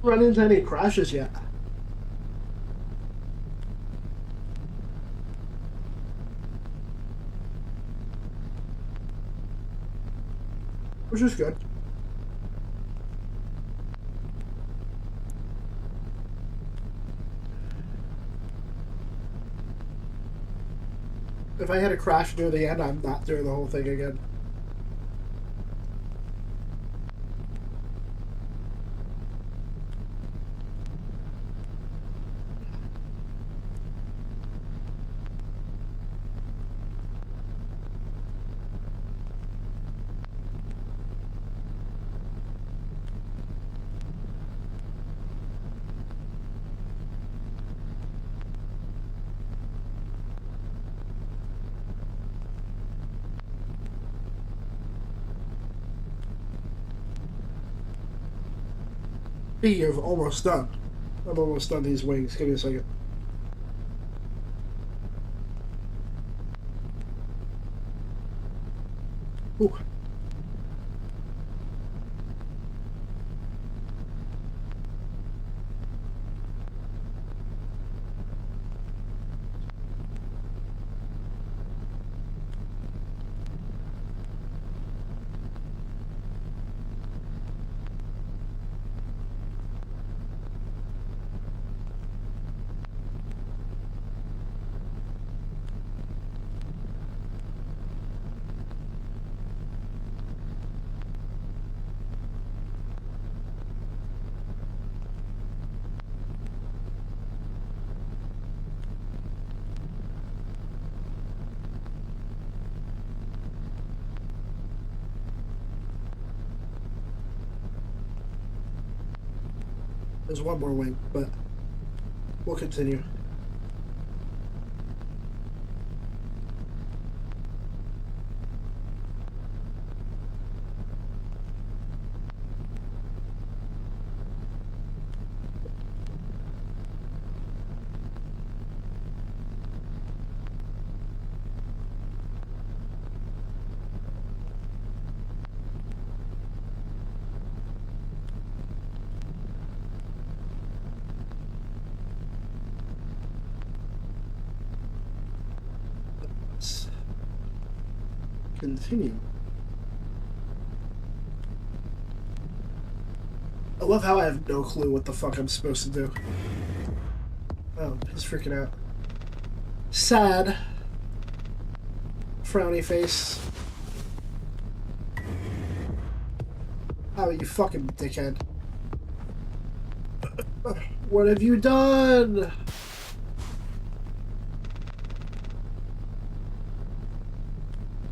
Run into any crashes yet? Which is good. If I had a crash near the end, I'm not doing the whole thing again. Speaking of almost done, I'm almost done these wings. Give me a second. Ooh. There's one more wing, but we'll continue. Continue. I love how I have no clue what the fuck I'm supposed to do. Oh, he's freaking out. Sad. Frowny face. Oh, you fucking dickhead. What have you done?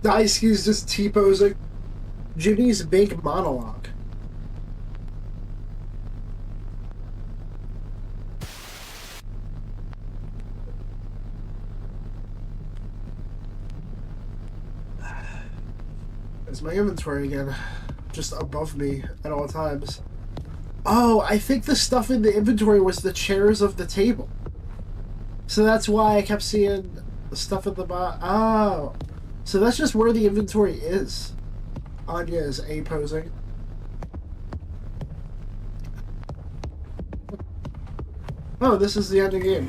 Daisuke's just T-posing. Jimmy's big monologue. There's my inventory again. Just above me at all times. Oh, I think the stuff in the inventory was the chairs of the table. So that's why I kept seeing the stuff at the bottom. Oh. So that's just where the inventory is. Anya is A posing. Oh, this is the end of the game.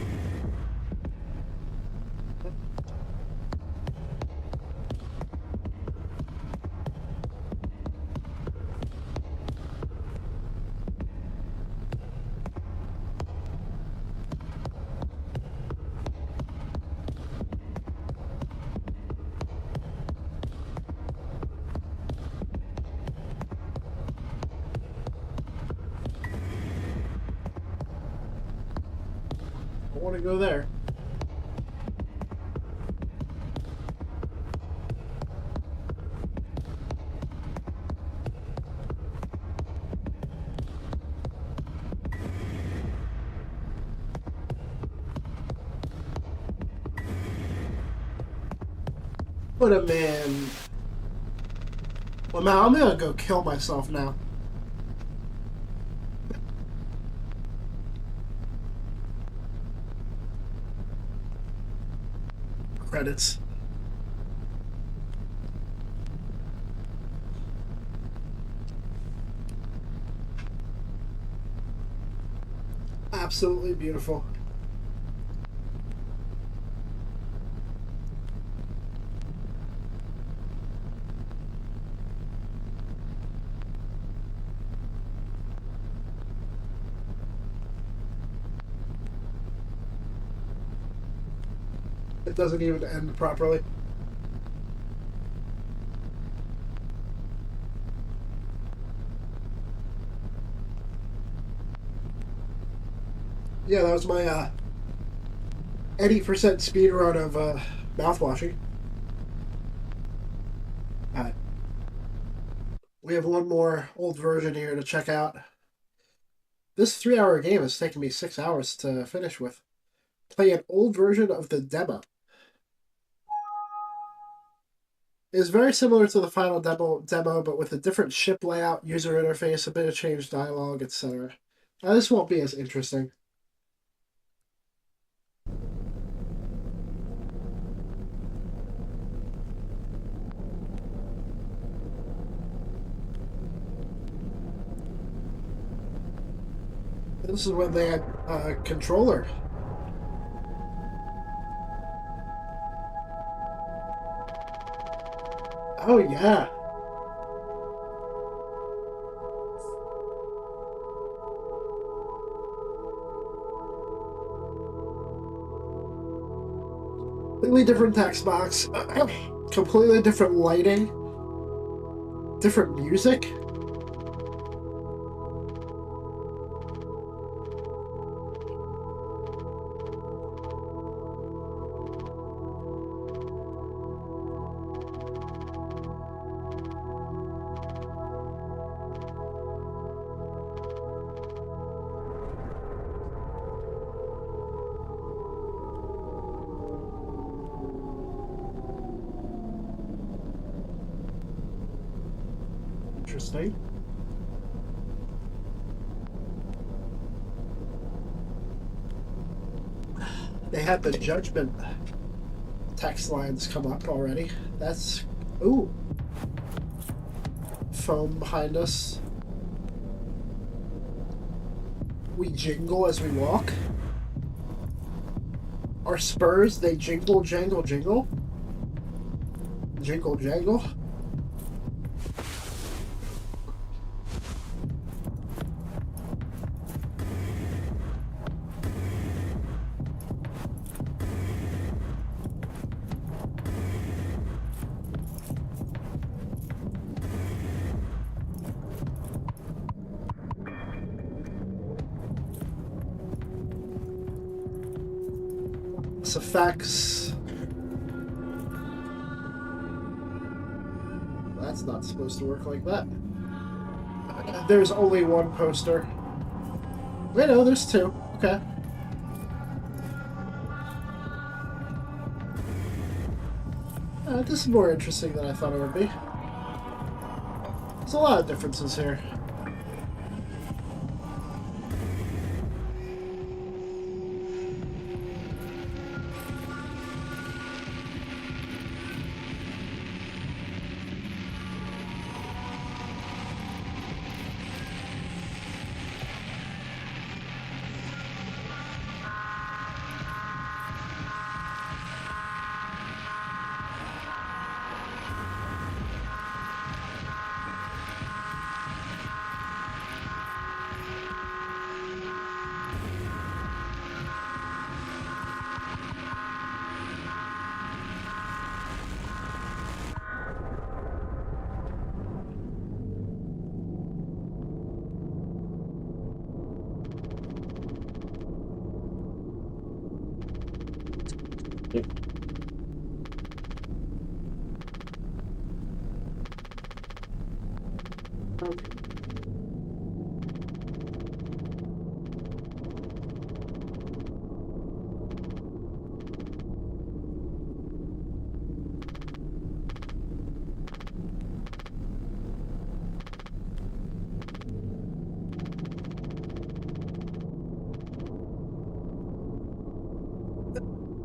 I want to go there. What a man. Well, now I'm gonna go kill myself now. Credits. Absolutely beautiful. It doesn't even end properly. Yeah, that was my 80% speed run of Mouthwashing. Alright. We have one more old version here to check out. This 3-hour game has taken me 6 hours to finish with. Play an old version of the demo. It's very similar to the final demo, but with a different ship layout, user interface, a bit of changed dialogue, etc. Now, this won't be as interesting. This is when they had a controller. Oh, yeah. Completely different text box. Completely different lighting. Different music. Interesting. They had the judgment text lines come up already. That's... Ooh. Foam behind us. We jingle as we walk. Our spurs, they jingle, jangle, jingle. Jingle, jangle. Effects. That's not supposed to work like that. There's only one poster. Wait, no, there's two. Okay. This is more interesting than I thought it would be. There's a lot of differences here.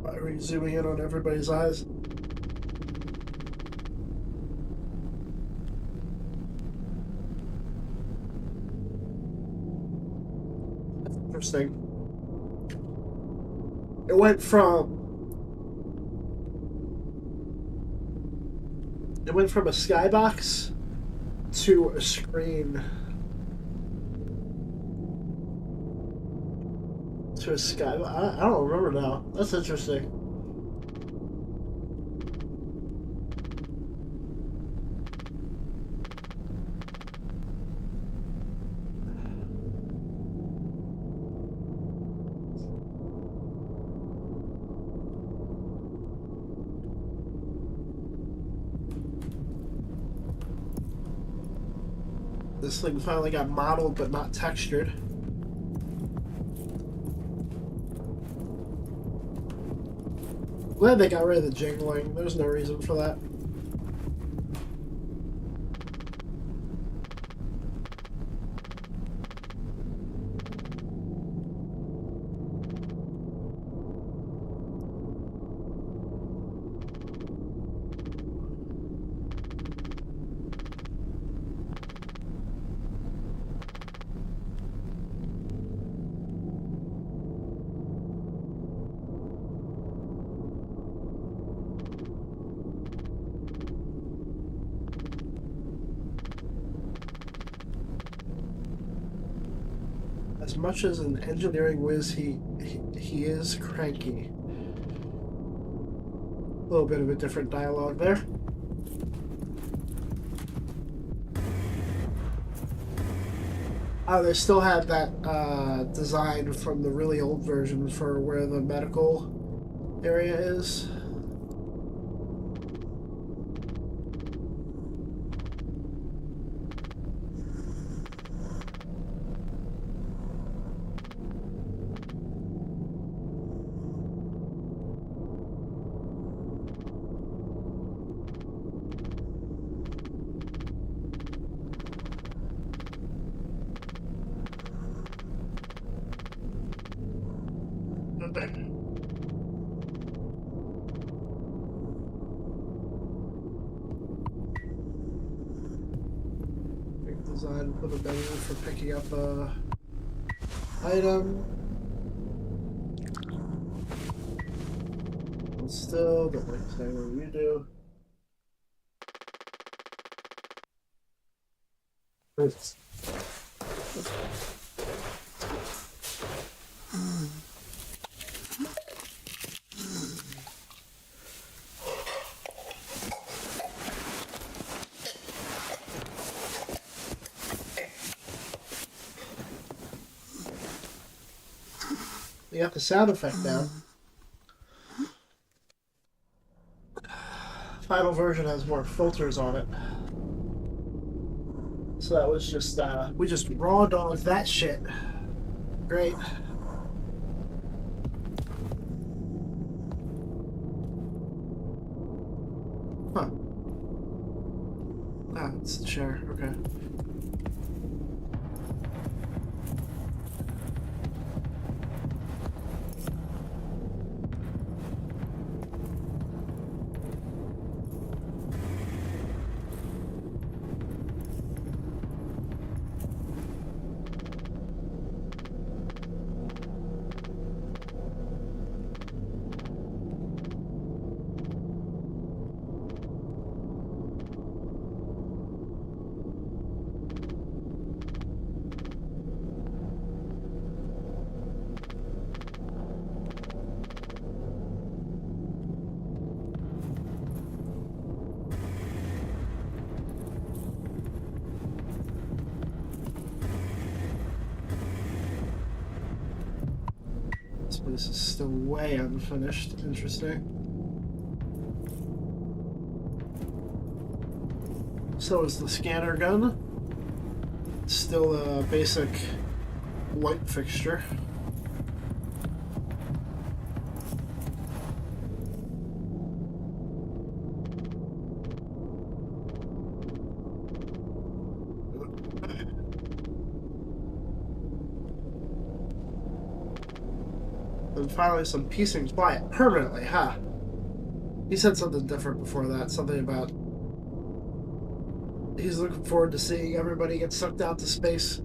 Why are we zooming in on everybody's eyes? That's interesting. It went from a skybox to a screen to a sky. I don't remember now. That's interesting. This thing finally got modeled but not textured. Glad they got rid of the jingling. There's no reason for that. As much as an engineering whiz he is cranky. A little bit of a different dialogue there. Oh, they still have that design from the really old version for where the medical area is. Design for the menu for picking up a item. And still don't like to say what you do. It's you got the sound effect down. Final version has more filters on it. So that was just, we just raw dogged that shit. Great. Huh. Ah, it's the chair, okay. This is still way unfinished. Interesting. So is the scanner gun. It's still a basic light fixture. And finally some peace and quiet. Permanently, huh? He said something different before that. Something about he's looking forward to seeing everybody get sucked out to space.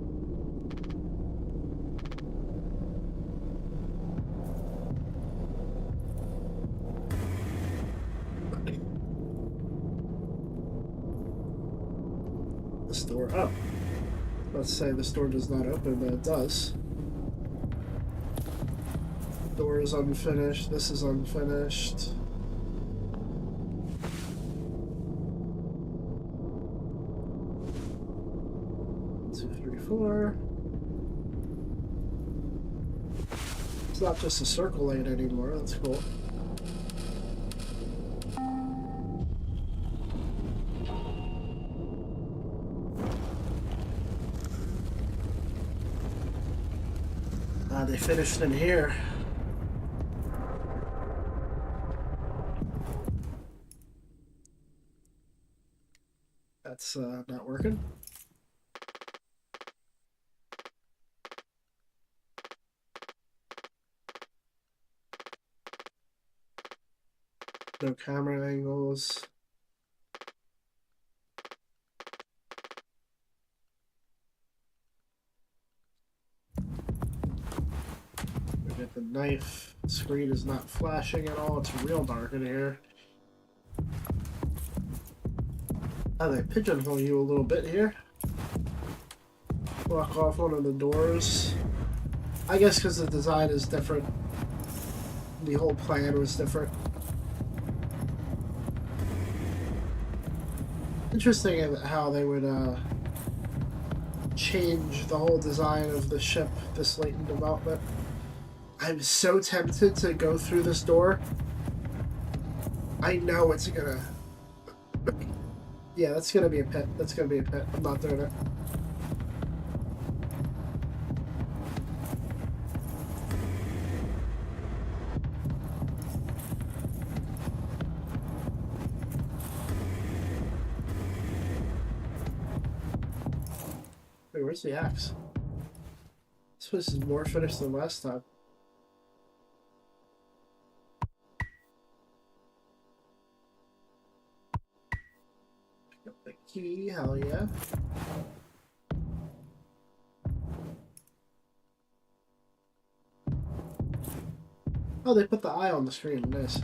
This door up. Let's say this door does not open, but it does. Door is unfinished. This is unfinished. Four. It's not just a circle light anymore. That's cool. They finished in here. That's not working. No camera angles. We get the knife. The screen is not flashing at all. It's real dark in here. Oh, they pigeonhole you a little bit here. Block off one of the doors. I guess because the design is different. The whole plan was different. Interesting how they would change the whole design of the ship this late in development. I'm so tempted to go through this door. I know it's gonna... Yeah, that's gonna be a pit. That's gonna be a pit. I'm not doing it. Wait, where's the axe? This place is more finished than last time. Pick up the key, hell yeah. Oh, they put the eye on the screen, nice.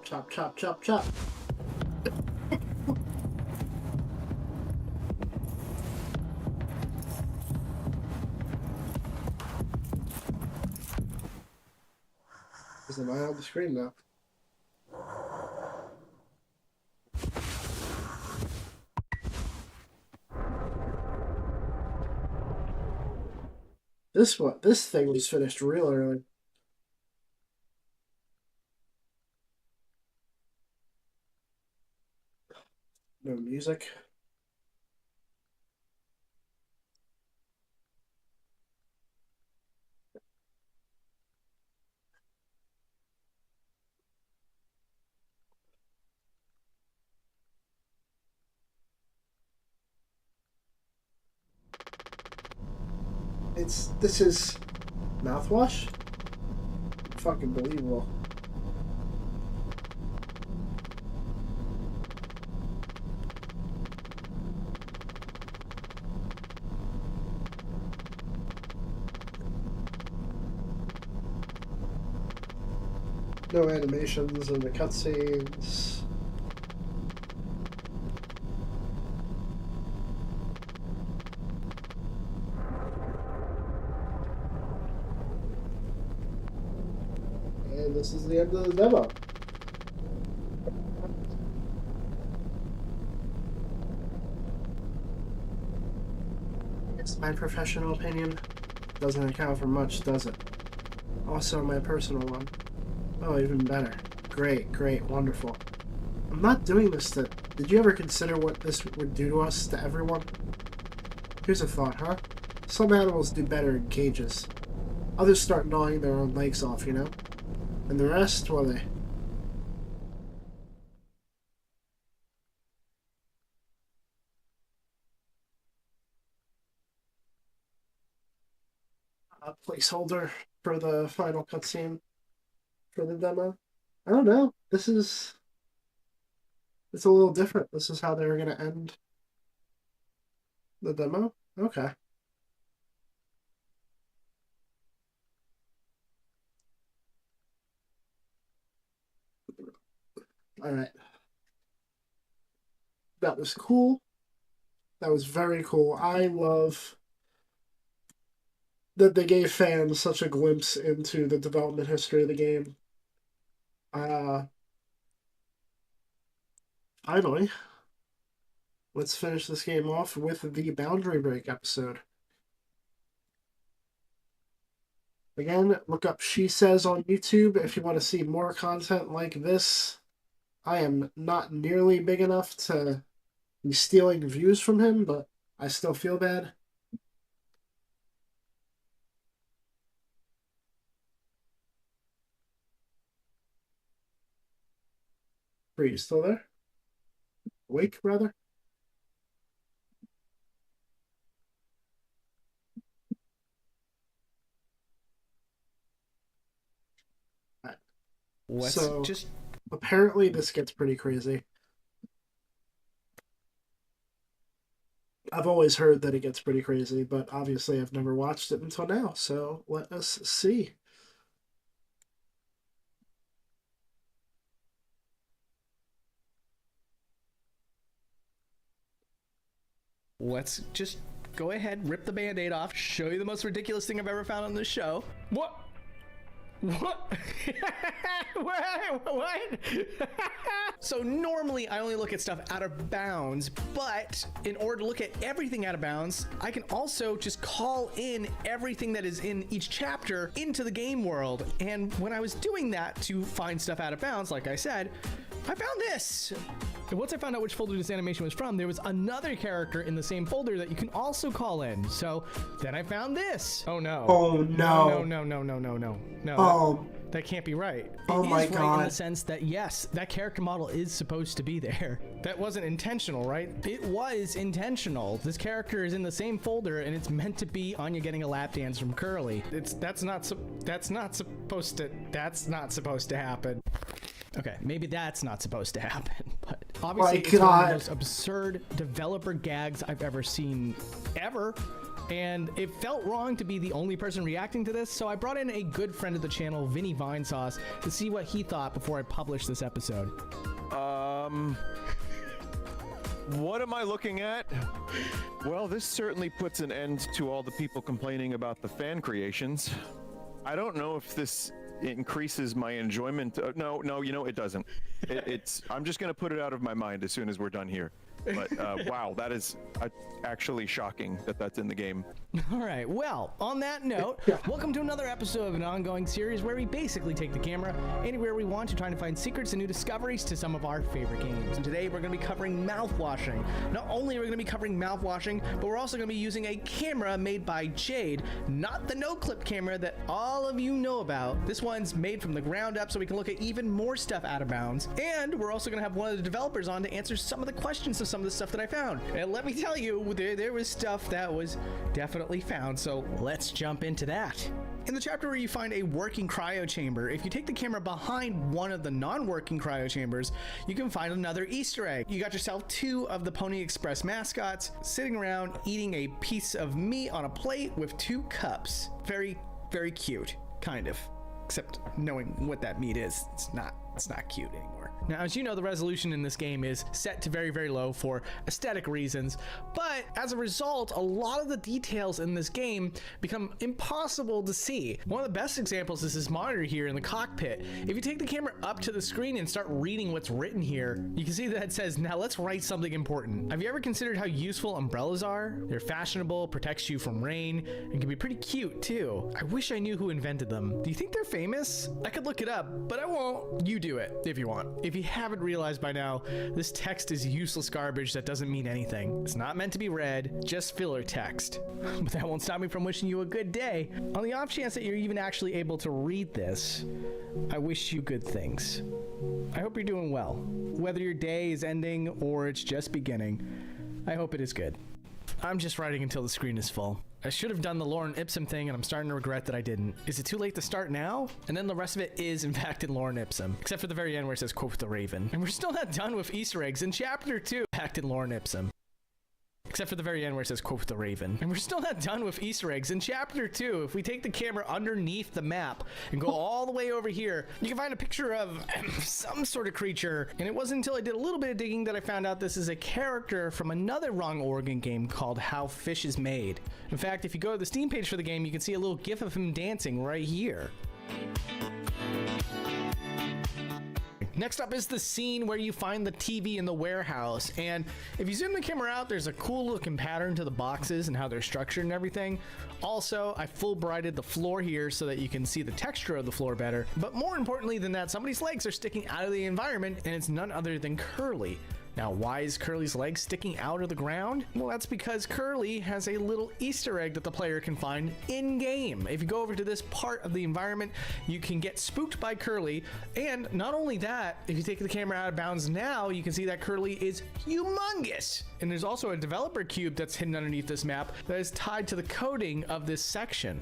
Chop, chop, chop, chop. There's an eye on the screen now. This thing was finished real early. No music. This is mouthwash? Fucking believable. No animations in the cutscenes. this is the end of the demo. It's my professional opinion. Doesn't account for much, does it? Also my personal one. Oh, even better. Great, great, wonderful. I'm not doing this to... Did you ever consider what this would do to us, to everyone? Here's a thought, huh? Some animals do better in cages. Others start gnawing their own legs off, you know? And the rest, well, they... A placeholder for the final cutscene for the demo. I don't know. This is... It's a little different. This is how they were going to end the demo? Okay. Alright. That was cool. That was very cool. I love that they gave fans such a glimpse into the development history of the game. Finally, let's finish this game off with the Boundary Break episode. Again, look up She Says on YouTube if you want to see more content like this. I am not nearly big enough to be stealing views from him, but I still feel bad. Are you still there? Awake, rather? Let's So, just apparently this gets pretty crazy. I've always heard that it gets pretty crazy, but obviously I've never watched it until now, so let us see. go ahead, rip the Band-Aid off, show you the most ridiculous thing I've ever found on this show. What? What? What? So normally I only look at stuff out of bounds, but in order to look at everything out of bounds, I can also just call in everything that is in each chapter into the game world. And when I was doing that to find stuff out of bounds, like I said, I found this. And once I found out which folder this animation was from, there was another character in the same folder that you can also call in. So then I found this. Oh no. Oh no. No. Oh. That can't be right. Oh my It is right in God. the sense that yes, that character model is supposed to be there. That wasn't intentional, right? It was intentional. This character is in the same folder and it's meant to be Anya getting a lap dance from Curly. That's not supposed to happen. Okay, maybe that's not supposed to happen, but obviously it's one of the most absurd developer gags I've ever seen, ever. And it felt wrong to be the only person reacting to this, so I brought in a good friend of the channel, Vinny Vinesauce, to see what he thought before I published this episode. What am I looking at? Well, this certainly puts an end to all the people complaining about the fan creations. I don't know if this increases my enjoyment. No, you know, it doesn't. I'm just going to put it out of my mind as soon as we're done here. But wow, that is actually shocking that that's in the game. All right, well, on that note, welcome to another episode of an ongoing series where we basically take the camera anywhere we want to, trying to find secrets and new discoveries to some of our favorite games. And today we're going to be covering Mouthwashing. Not only are we going to be covering Mouthwashing, but we're also going to be using a camera made by Jade, not the no-clip camera that all of you know about. This one's made from the ground up so we can look at even more stuff out of bounds. And we're also going to have one of the developers on to answer some of the questions of some of the stuff that I found. And let me tell you, there was stuff that was definitely found, so let's jump into that. In the chapter where you find a working cryo chamber, if you take the camera behind one of the non-working cryo chambers, you can find another Easter egg. You got yourself two of the Pony Express mascots sitting around eating a piece of meat on a plate with two cups. Very, very cute, kind of. Except knowing what that meat is, it's not cute anymore. Now, as you know, the resolution in this game is set to very, very low for aesthetic reasons, but as a result, a lot of the details in this game become impossible to see. One of the best examples is this monitor here in the cockpit. If you take the camera up to the screen and start reading what's written here, you can see that it says, now let's write something important. Have you ever considered how useful umbrellas are? They're fashionable, protects you from rain, and can be pretty cute too. I wish I knew who invented them. Do you think they're famous? I could look it up, but I won't. You do it if you want. If you haven't realized by now, this text is useless garbage that doesn't mean anything. It's not meant to be read, just filler text. But that won't stop me from wishing you a good day. On the off chance that you're even actually able to read this, I wish you good things. I hope you're doing well. Whether your day is ending or it's just beginning, I hope it is good. I'm just writing until the screen is full. I should have done the Lorem Ipsum thing, and I'm starting to regret that I didn't. Is it too late to start now? And then the rest of it is, in fact, in Lorem Ipsum, except for the very end where it says, quote the Raven. And we're still not done with Easter eggs in Chapter 2, in fact, in Lorem Ipsum. Except for the very end where it says, quote the Raven. And we're still not done with Easter eggs. In Chapter 2, if we take the camera underneath the map and go all the way over here, you can find a picture of some sort of creature. And it wasn't until I did a little bit of digging that I found out this is a character from another Wrong Oregon game called How Fish is Made. In fact, if you go to the Steam page for the game, you can see a little gif of him dancing right here. Next up is the scene where you find the TV in the warehouse, and if you zoom the camera out, there's a cool looking pattern to the boxes and how they're structured and everything. Also, I full brighted the floor here so that you can see the texture of the floor better, but more importantly than that, somebody's legs are sticking out of the environment, and it's none other than Curly. Now, why is Curly's legs sticking out of the ground? Well, that's because Curly has a little Easter egg that the player can find in-game. If you go over to this part of the environment, you can get spooked by Curly, and not only that, if you take the camera out of bounds now, you can see that Curly is humongous. And there's also a developer cube that's hidden underneath this map that is tied to the coding of this section.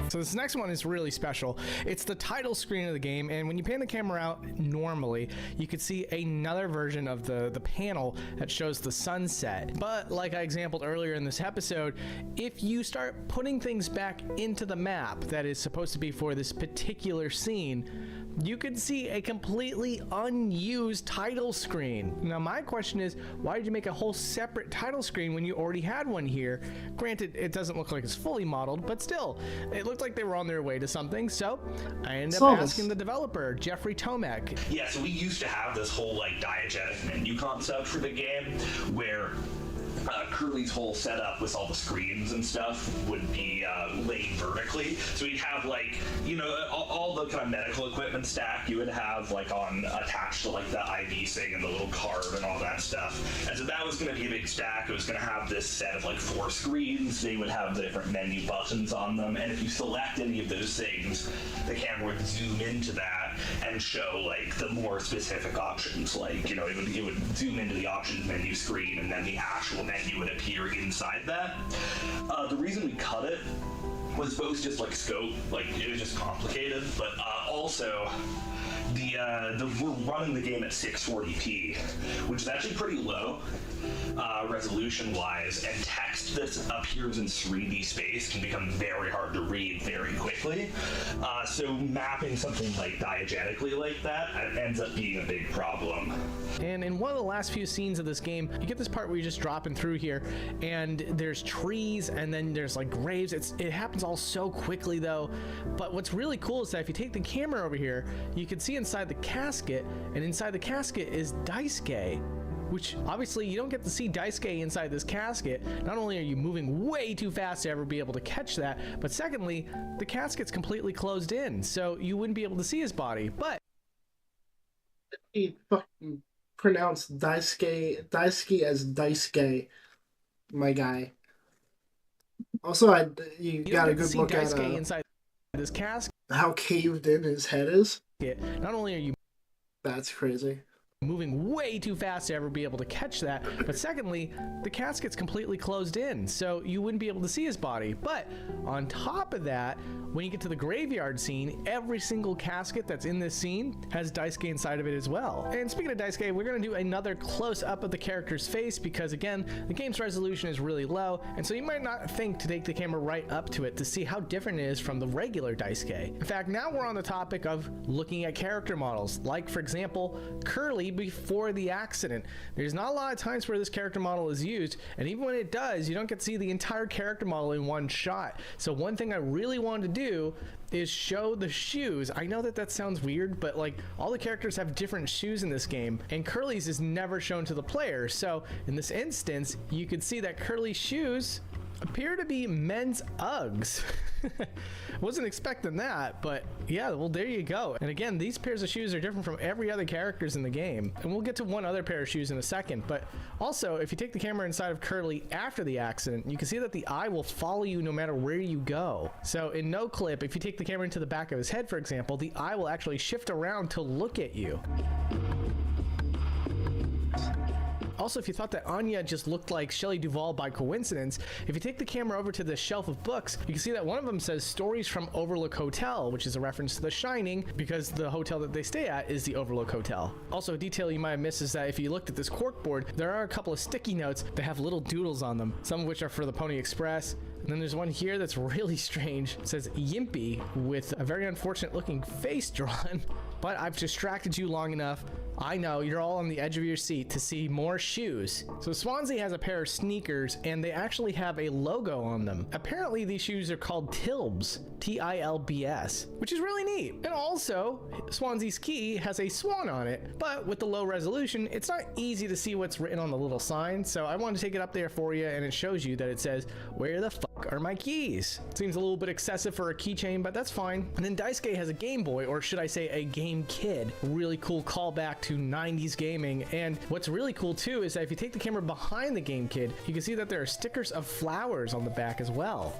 So this next one is really special. It's the title screen of the game, and when you pan the camera out normally, you could see another version of the panel that shows the sunset. But like I exampled earlier in this episode, if you start putting things back into the map that is supposed to be for this particular scene, you could see a completely unused title screen. Now my question is, why did you make a whole separate title screen when you already had one here? Granted, it doesn't look like it's fully modeled, but still, it looked like they were on their way to something, so I ended up asking the developer, Jeffrey Tomek. Yeah, so we used to have this whole like diegetic menu concept for the game where Curly's whole setup with all the screens and stuff would be laid vertically. So we'd have like, you know, all the kind of medical equipment stack you would have like on attached to like the IV thing and the little card and all that stuff. And so that was going to be a big stack. It was going to have this set of like 4 screens. They would have the different menu buttons on them. And if you select any of those things, the camera would zoom into that and show like the more specific options. Like, you know, it would zoom into the options menu screen, and then the actual menu would appear inside that. The reason we cut it was both just like scope, like it was just complicated, but also we're running the game at 640p, which is actually pretty low resolution wise, and text that appears in 3D space can become very hard to read very quickly. So mapping something like diegetically like that ends up being a big problem. And in one of the last few scenes of this game, you get this part where you're just dropping through here, and there's trees, and then there's like graves. It happens all so quickly though. But what's really cool is that if you take the camera over here, you can see inside the casket, and inside the casket is Daisuke, which obviously you don't get to see Daisuke inside this casket. Not only are you moving way too fast to ever be able to catch that, but secondly, the casket's completely closed in, so you wouldn't be able to see his body. But he fucking pronounced Daisuke as Daisuke, my guy. Also, you got a good look at inside this casket. How caved in his head is. Not only are you... That's crazy. moving way too fast to ever be able to catch that. But secondly, the casket's completely closed in, so you wouldn't be able to see his body. But on top of that, when you get to the graveyard scene, every single casket that's in this scene has Daisuke inside of it as well. And speaking of Daisuke, we're going to do another close-up of the character's face because, again, the game's resolution is really low, and so you might not think to take the camera right up to it to see how different it is from the regular Daisuke. In fact, now we're on the topic of looking at character models, like, for example, Curly before the accident. There's not a lot of times where this character model is used, and even when it does, you don't get to see the entire character model in one shot. So one thing I really wanted to do is show the shoes. I know that that sounds weird, but like all the characters have different shoes in this game, and Curly's is never shown to the player. So in this instance, you could see that Curly's shoes appear to be men's Uggs. Wasn't expecting that, but yeah, well, there you go. And again, these pairs of shoes are different from every other characters in the game. And we'll get to one other pair of shoes in a second. But also, if you take the camera inside of Curly after the accident, you can see that the eye will follow you no matter where you go. So in no clip, if you take the camera into the back of his head, for example, the eye will actually shift around to look at you. Also, if you thought that Anya just looked like Shelley Duvall by coincidence, if you take the camera over to the shelf of books, you can see that one of them says Stories from Overlook Hotel, which is a reference to The Shining because the hotel that they stay at is the Overlook Hotel. Also, a detail you might have missed is that if you looked at this corkboard, there are a couple of sticky notes that have little doodles on them, some of which are for the Pony Express. And then there's one here that's really strange. It says Yimpy with a very unfortunate looking face drawn. But I've distracted you long enough. I know you're all on the edge of your seat to see more shoes. So Swansea has a pair of sneakers and they actually have a logo on them. Apparently these shoes are called Tilbs, Tilbs, which is really neat. And also Swansea's key has a swan on it, but with the low resolution, it's not easy to see what's written on the little sign. So I wanted to take it up there for you, and it shows you that it says, "Where the fuck are my keys?" Seems a little bit excessive for a keychain, but that's fine. And then Daisuke has a Game Boy, or should I say a Game Kid. Really cool callback to 90s gaming. And what's really cool too is that if you take the camera behind the Game Kid, you can see that there are stickers of flowers on the back as well.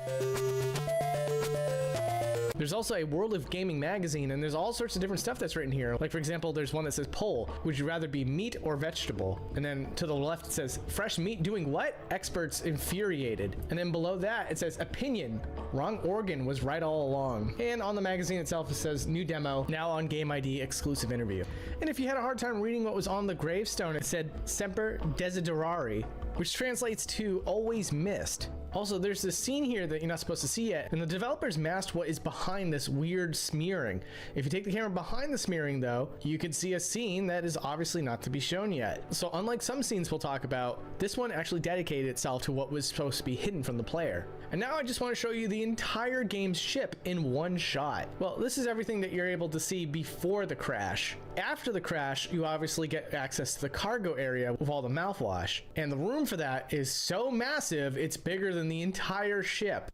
There's also a World of Gaming magazine, and there's all sorts of different stuff that's written here. Like, for example, there's one that says poll, would you rather be meat or vegetable? And then to the left it says fresh meat doing what? Experts infuriated. And then below that it says opinion, wrong organ was right all along. And on the magazine itself it says new demo, now on Game ID exclusive interview. And if you had a hard time reading what was on the gravestone, it said Semper Desiderari, which translates to always missed. Also, there's this scene here that you're not supposed to see yet, and the developers masked what is behind this weird smearing. If you take the camera behind the smearing though, you can see a scene that is obviously not to be shown yet. So unlike some scenes we'll talk about, this one actually dedicated itself to what was supposed to be hidden from the player. And now I just want to show you the entire game's ship in one shot. Well, this is everything that you're able to see before the crash. After the crash, you obviously get access to the cargo area with all the mouthwash. And the room for that is so massive, it's bigger than the entire ship.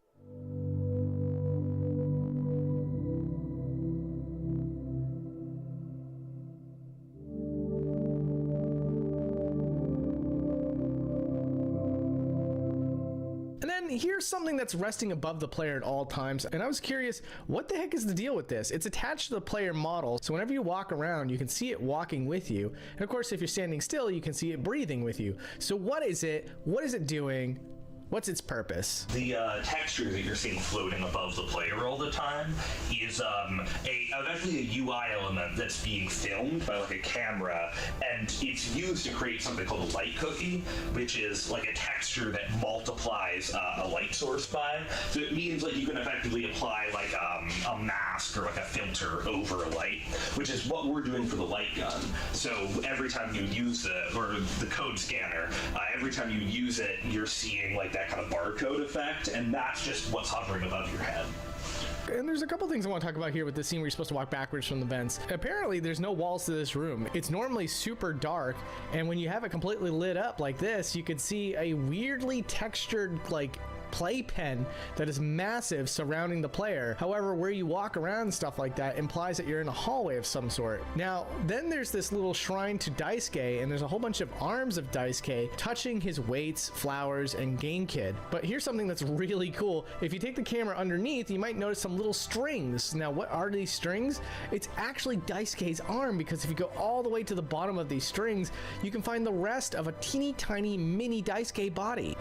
Here's something that's resting above the player at all times, and I was curious, what the heck is the deal with this? It's attached to the player model, so whenever you walk around, you can see it walking with you. And of course, if you're standing still, you can see it breathing with you. So what is it? What is it doing? What's its purpose? The texture that you're seeing floating above the player all the time is actually a UI element that's being filmed by like a camera, and it's used to create something called a light cookie, which is like a texture that multiplies a light source by. So it means like you can effectively apply like a mask or like a filter over a light, which is what we're doing for the light gun. So every time you use it, or the code scanner, every time you use it, you're seeing like that kind of barcode effect, and that's just what's hovering above your head. And there's a couple things I want to talk about here with this scene where you're supposed to walk backwards from the vents. Apparently there's no walls to this room. It's normally super dark, and when you have it completely lit up like this, you could see a weirdly textured like playpen that is massive surrounding the player. However, where you walk around and stuff like that implies that you're in a hallway of some sort. Now, then there's this little shrine to Daisuke, and there's a whole bunch of arms of Daisuke touching his weights, flowers, and game kit. But here's something that's really cool. If you take the camera underneath, you might notice some little strings. Now, what are these strings? It's actually Daisuke's arm, because if you go all the way to the bottom of these strings, you can find the rest of a teeny tiny mini Daisuke body.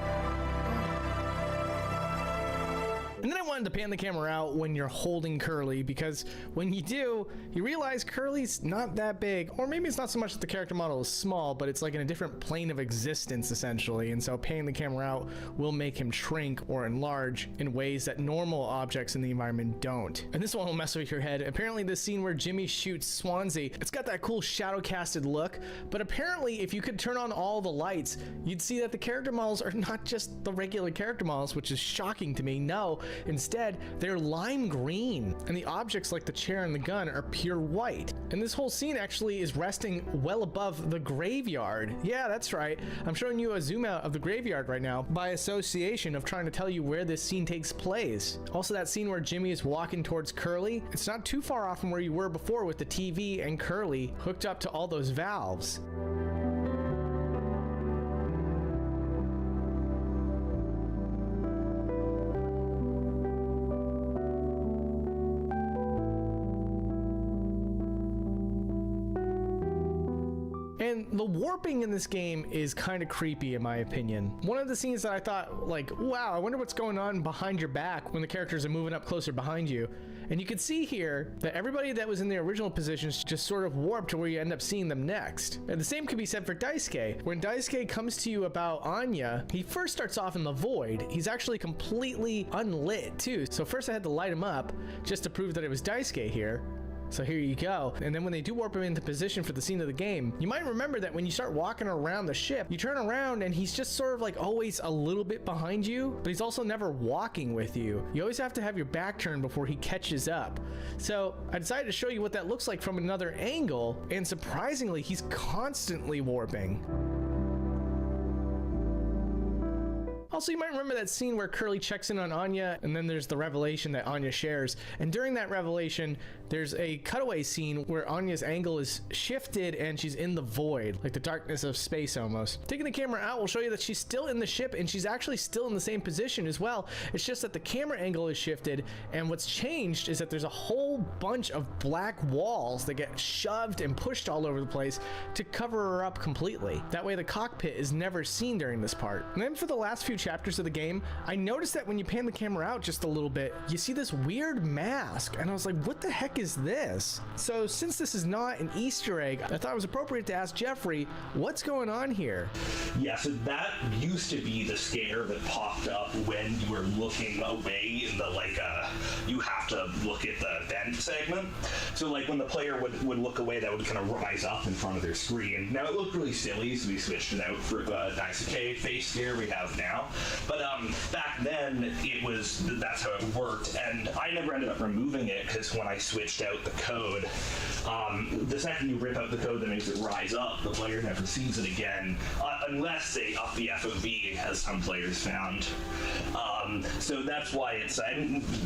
And then I wanted to pan the camera out when you're holding Curly, because when you do, you realize Curly's not that big. Or maybe it's not so much that the character model is small, but it's like in a different plane of existence, essentially. And so panning the camera out will make him shrink or enlarge in ways that normal objects in the environment don't. And this one will mess with your head. Apparently this scene where Jimmy shoots Swansea, it's got that cool shadow casted look, but apparently if you could turn on all the lights, you'd see that the character models are not just the regular character models, which is shocking to me. No, instead, they're lime green, and the objects like the chair and the gun are pure white. And this whole scene actually is resting well above the graveyard. Yeah, that's right. I'm showing you a zoom out of the graveyard right now by association of trying to tell you where this scene takes place. Also, that scene where Jimmy is walking towards Curly, it's not too far off from where you were before with the TV and Curly hooked up to all those valves. And the warping in this game is kind of creepy in my opinion. One of the scenes that I thought, like, wow, I wonder what's going on behind your back when the characters are moving up closer behind you. And you can see here that everybody that was in their original positions just sort of warped to where you end up seeing them next. And the same could be said for Daisuke. When Daisuke comes to you about Anya, he first starts off in the void. He's actually completely unlit too. So first I had to light him up just to prove that it was Daisuke here. So here you go. And then when they do warp him into position for the scene of the game, you might remember that when you start walking around the ship, you turn around and he's just sort of like always a little bit behind you, but he's also never walking with you. You always have to have your back turned before he catches up. So I decided to show you what that looks like from another angle, and surprisingly, he's constantly warping. Also, you might remember that scene where Curly checks in on Anya, and then there's the revelation that Anya shares. And during that revelation, there's a cutaway scene where Anya's angle is shifted and she's in the void, like the darkness of space almost. Taking the camera out will show you that she's still in the ship, and she's actually still in the same position as well. It's just that the camera angle is shifted, and what's changed is that there's a whole bunch of black walls that get shoved and pushed all over the place to cover her up completely. That way the cockpit is never seen during this part. And then for the last few chapters of the game, I noticed that when you pan the camera out just a little bit, you see this weird mask, and I was like, what the heck is this? So since this is not an Easter egg, I thought it was appropriate to ask Jeffrey, what's going on here? Yeah, so that used to be the scanner that popped up when you were looking away in the, like, you have to look at the vent segment. So, like, when the player would look away, that would kind of rise up in front of their screen. Now, it looked really silly, so we switched it out for Daisuke face scanner we have now. But back then, that's how it worked, and I never ended up removing it, because when I switched out the code, the second you rip out the code that makes it rise up, the player never sees it again, unless they up the FOV, as some players found. So that's why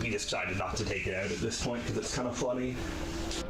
we decided not to take it out at this point, because it's kind of funny.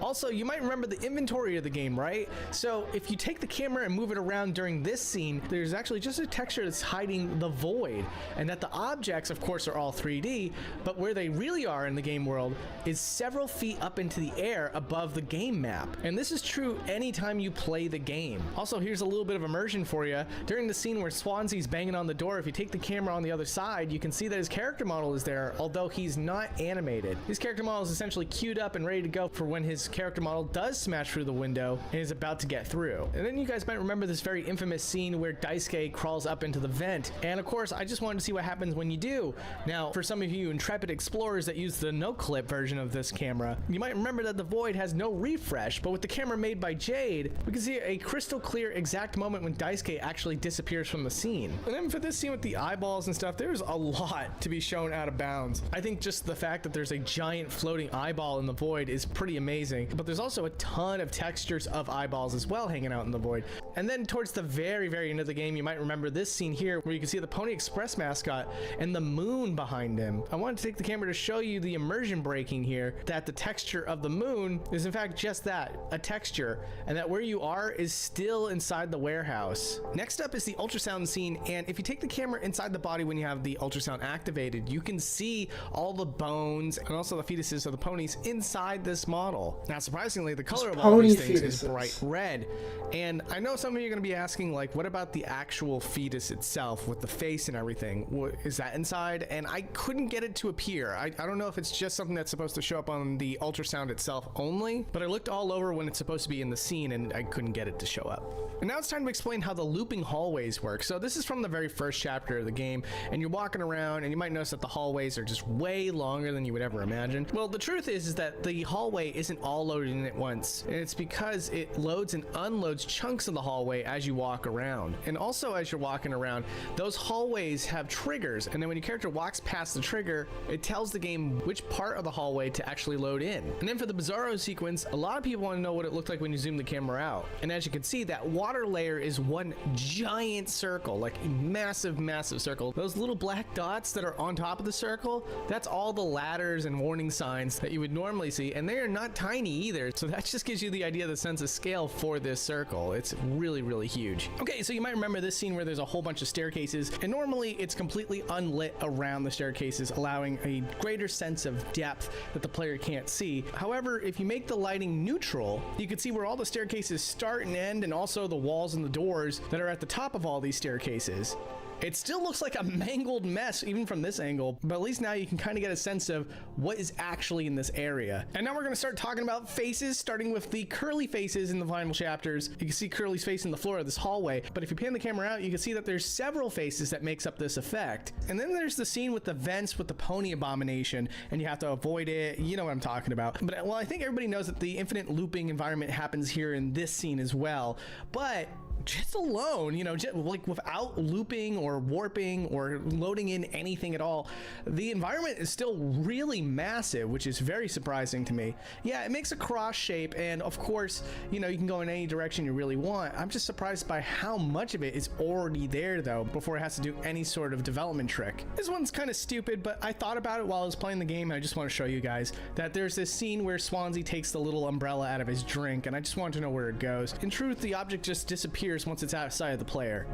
Also, you might remember the inventory of the game, right? So if you take the camera and move it around during this scene, there's actually just a texture that's hiding the void, and that the objects, of course, are all 3D, but where they really are in the game world is several feet up into the air above the game map. And this is true anytime you play the game. Also, here's a little bit of immersion for you. During the scene where Swansea's banging on the door, if you take the camera on the other side, you can see that his character model is there, although he's not animated. His character model is essentially queued up and ready to go for when his character model does smash through the window and is about to get through. And then you guys might remember this very infamous scene where Daisuke crawls up into the vent. And of course, I just wanted to see what happens when you do. Now, for some of you intrepid explorers that use the no-clip version of this camera, you might remember that the void has no refresh, but with the camera made by Jade, we can see a crystal clear exact moment when Daisuke actually disappears from the scene. And then for this scene with the eyeballs and stuff, there's a lot not to be shown out of bounds. I think just the fact that there's a giant floating eyeball in the void is pretty amazing, but there's also a ton of textures of eyeballs as well hanging out in the void. And then towards the very end of the game, you might remember this scene here where you can see the Pony Express mascot and the moon behind him. I wanted to take the camera to show you the immersion breaking here, that the texture of the moon is in fact just that, a texture, and that where you are is still inside the warehouse. Next up is the ultrasound scene, and if you take the camera inside the body when you have the ultrasound activated, you can see all the bones and also the fetuses of the ponies inside this model. Now surprisingly, the color of all these things is bright red, and I know some of you are going to be asking, like, what about the actual fetus itself with the face and everything? What, is that inside? And I couldn't get it to appear. I don't know if it's just something that's supposed to show up on the ultrasound itself only, but I looked all over when it's supposed to be in the scene and I couldn't get it to show up. And now it's time to explain how the looping hallways work. So this is from the very first chapter of the game, and you're walking around and you might notice that the hallways are just way longer than you would ever imagine. Well, the truth is that the hallway isn't all loaded in at once, and it's because it loads and unloads chunks of the hallway as you walk around. And also as you're walking around, those hallways have triggers, and then when your character walks past the trigger, it tells the game which part of the hallway to actually load in. And then for the Bizarro sequence, a lot of people want to know what it looked like when you zoom the camera out. And as you can see, that water layer is one giant circle, like a massive circle. Those little black dots that are on top of the circle, that's all the ladders and warning signs that you would normally see, and they are not tiny either. So that just gives you the idea of the sense of scale for this circle. It's really huge. Okay, so you might remember this scene where there's a whole bunch of staircases, and normally it's completely unlit around the staircases, allowing a greater sense of depth that the player can't see. However, if you make the lighting neutral, you can see where all the staircases start and end, and also the walls and the doors that are at the top of all these staircases. It still looks like a mangled mess even from this angle, but at least now you can kind of get a sense of what is actually in this area. And now we're going to start talking about faces, starting with the Curly faces in the final chapters. You can see Curly's face in the floor of this hallway, but if you pan the camera out, you can see that there's several faces that makes up this effect. And then there's the scene with the vents with the pony abomination, and you have to avoid it. You know what I'm talking about. But well, I think everybody knows that the infinite looping environment happens here in this scene as well, but just alone, you know, just like without looping or warping or loading in anything at all, the environment is still really massive, which is very surprising to me. Yeah, it makes a cross shape, and of course, you know, you can go in any direction you really want. I'm just surprised by how much of it is already there though, before it has to do any sort of development trick. This one's kind of stupid, but I thought about it while I was playing the game, and I just want to show you guys that there's this scene where Swansea takes the little umbrella out of his drink, and I just want to know where it goes. In truth, the object just disappears once it's outside of the player.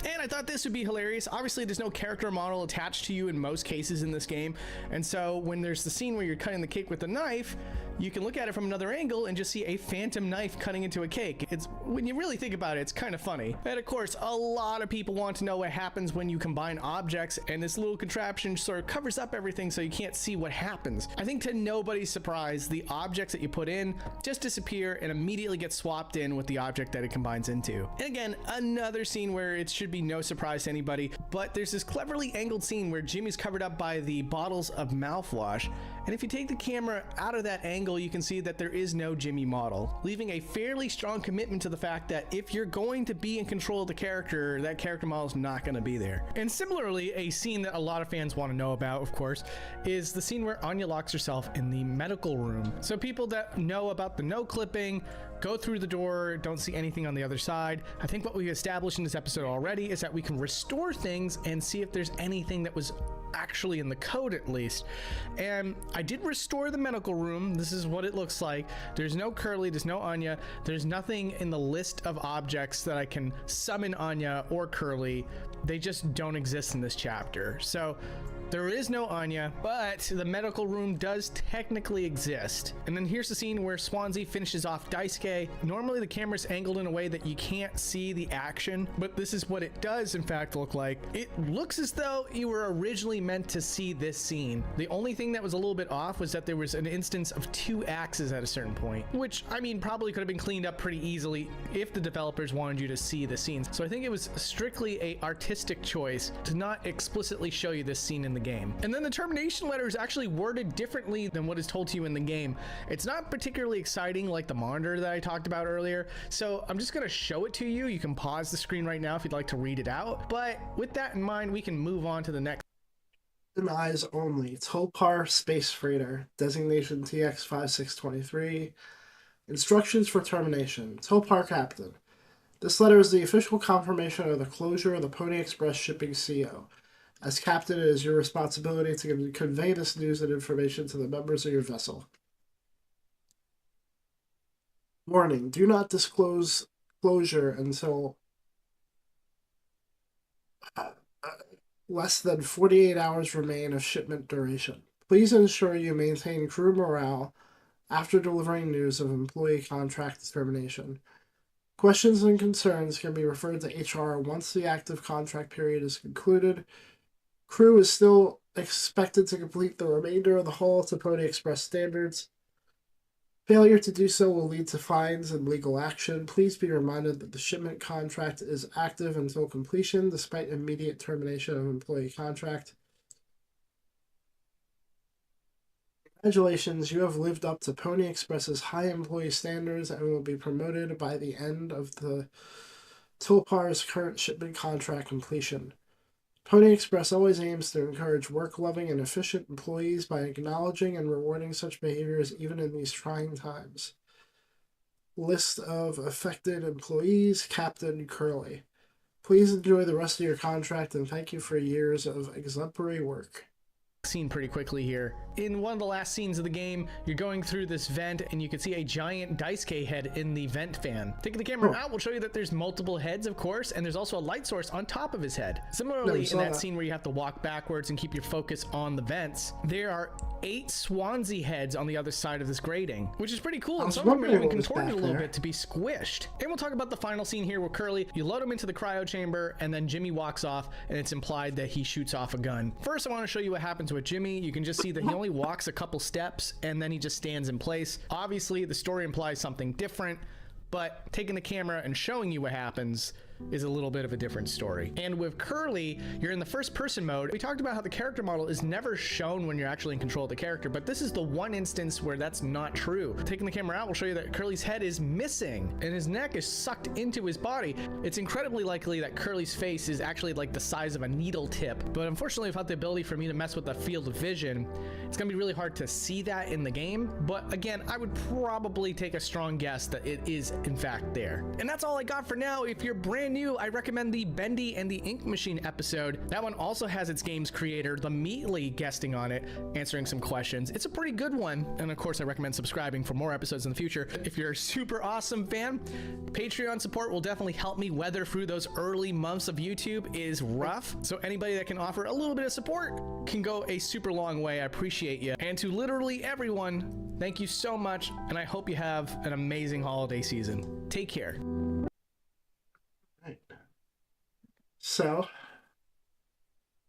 And I thought this would be hilarious. Obviously, there's no character model attached to you in most cases in this game. And so when there's the scene where you're cutting the cake with a knife, you can look at it from another angle and just see a phantom knife cutting into a cake. It's, when you really think about it, it's kind of funny. And of course, a lot of people want to know what happens when you combine objects, and this little contraption sort of covers up everything so you can't see what happens. I think to nobody's surprise, the objects that you put in just disappear and immediately get swapped in with the object that it combines into. And again, another scene where it should be no surprise to anybody, but there's this cleverly angled scene where Jimmy's covered up by the bottles of mouthwash, and if you take the camera out of that angle, you can see that there is no Jimmy model, leaving a fairly strong commitment to the fact that if you're going to be in control of the character, that character model is not going to be there. And similarly, a scene that a lot of fans want to know about, of course, is the scene where Anya locks herself in the medical room. So people that know about the no clipping, go through the door, don't see anything on the other side. I think what we've established in this episode already is that we can restore things and see if there's anything that was actually in the code at least. And I did restore the medical room. This is what it looks like. There's no Curly, there's no Anya, there's nothing in the list of objects that I can summon Anya or Curly. They just don't exist in this chapter. So there is no Anya, but the medical room does technically exist. And then here's the scene where Swansea finishes off Daisuke. Normally the camera's angled in a way that you can't see the action, but this is what it does in fact look like. It looks as though you were originally meant to see this scene. The only thing that was a little bit off was that there was an instance of 2 axes at a certain point, which I mean probably could have been cleaned up pretty easily if the developers wanted you to see the scenes. So I think it was strictly a artistic choice to not explicitly show you this scene in the game. And then the termination letter is actually worded differently than what is told to you in the game. It's not particularly exciting like the monitor that I talked about earlier, so I'm just going to show it to you. You can pause the screen right now if you'd like to read it out, but with that in mind, we can move on to the next. Eyes only. Tolpar Space Freighter. Designation TX5623. Instructions for termination. Tolpar Captain. This letter is the official confirmation of the closure of the Pony Express shipping CO. As captain, it is your responsibility to convey this news and information to the members of your vessel. Warning, do not disclose closure until less than 48 hours remain of shipment duration. Please ensure you maintain crew morale after delivering news of employee contract termination. Questions and concerns can be referred to HR once the active contract period is concluded. Crew is still expected to complete the remainder of the haul to Pony Express standards. Failure to do so will lead to fines and legal action. Please be reminded that the shipment contract is active until completion, despite immediate termination of employee contract. Congratulations, you have lived up to Pony Express's high employee standards and will be promoted by the end of the Tolpar's current shipment contract completion. Pony Express always aims to encourage work-loving and efficient employees by acknowledging and rewarding such behaviors even in these trying times. List of affected employees, Captain Curly. Please enjoy the rest of your contract and thank you for years of exemplary work. Scene pretty quickly here. In one of the last scenes of the game, you're going through this vent and you can see a giant Daisuke head in the vent fan. Taking the camera out will show you that there's multiple heads, of course, and there's also a light source on top of his head. Similarly, in that scene where you have to walk backwards and keep your focus on the vents, there are 8 Swansea heads on the other side of this grating, which is pretty cool. And some of them are even contorted a little bit to be squished. And we'll talk about the final scene here where Curly, you load him into the cryo chamber and then Jimmy walks off and it's implied that he shoots off a gun. First, I want to show you what happens with Jimmy. You can just see that he only walks a couple steps and then he just stands in place. Obviously, the story implies something different, but taking the camera and showing you what happens is a little bit of a different story. And with Curly, you're in the first person mode. We talked about how the character model is never shown when you're actually in control of the character, but this is the one instance where that's not true. Taking the camera out will show you that Curly's head is missing and his neck is sucked into his body. It's incredibly likely that Curly's face is actually like the size of a needle tip, but unfortunately without the ability for me to mess with the field of vision, it's gonna be really hard to see that in the game. But again, I would probably take a strong guess that it is in fact there. And that's all I got for now. If you're brand new, I recommend the Bendy and the Ink Machine episode. That one also has its game's creator, the Meatly, guesting on it, answering some questions. It's a pretty good one. And of course, I recommend subscribing for more episodes in the future. If you're a super awesome fan, Patreon support will definitely help me weather through those early months of YouTube is rough. So anybody that can offer a little bit of support can go a super long way. I appreciate you. And to literally everyone, thank you so much. And I hope you have an amazing holiday season. Take care. So,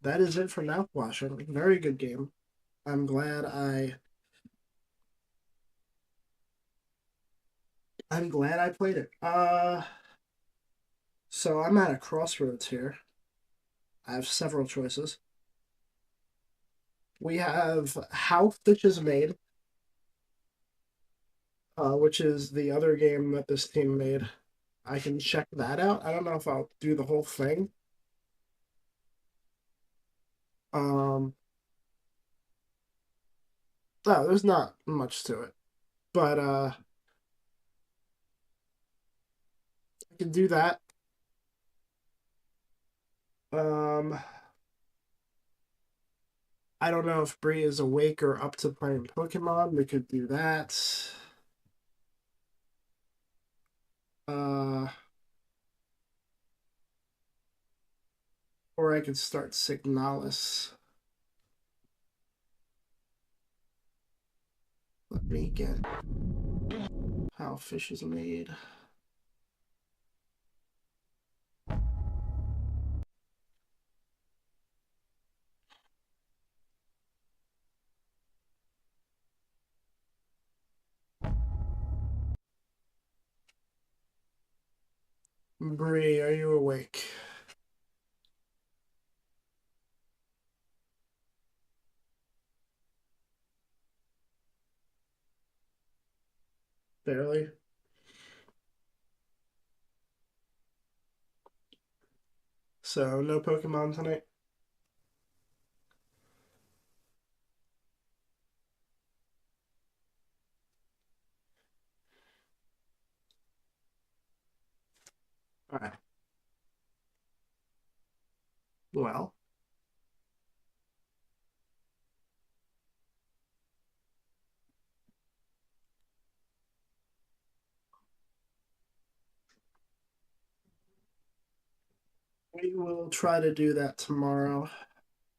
that is it for Mouthwashing. Very good game. I'm glad I played it. So I'm at a crossroads here. I have several choices. We have How Fish is Made, which is the other game that this team made. I can check that out. I don't know if I'll do the whole thing. There's not much to it, but I can do that. I don't know if Bree is awake or up to playing Pokemon. We could do that. Or I could start Signalis. Let me get How Fish is Made. Bree, are you awake? Barely. So, no Pokemon tonight? Alright. Well. We will try to do that tomorrow.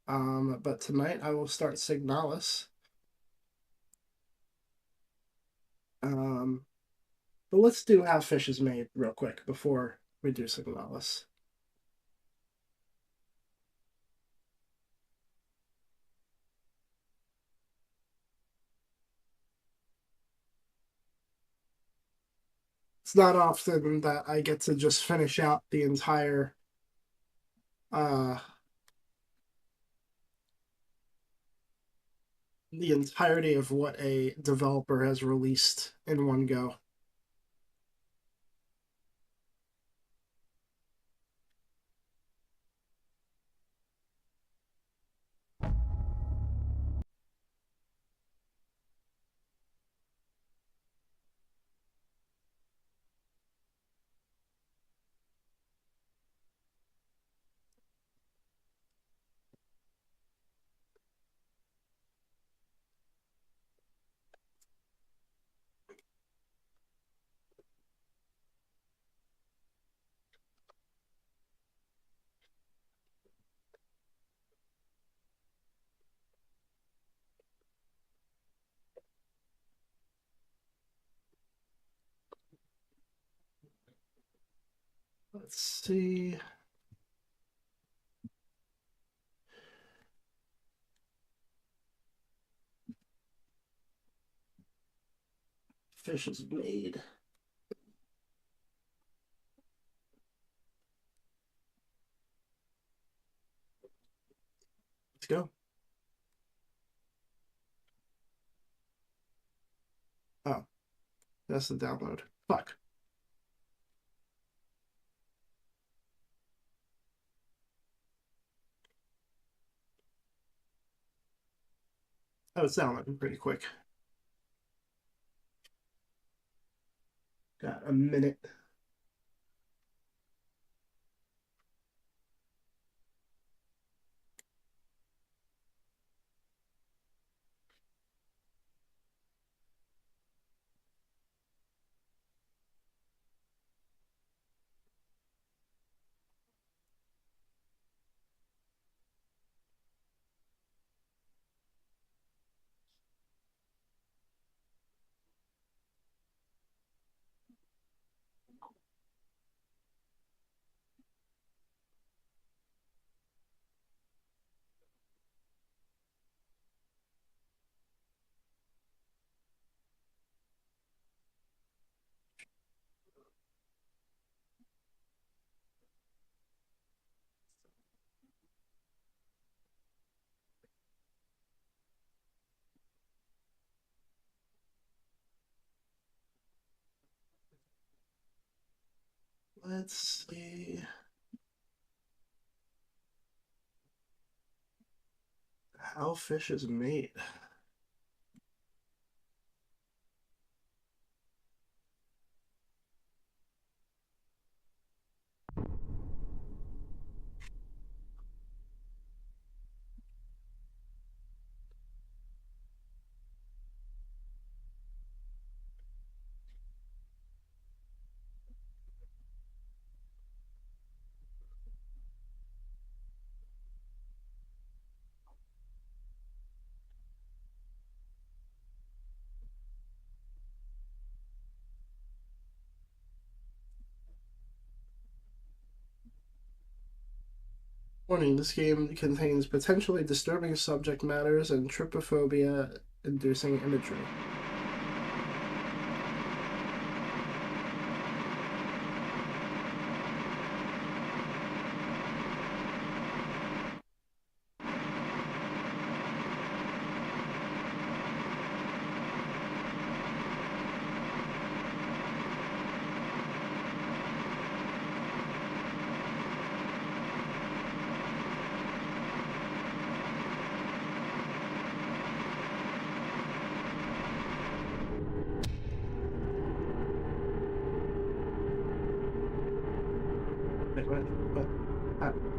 But tonight I will start Signalis. But let's do How Fish is Made real quick before we do Signalis. It's not often that I get to just finish out the entire the entirety of what a developer has released in one go. Let's see. Fish is made. Let's go. Oh, that's the download. Fuck. Oh, it's downloading pretty quick. Got a minute. Let's see. How Fish is Made. Warning, this game contains potentially disturbing subject matters and trypophobia-inducing imagery. Wait, what?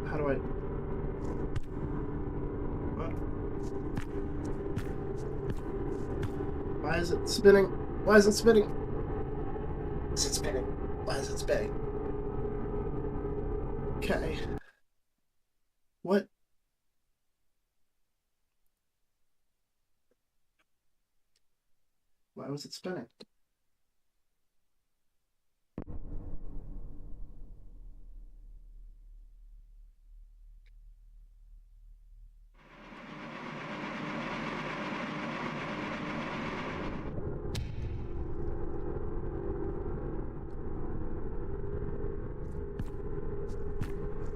How do I... What? Why is it spinning? Why is it spinning? Is it spinning? Why is it spinning? Okay. What? Why was it spinning?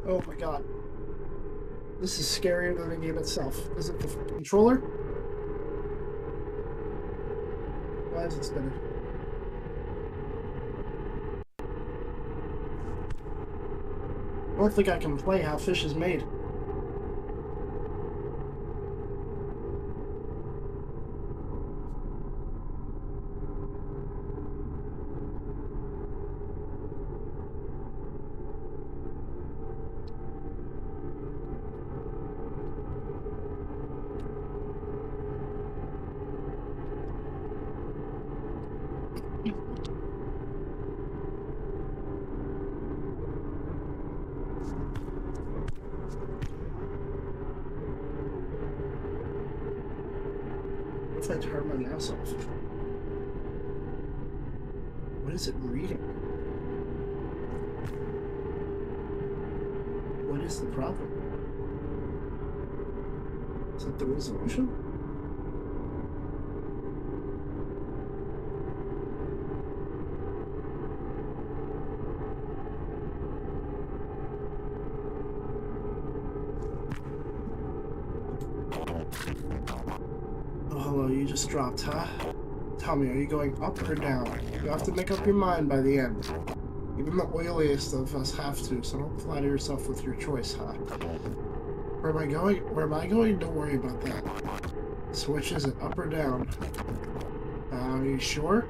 Oh my god. This is scarier than the game itself. Is it the controller? Why is it spinning? I don't think I can play how fish is made. What if I turn my mouse off? What is it reading? What is the problem? Is it the resolution? Oh, hello, you just dropped, huh? Tell me, are you going up or down? You have to make up your mind by the end. Even the oiliest of us have to, so don't flatter yourself with your choice, huh? Where am I going? Where am I going? Don't worry about that. Switch, is it up or down? Are you sure?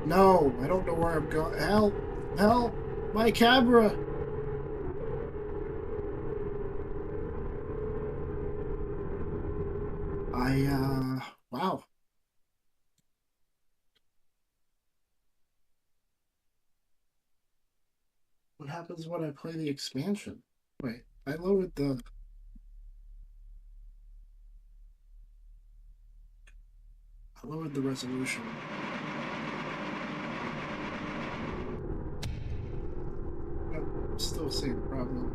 No, I don't know where I'm going. Help! Help! My camera! Wow. What happens when I play the expansion? Wait, I lowered the resolution. I'm still seeing a problem.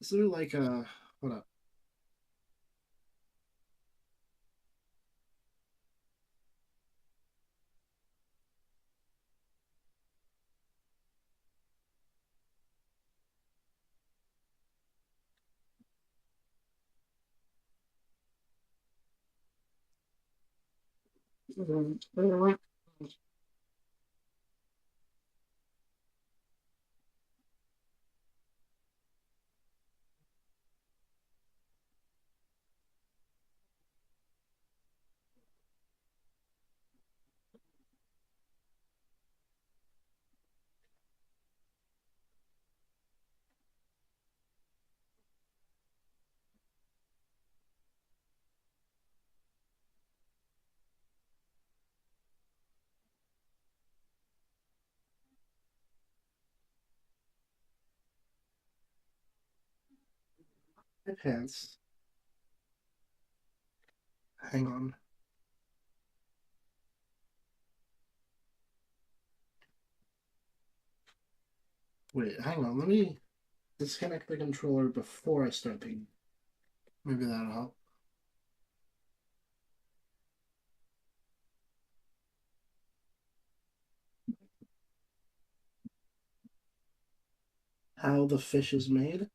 Is there like a... Hold up. My pants. Hang on. Wait, hang on. Let me disconnect the controller before I start the... Maybe that'll help. How the fish is made?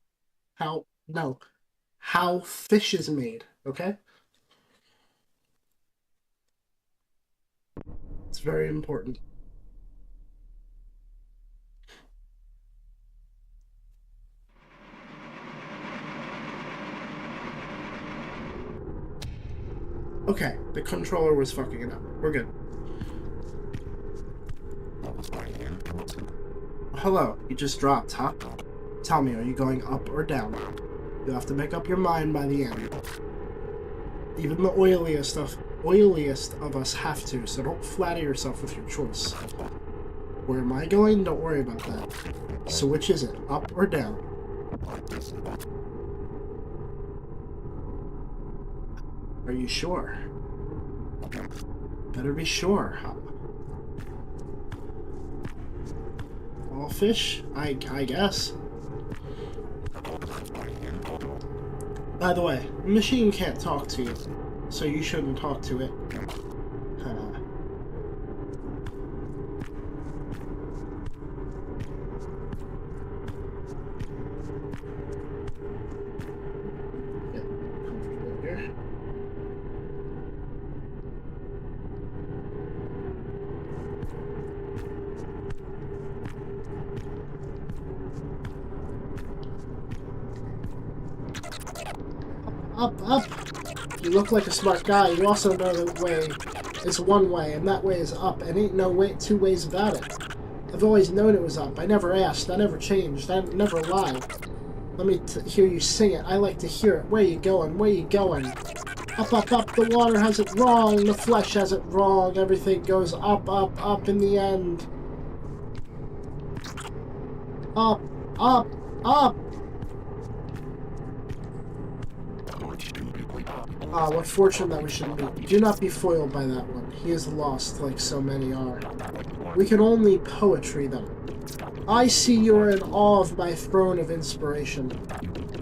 How... No. How fish is made, okay? It's very important. Okay, the controller was fucking it up. We're good. Hello, you just dropped, huh? Tell me, are you going up or down? You'll have to make up your mind by the end. Even the oiliest of us have to, so don't flatter yourself with your choice. Where am I going? Don't worry about that. So which is it, up or down? Are you sure? Better be sure. All fish? I guess. By the way, the machine can't talk to you, so you shouldn't talk to it. Get comfortable here. Up! You look like a smart guy. You also know the way is one way, and that way is up, and ain't no way two ways about it. I've always known it was up. I never asked. I never changed. I never lied. Let me hear you sing it. I like to hear it. Where you going? Where you going? Up, up, up. The water has it wrong. The flesh has it wrong. Everything goes up, up, up in the end. Up, up, up. Ah, what fortune that we should meet. Do not be foiled by that one. He is lost, like so many are. We can only poetry them. I see you are in awe of my throne of inspiration.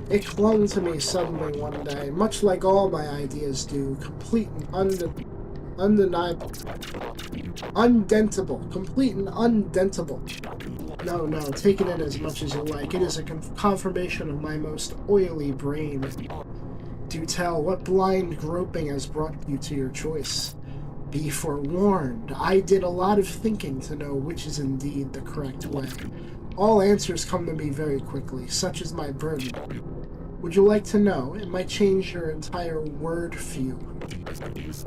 It clung to me suddenly one day, much like all my ideas do, complete and undeniable. Undentable. Complete and undentable. No, take it in as much as you like. It is a confirmation of my most oily brain. Do tell, what blind groping has brought you to your choice? Be forewarned, I did a lot of thinking to know which is indeed the correct way. All answers come to me very quickly, such is my burden. Would you like to know? It might change your entire word view.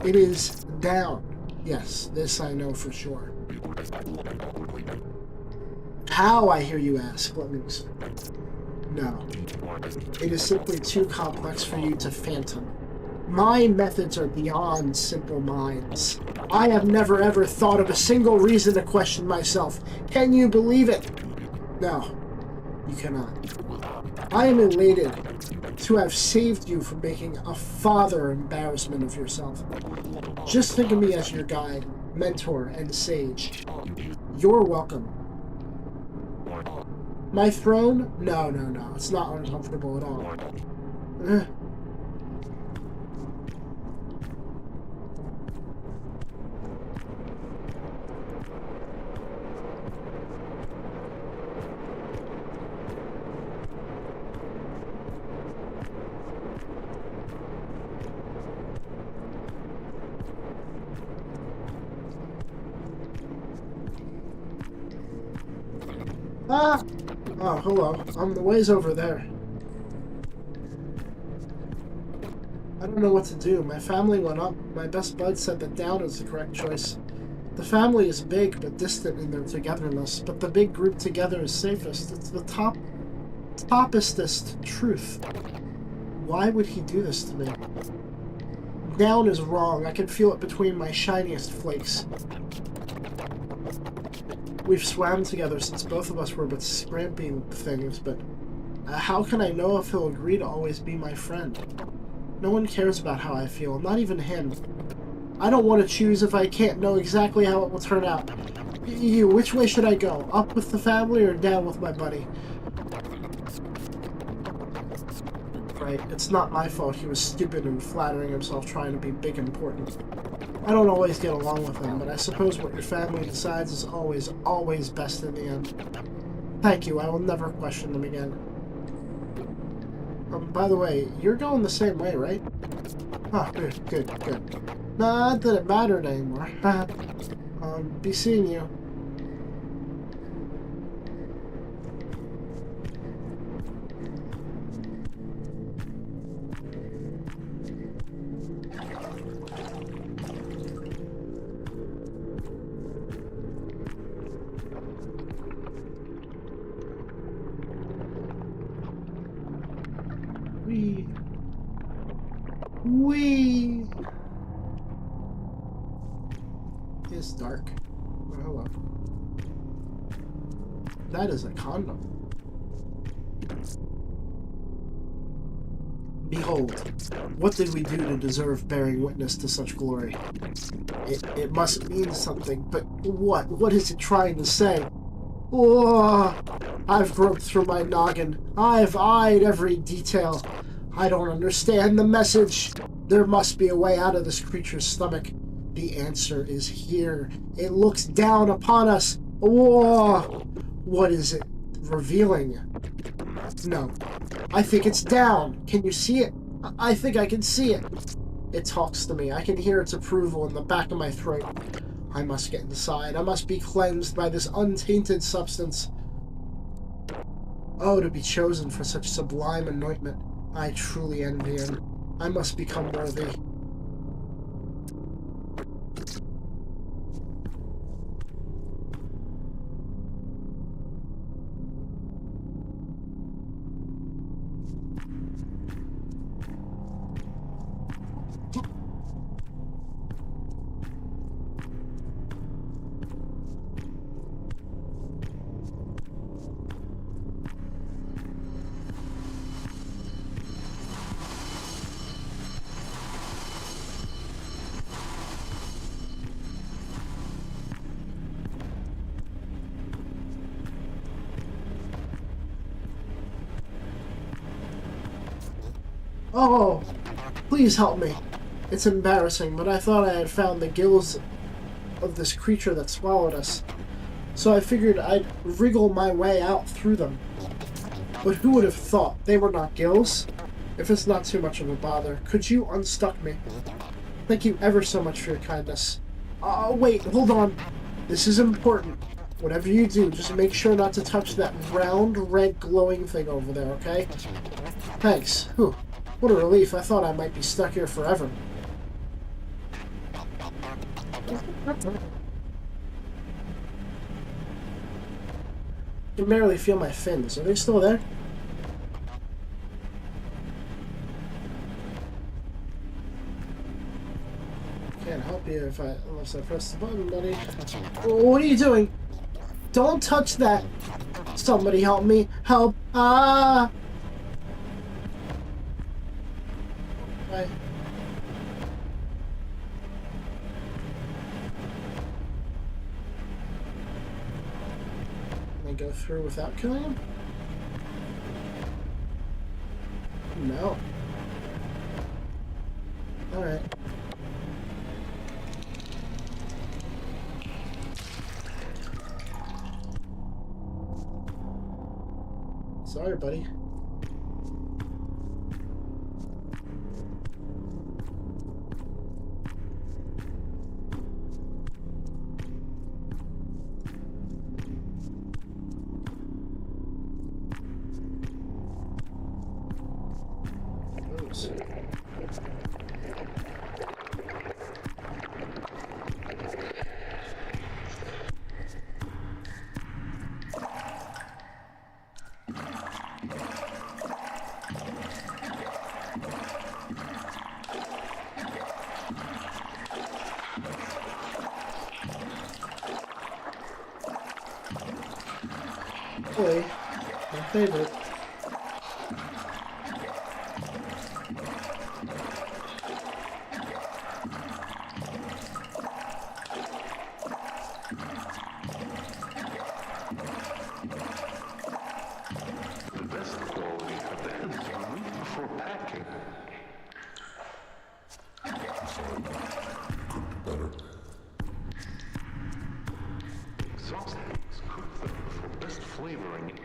It is down. Yes, this I know for sure. How, I hear you ask? Let me listen. No. It is simply too complex for you to fathom. My methods are beyond simple minds. I have never ever thought of a single reason to question myself. Can you believe it? No, you cannot. I am elated to have saved you from making a further embarrassment of yourself. Just think of me as your guide, mentor, and sage. You're welcome. My throne? No. It's not uncomfortable at all. Ah! Oh, hello. The way's over there. I don't know what to do. My family went up. My best bud said that down is the correct choice. The family is big but distant in their togetherness, but the big group together is safest. It's the topestest truth. Why would he do this to me? Down is wrong. I can feel it between my shiniest flakes. We've swam together since both of us were but scrampy things, but how can I know if he'll agree to always be my friend? No one cares about how I feel, not even him. I don't want to choose if I can't know exactly how it will turn out. You, which way should I go? Up with the family or down with my buddy? Right, it's not my fault he was stupid and flattering himself trying to be big and important. I don't always get along with him, but I suppose what your family decides is always best in the end. Thank you, I will never question them again. By the way, you're going the same way, right? Oh, good. Not that it mattered anymore. Be seeing you. Whee! It's dark. Oh, hello. That is a condom. Behold, what did we do to deserve bearing witness to such glory? It must mean something, but what? What is it trying to say? Oh, I've groped through my noggin. I've eyed every detail. I don't understand the message. There must be a way out of this creature's stomach. The answer is here. It looks down upon us. Oh, what is it revealing? No, I think it's down. Can you see it? I think I can see it. It talks to me. I can hear its approval in the back of my throat. I must get inside. I must be cleansed by this untainted substance. Oh, to be chosen for such sublime anointment. I truly envy him. I must become worthy. Oh, please help me. It's embarrassing, but I thought I had found the gills of this creature that swallowed us. So I figured I'd wriggle my way out through them. But who would have thought they were not gills? If it's not too much of a bother, could you unstuck me? Thank you ever so much for your kindness. Wait, hold on. This is important. Whatever you do, just make sure not to touch that round, red, glowing thing over there, okay? Thanks. Whew. What a relief. I thought I might be stuck here forever. I can barely feel my fins. Are they still there? Can't help you unless I press the button, buddy. What are you doing? Don't touch that. Somebody help me. Help. Ah! Right. Can I go through without killing him? No. Alright. Sorry, buddy. Boy, my favorite. The best quality at the end of the week before packing. Cooked better. Exhaust eggs, cook them for best flavoring.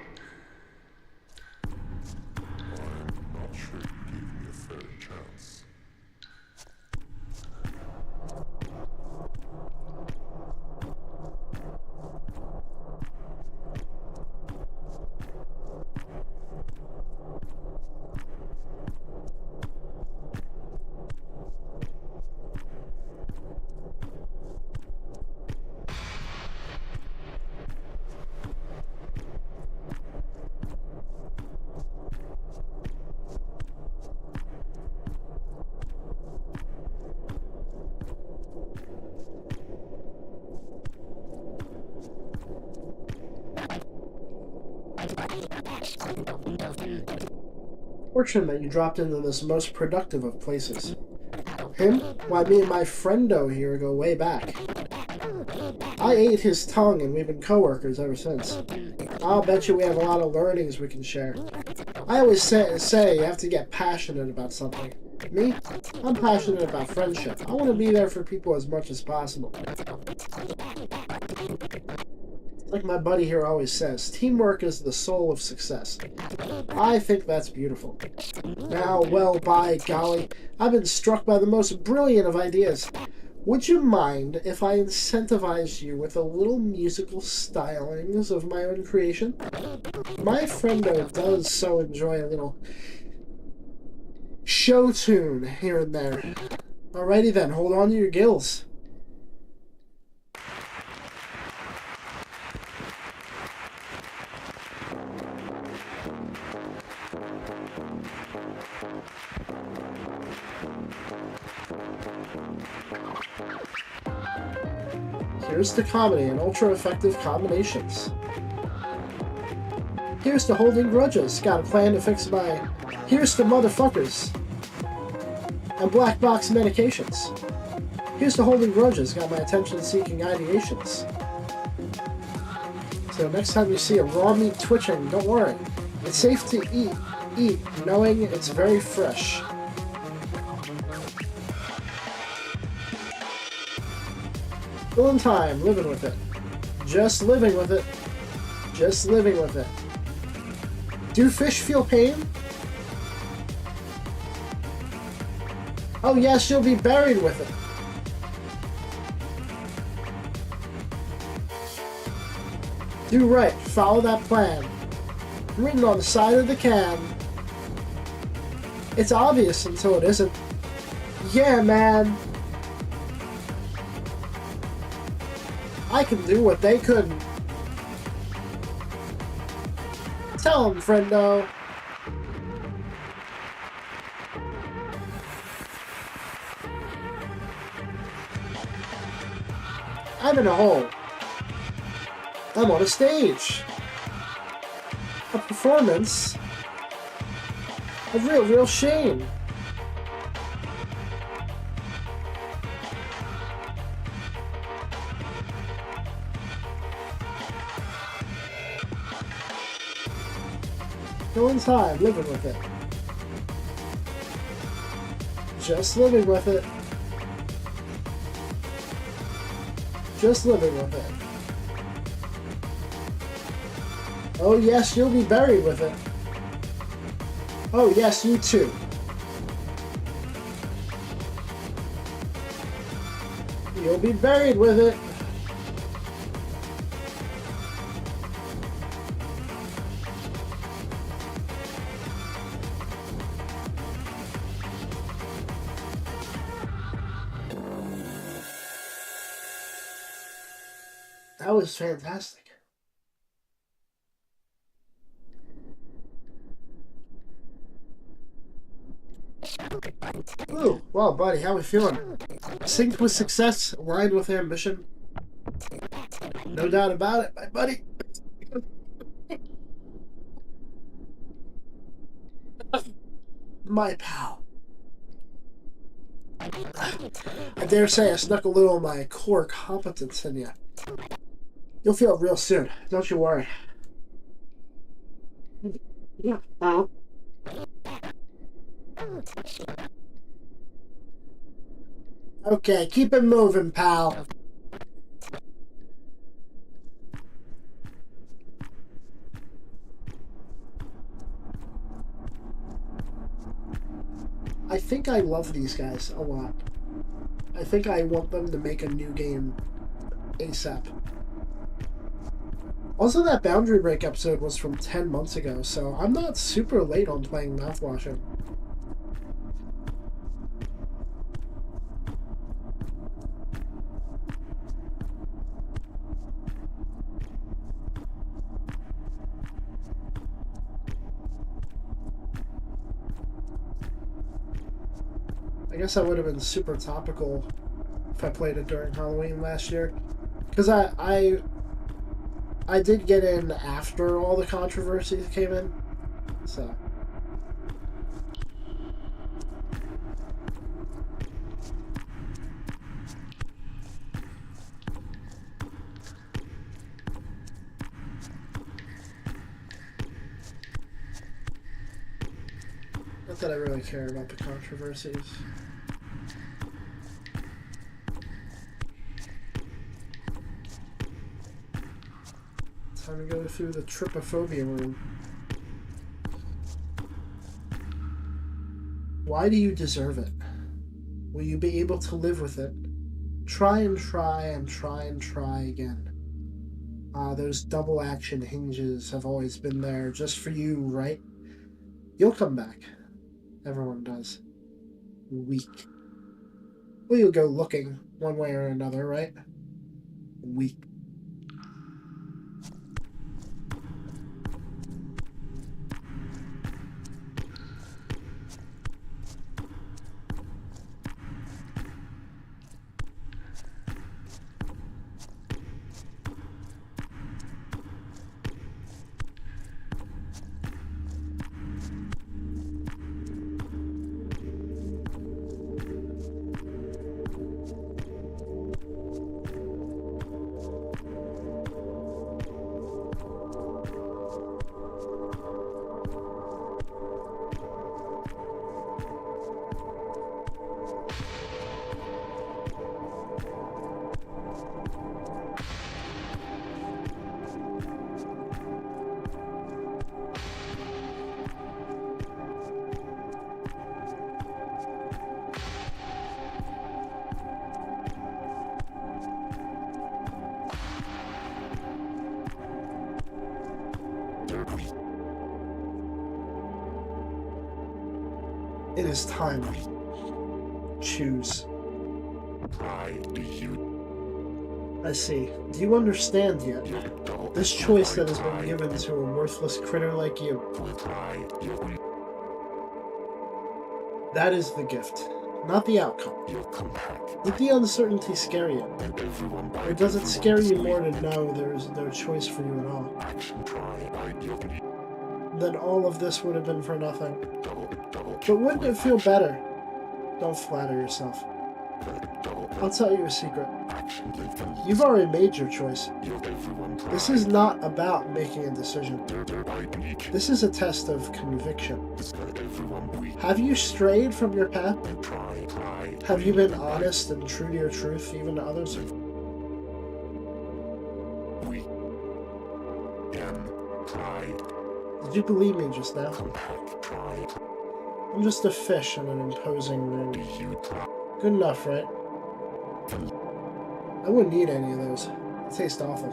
Fortunate that you dropped into this most productive of places. Him? Why, me and my friendo here go way back. I ate his tongue and we've been co-workers ever since. I'll bet you we have a lot of learnings we can share. I always say you have to get passionate about something. Me? I'm passionate about friendship. I want to be there for people as much as possible. Like my buddy here always says, teamwork is the soul of success. I think that's beautiful. Now, well, by golly, I've been struck by the most brilliant of ideas. Would you mind if I incentivized you with a little musical stylings of my own creation? My friendo does so enjoy a little show tune here and there. Alrighty then, hold on to your gills. Here's to comedy and ultra-effective combinations. Here's to holding grudges. Got a plan to fix my... Here's to motherfuckers. And black box medications. Here's to holding grudges. Got my attention-seeking ideations. So next time you see a raw meat twitching, don't worry. It's safe to eat, knowing it's very fresh. Still in time, living with it. Just living with it. Just living with it. Do fish feel pain? Oh yes, you'll be buried with it. Do right, follow that plan. Written on the side of the can. It's obvious until it isn't. Yeah, man. I can do what they couldn't. Tell them, friendo. I'm in a hole. I'm on a stage. A performance of real shame. Still in time, living with it. Just living with it. Just living with it. Oh yes, you'll be buried with it. Oh yes, you too. You'll be buried with it. That was fantastic. Ooh, well, buddy, how we feeling? Synced with success, aligned with ambition. No doubt about it, my buddy. My pal. I dare say I snuck a little of my core competence in you. You'll feel it real soon. Don't you worry. Yeah. Okay, keep it moving, pal. I think I love these guys a lot. I think I want them to make a new game ASAP. Also, that Boundary Break episode was from 10 months ago, so I'm not super late on playing Mouthwashing. I guess I would have been super topical if I played it during Halloween last year. Because I did get in after all the controversies came in. So. Not that I really care about the controversies. Time to go through the trypophobia room. Why do you deserve it? Will you be able to live with it? Try and try and try and try again. Those double action hinges have always been there just for you, right? You'll come back. Everyone does. Weak. Well, you'll go looking one way or another, right? Weak. It is time. Choose. I see. Do you understand yet? This choice that has been given to a worthless critter like you. That is the gift, not the outcome. Did the uncertainty scare you? Or does it scare you more to know there is no choice for you at all? Then all of this would have been for nothing. But wouldn't it feel better? Don't flatter yourself. I'll tell you a secret. You've already made your choice. This is not about making a decision. This is a test of conviction. Have you strayed from your path? Have you been honest and true to your truth, even to others? Did you believe me just now? I'm just a fish in an imposing room. Good enough, right? I wouldn't eat any of those. They taste awful.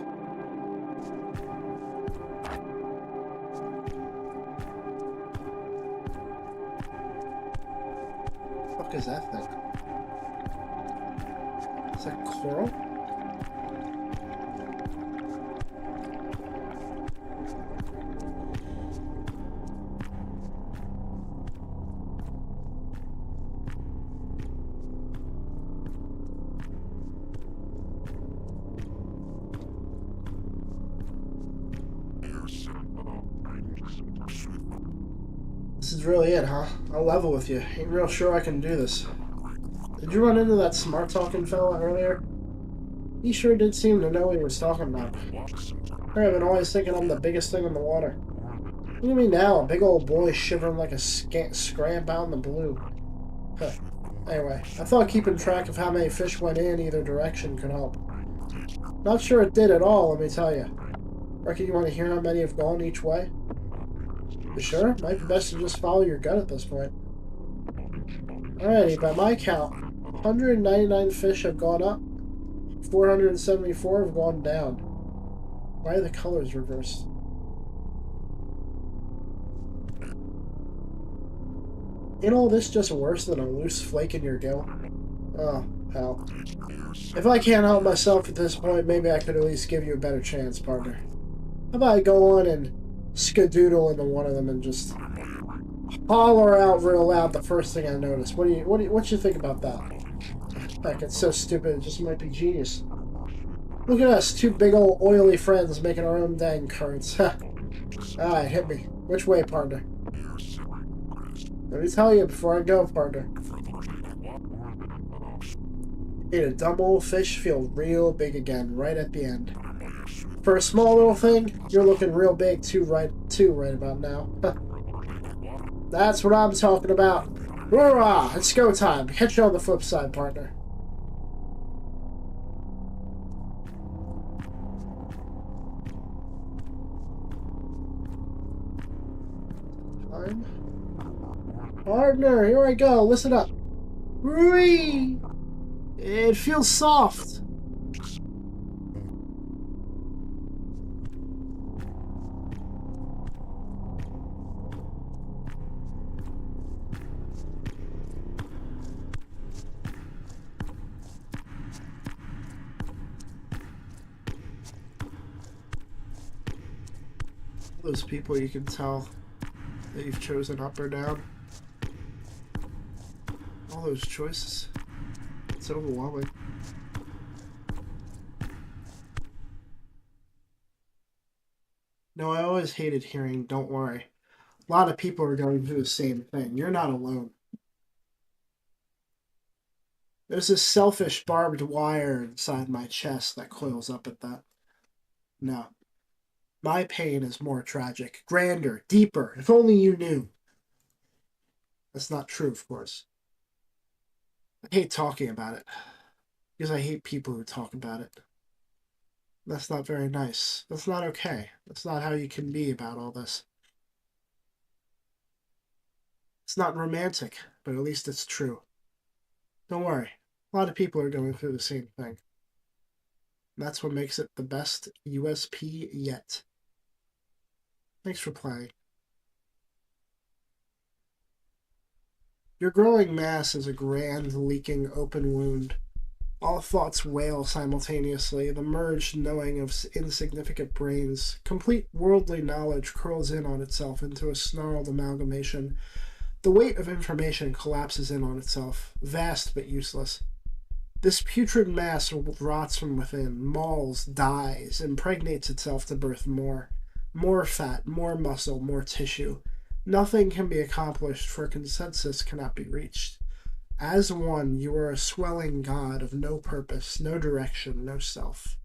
What the fuck is that thing? Is that coral? This is really it, huh? I'll level with you. Ain't real sure I can do this. Did you run into that smart-talking fella earlier? He sure did seem to know what he was talking about. I've been always thinking I'm the biggest thing in the water. Look at me now, a big old boy shivering like a scramp out in the blue. Huh. Anyway, I thought keeping track of how many fish went in either direction could help. Not sure it did at all, let me tell you. Reckon you want to hear how many have gone each way? You sure? Might be best to just follow your gut at this point. Alrighty, by my count, 199 fish have gone up, 474 have gone down. Why are the colors reversed? Ain't all this just worse than a loose flake in your gill? Oh, hell. If I can't help myself at this point, maybe I could at least give you a better chance, partner. How about I go on and skadoodle into one of them and just holler out real loud the first thing I notice? What you think about that? Heck, it's so stupid, it just might be genius. Look at us, two big old oily friends making our own dang currents. Alright, hit me. Which way, partner? Let me tell you before I go, partner. Made a dumb old fish feel real big again right at the end. For a small little thing, you're looking real big too right about now. That's what I'm talking about. Hurrah! It's go time. Catch you on the flip side, partner. Time. Partner, here I go. Listen up. Whee! It feels soft. Those people you can tell that you've chosen up or down. All those choices. It's overwhelming. No, I always hated hearing, don't worry. A lot of people are going through the same thing. You're not alone. There's this selfish barbed wire inside my chest that coils up at that. No. My pain is more tragic, grander, deeper. If only you knew. That's not true, of course. I hate talking about it. Because I hate people who talk about it. That's not very nice. That's not okay. That's not how you can be about all this. It's not romantic, but at least it's true. Don't worry. A lot of people are going through the same thing. That's what makes it the best USP yet. Thanks for playing. Your growing mass is a grand, leaking, open wound. All thoughts wail simultaneously, the merged knowing of insignificant brains. Complete worldly knowledge curls in on itself into a snarled amalgamation. The weight of information collapses in on itself, vast but useless. This putrid mass rots from within, mauls, dies, impregnates itself to birth more. More fat, more muscle, more tissue. Nothing can be accomplished, for consensus cannot be reached. As one, you are a swelling god of no purpose, no direction, no self.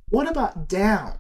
What about down?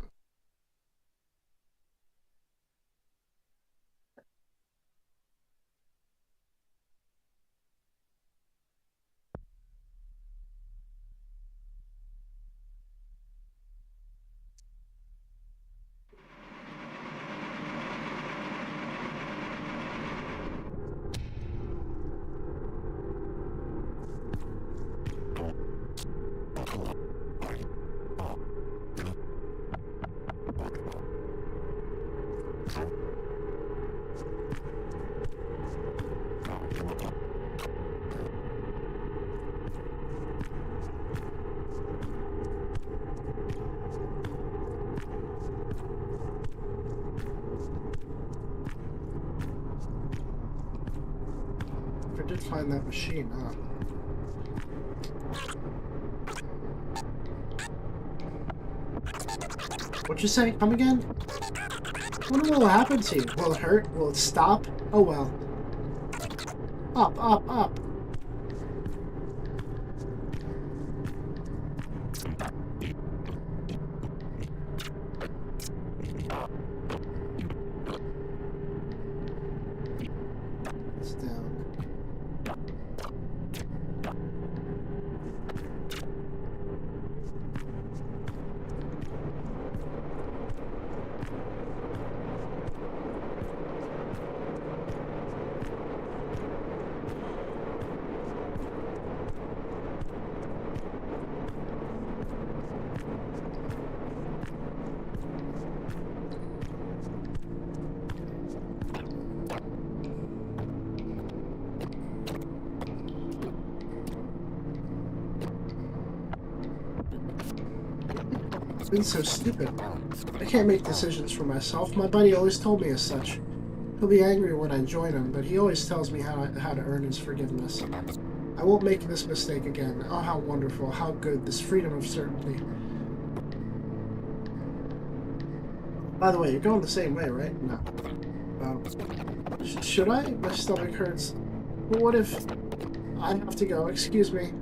I did find that machine, huh? What'd you say? Come again? What will happen to you? Will it hurt? Will it stop? Oh well. Up, up, up. It's down. It's been so stupid. I can't make decisions for myself. My buddy always told me as such. He'll be angry when I join him, but he always tells me how to earn his forgiveness. I won't make this mistake again. Oh, how wonderful, how good, this freedom of certainty. By the way, you're going the same way, right? No. Should I? My stomach hurts. But what if I have to go? Excuse me.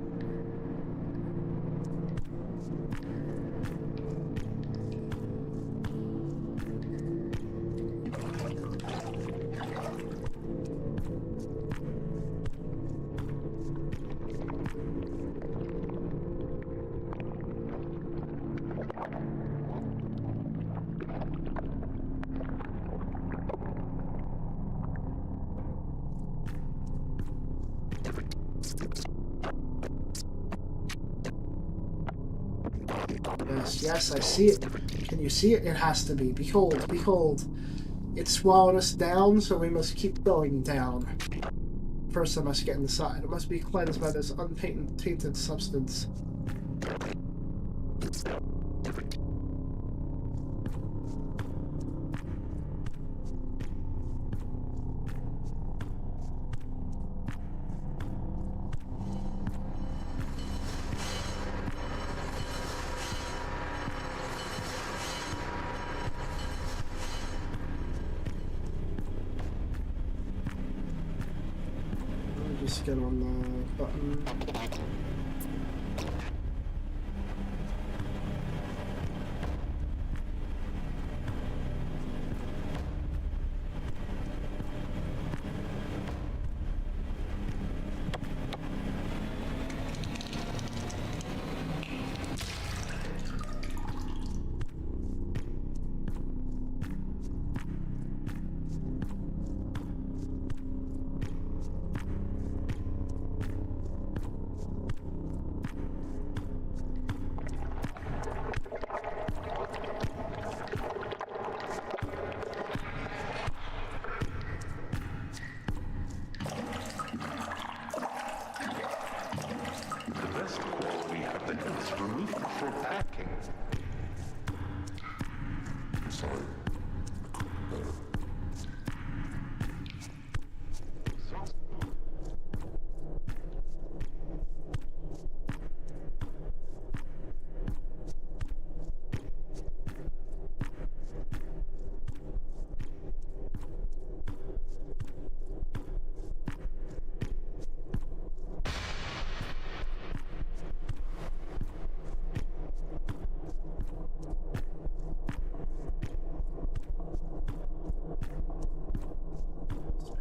Yes, yes, I see it. Can you see it? It has to be. Behold, behold. It swallowed us down, so we must keep going down. First, I must get inside. It must be cleansed by this untainted substance. Just get on the button.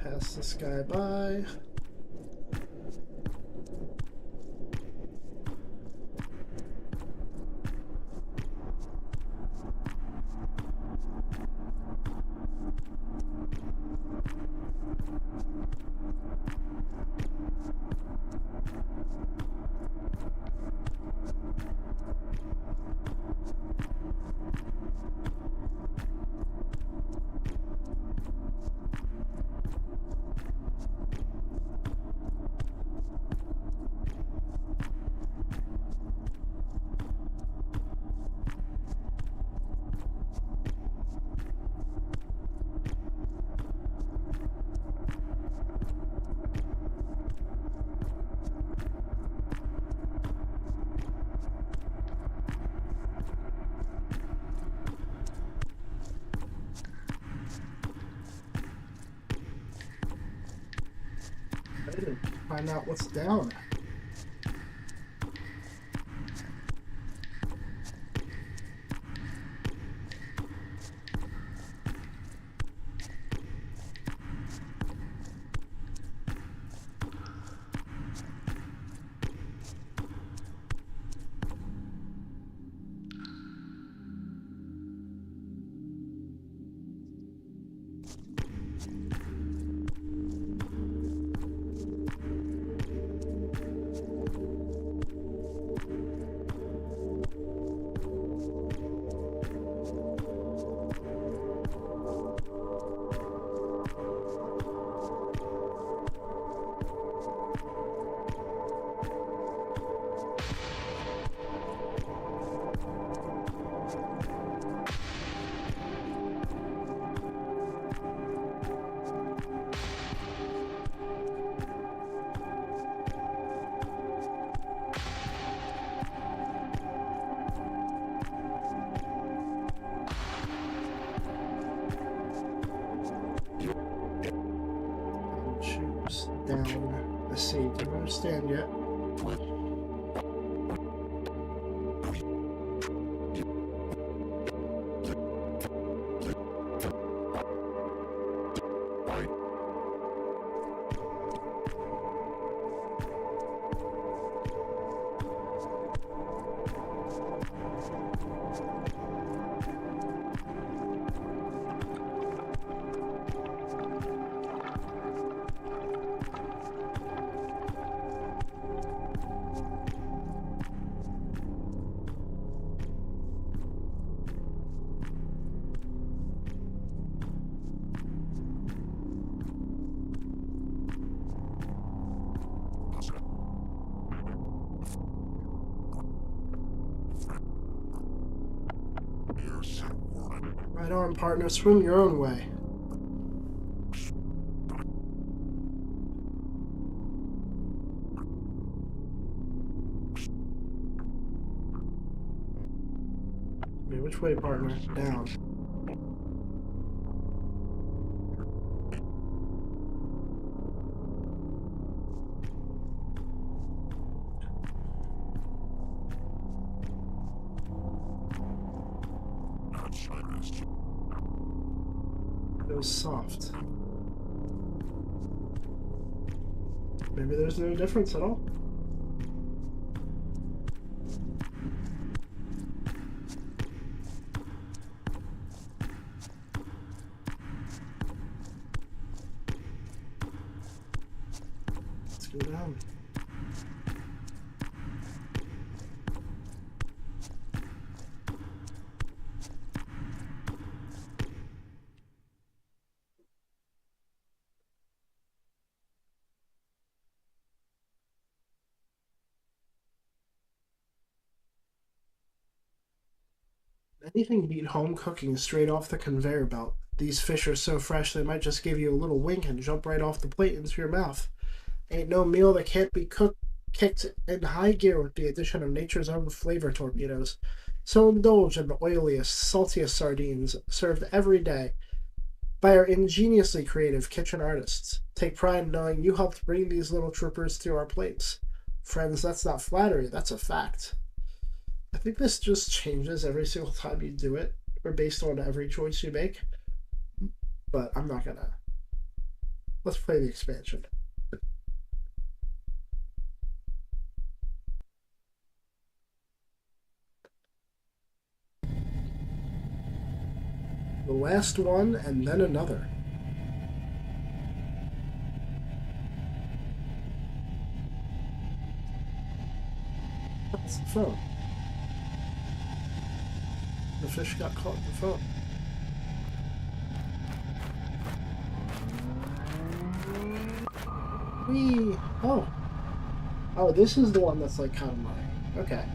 Pass this guy by. To find out what's down. Down. Let's see. Don't understand yet. Right on, partner. Swim your own way. Wait, which way, partner? Down. It was soft. Maybe there's no difference at all. Let's go down. Anything beat home cooking straight off the conveyor belt. These fish are so fresh they might just give you a little wink and jump right off the plate into your mouth. Ain't no meal that can't be kicked in high gear with the addition of nature's own flavor torpedoes. So indulge in the oiliest, saltiest sardines served every day by our ingeniously creative kitchen artists. Take pride in knowing you helped bring these little troopers to our plates. Friends, that's not flattery, that's a fact. I think this just changes every single time you do it, or based on every choice you make. But I'm not gonna. Let's play the expansion. The last one, and then another. That's the phone. The fish got caught in the phone. Whee! Oh. Oh, this is the one that's like kind of mine. Okay.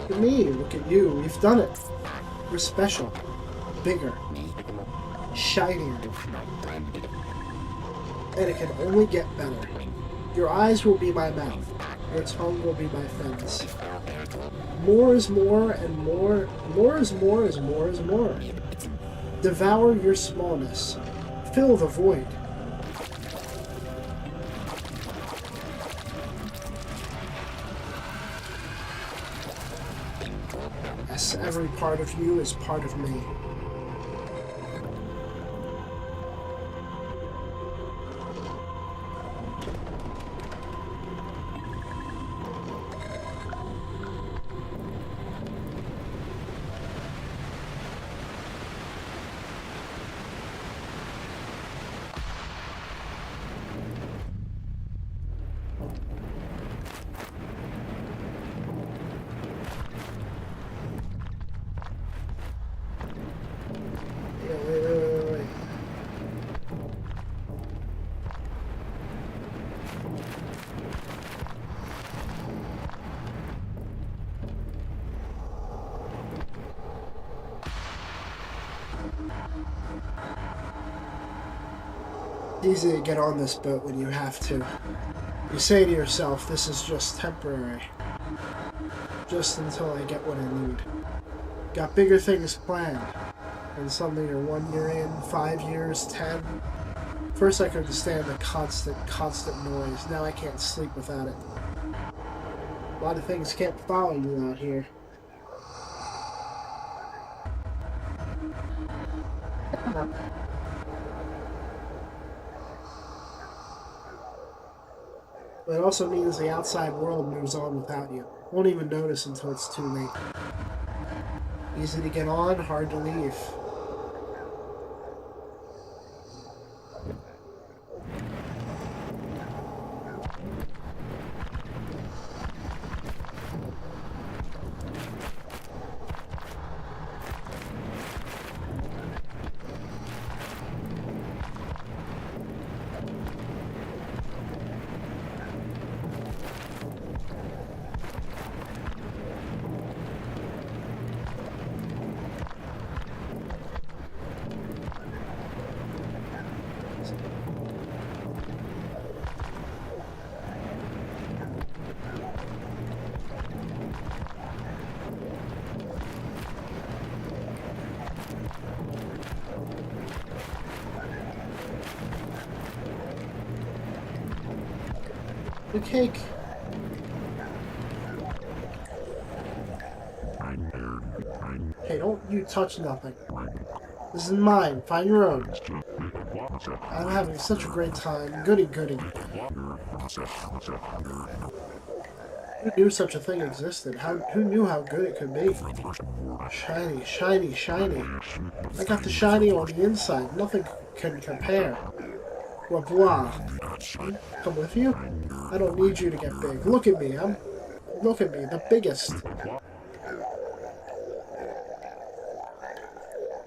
Look at me, look at you, we've done it. We're special, bigger, shinier, and it can only get better. Your eyes will be my mouth, your tongue will be my fence. More is more, and more is more is more is more. Devour your smallness, fill the void. Every part of you is part of me. It's easy to get on this boat when you have to. You say to yourself, this is just temporary. Just until I get what I need. Got bigger things planned. And suddenly you're 1 year in, 5 years, 10. First I could understand the constant noise. Now I can't sleep without it. A lot of things can't follow you out here. But it also means the outside world moves on without you. Won't even notice until it's too late. Easy to get on, hard to leave. The cake. Hey, don't you touch nothing. This is mine. Find your own. I'm having such a great time. Goody goody. Who knew such a thing existed? Who knew how good it could be? Shiny, shiny, shiny. I got the shiny on the inside. Nothing can compare. Blah blah. Come with you? I don't need you to get big. Look at me. Look at me, the biggest.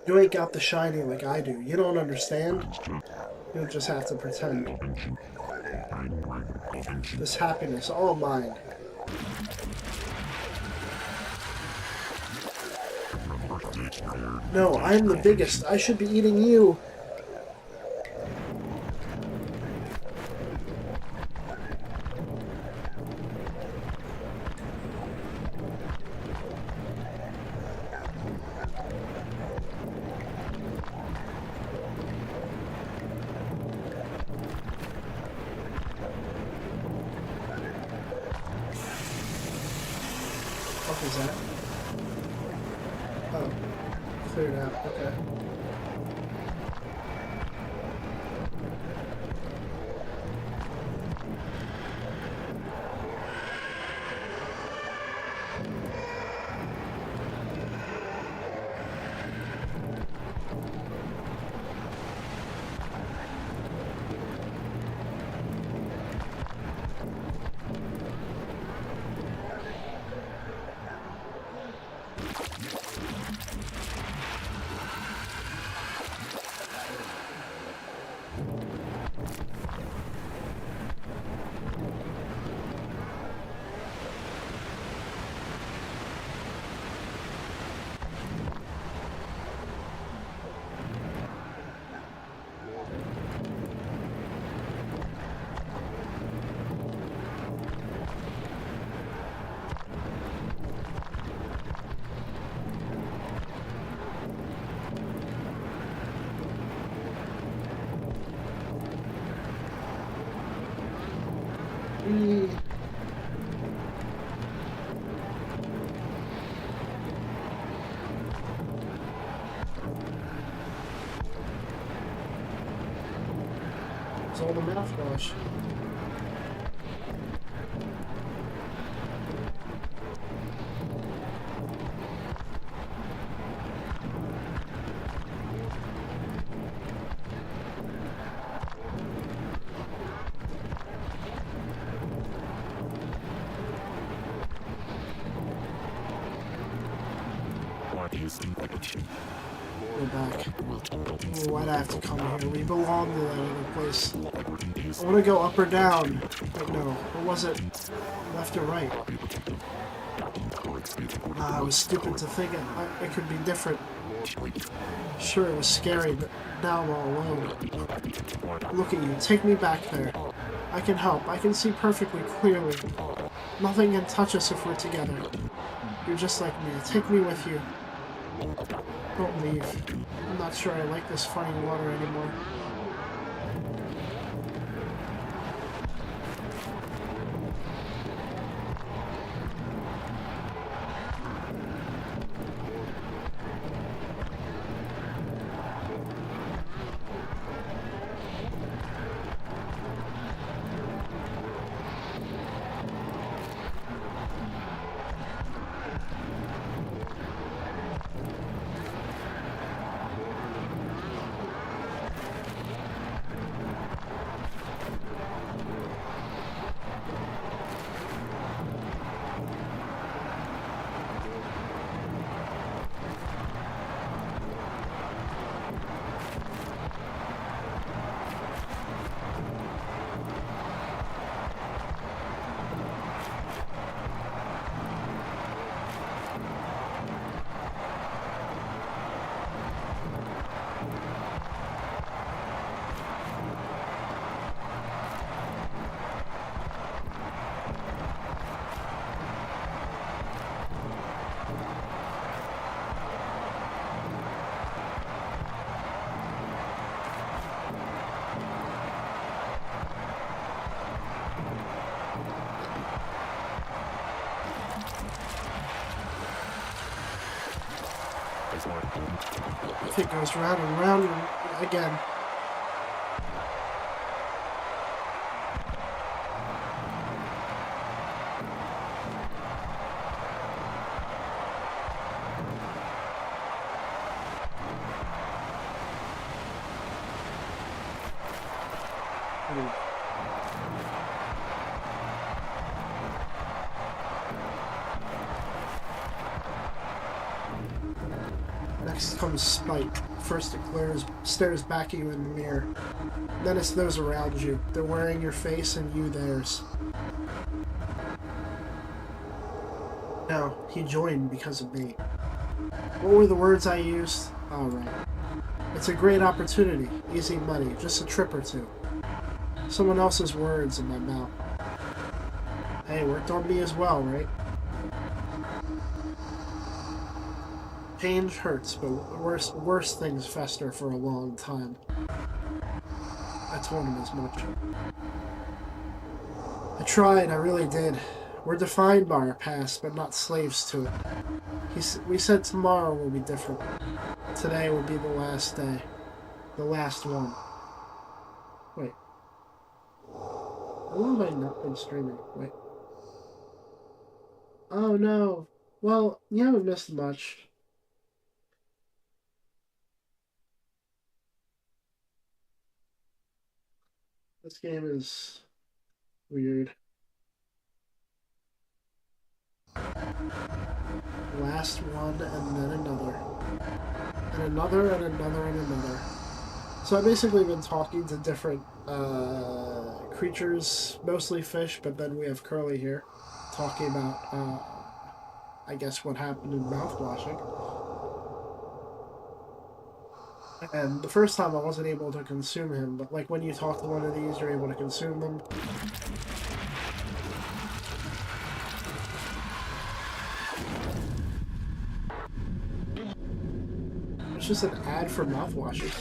You ain't got the shiny like I do. You don't understand? You'll just have to pretend. This happiness, all mine. No, I'm the biggest. I should be eating you. What is that? Oh, cleared out. Okay. It's all the mouthwash. Go back. Oh, why'd I have to come here? We belong to that other place. I want to go up or down. But no, or was it left or right? I was stupid to think it could be different. Sure, it was scary, but now I'm all alone. Look at you. Take me back there. I can help. I can see perfectly clearly. Nothing can touch us if we're together. You're just like me. Take me with you. Don't leave. I'm not sure I like this funny water anymore. It goes round and round and again. Next comes Spike. First it stares back at you in the mirror. Then it's those around you. They're wearing your face and you theirs. No, he joined because of me. What were the words I used? Oh, right. It's a great opportunity. Easy money. Just a trip or two. Someone else's words in my mouth. Hey, worked on me as well, right? Pain hurts, but worse things fester for a long time. I told him as much. I tried, I really did. We're defined by our past, but not slaves to it. We said tomorrow will be different. Today will be the last day. The last one. Wait. How long have I not been streaming? Wait. Oh no. Well, you haven't missed much. This game is weird. Last one, and then another. And another, and another, and another. So I've basically been talking to different creatures, mostly fish, but then we have Curly here, talking about, I guess, what happened in Mouthwashing. And the first time I wasn't able to consume him, but like when you talk to one of these, you're able to consume them. It's just an ad for Mouthwashing.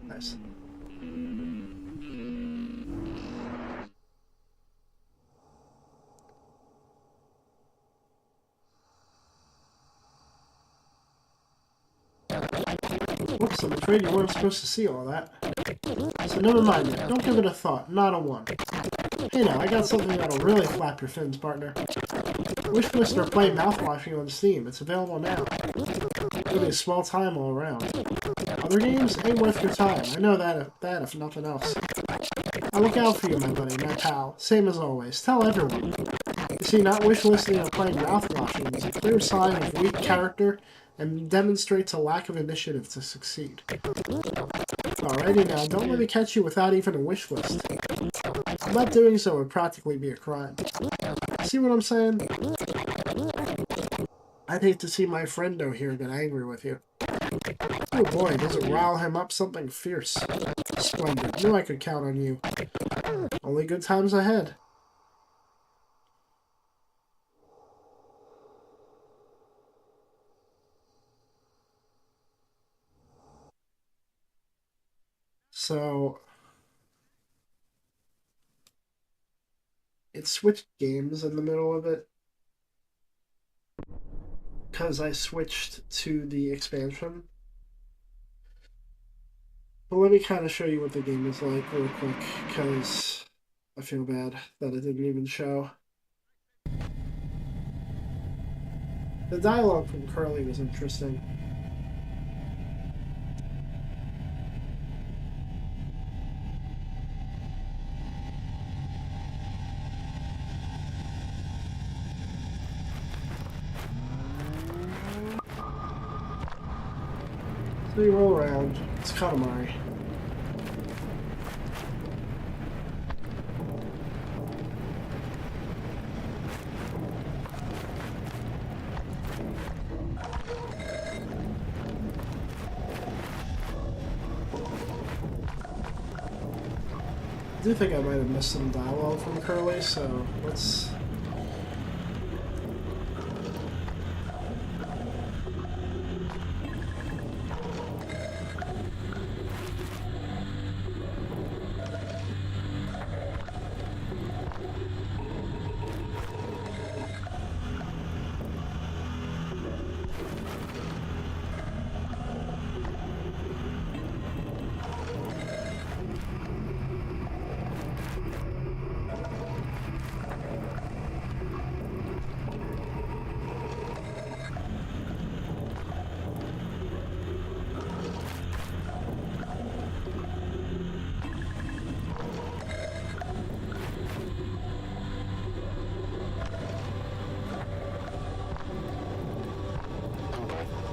Nice. Whoops, I'm afraid you weren't supposed to see all that. So never mind it. Don't give it a thought. Not a one. Hey now, I got something that'll really flap your fins, partner. Wish Twister playing Mouthwashing on Steam. It's available now. It'll be a small time all around. Other games ain't worth your time. I know that if nothing else. I look out for you, my buddy, my pal. Same as always. Tell everyone. You see, not wishlisting or playing mouthwashing is a clear sign of weak character and demonstrates a lack of initiative to succeed. Alrighty now, don't let me catch you without even a wish list. Not doing so would practically be a crime. See what I'm saying? I'd hate to see my friendo here get angry with you. Oh boy, does it rile him up something fierce. Splendid. Knew I could count on you. Only good times ahead. So it switched games in the middle of it because I switched to the expansion. But let me kind of show you what the game is like real quick, because I feel bad that it didn't even show. The dialogue from Curly was interesting. So you roll around. It's Katamari. I do think I might have missed some dialogue from Curly, so let's...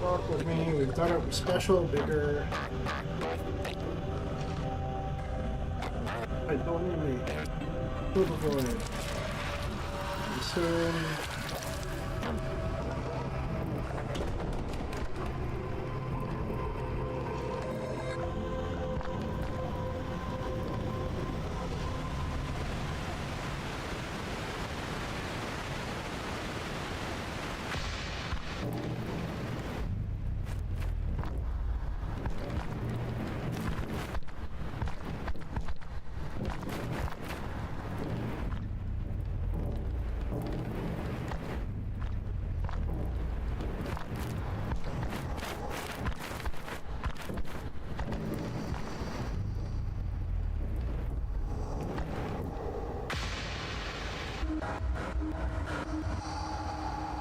Walk with me, we've done it special, bigger. I don't need me. Flip a void. Soon.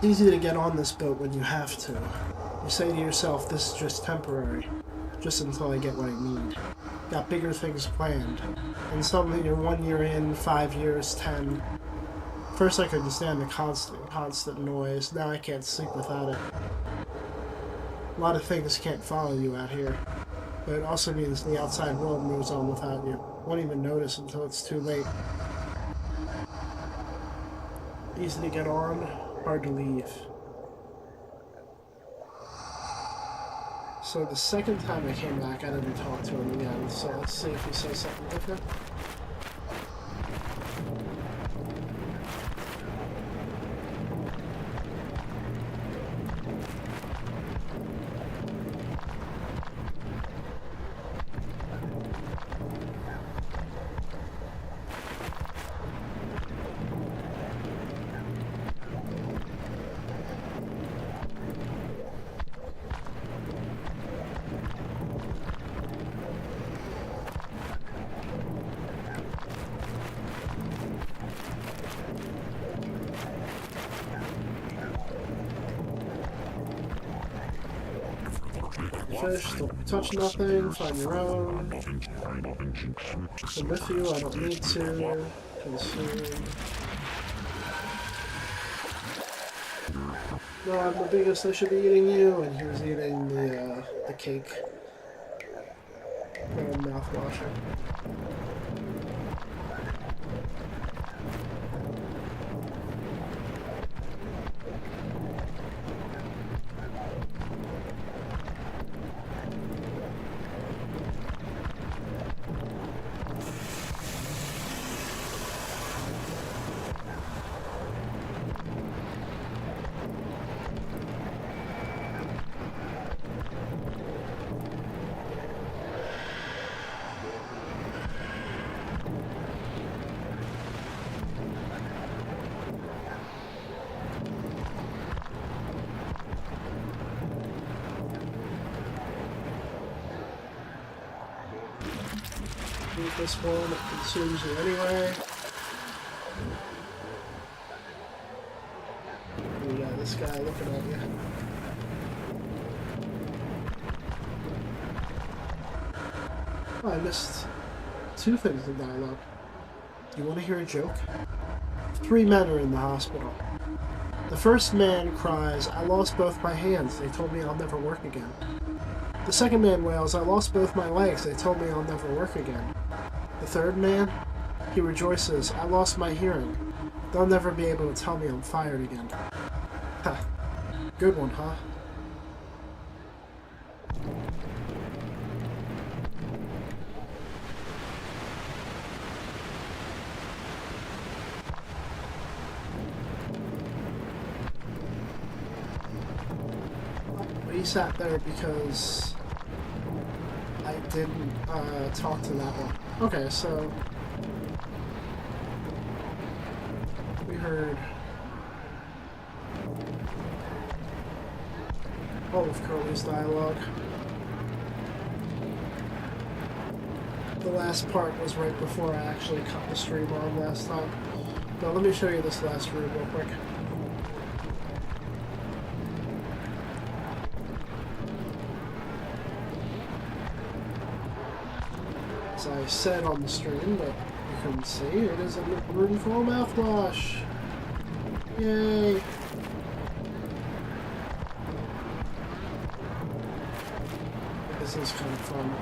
It's easy to get on this boat when you have to. You say to yourself, this is just temporary. Just until I get what I need. Got bigger things planned. And suddenly you're 1 year in, 5 years, 10. First I couldn't stand the constant noise. Now I can't sleep without it. A lot of things can't follow you out here. But it also means the outside world moves on without you. Won't even notice until it's too late. Easy to get on, hard to leave. So the second time I came back, I didn't talk to him again, so let's see if he says something different. fish. Don't touch nothing. Find your own. I'm with you. I don't need to. Consume. No, I'm the biggest. I should be eating you. And he was eating the cake. Mouthwashing. This one, it consumes you anyway. You got this guy looking at you. Oh, I missed two things in dialogue. You want to hear a joke? 3 men are in the hospital. The first man cries, "I lost both my hands. They told me I'll never work again." The second man wails, "I lost both my legs. They told me I'll never work again." The third man, he rejoices, "I lost my hearing. They'll never be able to tell me I'm fired again." Ha. Good one, huh? He sat there because I didn't talk to that one. Okay, so we heard all of Curly's dialogue. The last part was right before I actually cut the stream on last time. Now let me show you this last room real quick. As I said on the stream, but you couldn't see, it is a room full of mouthwash. Yay! This is kind of fun.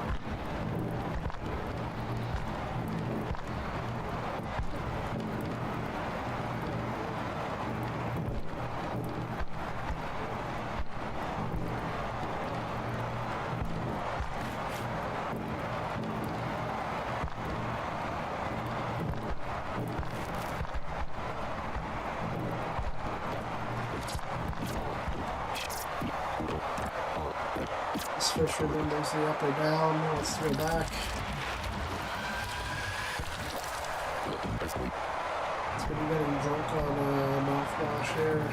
This fish remembers the up or down, wants to go back. It's been getting drunk on mouthwash here.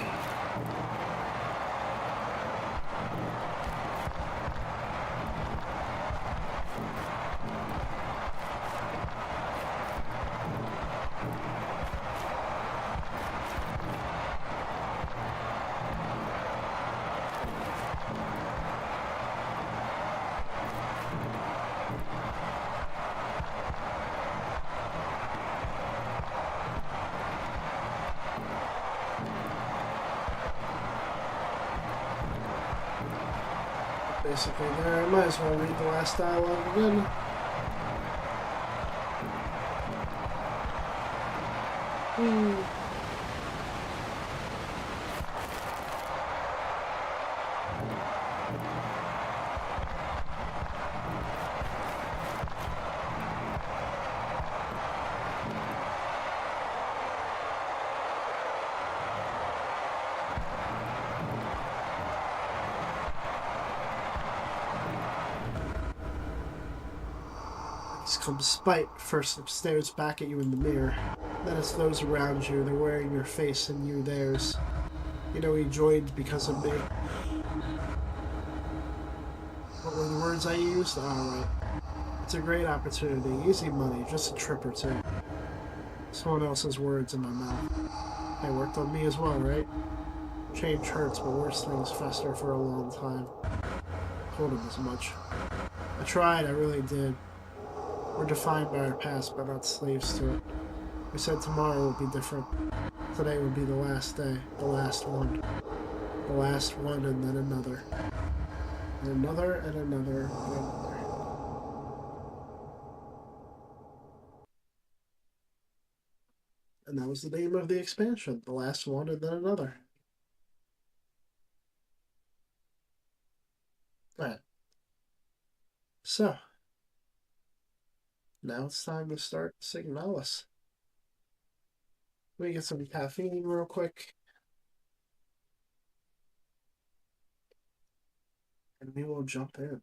Basically there, I might as well read the last dialogue again. Comes spite, first it stares back at you in the mirror. Then it's those around you, they're wearing your face and you theirs. You know he joined because of me. What were the words I used? Alright. It's a great opportunity, easy money, just a trip or two. Someone else's words in my mouth. They worked on me as well, right? Change hurts, but worse things fester for a long time. told him as much. I tried, I really did. We're defined by our past, but not slaves to it. We said tomorrow will be different. Today will be the last day, the last one. The last one, and then another. And another, and another, and another. And that was the name of the expansion. The last one, and then another. Alright. So, now it's time to start Signalis. Let me get some caffeine real quick. And we will jump in.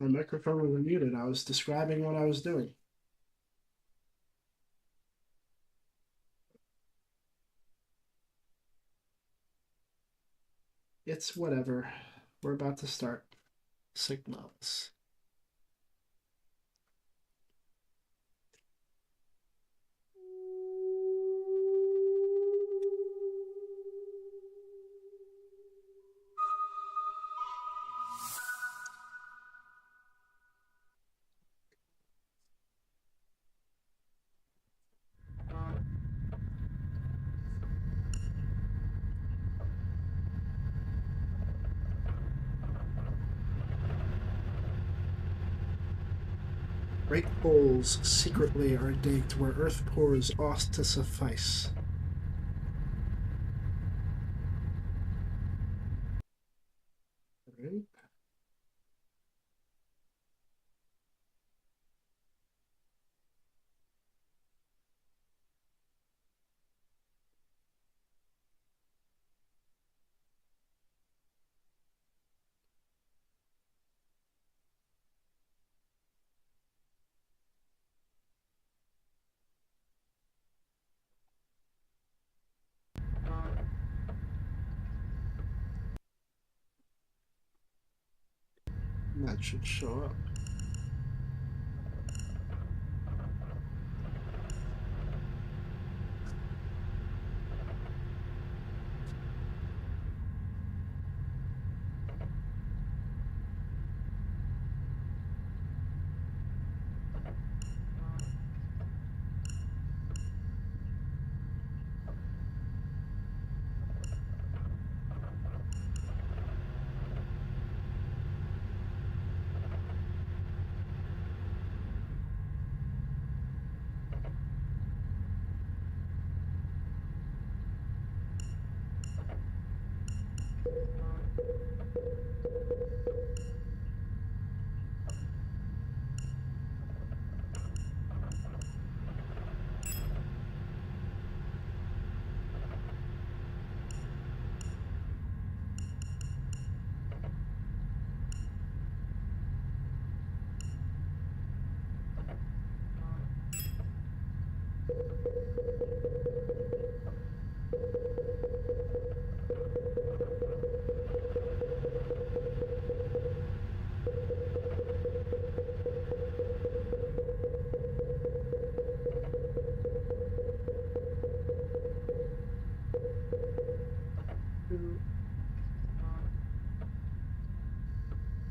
My microphone was muted. I was describing what I was doing. It's whatever. We're about to start. Signalis. Great holes secretly are digged where earth pours ought to suffice. Right. That should show up.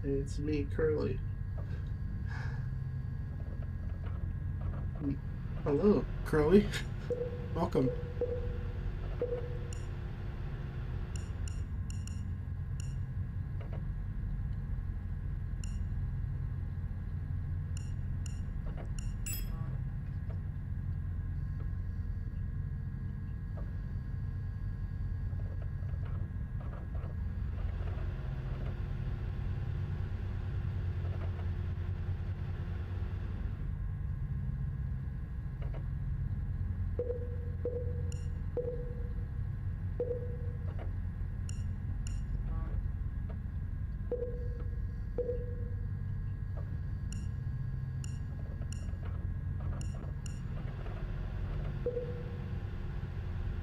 It's me, Curly. Hello, Curly. Welcome.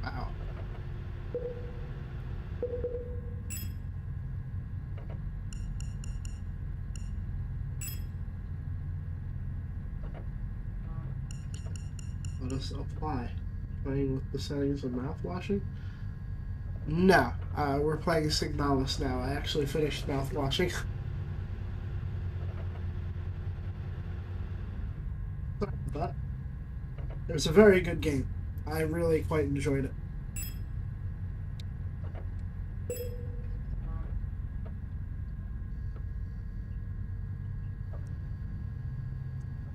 Wow. Let us apply. Playing with the settings of mouthwashing? No, we're playing Signalis now. I actually finished mouthwashing. Sorry about that. It was a very good game. I really quite enjoyed it.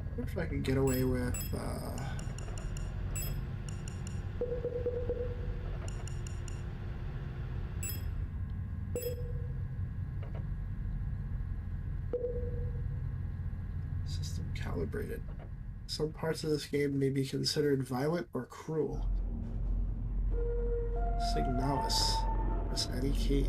I wonder if I could get away with, system calibrated. Some parts of this game may be considered violent or cruel. Signalis. Press any key.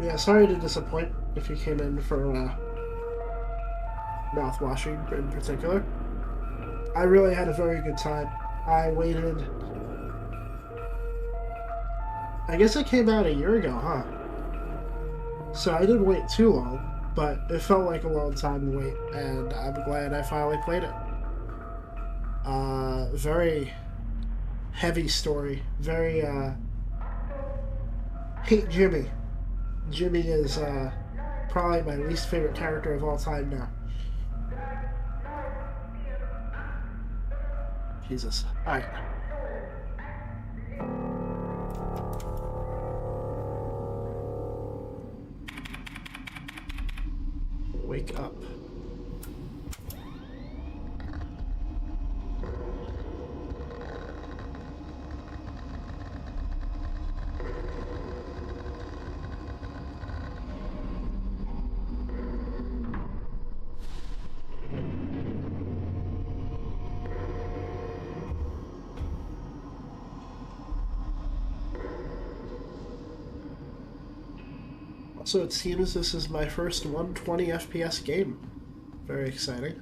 Yeah, sorry to disappoint if you came in for mouthwashing in particular. I really had a very good time. I waited. I guess it came out a year ago, huh? So I didn't wait too long, but it felt like a long time to wait, and I'm glad I finally played it. Very heavy story. Very, hate Jimmy. Jimmy is, probably my least favorite character of all time now. Jesus. Alright. Wake up. So it seems this is my first 120 FPS game. Very exciting.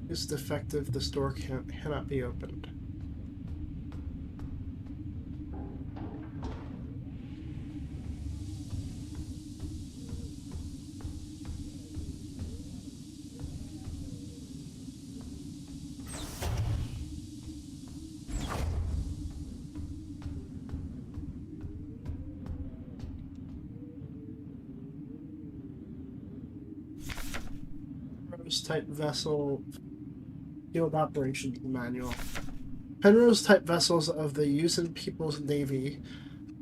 Is defective. The store cannot be opened. Penrose type vessel field operations manual. Penrose type vessels of the Usan People's Navy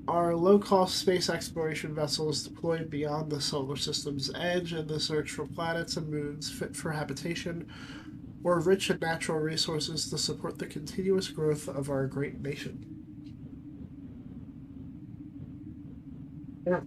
are low-cost space exploration vessels deployed beyond the solar system's edge in the search for planets and moons fit for habitation or rich in natural resources to support the continuous growth of our great nation. Yeah.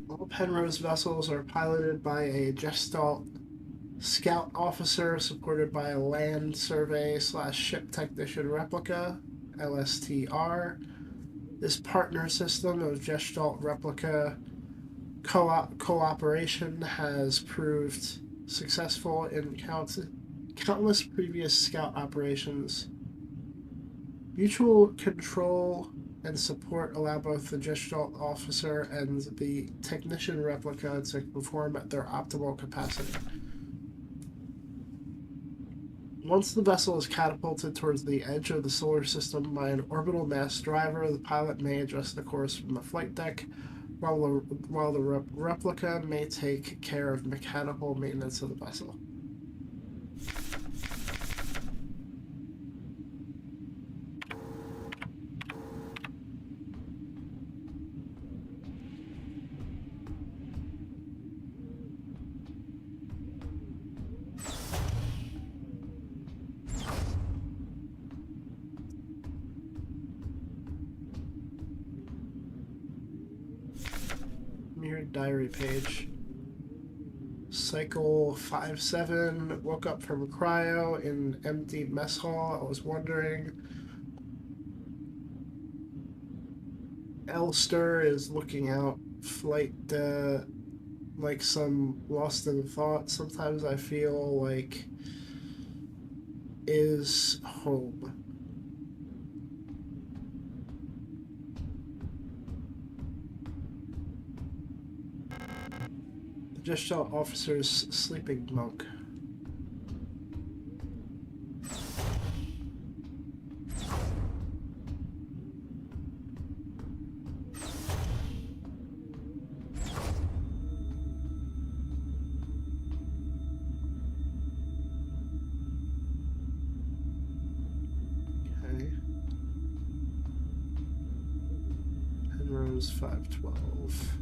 All Penrose vessels are piloted by a Gestalt scout officer supported by a land survey / ship technician replica, LSTR. This partner system of Gestalt replica cooperation has proved successful in countless previous scout operations. Mutual control and support allow both the Gestalt officer and the technician replica to perform at their optimal capacity. Once the vessel is catapulted towards the edge of the solar system by an orbital mass driver, the pilot may adjust the course from the flight deck, while the replica may take care of mechanical maintenance of the vessel. Mirrored diary page. Cycle 5-7 woke up from cryo in empty mess hall. I was wondering Elster is looking out. Flight, like some lost in thought. Sometimes I feel like is home. The Gestalt officer's sleeping monk. Penrose 512.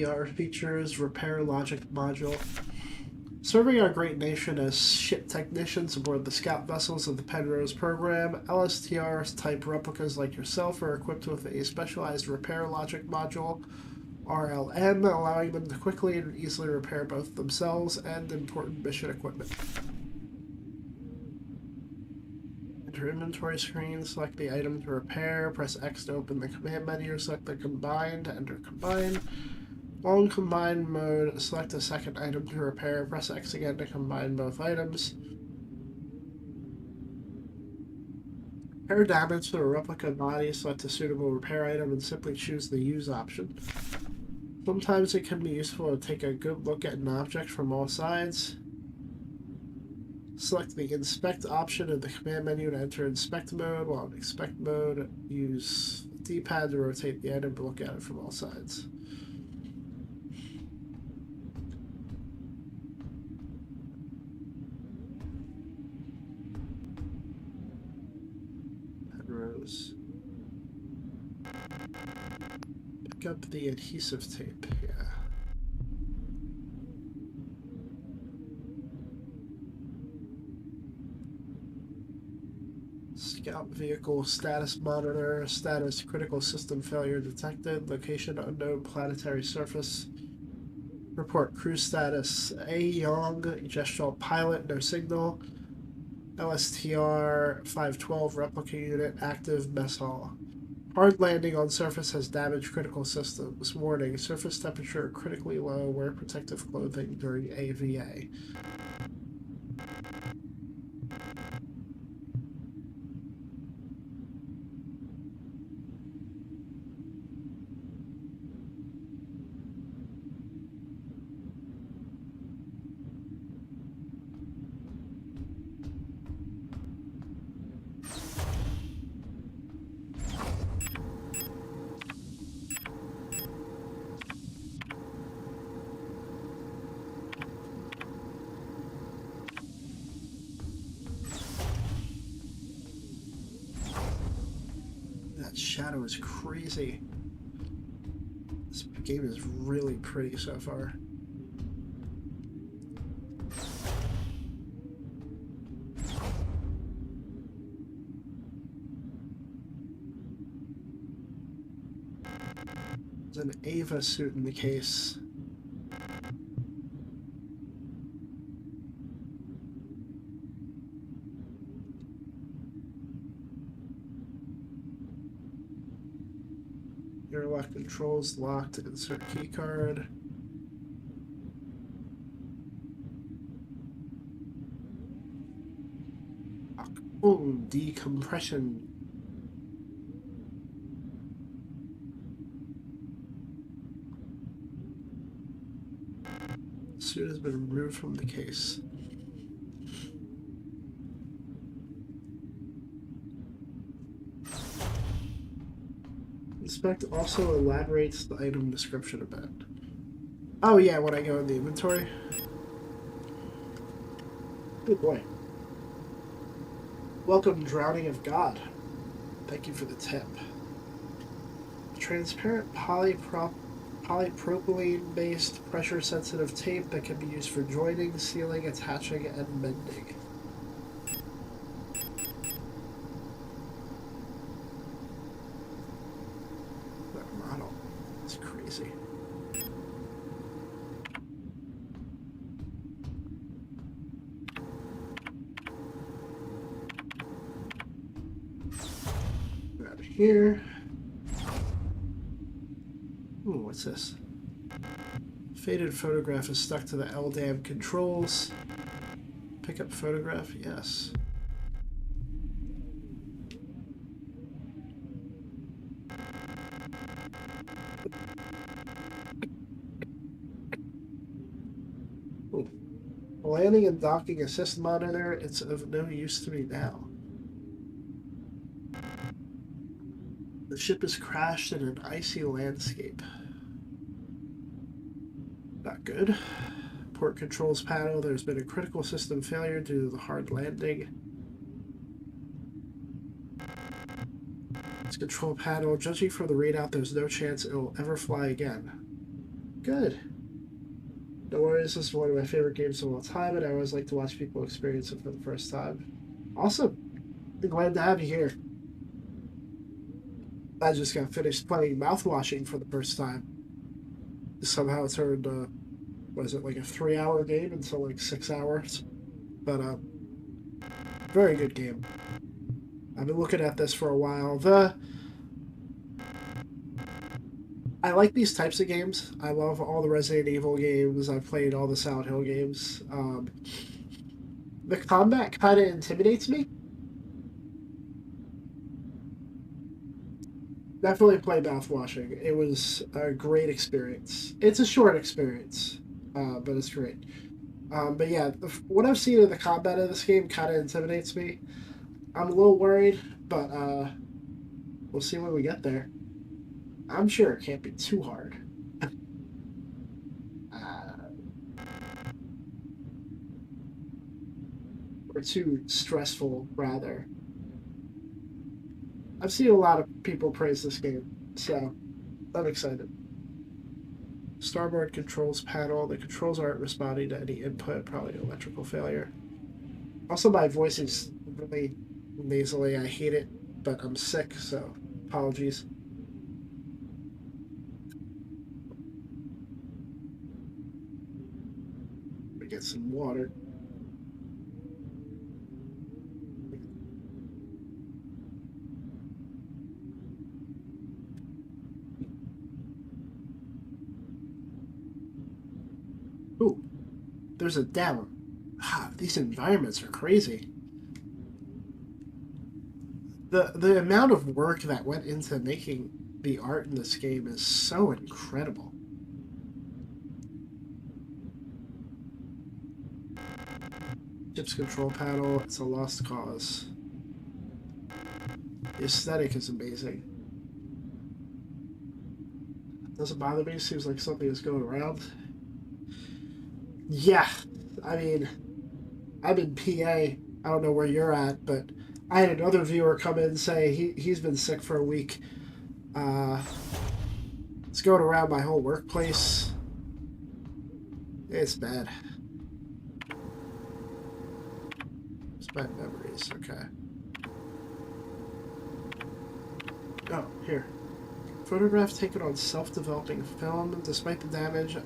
ER features repair logic module. Serving our great nation as ship technicians aboard the scout vessels of the Penrose program, LSTR-type replicas like yourself are equipped with a specialized repair logic module, RLM, allowing them to quickly and easily repair both themselves and important mission equipment. Enter inventory screen, select the item to repair, press X to open the command menu, select the combined, enter combine. While in combine mode, select a second item to repair, press X again to combine both items. Repair damage to a replica body, select a suitable repair item and simply choose the use option. Sometimes it can be useful to take a good look at an object from all sides. Select the inspect option in the command menu to enter inspect mode. While in inspect mode, use the D-pad to rotate the item to look at it from all sides. Penrose. Pick up the adhesive tape, yeah. Scout vehicle status monitor, status critical system failure detected, location unknown planetary surface. Report crew status A Young, Gestalt pilot, no signal. LSTR 512 replica unit active mess hall. Hard landing on surface has damaged critical systems. Warning, surface temperature critically low, wear protective clothing during AVA. That shadow is crazy. This game is really pretty so far. There's an Ava suit in the case. Airlock controls locked. Insert keycard. Boom, decompression. Suit has been removed from the case. Inspect also elaborates the item description a bit. Oh yeah, when I go in the inventory. Good boy. Welcome, Drowning of God. Thank you for the tip. Transparent polypropylene-based pressure-sensitive tape that can be used for joining, sealing, attaching, and mending. That model is crazy. Out of here. Ooh, what's this? Faded photograph is stuck to the LDAM controls. Pick up photograph, yes. Ooh. Landing and docking assist monitor, it's of no use to me now. The ship has crashed in an icy landscape. Not good. Port controls panel, there's been a critical system failure due to the hard landing. This control panel, judging from the readout, there's no chance it will ever fly again. Good. No worries, this is one of my favorite games of all time, and I always like to watch people experience it for the first time. Awesome. I'm glad to have you here. I just got finished playing Mouthwashing for the first time. Somehow it turned, was it like a 3-hour game into like 6 hours? But, very good game. I've been looking at this for a while. I like these types of games. I love all the Resident Evil games. I've played all the Silent Hill games. The combat kind of intimidates me. Definitely play Mouthwashing. It was a great experience. It's a short experience, but it's great. But yeah, what I've seen of the combat of this game kind of intimidates me. I'm a little worried, but we'll see when we get there. I'm sure it can't be too hard. Or too stressful, rather. I've seen a lot of people praise this game, so I'm excited. Starboard controls panel. The controls aren't responding to any input, probably electrical failure. Also, my voice is really nasally. I hate it, but I'm sick, so apologies. Let me get some water. Ooh, there's a dam. Ah, these environments are crazy. The amount of work that went into making the art in this game is so incredible. Ship's control panel, it's a lost cause. The aesthetic is amazing. Doesn't bother me, seems like something is going around. Yeah, I mean, I'm in PA. I don't know where you're at, but I had another viewer come in and say he's been sick for a week. It's going around my whole workplace. It's bad. It's bad memories, okay. Oh, here. Photograph taken on self-developing film. Despite the damage,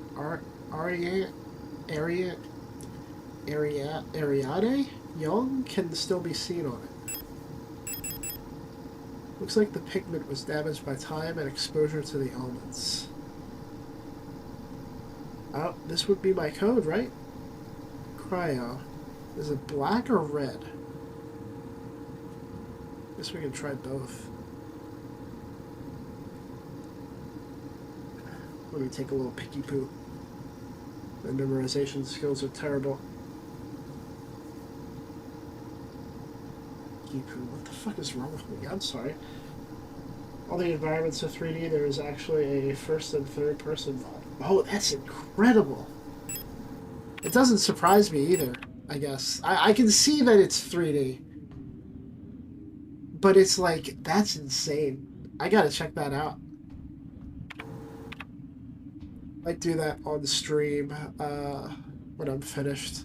Ariadne Young can still be seen on it. Looks like the pigment was damaged by time and exposure to the elements. Oh, this would be my code, right? Cryo. Is it black or red? Guess we can try both. Let me take a little picky poo. My memorization skills are terrible. What the fuck is wrong with me? I'm sorry. All the environments are 3D. There is actually a first and third person mod. Oh, that's incredible. It doesn't surprise me either, I guess. I can see that it's 3D. But it's like, that's insane. I gotta check that out. Might do that on the stream when I'm finished.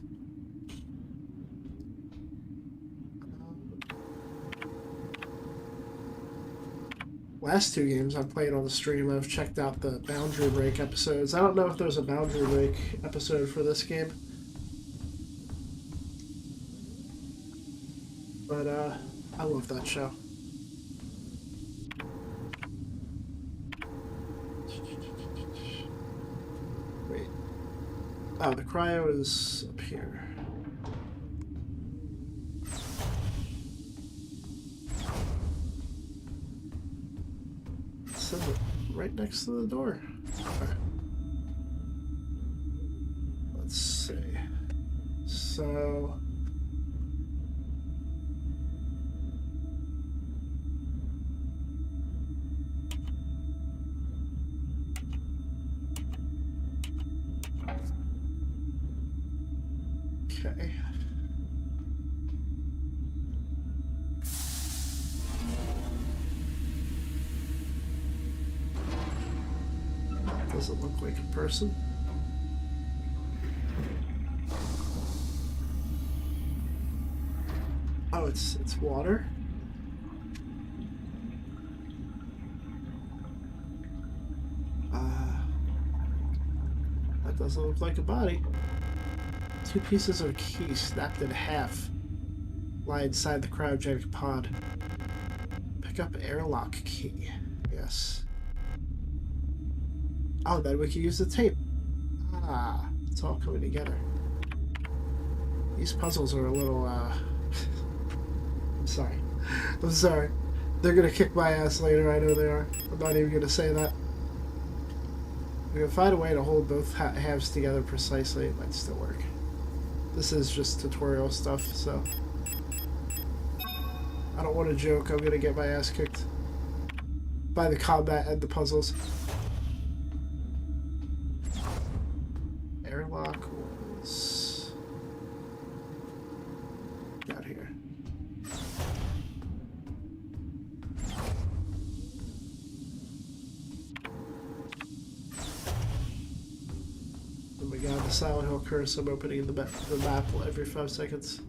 Last two games I played on the stream, I've checked out the Boundary Break episodes. I don't know if there's a Boundary Break episode for this game. But, I love that show. Wait. Oh, the cryo is up here. It says it right next to the door. Alright. Let's see. So... Okay. Doesn't look like a person. Oh, it's water. That doesn't look like a body. 2 pieces of key snapped in half lie inside the cryogenic pod. Pick up airlock key. Yes. Oh, then we can use the tape. Ah, it's all coming together. These puzzles are a little, I'm sorry. I'm sorry. They're gonna kick my ass later, I know they are. I'm not even gonna say that. We can find a way to hold both halves together precisely. It might still work. This is just tutorial stuff, so... I don't want to joke, I'm gonna get my ass kicked by the combat and the puzzles. Airlock was... out here. Oh my god, the Silent Hill curse, I'm opening the map every 5 seconds.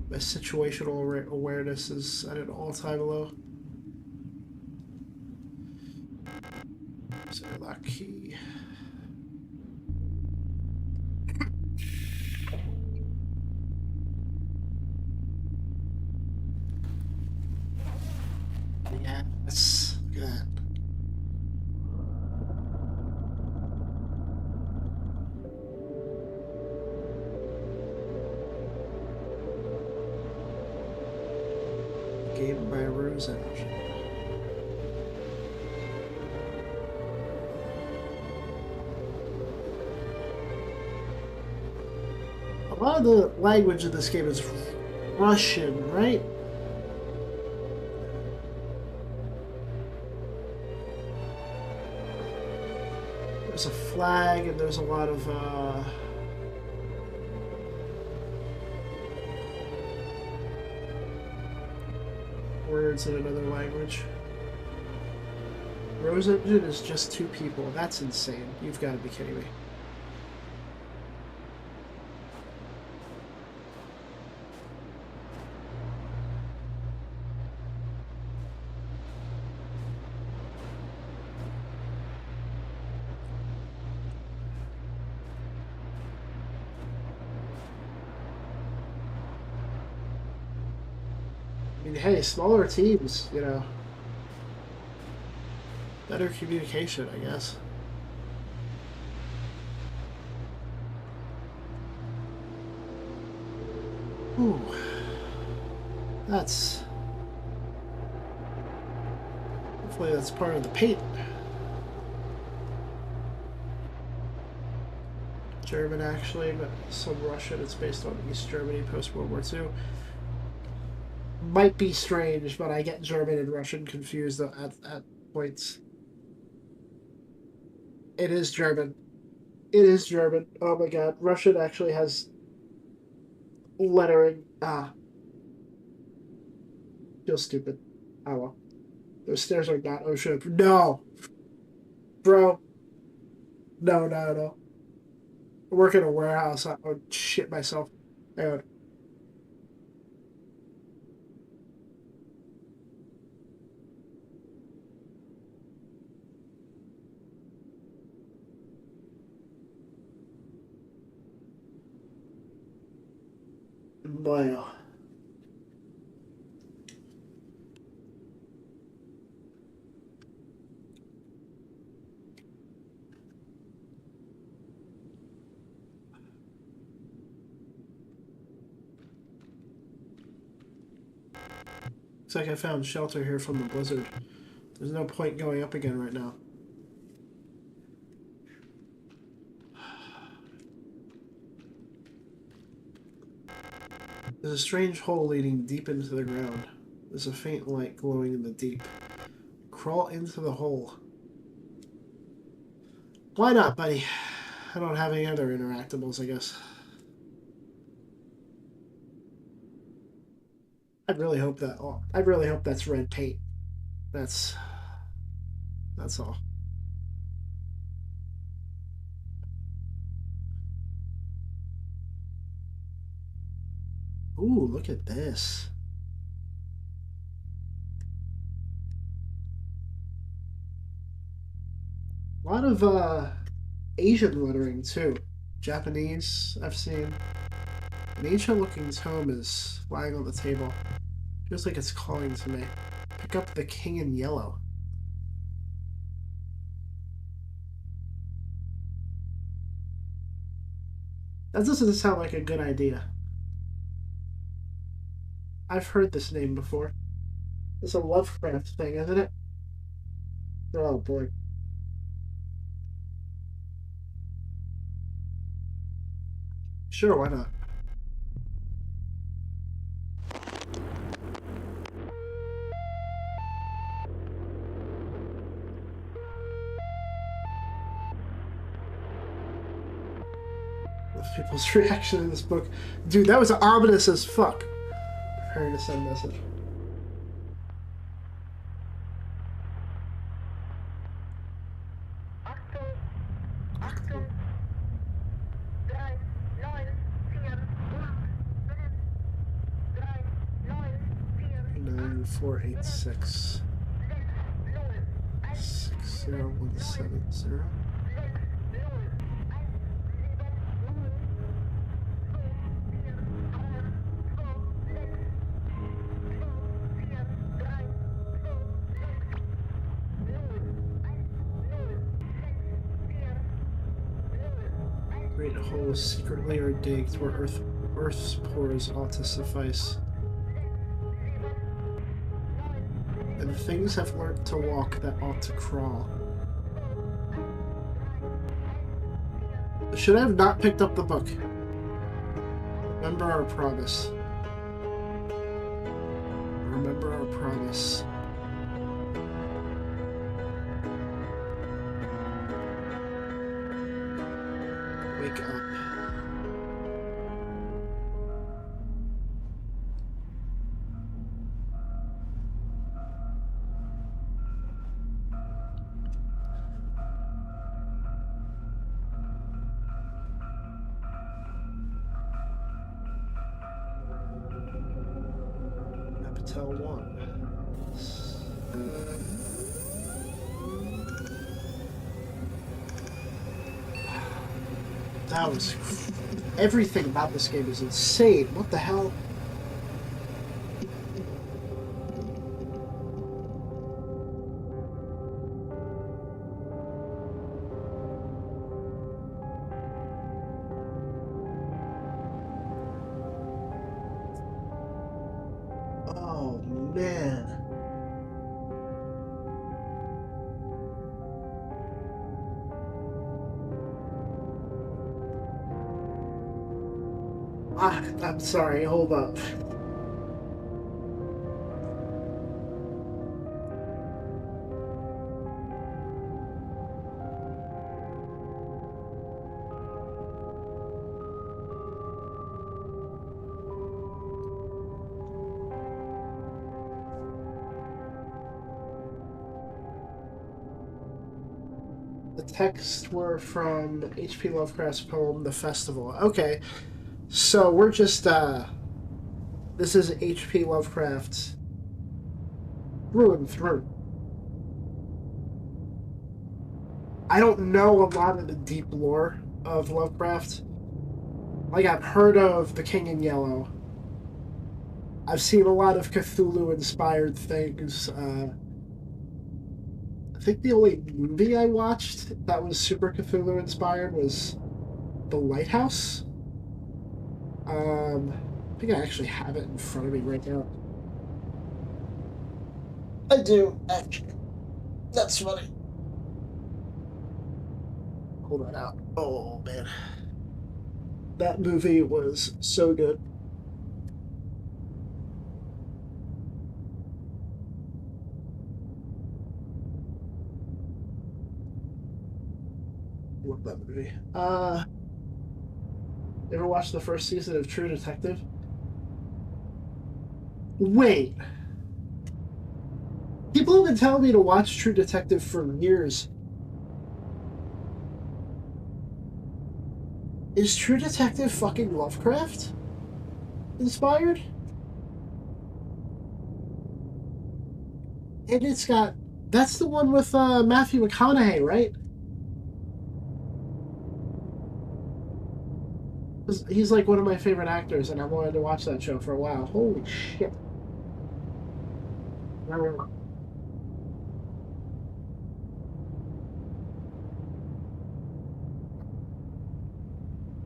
My situational awareness is at an all-time low. So lock key. Yes, look at that. Game by Rose Energy. A lot of the language in this game is Russian, right? There's a flag and there's a lot of words in another language. Rose Engine is just 2 people. That's insane. You've got to be kidding me. I mean, hey, smaller teams, you know. Better communication, I guess. Ooh. That's... hopefully that's part of the paint. German, actually, but some Russian. It's based on East Germany post-World War II. Might be strange, but I get German and Russian confused at points. It is German. It is German. Oh my god. Russian actually has lettering. Ah. Feel stupid. Oh well. Those stairs are not ocean. No! Bro. No, no, no. I work in a warehouse. I would shit myself. I would. Boy. Looks like I found shelter here from the blizzard. There's no point going up again right now. There's a strange hole leading deep into the ground. There's a faint light glowing in the deep. Crawl into the hole. Why not, buddy? I don't have any other interactables, I guess. I really hope that's red paint. That's all. Ooh, look at this. A lot of Asian lettering too. Japanese, I've seen. An ancient looking tome is lying on the table. Feels like it's calling to me. Pick up the King in Yellow. That doesn't sound like a good idea. I've heard this name before. It's a Lovecraft thing, isn't it? Oh boy. Sure, why not? People's reaction in this book. Dude, that was ominous as fuck. Preparing to send a message. Achtung. 9486 60170. Great holes secretly are digged where Earth's pores ought to suffice. And things have learnt to walk that ought to crawl. Should I have not picked up the book? Remember our promise. Remember our promise. Wake up. Tell one. That was... Everything about this game is insane. What the hell? Oh, man. I'm sorry, hold up. The texts were from H.P. Lovecraft's poem, The Festival. Okay, so we're just, this is H.P. Lovecraft through and through. I don't know a lot of the deep lore of Lovecraft. Like, I've heard of The King in Yellow. I've seen a lot of Cthulhu-inspired things. I think the only movie I watched that was super Cthulhu-inspired was The Lighthouse. I think I actually have it in front of me right now. I do, actually. That's funny. Pull that out. Oh, man. That movie was so good. Love that movie. Ever watched the first season of True Detective? Wait. People have been telling me to watch True Detective for years. Is True Detective fucking Lovecraft inspired? And it's got... That's the one with Matthew McConaughey, right? He's like one of my favorite actors, and I've wanted to watch that show for a while. Holy shit.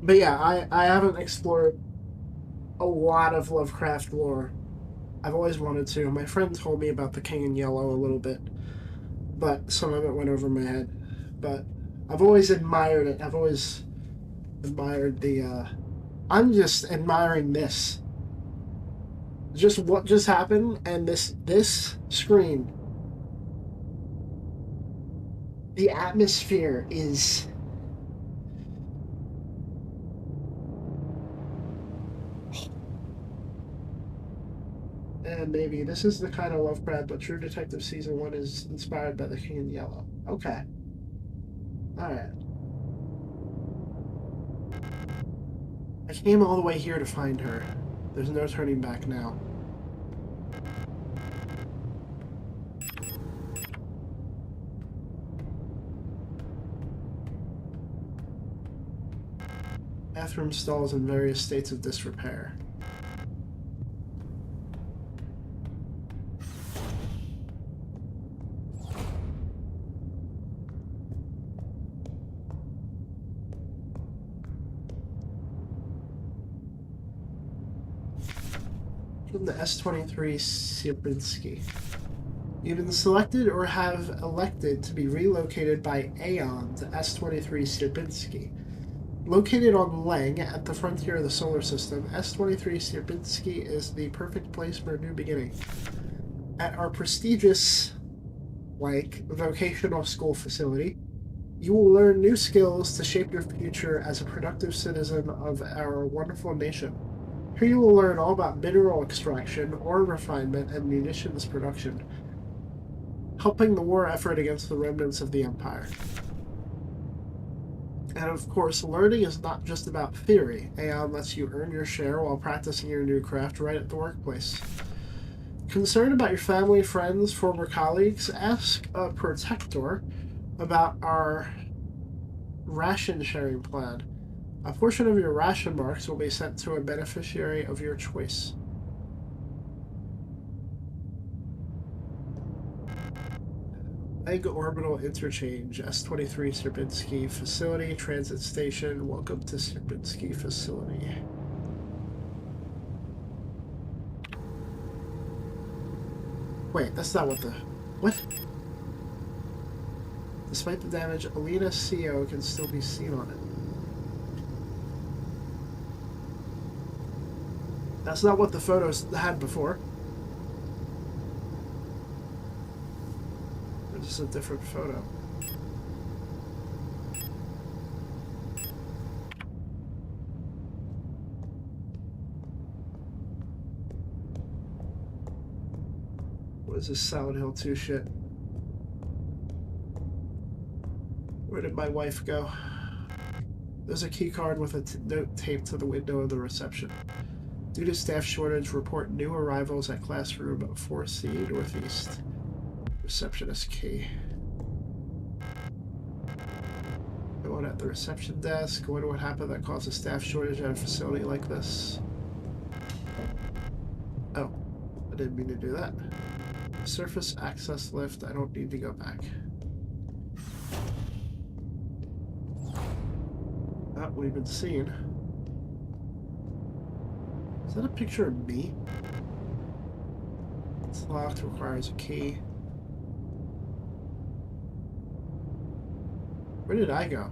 But yeah, I haven't explored a lot of Lovecraft lore. I've always wanted to. My friend told me about The King in Yellow a little bit, but some of it went over my head. But I've always admired it. I've always admired the... I'm just admiring this. Just what just happened, and this screen. The atmosphere is... And maybe this is the kind of Lovecraft, but True Detective Season 1 is inspired by The King in Yellow. Okay. Alright. I came all the way here to find her. There's no turning back now. Bathroom stalls in various states of disrepair. From the S-23 Sierpinski. You've been selected or have elected to be relocated by Aeon to S-23 Sierpinski. Located on Leng at the frontier of the solar system, S-23 Sierpinski is the perfect place for a new beginning. At our prestigious, vocational school facility, you will learn new skills to shape your future as a productive citizen of our wonderful nation. Here you will learn all about mineral extraction, ore refinement, and munitions production, helping the war effort against the remnants of the Empire. And of course, learning is not just about theory. Aeon lets you earn your share while practicing your new craft right at the workplace. Concerned about your family, friends, former colleagues, ask a protector about our ration sharing plan. A portion of your ration marks will be sent to a beneficiary of your choice. Egg Orbital Interchange, S-23 Sierpinski Facility, Transit Station. Welcome to Sierpinski Facility. Wait, that's not what the... What? Despite the damage, Alina CO can still be seen on it. That's not what the photos had before. This is a different photo. What is this Silent Hill 2 shit? Where did my wife go? There's a key card with a note taped to the window of the reception. Due to staff shortage, report new arrivals at classroom 4C Northeast. Receptionist key. Going at the reception desk. Wonder what happened that caused a staff shortage at a facility like this. Oh, I didn't mean to do that. Surface access lift. I don't need to go back. Oh, we've been seen. Is that a picture of me? It's locked, requires a key. Where did I go?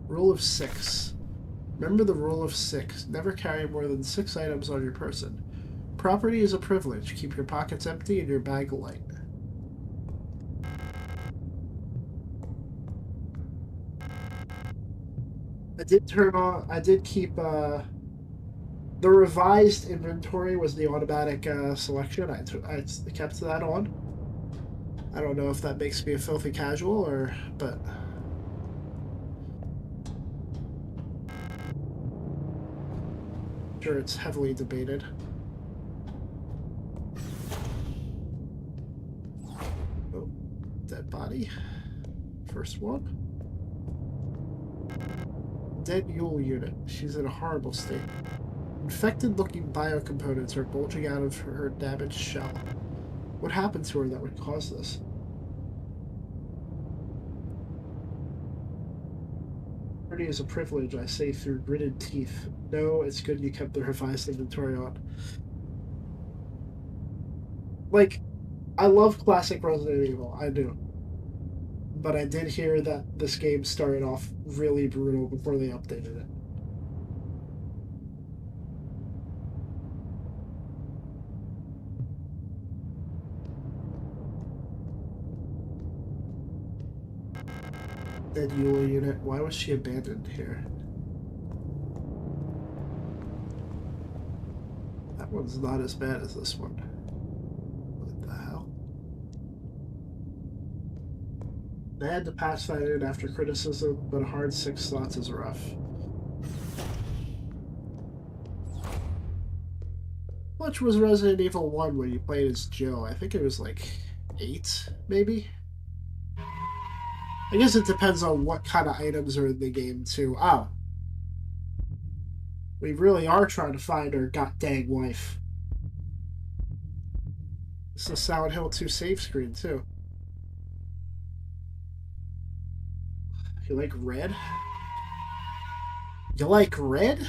Rule of 6. Remember the rule of 6. Never carry more than 6 items on your person. Property is a privilege. Keep your pockets empty and your bag light. I did keep, the revised inventory was the automatic selection. I kept that on. I don't know if that makes me a filthy casual but sure it's heavily debated. Oh, dead body. First one. Dead Yule unit. She's in a horrible state. Infected-looking biocomponents are bulging out of her damaged shell. What happened to her that would cause this? Property is a privilege, I say through gritted teeth. No, it's good you kept the revised inventory on. Like, I love classic Resident Evil, I do. But I did hear that this game started off really brutal before they updated it. Dead Yule unit. Why was she abandoned here? That one's not as bad as this one. What the hell? They had to pass that in after criticism, but a hard 6 slots is rough. How much was Resident Evil 1 when you played as Jill? I think it was like 8, maybe? I guess it depends on what kind of items are in the game, too. Oh. We really are trying to find our goddamn wife. This is Silent Hill 2 save screen, too. You like red? You like red?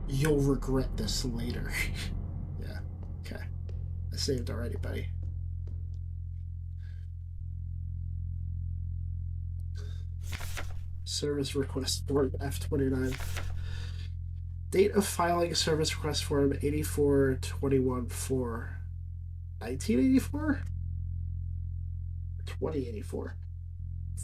You'll regret this later. Yeah, okay. I saved already, buddy. Service request form F29. Date of filing service request form 8421-4. 1984? 2084.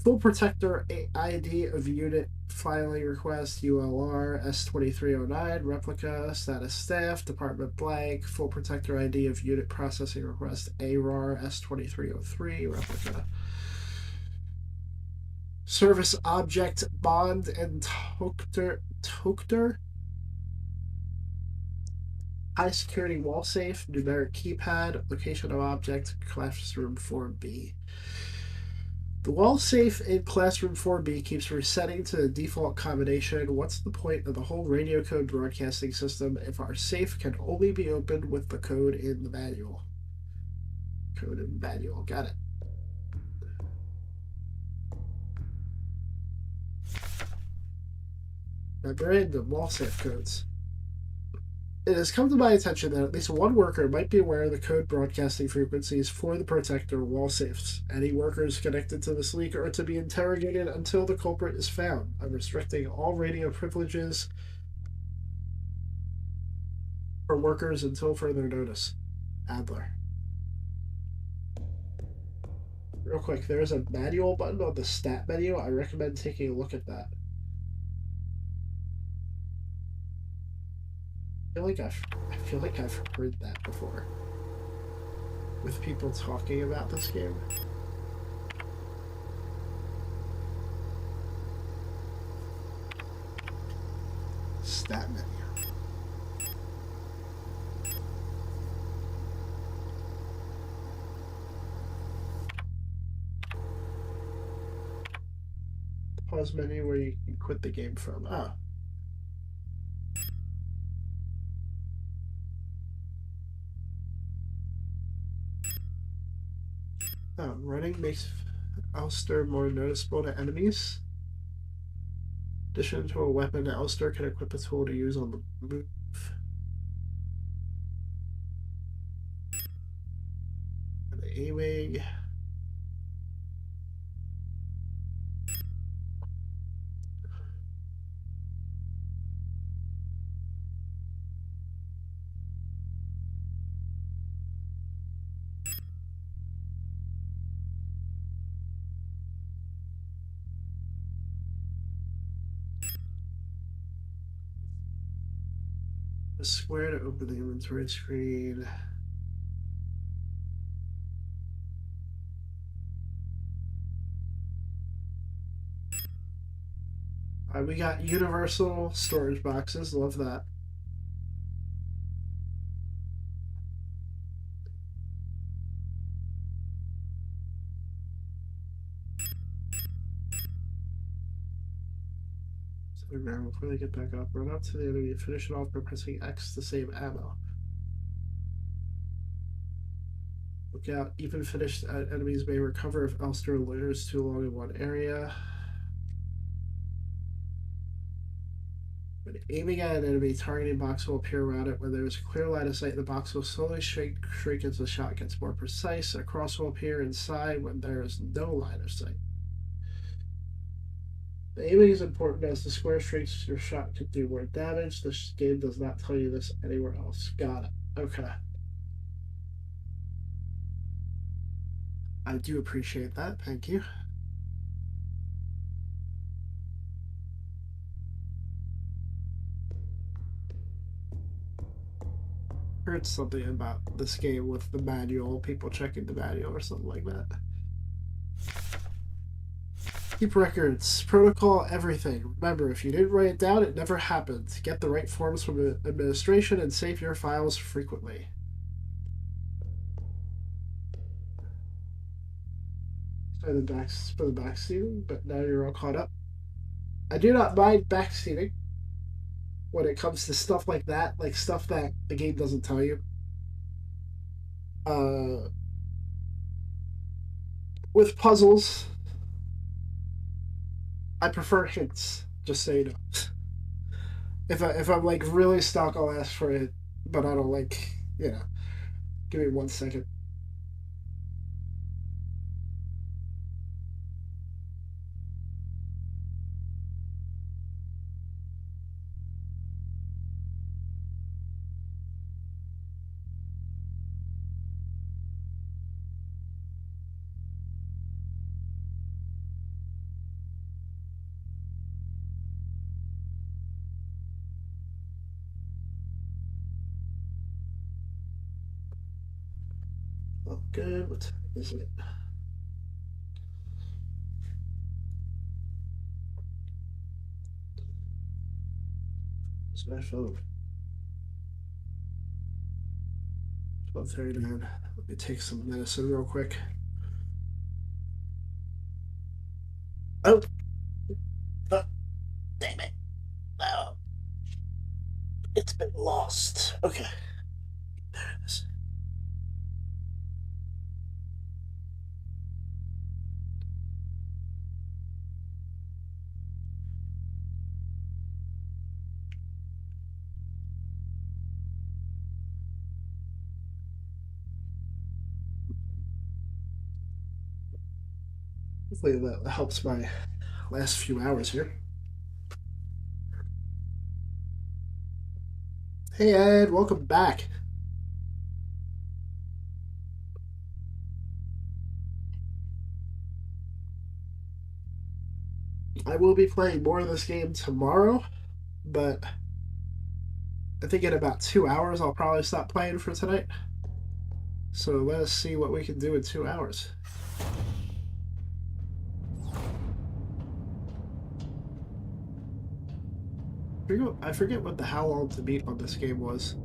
Full protector ID of unit filing request ULR S2309 replica status staff department blank. Full protector ID of unit processing request ARAR S2303 replica. Service object bond and Tokter. High security wall safe, numeric keypad, location of object, classroom 4B. The wall safe in classroom 4B keeps resetting to the default combination. What's the point of the whole radio code broadcasting system if our safe can only be opened with the code in the manual? Code in the manual, got it. Memorandum, wall safe codes. It has come to my attention that at least one worker might be aware of the code broadcasting frequencies for the protector wall safes. Any workers connected to this leak are to be interrogated until the culprit is found. I'm restricting all radio privileges for workers until further notice. Adler. Real quick, there's a manual button on the stat menu. I recommend taking a look at that. I feel like I've heard that before with people talking about this game. Stat menu. Pause menu where you can quit the game from. Oh. Running makes Ulster more noticeable to enemies. In addition to a weapon, Ulster can equip a tool to use on the move. And aiming. A square to open the inventory screen. We got universal storage boxes. Love that. So remember, before they get back up, run up to the enemy, finish it off by pressing X to save ammo. Look out, even finished enemies may recover if Ulster loiters too long in one area. When aiming at an enemy, targeting box will appear around it. When there is a clear line of sight, the box will slowly shrink as the shot gets more precise. A cross will appear inside when there is no line of sight. The aiming is important as the square shrinks, your shot could do more damage. This game does not tell you this anywhere else. Got it. Okay. I do appreciate that. Thank you. Heard something about this game with the manual, people checking the manual or something like that. Keep records, protocol, everything. Remember, if you didn't write it down, it never happened. Get the right forms from administration and save your files frequently. For the backseating, but now you're all caught up. I do not mind backseating when it comes to stuff like that, like stuff that the game doesn't tell you. With puzzles, I prefer hints. Just so you know. If I'm like really stuck, I'll ask for it, but I don't like, you know. Give me 1 second. Oh, good. What time is it? It's my phone. 12:39. Let me take some medicine real quick. Oh, damn it! Oh, it's been lost. Okay, there it is. Hopefully that helps my last few hours here. Hey Ed, welcome back. I will be playing more of this game tomorrow, but I think in about 2 hours I'll probably stop playing for tonight. So let us see what we can do in 2 hours. I forget what the how long to beat on this game was.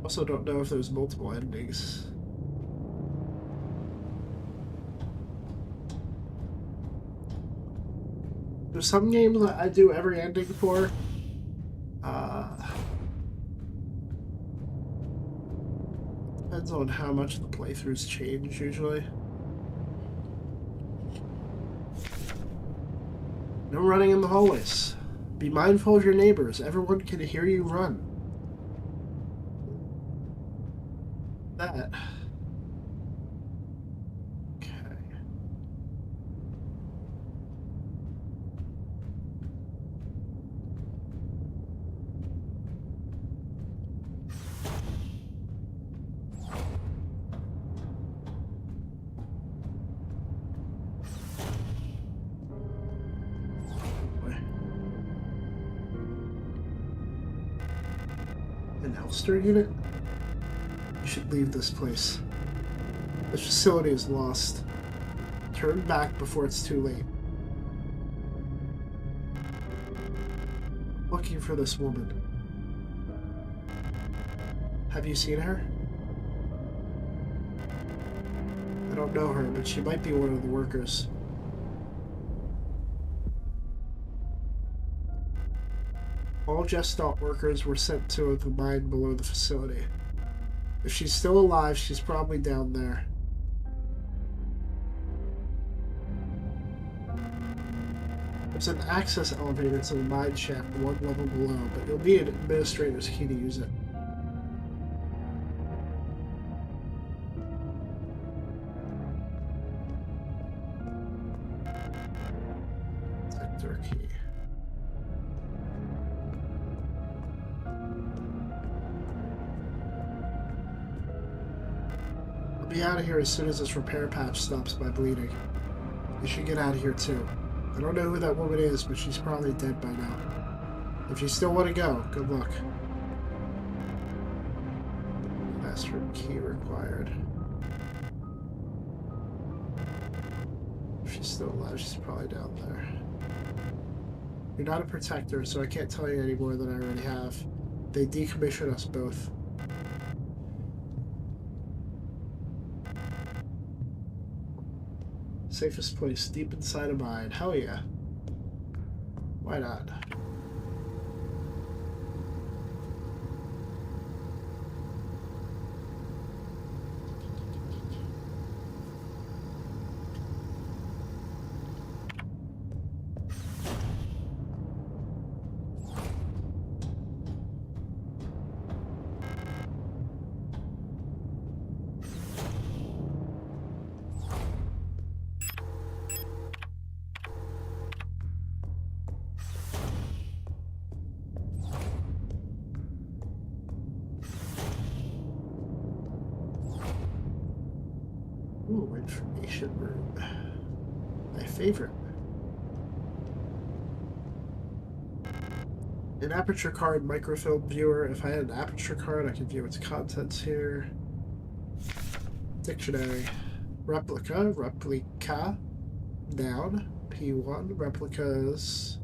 Also don't know if there's multiple endings. There's some games that I do every ending for. Depends on how much the playthroughs change usually. No running in the hallways. Be mindful of your neighbors. Everyone can hear you run. That. Okay. An Elster unit? You should leave this place. This facility is lost. Turn back before it's too late. Looking for this woman. Have you seen her? I don't know her, but she might be one of the workers. All Gestalt workers were sent to the mine below the facility. If she's still alive, she's probably down there. There's an access elevator to the mine shaft one level below, but you'll need an administrator's key to use it. Sector key. I'll be out of here as soon as this repair patch stops my bleeding. You should get out of here too. I don't know who that woman is, but she's probably dead by now. If you still want to go, good luck. Password key required. If she's still alive, she's probably down there. You're not a protector, so I can't tell you any more than I already have. They decommission us both. Safest place, deep inside a mine. Hell yeah. Why not? Ooh, information room. My favorite. An aperture card microfilm viewer. If I had an aperture card, I could view its contents here. Dictionary. Replica. Replica. Noun. P1. Replicas.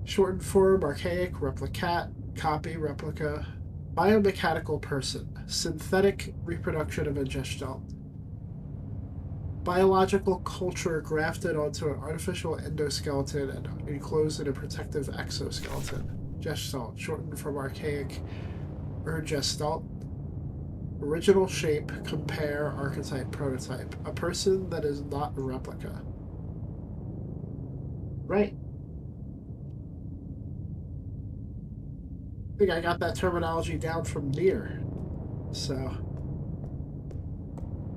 Shortened form. Archaic. Replicat. Copy. Replica. Biomechanical person. Synthetic reproduction of a gestalt. Biological culture grafted onto an artificial endoskeleton and enclosed in a protective exoskeleton. Gestalt, shortened from archaic gestalt. Original shape, compare, archetype, prototype. A person that is not a replica. Right. I think I got that terminology down from Nier. So,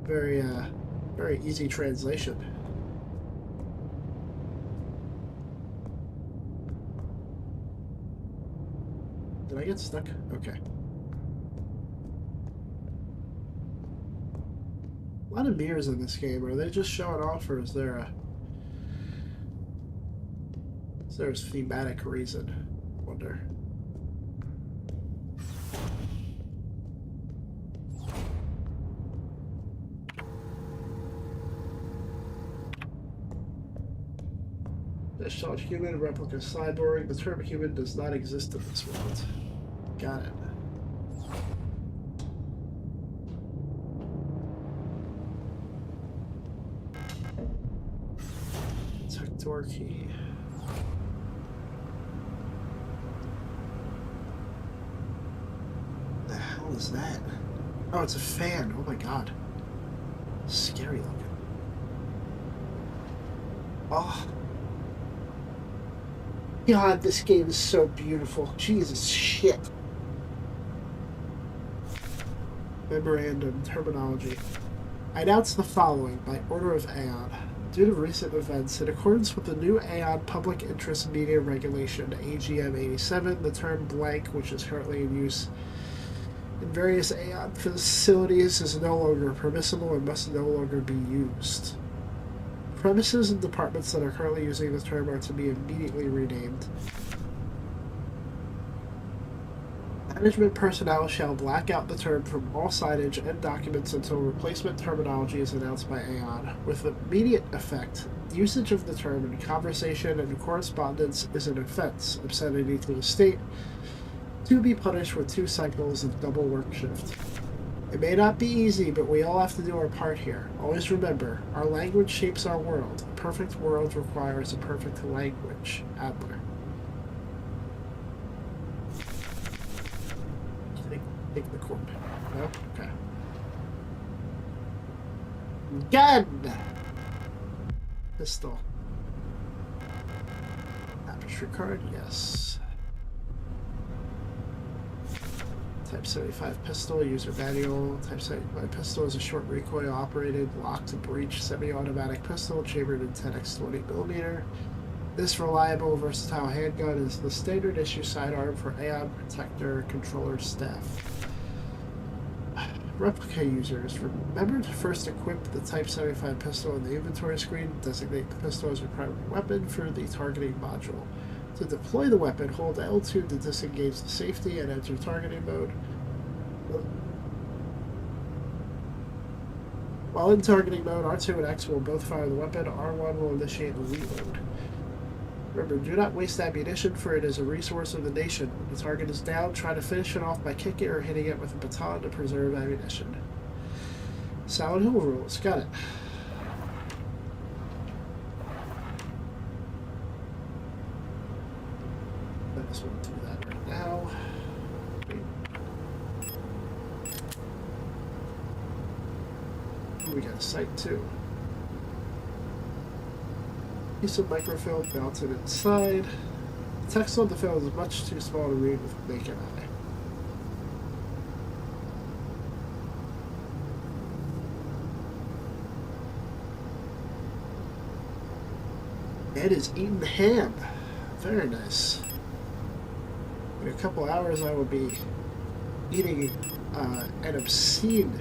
very easy translation. Did I get stuck? Okay. A lot of mirrors in this game. Are they just showing off, or is there there's thematic reason. Wonder. Discharge human, replica cyborg. The term human does not exist in this world. Got it. Tech door key. The hell is that? Oh, it's a fan. Oh my god. Scary looking. Oh. God, this game is so beautiful. Jesus shit. Memorandum terminology. I announce the following by order of Aeon. Due to recent events, in accordance with the new Aeon Public Interest Media Regulation, AGM 87, the term blank, which is currently in use in various Aeon facilities, is no longer permissible and must no longer be used. Premises and departments that are currently using the term are to be immediately renamed. Management personnel shall black out the term from all signage and documents until replacement terminology is announced by Aeon. With immediate effect, usage of the term in conversation and correspondence is an offense, obscenity to the state, to be punished with 2 cycles of double work shift. It may not be easy, but we all have to do our part here. Always remember, our language shapes our world. A perfect world requires a perfect language. Adler. Take the cord. No? Okay. Gun! Pistol. Aperture card, yes. Type 75 pistol, user manual. Type 75 pistol is a short recoil operated, locked to breech, semi-automatic pistol, chambered in 10x20mm. This reliable, versatile handgun is the standard issue sidearm for Aeon Protector Controller staff. Replica users, remember to first equip the Type 75 pistol in the inventory screen. Designate the pistol as your primary weapon for the targeting module. To deploy the weapon, hold L2 to disengage the safety and enter targeting mode. While in targeting mode, R2 and X will both fire the weapon. R1 will initiate the reload. Remember, do not waste ammunition, for it is a resource of the nation. When the target is down, try to finish it off by kicking or hitting it with a baton to preserve ammunition. Silent Hill rules. Got it. I just want to do that right now. Ooh, we got a sight too. Piece of microfilm mounted inside. The text on the film is much too small to read with the naked eye. Ed is eating ham. Very nice. In a couple hours, I will be eating an obscene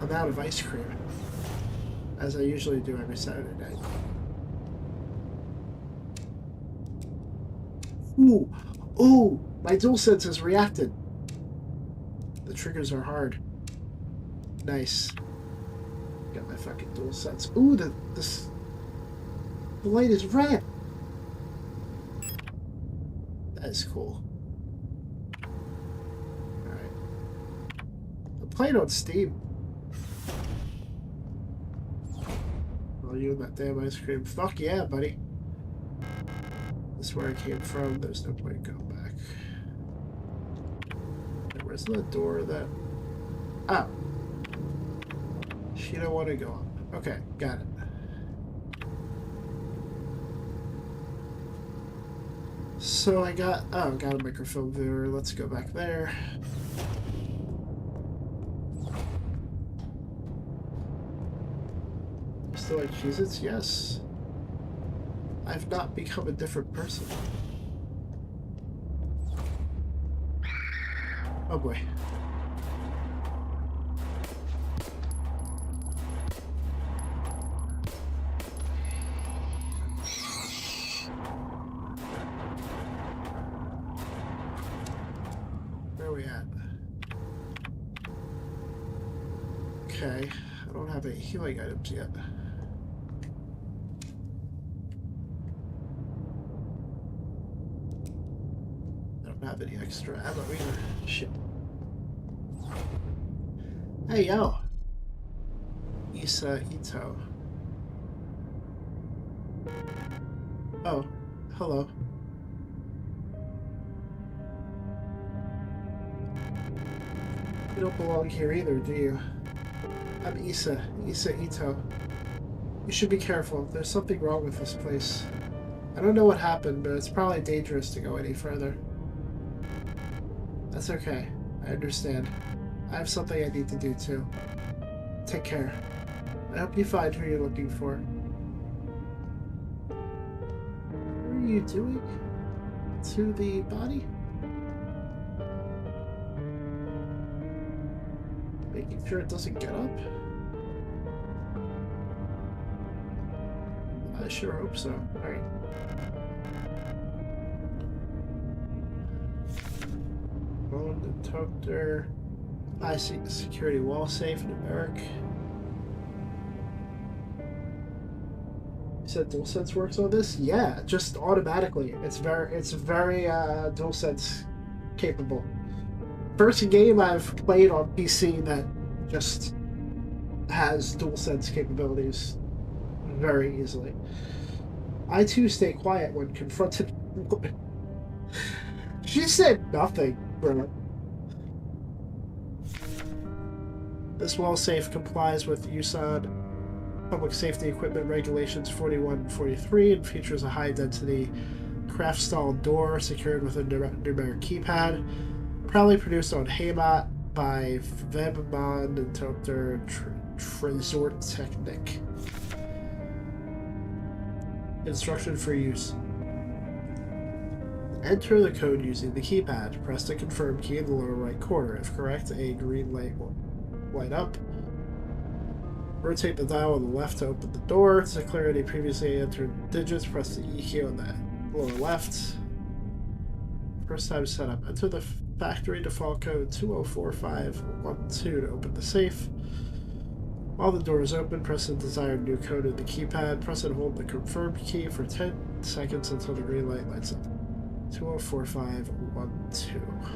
amount of ice cream, as I usually do every Saturday night. Ooh, ooh, my DualSense has reacted. The triggers are hard. Nice. Got my fucking DualSense. Ooh, the light is red. That is cool. Alright. I'm playing on Steam. Oh, you and that damn ice cream. Fuck yeah, buddy. This is where I came from. There's no point going back. Okay, where's the door that... Oh. She don't want to go up. Okay, got it. So I got a microfilm viewer. Let's go back there. Still like Cheez-Its? Yes. I've not become a different person. Oh boy. Okay, I don't have any healing items yet. I don't have any extra ammo either. Shit. Hey, yo. Ito. Oh, hello. You don't belong here either, do you? I'm Isa Ito. You should be careful. There's something wrong with this place. I don't know what happened, but it's probably dangerous to go any further. That's okay. I understand. I have something I need to do too. Take care. I hope you find who you're looking for. What are you doing to the body? Making sure it doesn't get up? I sure hope so. Alright. Phone, the toaster. I see the security wall safe, numeric. You said DualSense works on this? Yeah, just automatically. It's very DualSense capable. First game I've played on PC that just has DualSense capabilities very easily. I too stay quiet when confronted with a woman. She said nothing, bro. This wall safe complies with USAD Public Safety Equipment Regulations 41 and 43 and features a high-density craft style door secured with a numeric keypad. Proudly produced on Heimat by Webmann and Tochter Tresortechnik. Instruction for use. Enter the code using the keypad. Press the confirm key in the lower right corner. If correct, a green light will light up. Rotate the dial on the left to open the door. To declare any previously entered digits, press the E key on the lower left. First time setup. Enter the factory default code 204512 to open the safe. While the door is open, press the desired new code in the keypad. Press and hold the confirmed key for 10 seconds until the green light lights up. 204512.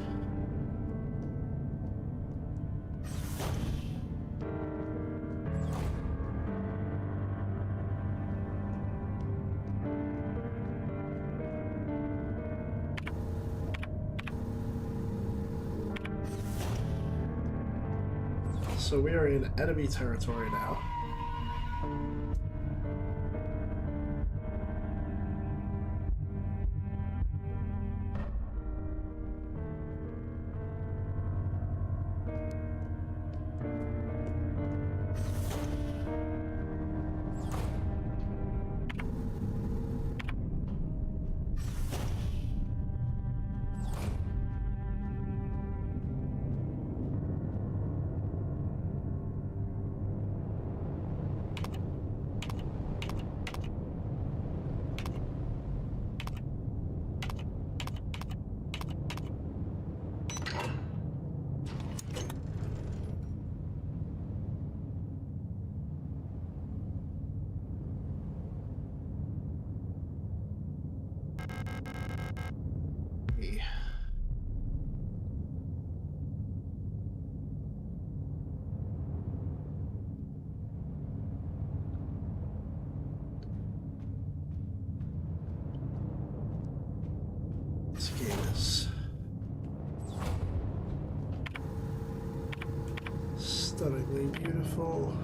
So we are in enemy territory now. This game is stunningly beautiful.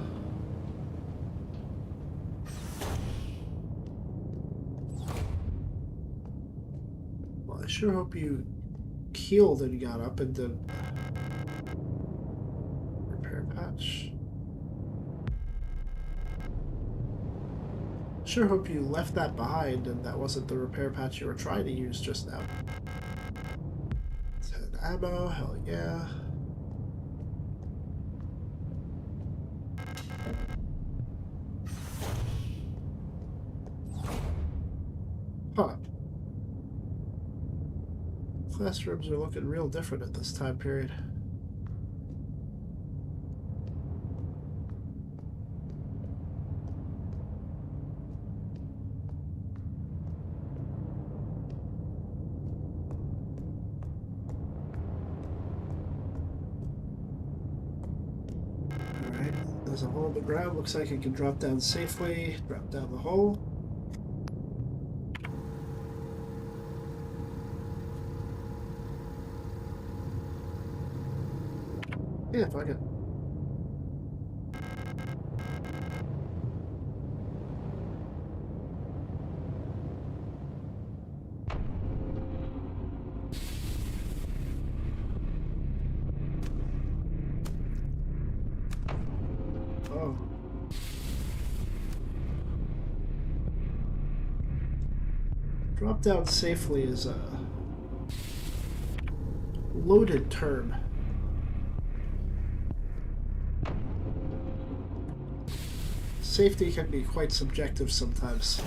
Well, I sure hope you healed and got up and did repair patch. Sure hope you left that behind and that wasn't the repair patch you were trying to use just now. 10 ammo, hell yeah. Huh. Classrooms are looking real different at this time period. There's a hole in the ground. Looks like it can drop down safely. Drop down the hole. Yeah, fuck it. Oh. Drop down safely is a loaded term. Safety can be quite subjective sometimes.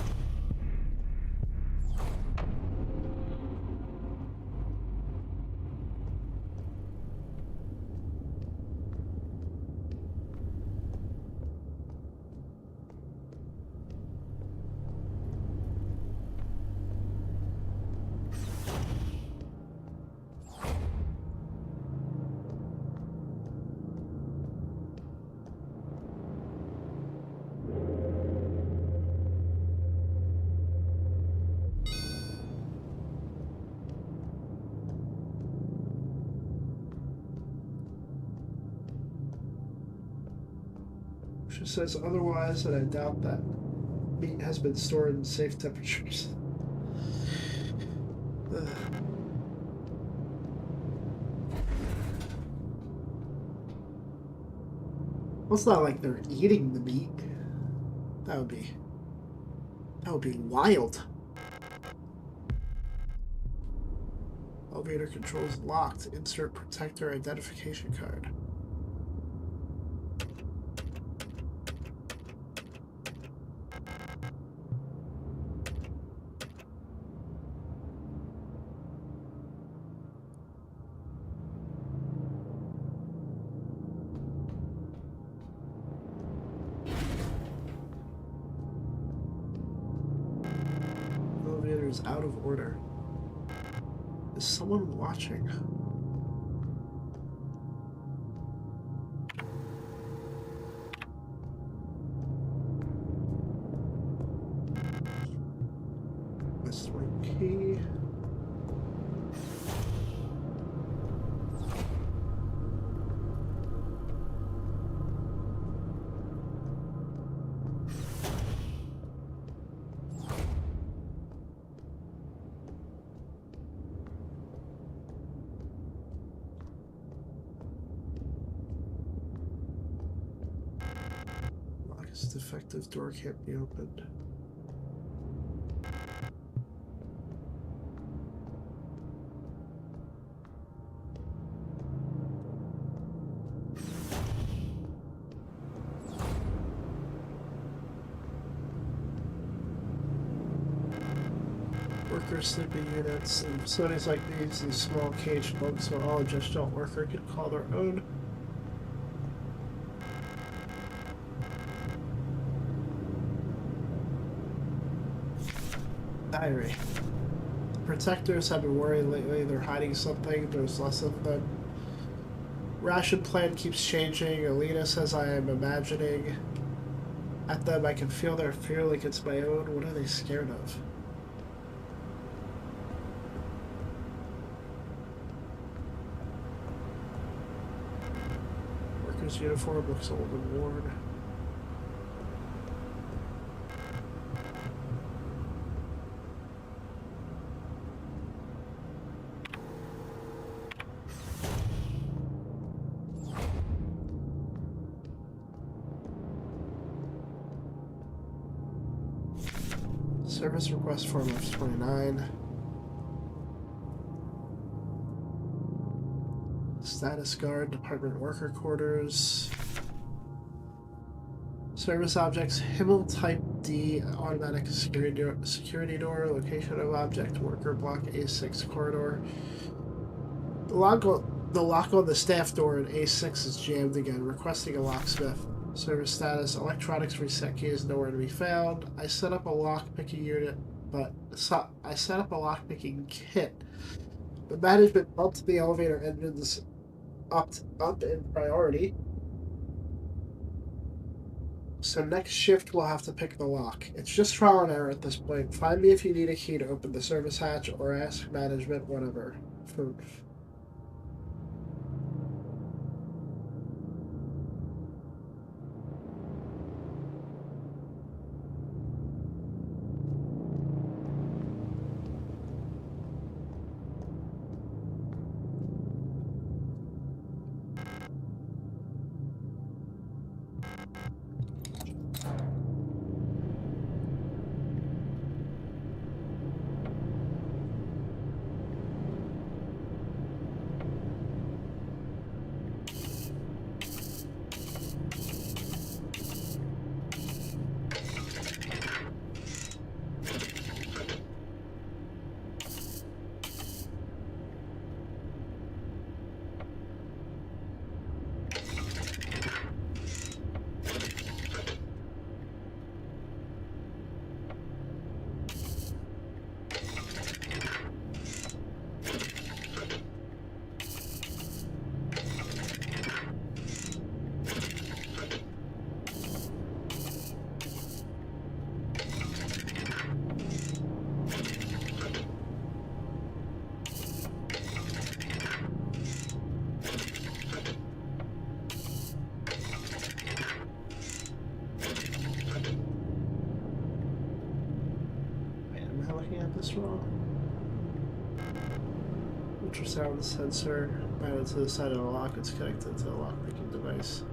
She says otherwise, and I doubt that meat has been stored in safe temperatures. Well, it's not like they're eating the meat. That would be wild. Elevator controls locked. Insert protector identification card. Is out of order. Is someone watching? Westward key. Defective door can't be opened. Worker sleeping units and facilities like these small caged bunks where all just a worker can call their own. Diary. The protectors have been worried lately. They're hiding something. There's less of them. Ration plan keeps changing. Alina says I am imagining at them. I can feel their fear like it's my own. What are they scared of? Worker's uniform looks old and worn. Service request form F29. Status guard, department worker quarters. Service objects, Himmel type D, automatic security door, location of object, worker block A6 corridor. The lock on the staff door in A6 is jammed again, requesting a locksmith. Service status, electronics reset key is nowhere to be found. I set up a lockpicking unit, but I set up a lockpicking kit. The management bumped the elevator engines up in priority. So next shift, we'll have to pick the lock. It's just trial and error at this point. Find me if you need a key to open the service hatch, or ask management, whatever. For am I looking at this wrong? Ultrasound sensor mounted to the side of the lock. It's connected to the lock-picking device.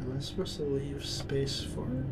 Am I supposed to leave space for it?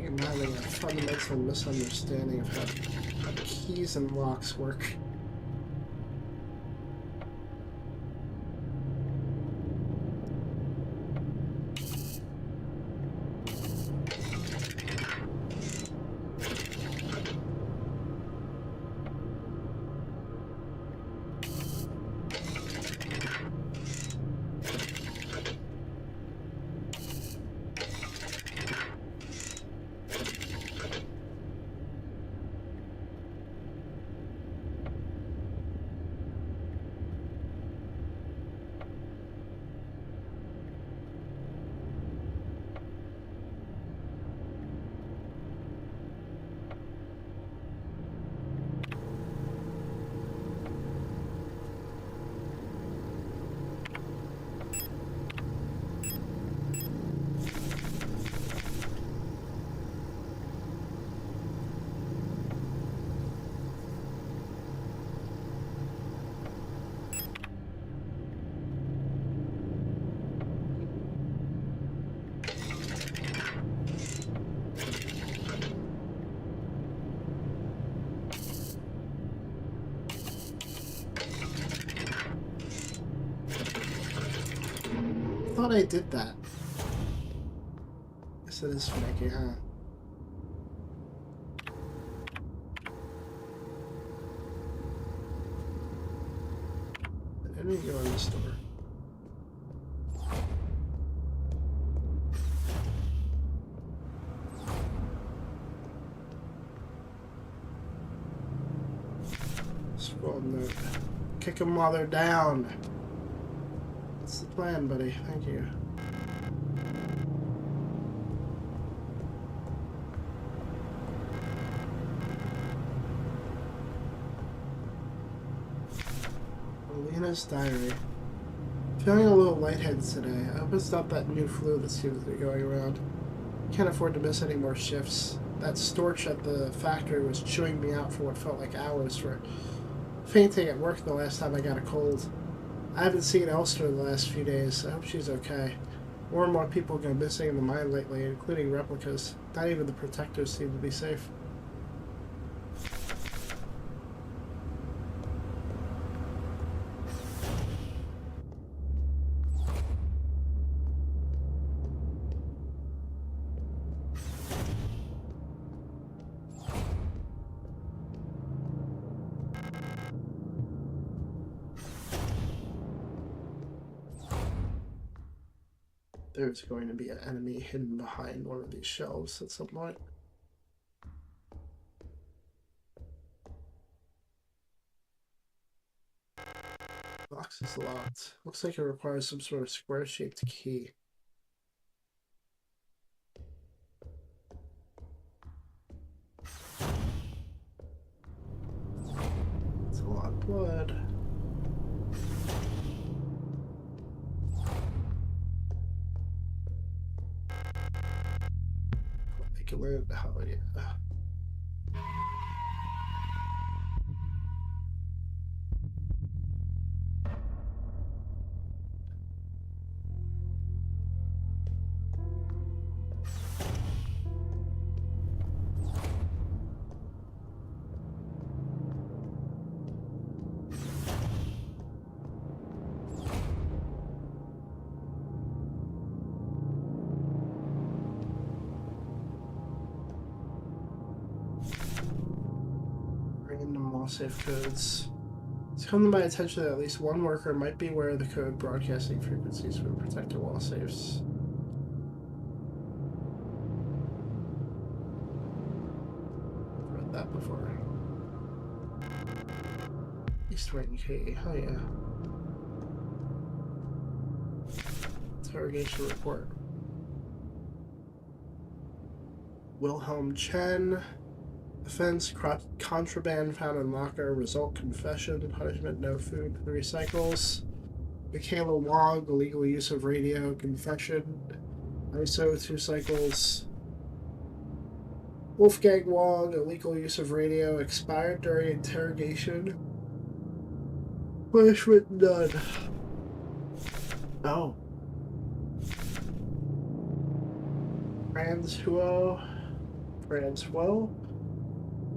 I'm having a fundamental misunderstanding of how keys and locks work. I thought I did that. Guess it is finicky, huh? didn't go in the store. Scroll note. Kick them while they're down. That's the plan, buddy. Thank you. Alina's diary. Feeling a little lightheaded today. I hope it's not that new flu that seems to be going around. Can't afford to miss any more shifts. That storch at the factory was chewing me out for what felt like hours for fainting at work the last time I got a cold. I haven't seen Elster the last few days. I hope she's okay. More and more people go missing in the mine lately, including replicas. Not even the protectors seem to be safe. There's going to be an enemy hidden behind one of these shelves at some point. Box is locked. Looks like it requires some sort of square-shaped key. It's a lot of blood. Oh yeah. Safe codes. It's come to my attention that at least one worker might be aware of the code broadcasting frequencies for protector wall safes. I've read that before. East Wing key. Oh yeah. Interrogation report. Wilhelm Chen. Offense, contraband found in locker, result confession, punishment, no food, recycles. Michaela Wong, illegal use of radio, confession, ISO, 2 cycles. Wolfgang Wong, illegal use of radio, expired during interrogation. Punishment, none. Oh. Francois.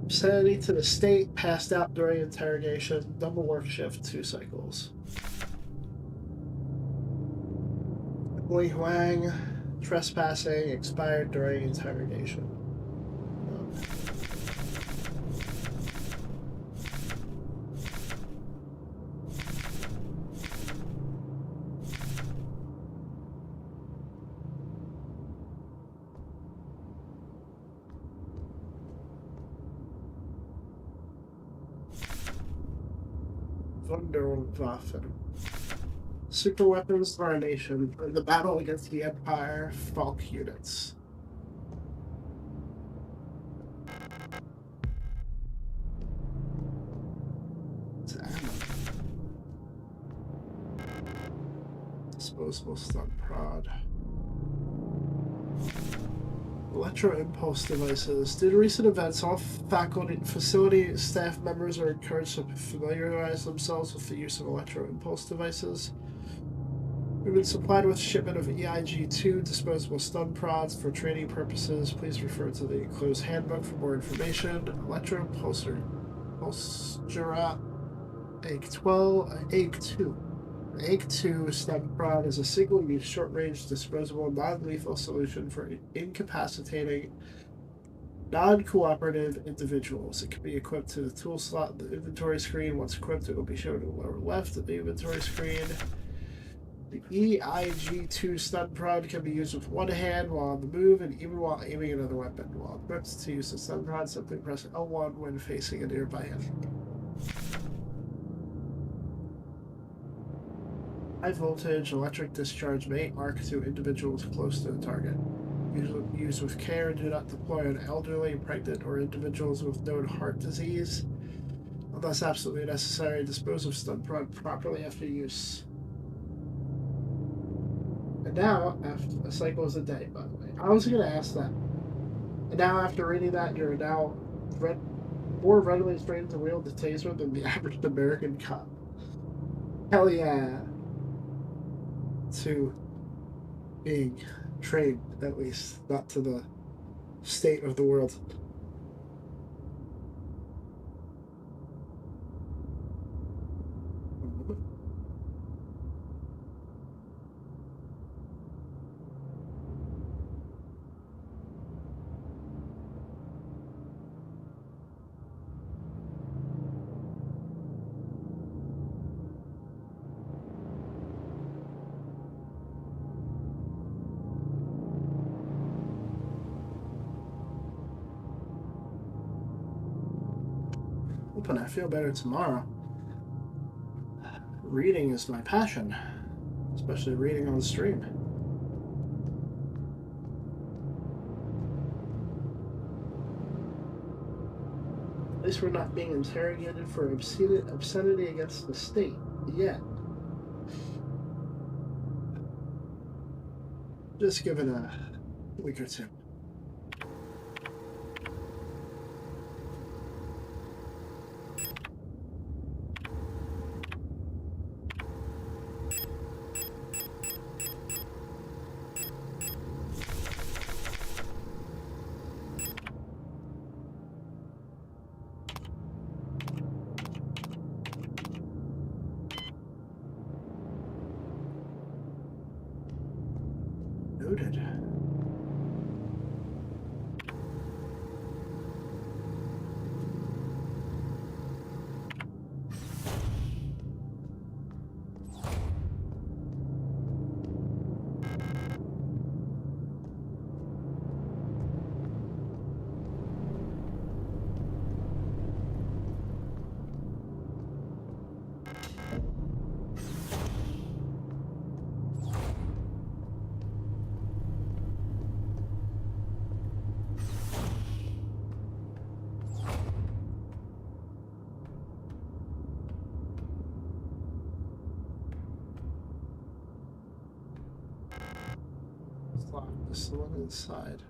Sanity to the state, passed out during interrogation, double work shift, 2 cycles. Li Huang, trespassing, expired during interrogation. Wunderwaffen. Super weapons for our nation. In the battle against the Empire, Falk units. It's ammo. Disposable stun prod. Electro-impulse devices. Due to recent events, all faculty, facility staff members are encouraged to familiarize themselves with the use of electro-impulse devices. We've been supplied with shipment of EIG-2 disposable stun prods for training purposes. Please refer to the enclosed handbook for more information. Electro-impulsor. Pulsera AIG-2. AIG-2 stun prod is a single-use, short-range, disposable, non-lethal solution for incapacitating Non-cooperative individuals. It can be equipped to the tool slot in the inventory screen. Once equipped, it will be shown in the lower left of the inventory screen. The EIG-2 stun prod can be used with one hand while on the move and even while aiming another weapon. While equipped to use the stun prod, simply press L1 when facing a nearby enemy. High voltage electric discharge may arc to individuals close to the target. Use with care and do not deploy on elderly, pregnant, or individuals with known heart disease. Unless absolutely necessary, dispose of stun prod properly after use. And now, after a cycle is a day, by the way. I was going to ask that. And now, after reading that, you're now more readily trained to wield the taser than the average American cop. Hell yeah. To being trained, at least, not to the state of the world. Hoping I feel better tomorrow. Reading is my passion, especially reading on the stream. At least we're not being interrogated for obscenity against the state yet. Just give it a week or two. Noted. This is the one inside.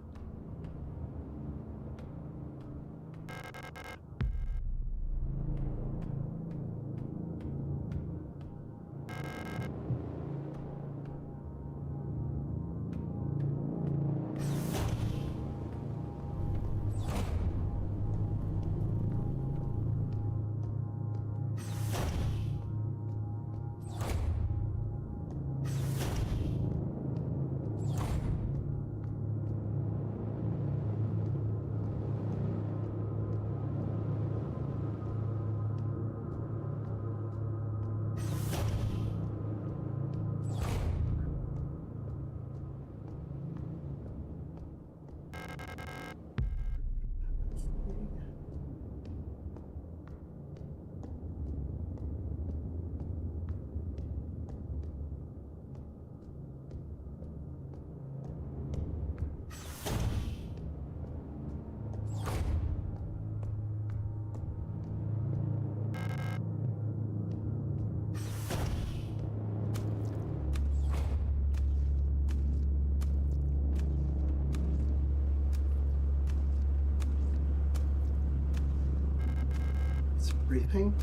Breathing.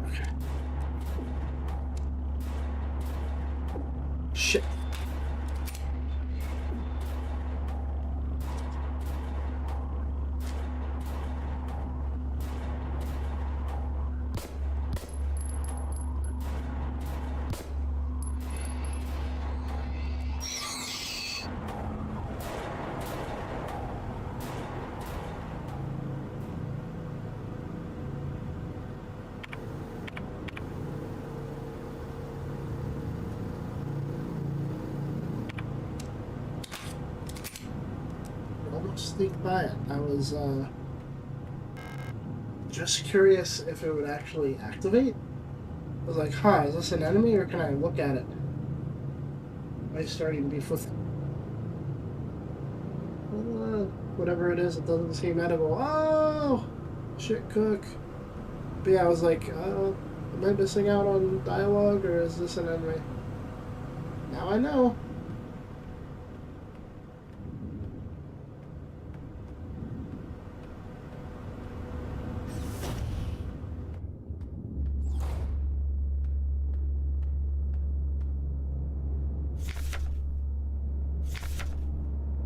Okay. Shit. sneak by it. I was just curious if it would actually activate. I was like, huh, is this an enemy or can I look at it? Am I starting beef with whatever it is? It doesn't seem edible. Oh, shit cook. But yeah, I was like, am I missing out on dialogue or is this an enemy? Now I know.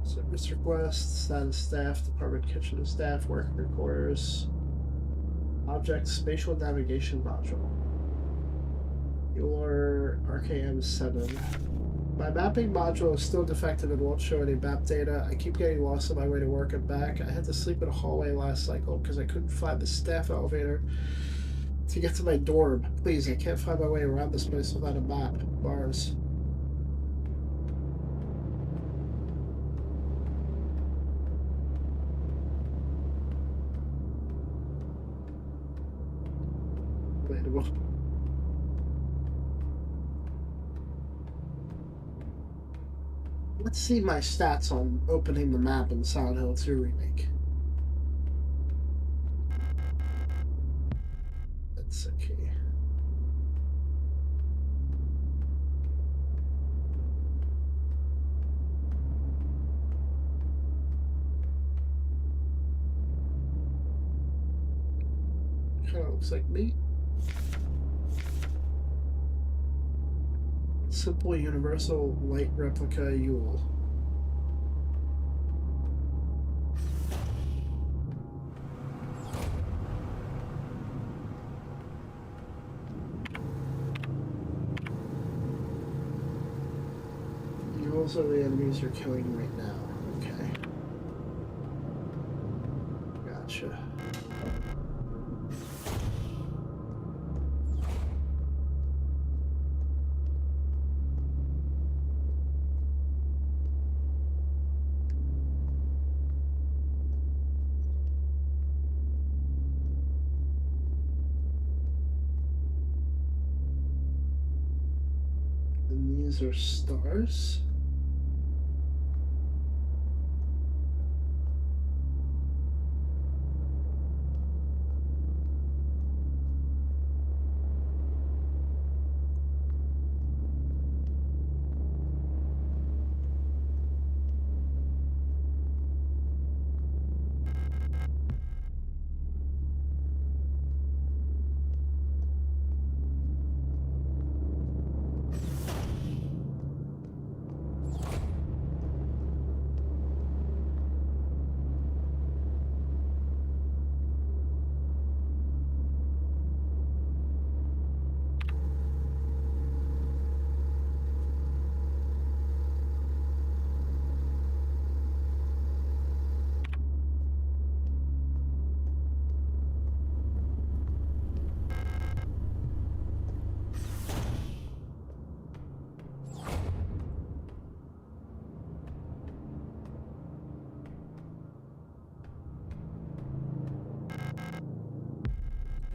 Service request, status staff, department kitchen staff, worker quarters, object spatial navigation module. Your RKM 7. My mapping module is still defective and won't show any map data. I keep getting lost on my way to work and back. I had to sleep in a hallway last cycle because I couldn't find the staff elevator to get to my dorm. Please, I can't find my way around this place without a map. Bars. Relatable. Let's see my stats on opening the map in Silent Hill 2 Remake. That's okay. Kinda looks like me. Simple universal light replica Yule. Yules are the enemies you're killing right now. Okay. Gotcha. And these are stars.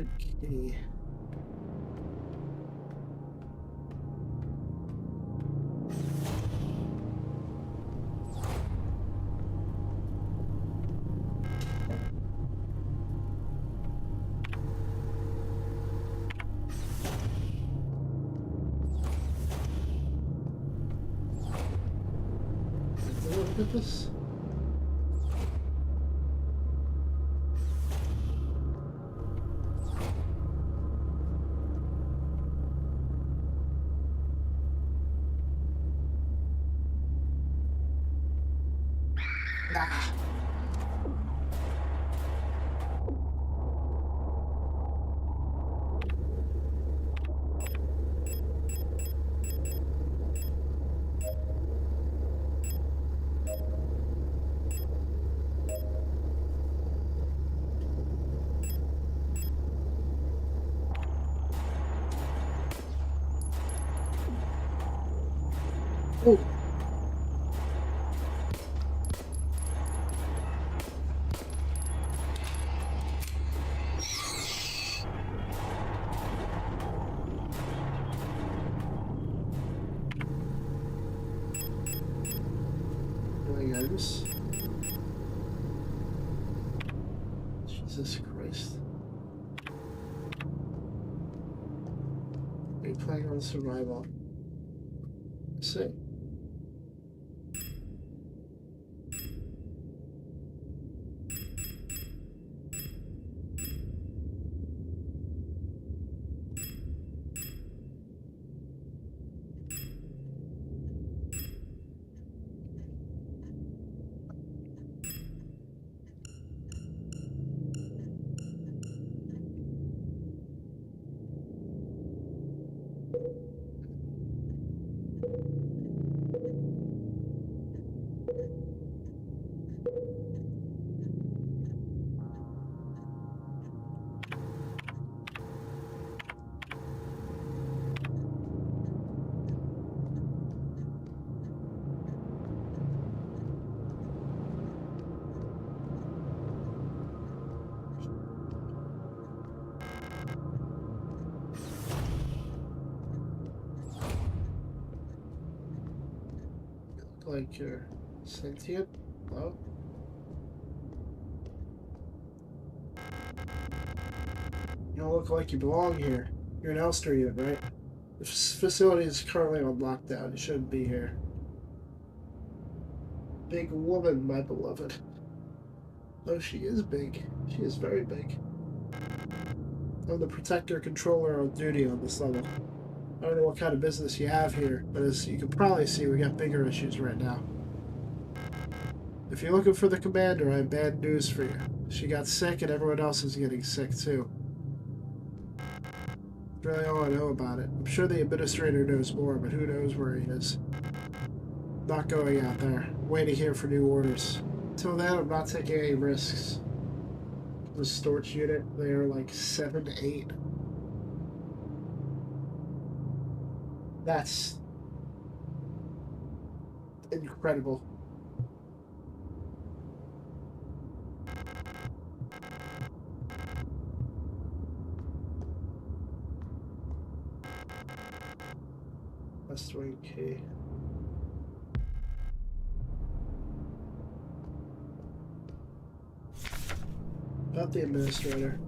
Okay. Look at this. Oh. Jesus Christ. Are you playing on survival? Let's see. Like you're sentient? Hello? You don't look like you belong here. You're an Elster unit, right? This facility is currently on lockdown. You shouldn't be here. Big woman, my beloved. Oh, she is big. She is very big. I'm the protector controller on duty on this level. I don't know what kind of business you have here, but as you can probably see, we got bigger issues right now. If you're looking for the commander, I have bad news for you. She got sick and everyone else is getting sick too. That's really all I know about it. I'm sure the administrator knows more, but who knows where he is. Not going out there. Waiting here for new orders. Until then, I'm not taking any risks. The storage unit, they are like 7 to 8. That's incredible. West Wing key. About the administrator.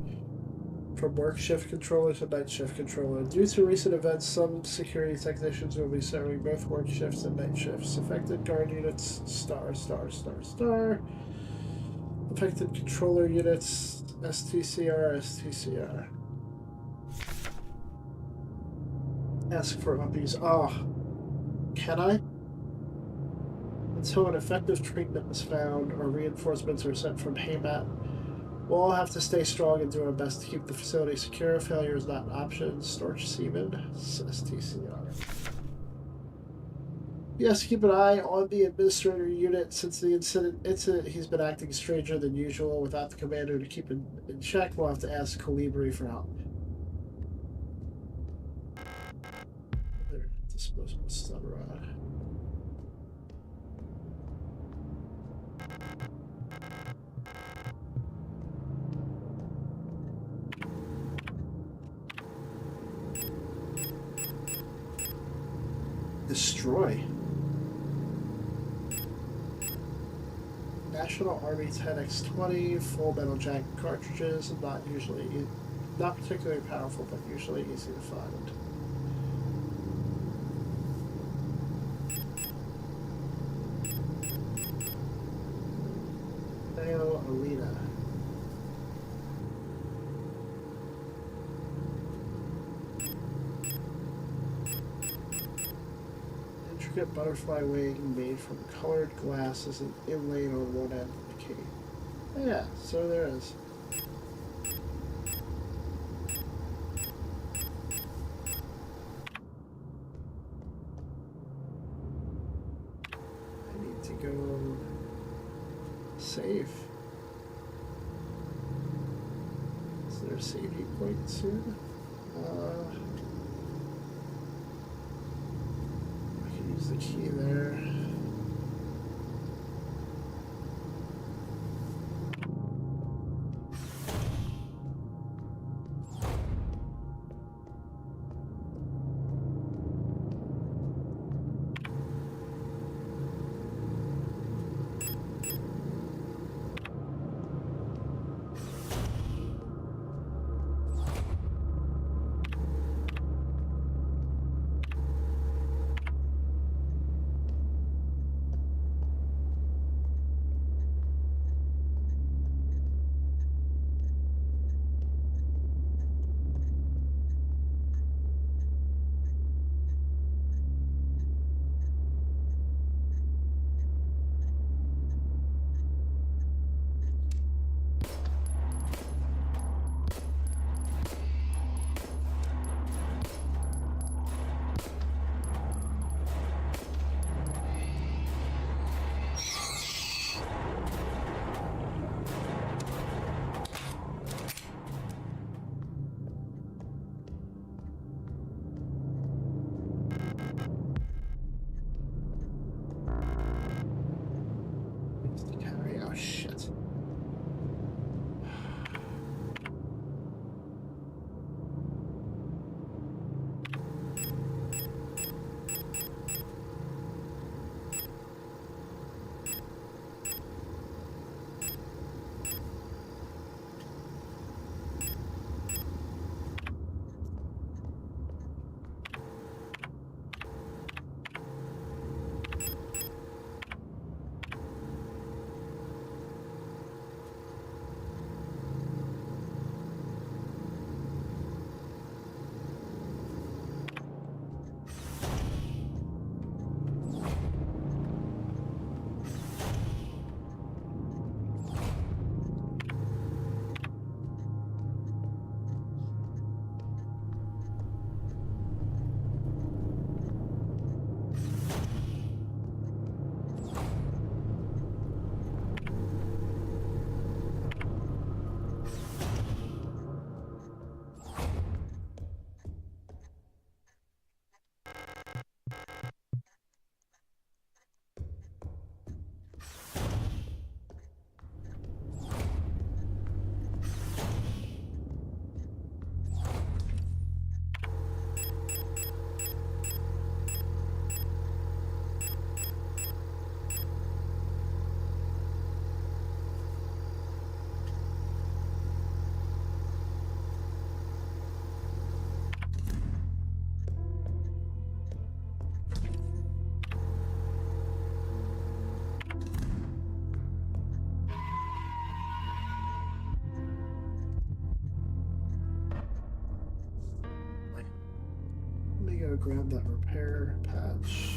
From work shift controller to night shift controller. Due to recent events, some security technicians will be serving both work shifts and night shifts. Affected guard units, star. Affected controller units, STCR. Ask for uppies. Oh. Can I? Until an effective treatment is found or reinforcements are sent from Haymat, we'll all have to stay strong and do our best to keep the facility secure. Failure is not an option. Storage Seaman, STCR. Yes, keep an eye on the administrator unit. Since the incident, he's been acting stranger than usual. Without the commander to keep in check, we'll have to ask Colibri for help. Disposable stun rod. Destroy. National Army 10x20 full metal jacket cartridges, not particularly powerful, but usually easy to find. Arena. Intricate butterfly wing made from colored glass is an inlaid on one end of the key. Yeah, so there is. I need to go save. Is there a saving point soon? I can use the key there. shit. Let me go grab that repair patch.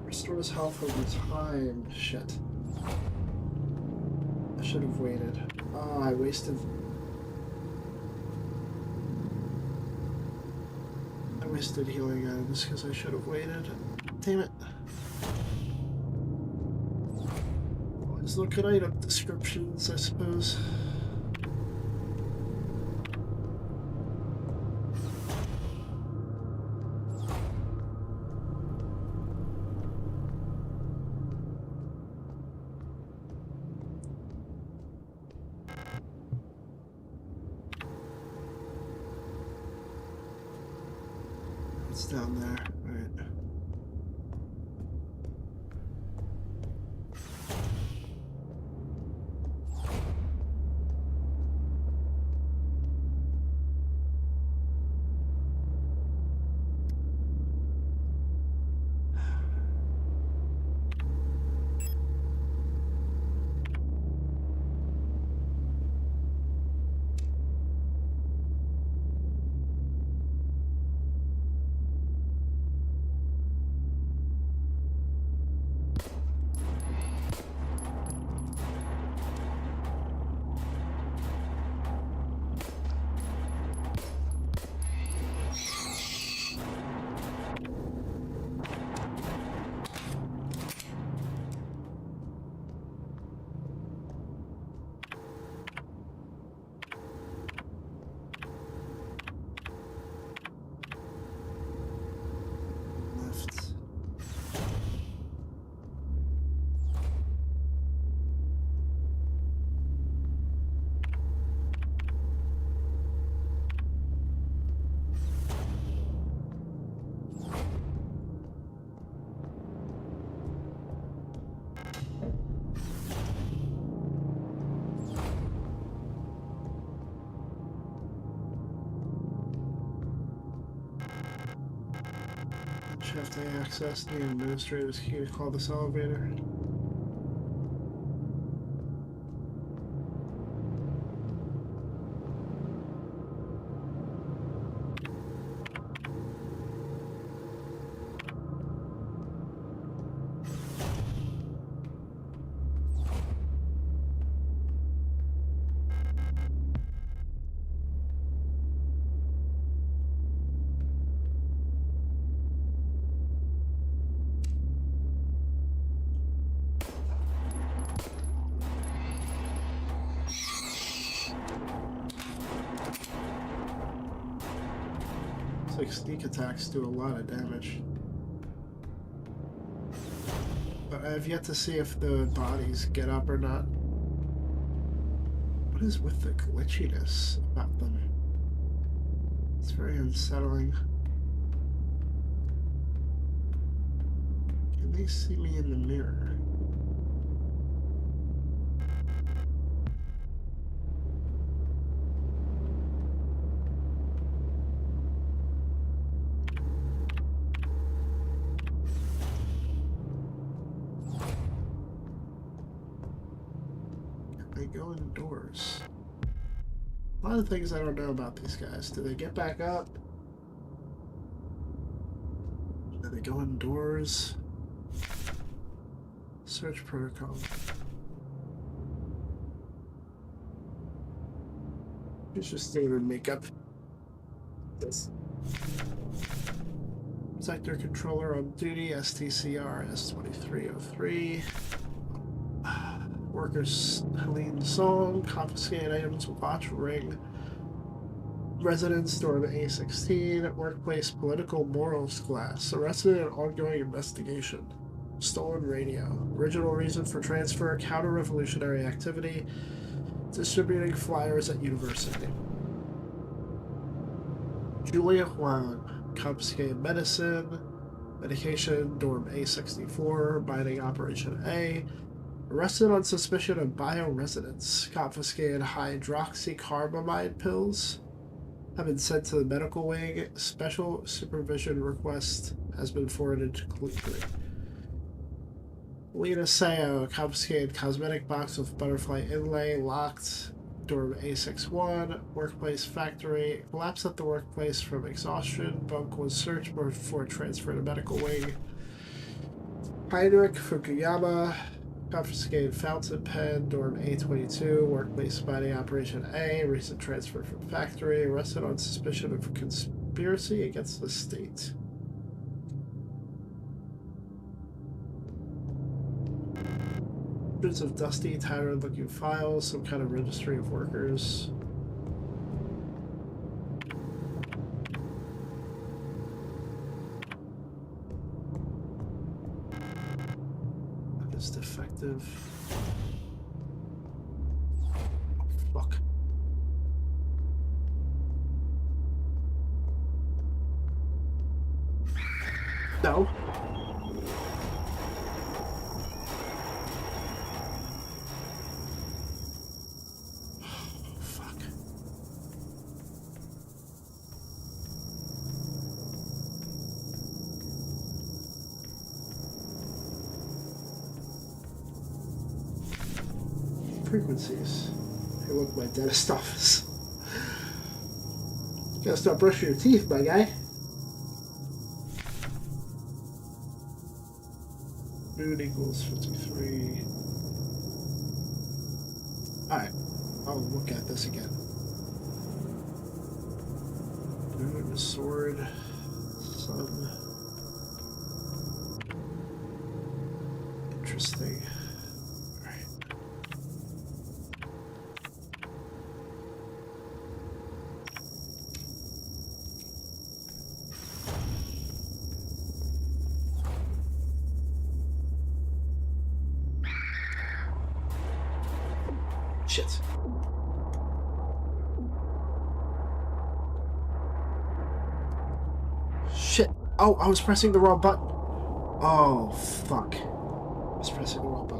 Restores health over time. Shit. I should have waited. Oh, I wasted healing items because I should have waited. Damn it. Always look at item descriptions, I suppose. It's down there, right. Have to access the administrator's key to call this elevator. Looks like sneak attacks do a lot of damage. But I have yet to see if the bodies get up or not. What is with the glitchiness about them? It's very unsettling. Can they see me in the mirror? They go indoors. A lot of things I don't know about these guys. Do they get back up? Do they go indoors? Search protocol. It's just standard makeup. This. Sector controller on duty, STCR S2303. Workers Helene Song, confiscate items, watch ring. Residence storm A16, workplace political morals class, arrested in ongoing investigation. Stolen radio, original reason for transfer, counter-revolutionary activity, distributing flyers at university. Julia Huang, confiscated medicine, medication, dorm A64, binding operation A. Arrested on suspicion of bioresidence. Confiscated hydroxycarbamide pills. Have been sent to the medical wing. Special supervision request has been forwarded to Clue 3. Lena Sayo. Confiscated cosmetic box with butterfly inlay. Locked. Dorm A61. Workplace factory. Collapse at the workplace from exhaustion. Bunk was searched before transfer to medical wing. Heinrich Fukuyama. Confiscated fountain pen, dorm A22, workplace spying operation A, recent transfer from factory, arrested on suspicion of conspiracy against the state. Hundreds of dusty, tattered-looking files, some kind of registry of workers. Defective. Oh, fuck. No. Fuck. Frequencies. Hey, look, my dentist office. You gotta start brushing your teeth, my guy. Mood equals 53. Alright, I'll look at this again. Moon, sword, sun. Interesting. Shit. Shit. Oh, I was pressing the wrong button. Oh, fuck. I was pressing the wrong button.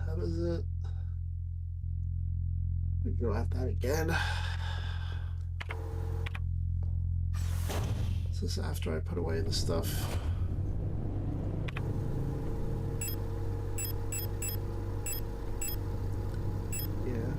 How is it? We go at that again. This is after I put away the stuff. Yeah.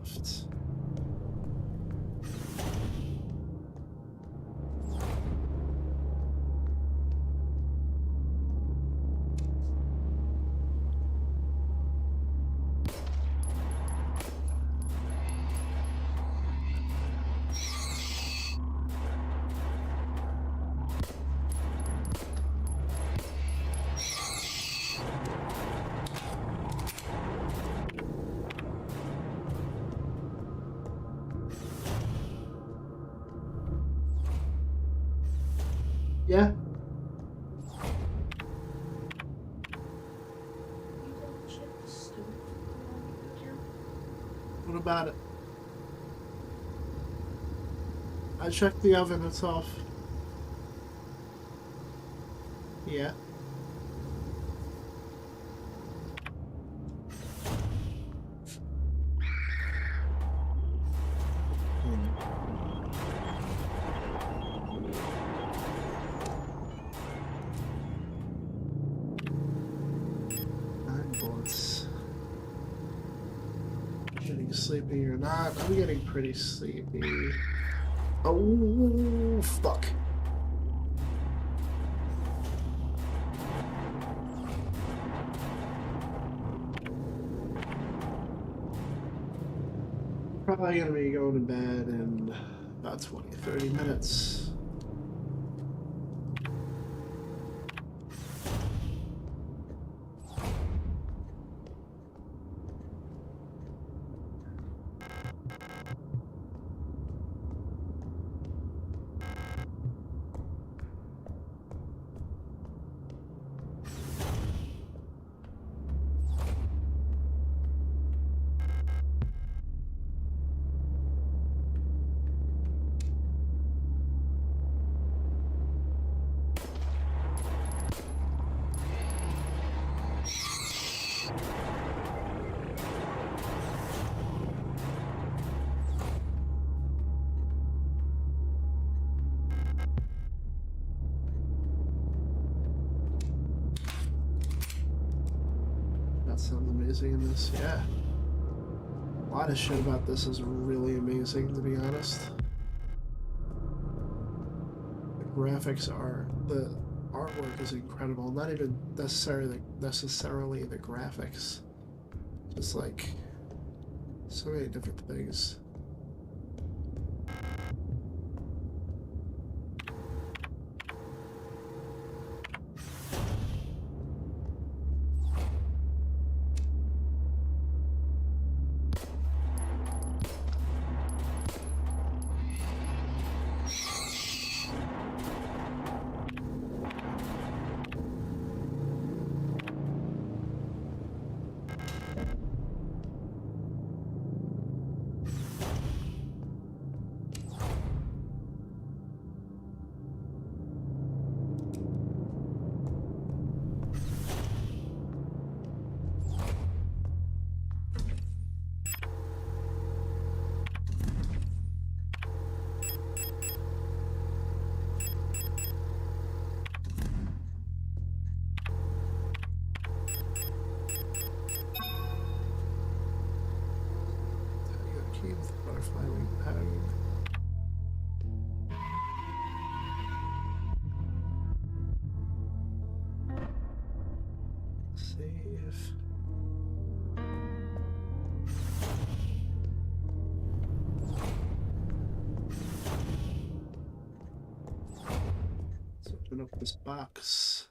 left. Yeah. What about it? I checked the oven, it's off. Yeah. Getting sleepy or not? I'm getting pretty sleepy. Oh, fuck. Probably gonna be going to bed in about 20-30 minutes. That sounds amazing in this, yeah. A lot of shit about this is really amazing, to be honest. The graphics are... the artwork is incredible. Not even necessarily the graphics. Just like so many different things. Butterfly wing pattern. Save. Let's open up this box.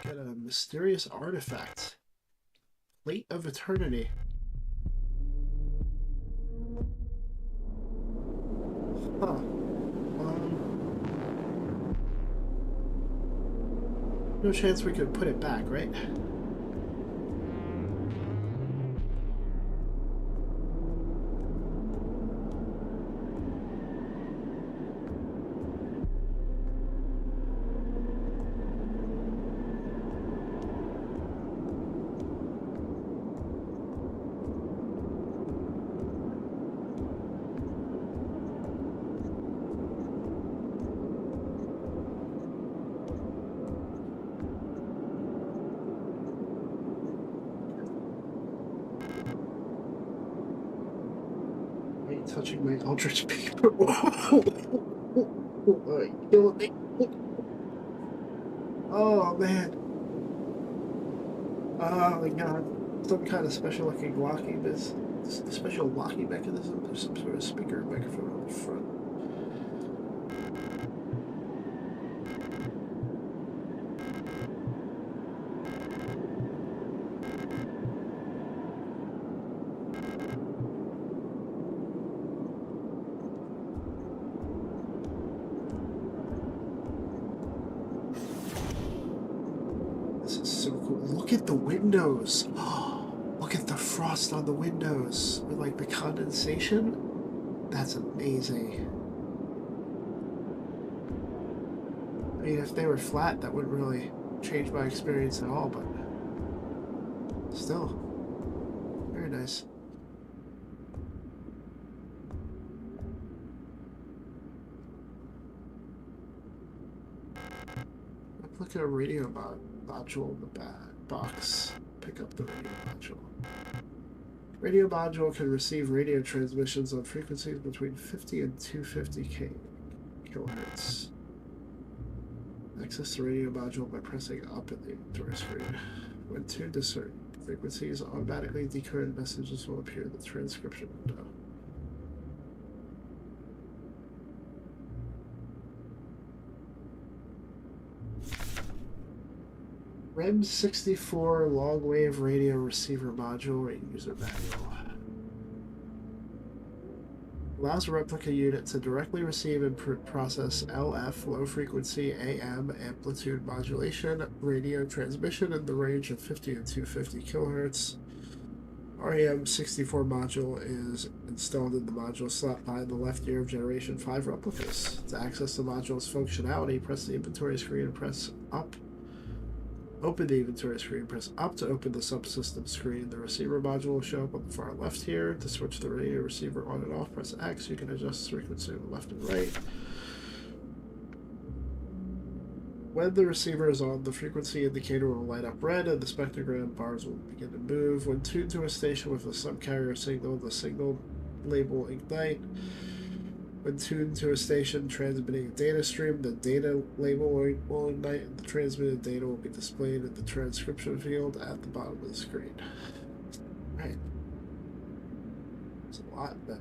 Get a mysterious artifact. Plate of Eternity. Huh. No chance we could put it back, right? touching my eldritch paper. Killing me. Oh man. Oh my god. Some kind of special looking locking special locking mechanism. There's some sort of speaker microphone on the front. This is so cool. Look at the windows. Look at the frost on the windows. With like the condensation. That's amazing. I mean, if they were flat, that wouldn't really change my experience at all, but still, very nice. Look at a radio module in the back box. Pick up the radio module. Radio module can receive radio transmissions on frequencies between 50 and 250 kilohertz. Access the radio module by pressing up in the inventory screen. When tuned to certain frequencies, automatically decoded messages will appear in the transcription window. REM64 long-wave radio receiver module and user manual. Allows a replica unit to directly receive and process LF, low-frequency AM amplitude modulation, radio transmission in the range of 50 to 250 kilohertz. REM64 module is installed in the module slot behind the left ear of Generation 5 replicas. To access the module's functionality, press the inventory screen and press up. Open the inventory screen, press up to open the subsystem screen. The receiver module will show up on the far left here. To switch the radio receiver on and off, press X. You can adjust the frequency on the left and right. When the receiver is on, the frequency indicator will light up red and the spectrogram bars will begin to move. When tuned to a station with a subcarrier signal, the signal label will ignite. When tuned to a station transmitting a data stream, the data label will ignite and the transmitted data will be displayed in the transcription field at the bottom of the screen. Right. It's a lot, but...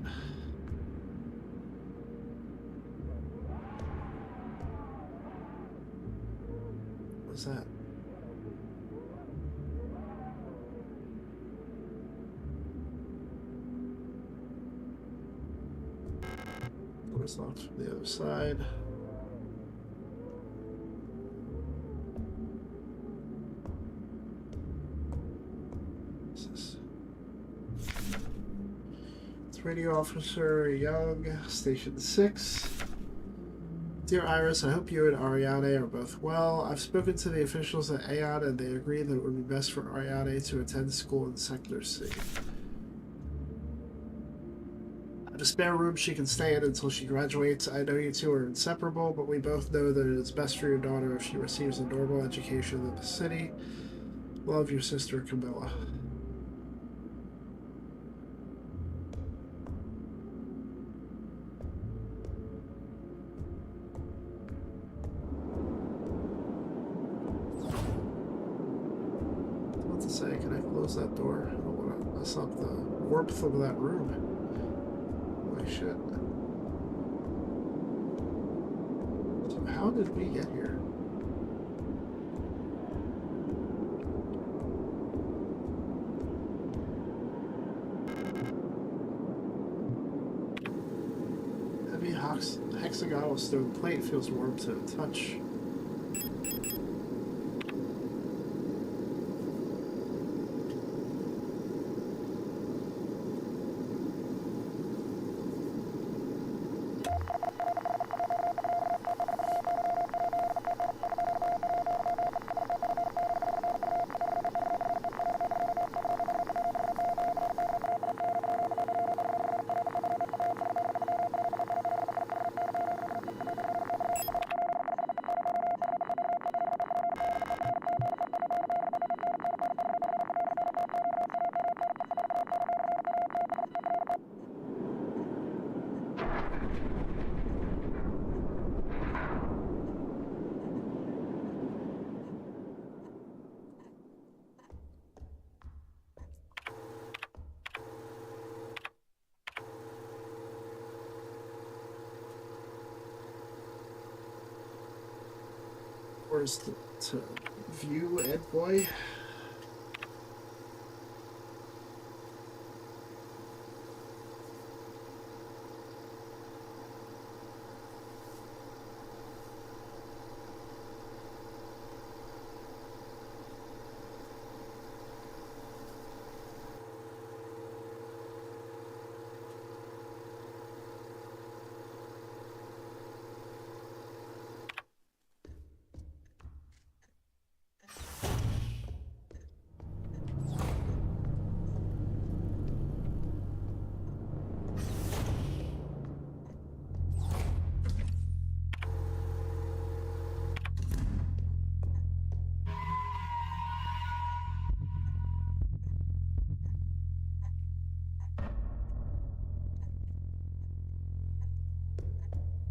What's that? Door's locked from the other side. What's this? It's Radio Officer Young, Station 6. Dear Iris, I hope you and Ariane are both well. I've spoken to the officials at Aeon and they agree that it would be best for Ariane to attend school in Sector C. I have a spare room she can stay in until she graduates. I know you two are inseparable, but we both know that it is best for your daughter if she receives a normal education in the city. Love, your sister, Camilla. What to say? Can I close that door? I don't want to mess up the warmth of that room. Holy shit. So how did we get here? Heavy hexagonal stone plate feels warm to the touch. Where's the to view Ed Boy?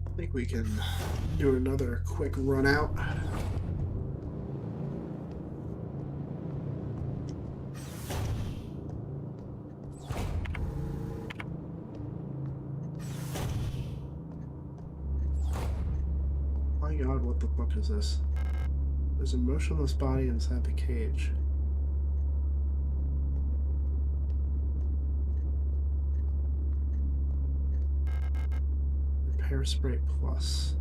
I think we can do another quick run out. My God, what the fuck is this? There's a motionless body inside the cage. Repair spray plus.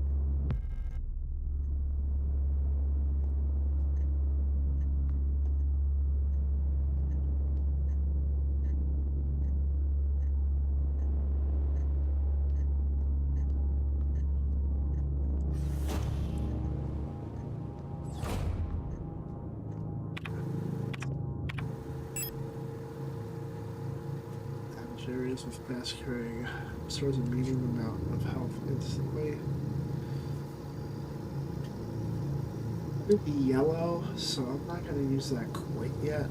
Damage areas with fast carrying restores a medium amount of health instantly. It'd be yellow, so I'm not gonna use that quite yet.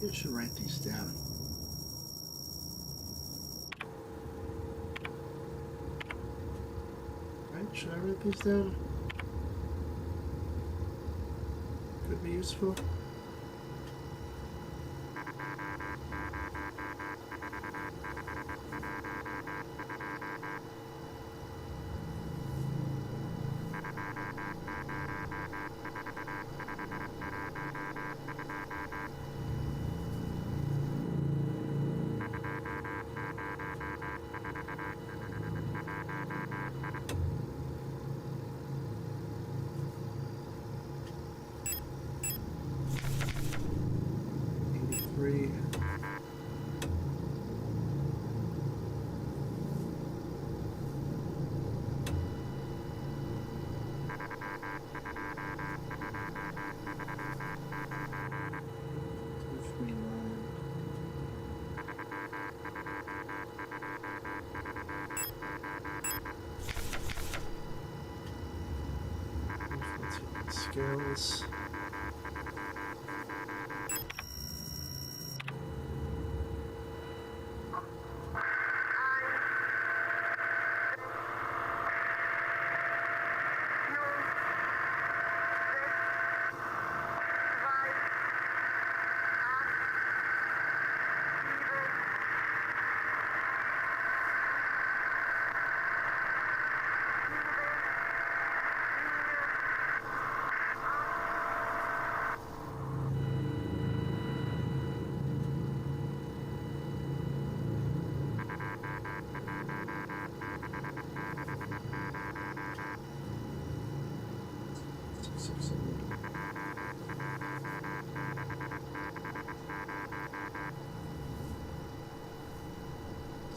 I should write these down. Right? Should I write these down? Could be useful. Scales.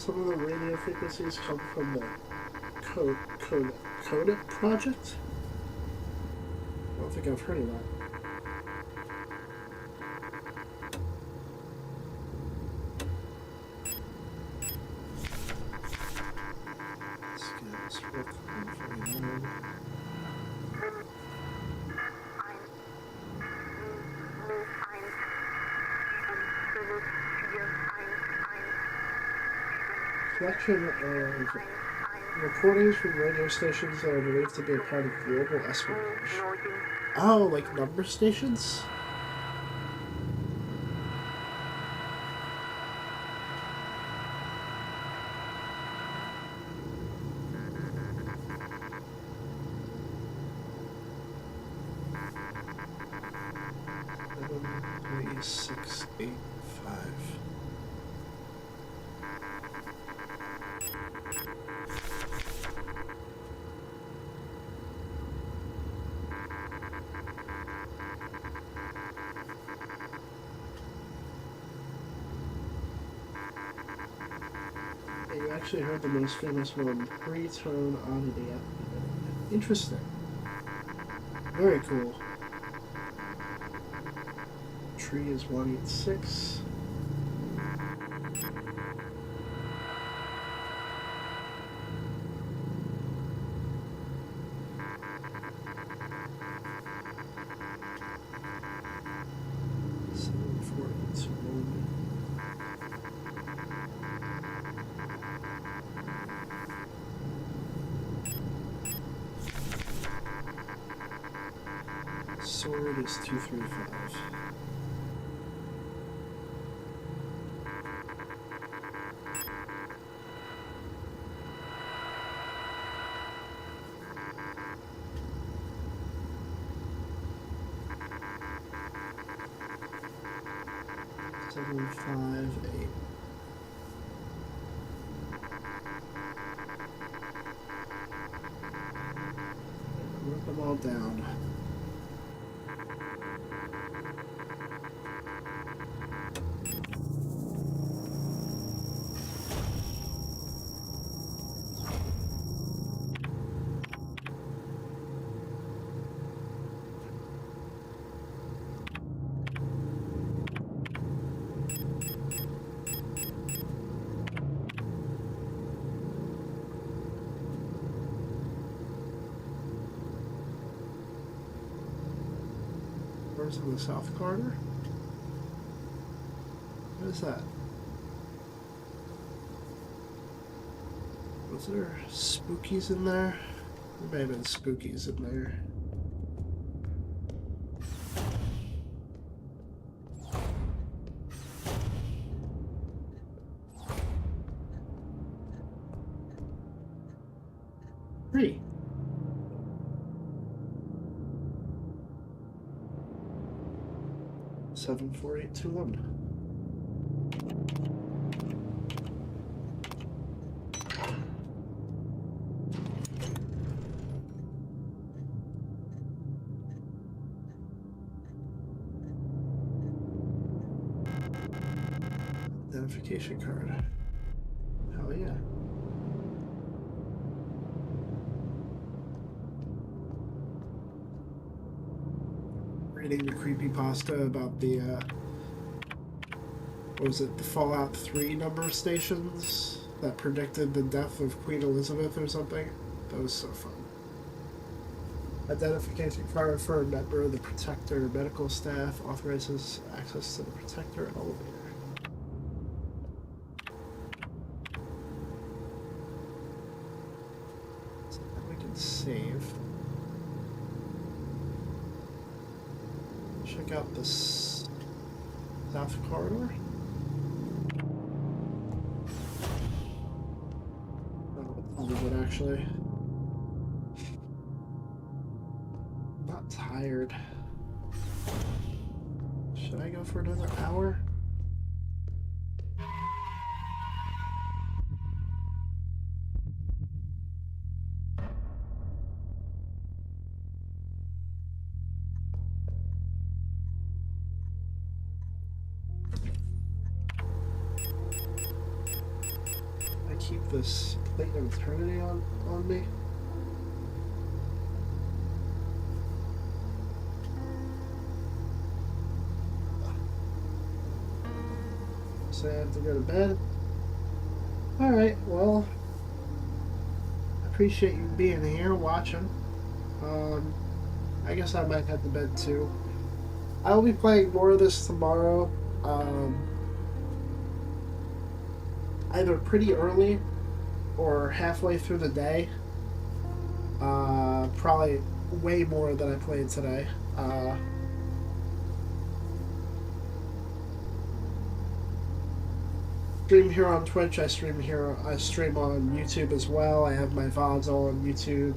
Some of the radio frequencies come from the Coda project. I don't think I've heard of that. Let's get this real quick. Collection of recordings from radio stations that are believed to be a part of global espionage. Oh, like number stations? Three, 6, 8, 5. You actually heard the most famous one, pre-tone oddity. Interesting. Very cool. Tree is 186. Sword is 235. Seven, 5, 8. Rip them all down. Where's in the south corner? What is that? Was there spookies in there? There may have been spookies in there. Three. Seven, 4, 8, 2, 1. Identification card. Hell yeah. Reading the creepypasta about the, what was it, the Fallout 3 number stations that predicted the death of Queen Elizabeth or something. That was so fun. Identification card for a member of the Protector medical staff authorizes access to the Protector elevator. So then we can save. Check out this south corridor. Hollywood, actually. I'm not tired. Should I go for another hour? this plate of eternity on me. So I have to go to bed. Alright, well, I appreciate you being here watching. I guess I might head to bed too. I'll be playing more of this tomorrow. Either pretty early or halfway through the day. Probably way more than I played today. Stream here on Twitch. I stream on YouTube as well. I have my VODs all on YouTube.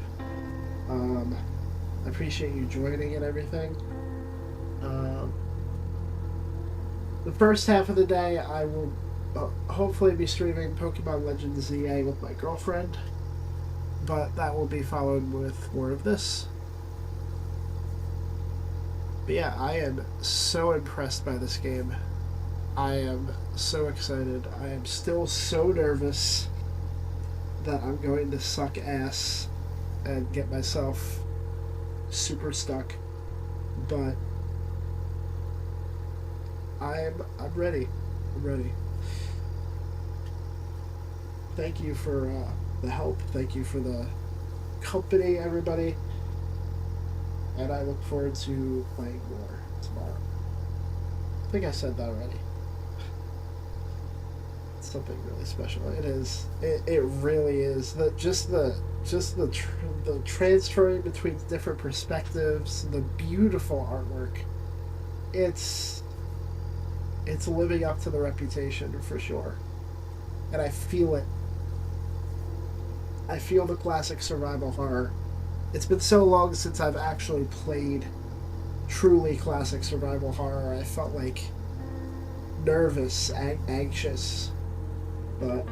I appreciate you joining and everything. The first half of the day, I will hopefully be streaming Pokemon Legends ZA with my girlfriend, but that will be followed with more of this. But yeah, I am so impressed by this game. I am so excited. I am still so nervous that I'm going to suck ass and get myself super stuck, but I'm ready. I'm ready. Thank you for the help. Thank you for the company, everybody. And I look forward to playing more tomorrow. I think I said that already. It's something really special. It is. It really is. The transferring between different perspectives, the beautiful artwork. It's living up to the reputation for sure. And I feel it. I feel the classic survival horror. It's been so long since I've actually played truly classic survival horror. I felt like nervous, anxious, but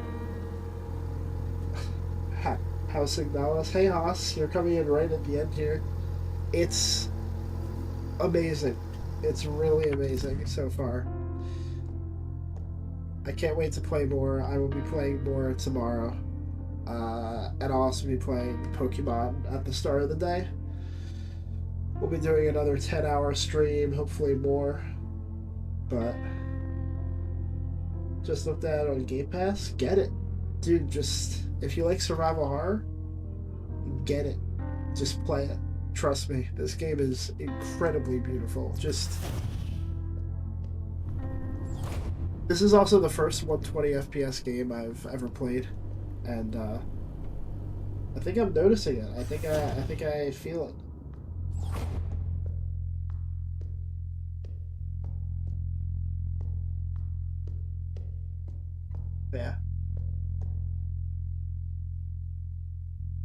how's Signalis? Hey Haas, you're coming in right at the end here. It's amazing. It's really amazing so far. I can't wait to play more. I will be playing more tomorrow. And I'll also be playing Pokemon at the start of the day. We'll be doing another 10-hour stream, hopefully more. But just looked at it on Game Pass. Get it. Dude, just if you like survival horror, get it. Just play it. Trust me, this game is incredibly beautiful. This is also the first 120 FPS game I've ever played, and I think I'm noticing it. I think I feel it. Yeah,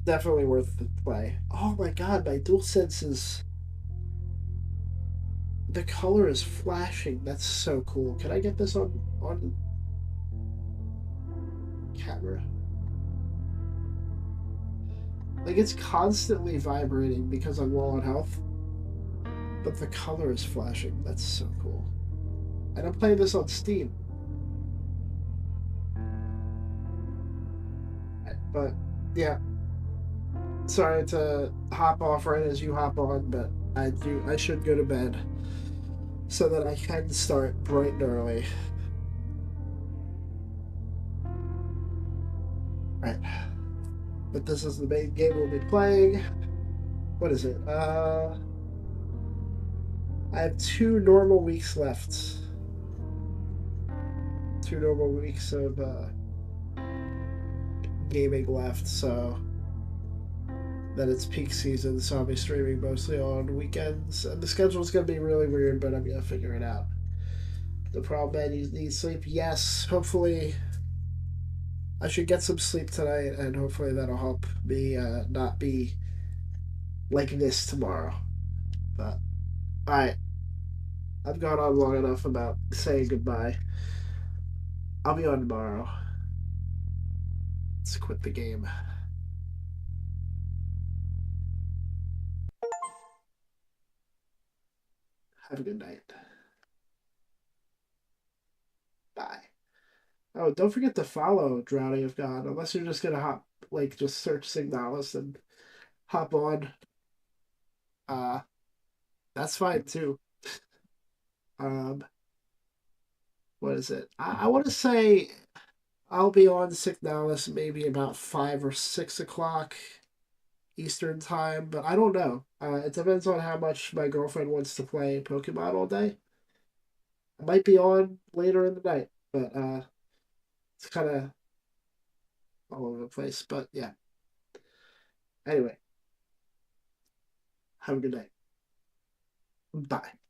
definitely worth the play. Oh my god, my DualSense is. The color is flashing. That's so cool. Can I get this on camera? Like, it's constantly vibrating because I'm low on health, but the color is flashing. That's so cool. And I'm playing this on Steam. But yeah, sorry to hop off right as you hop on, but I should go to bed so that I can start bright and early. Right. But this is the main game we'll be playing. What is it? I have 2 normal weeks left. 2 normal weeks of gaming left, so then it's peak season, so I'll be streaming mostly on weekends. And the schedule's gonna be really weird, but I'm gonna figure it out. The problem man, you need sleep. Yes, hopefully I should get some sleep tonight, and hopefully that'll help me not be like this tomorrow. But alright, I've gone on long enough about saying goodbye. I'll be on tomorrow. Let's quit the game. Have a good night. Bye. Oh, don't forget to follow Drowning of God, unless you're just gonna just search Signalis and hop on. Uh, that's fine too. Um, what is it? I want to say I'll be on Signalis maybe about 5 or 6 o'clock Eastern time, but I don't know. It depends on how much my girlfriend wants to play Pokemon all day. I might be on later in the night, but it's kind of all over the place. But yeah. Anyway, have a good night. Bye.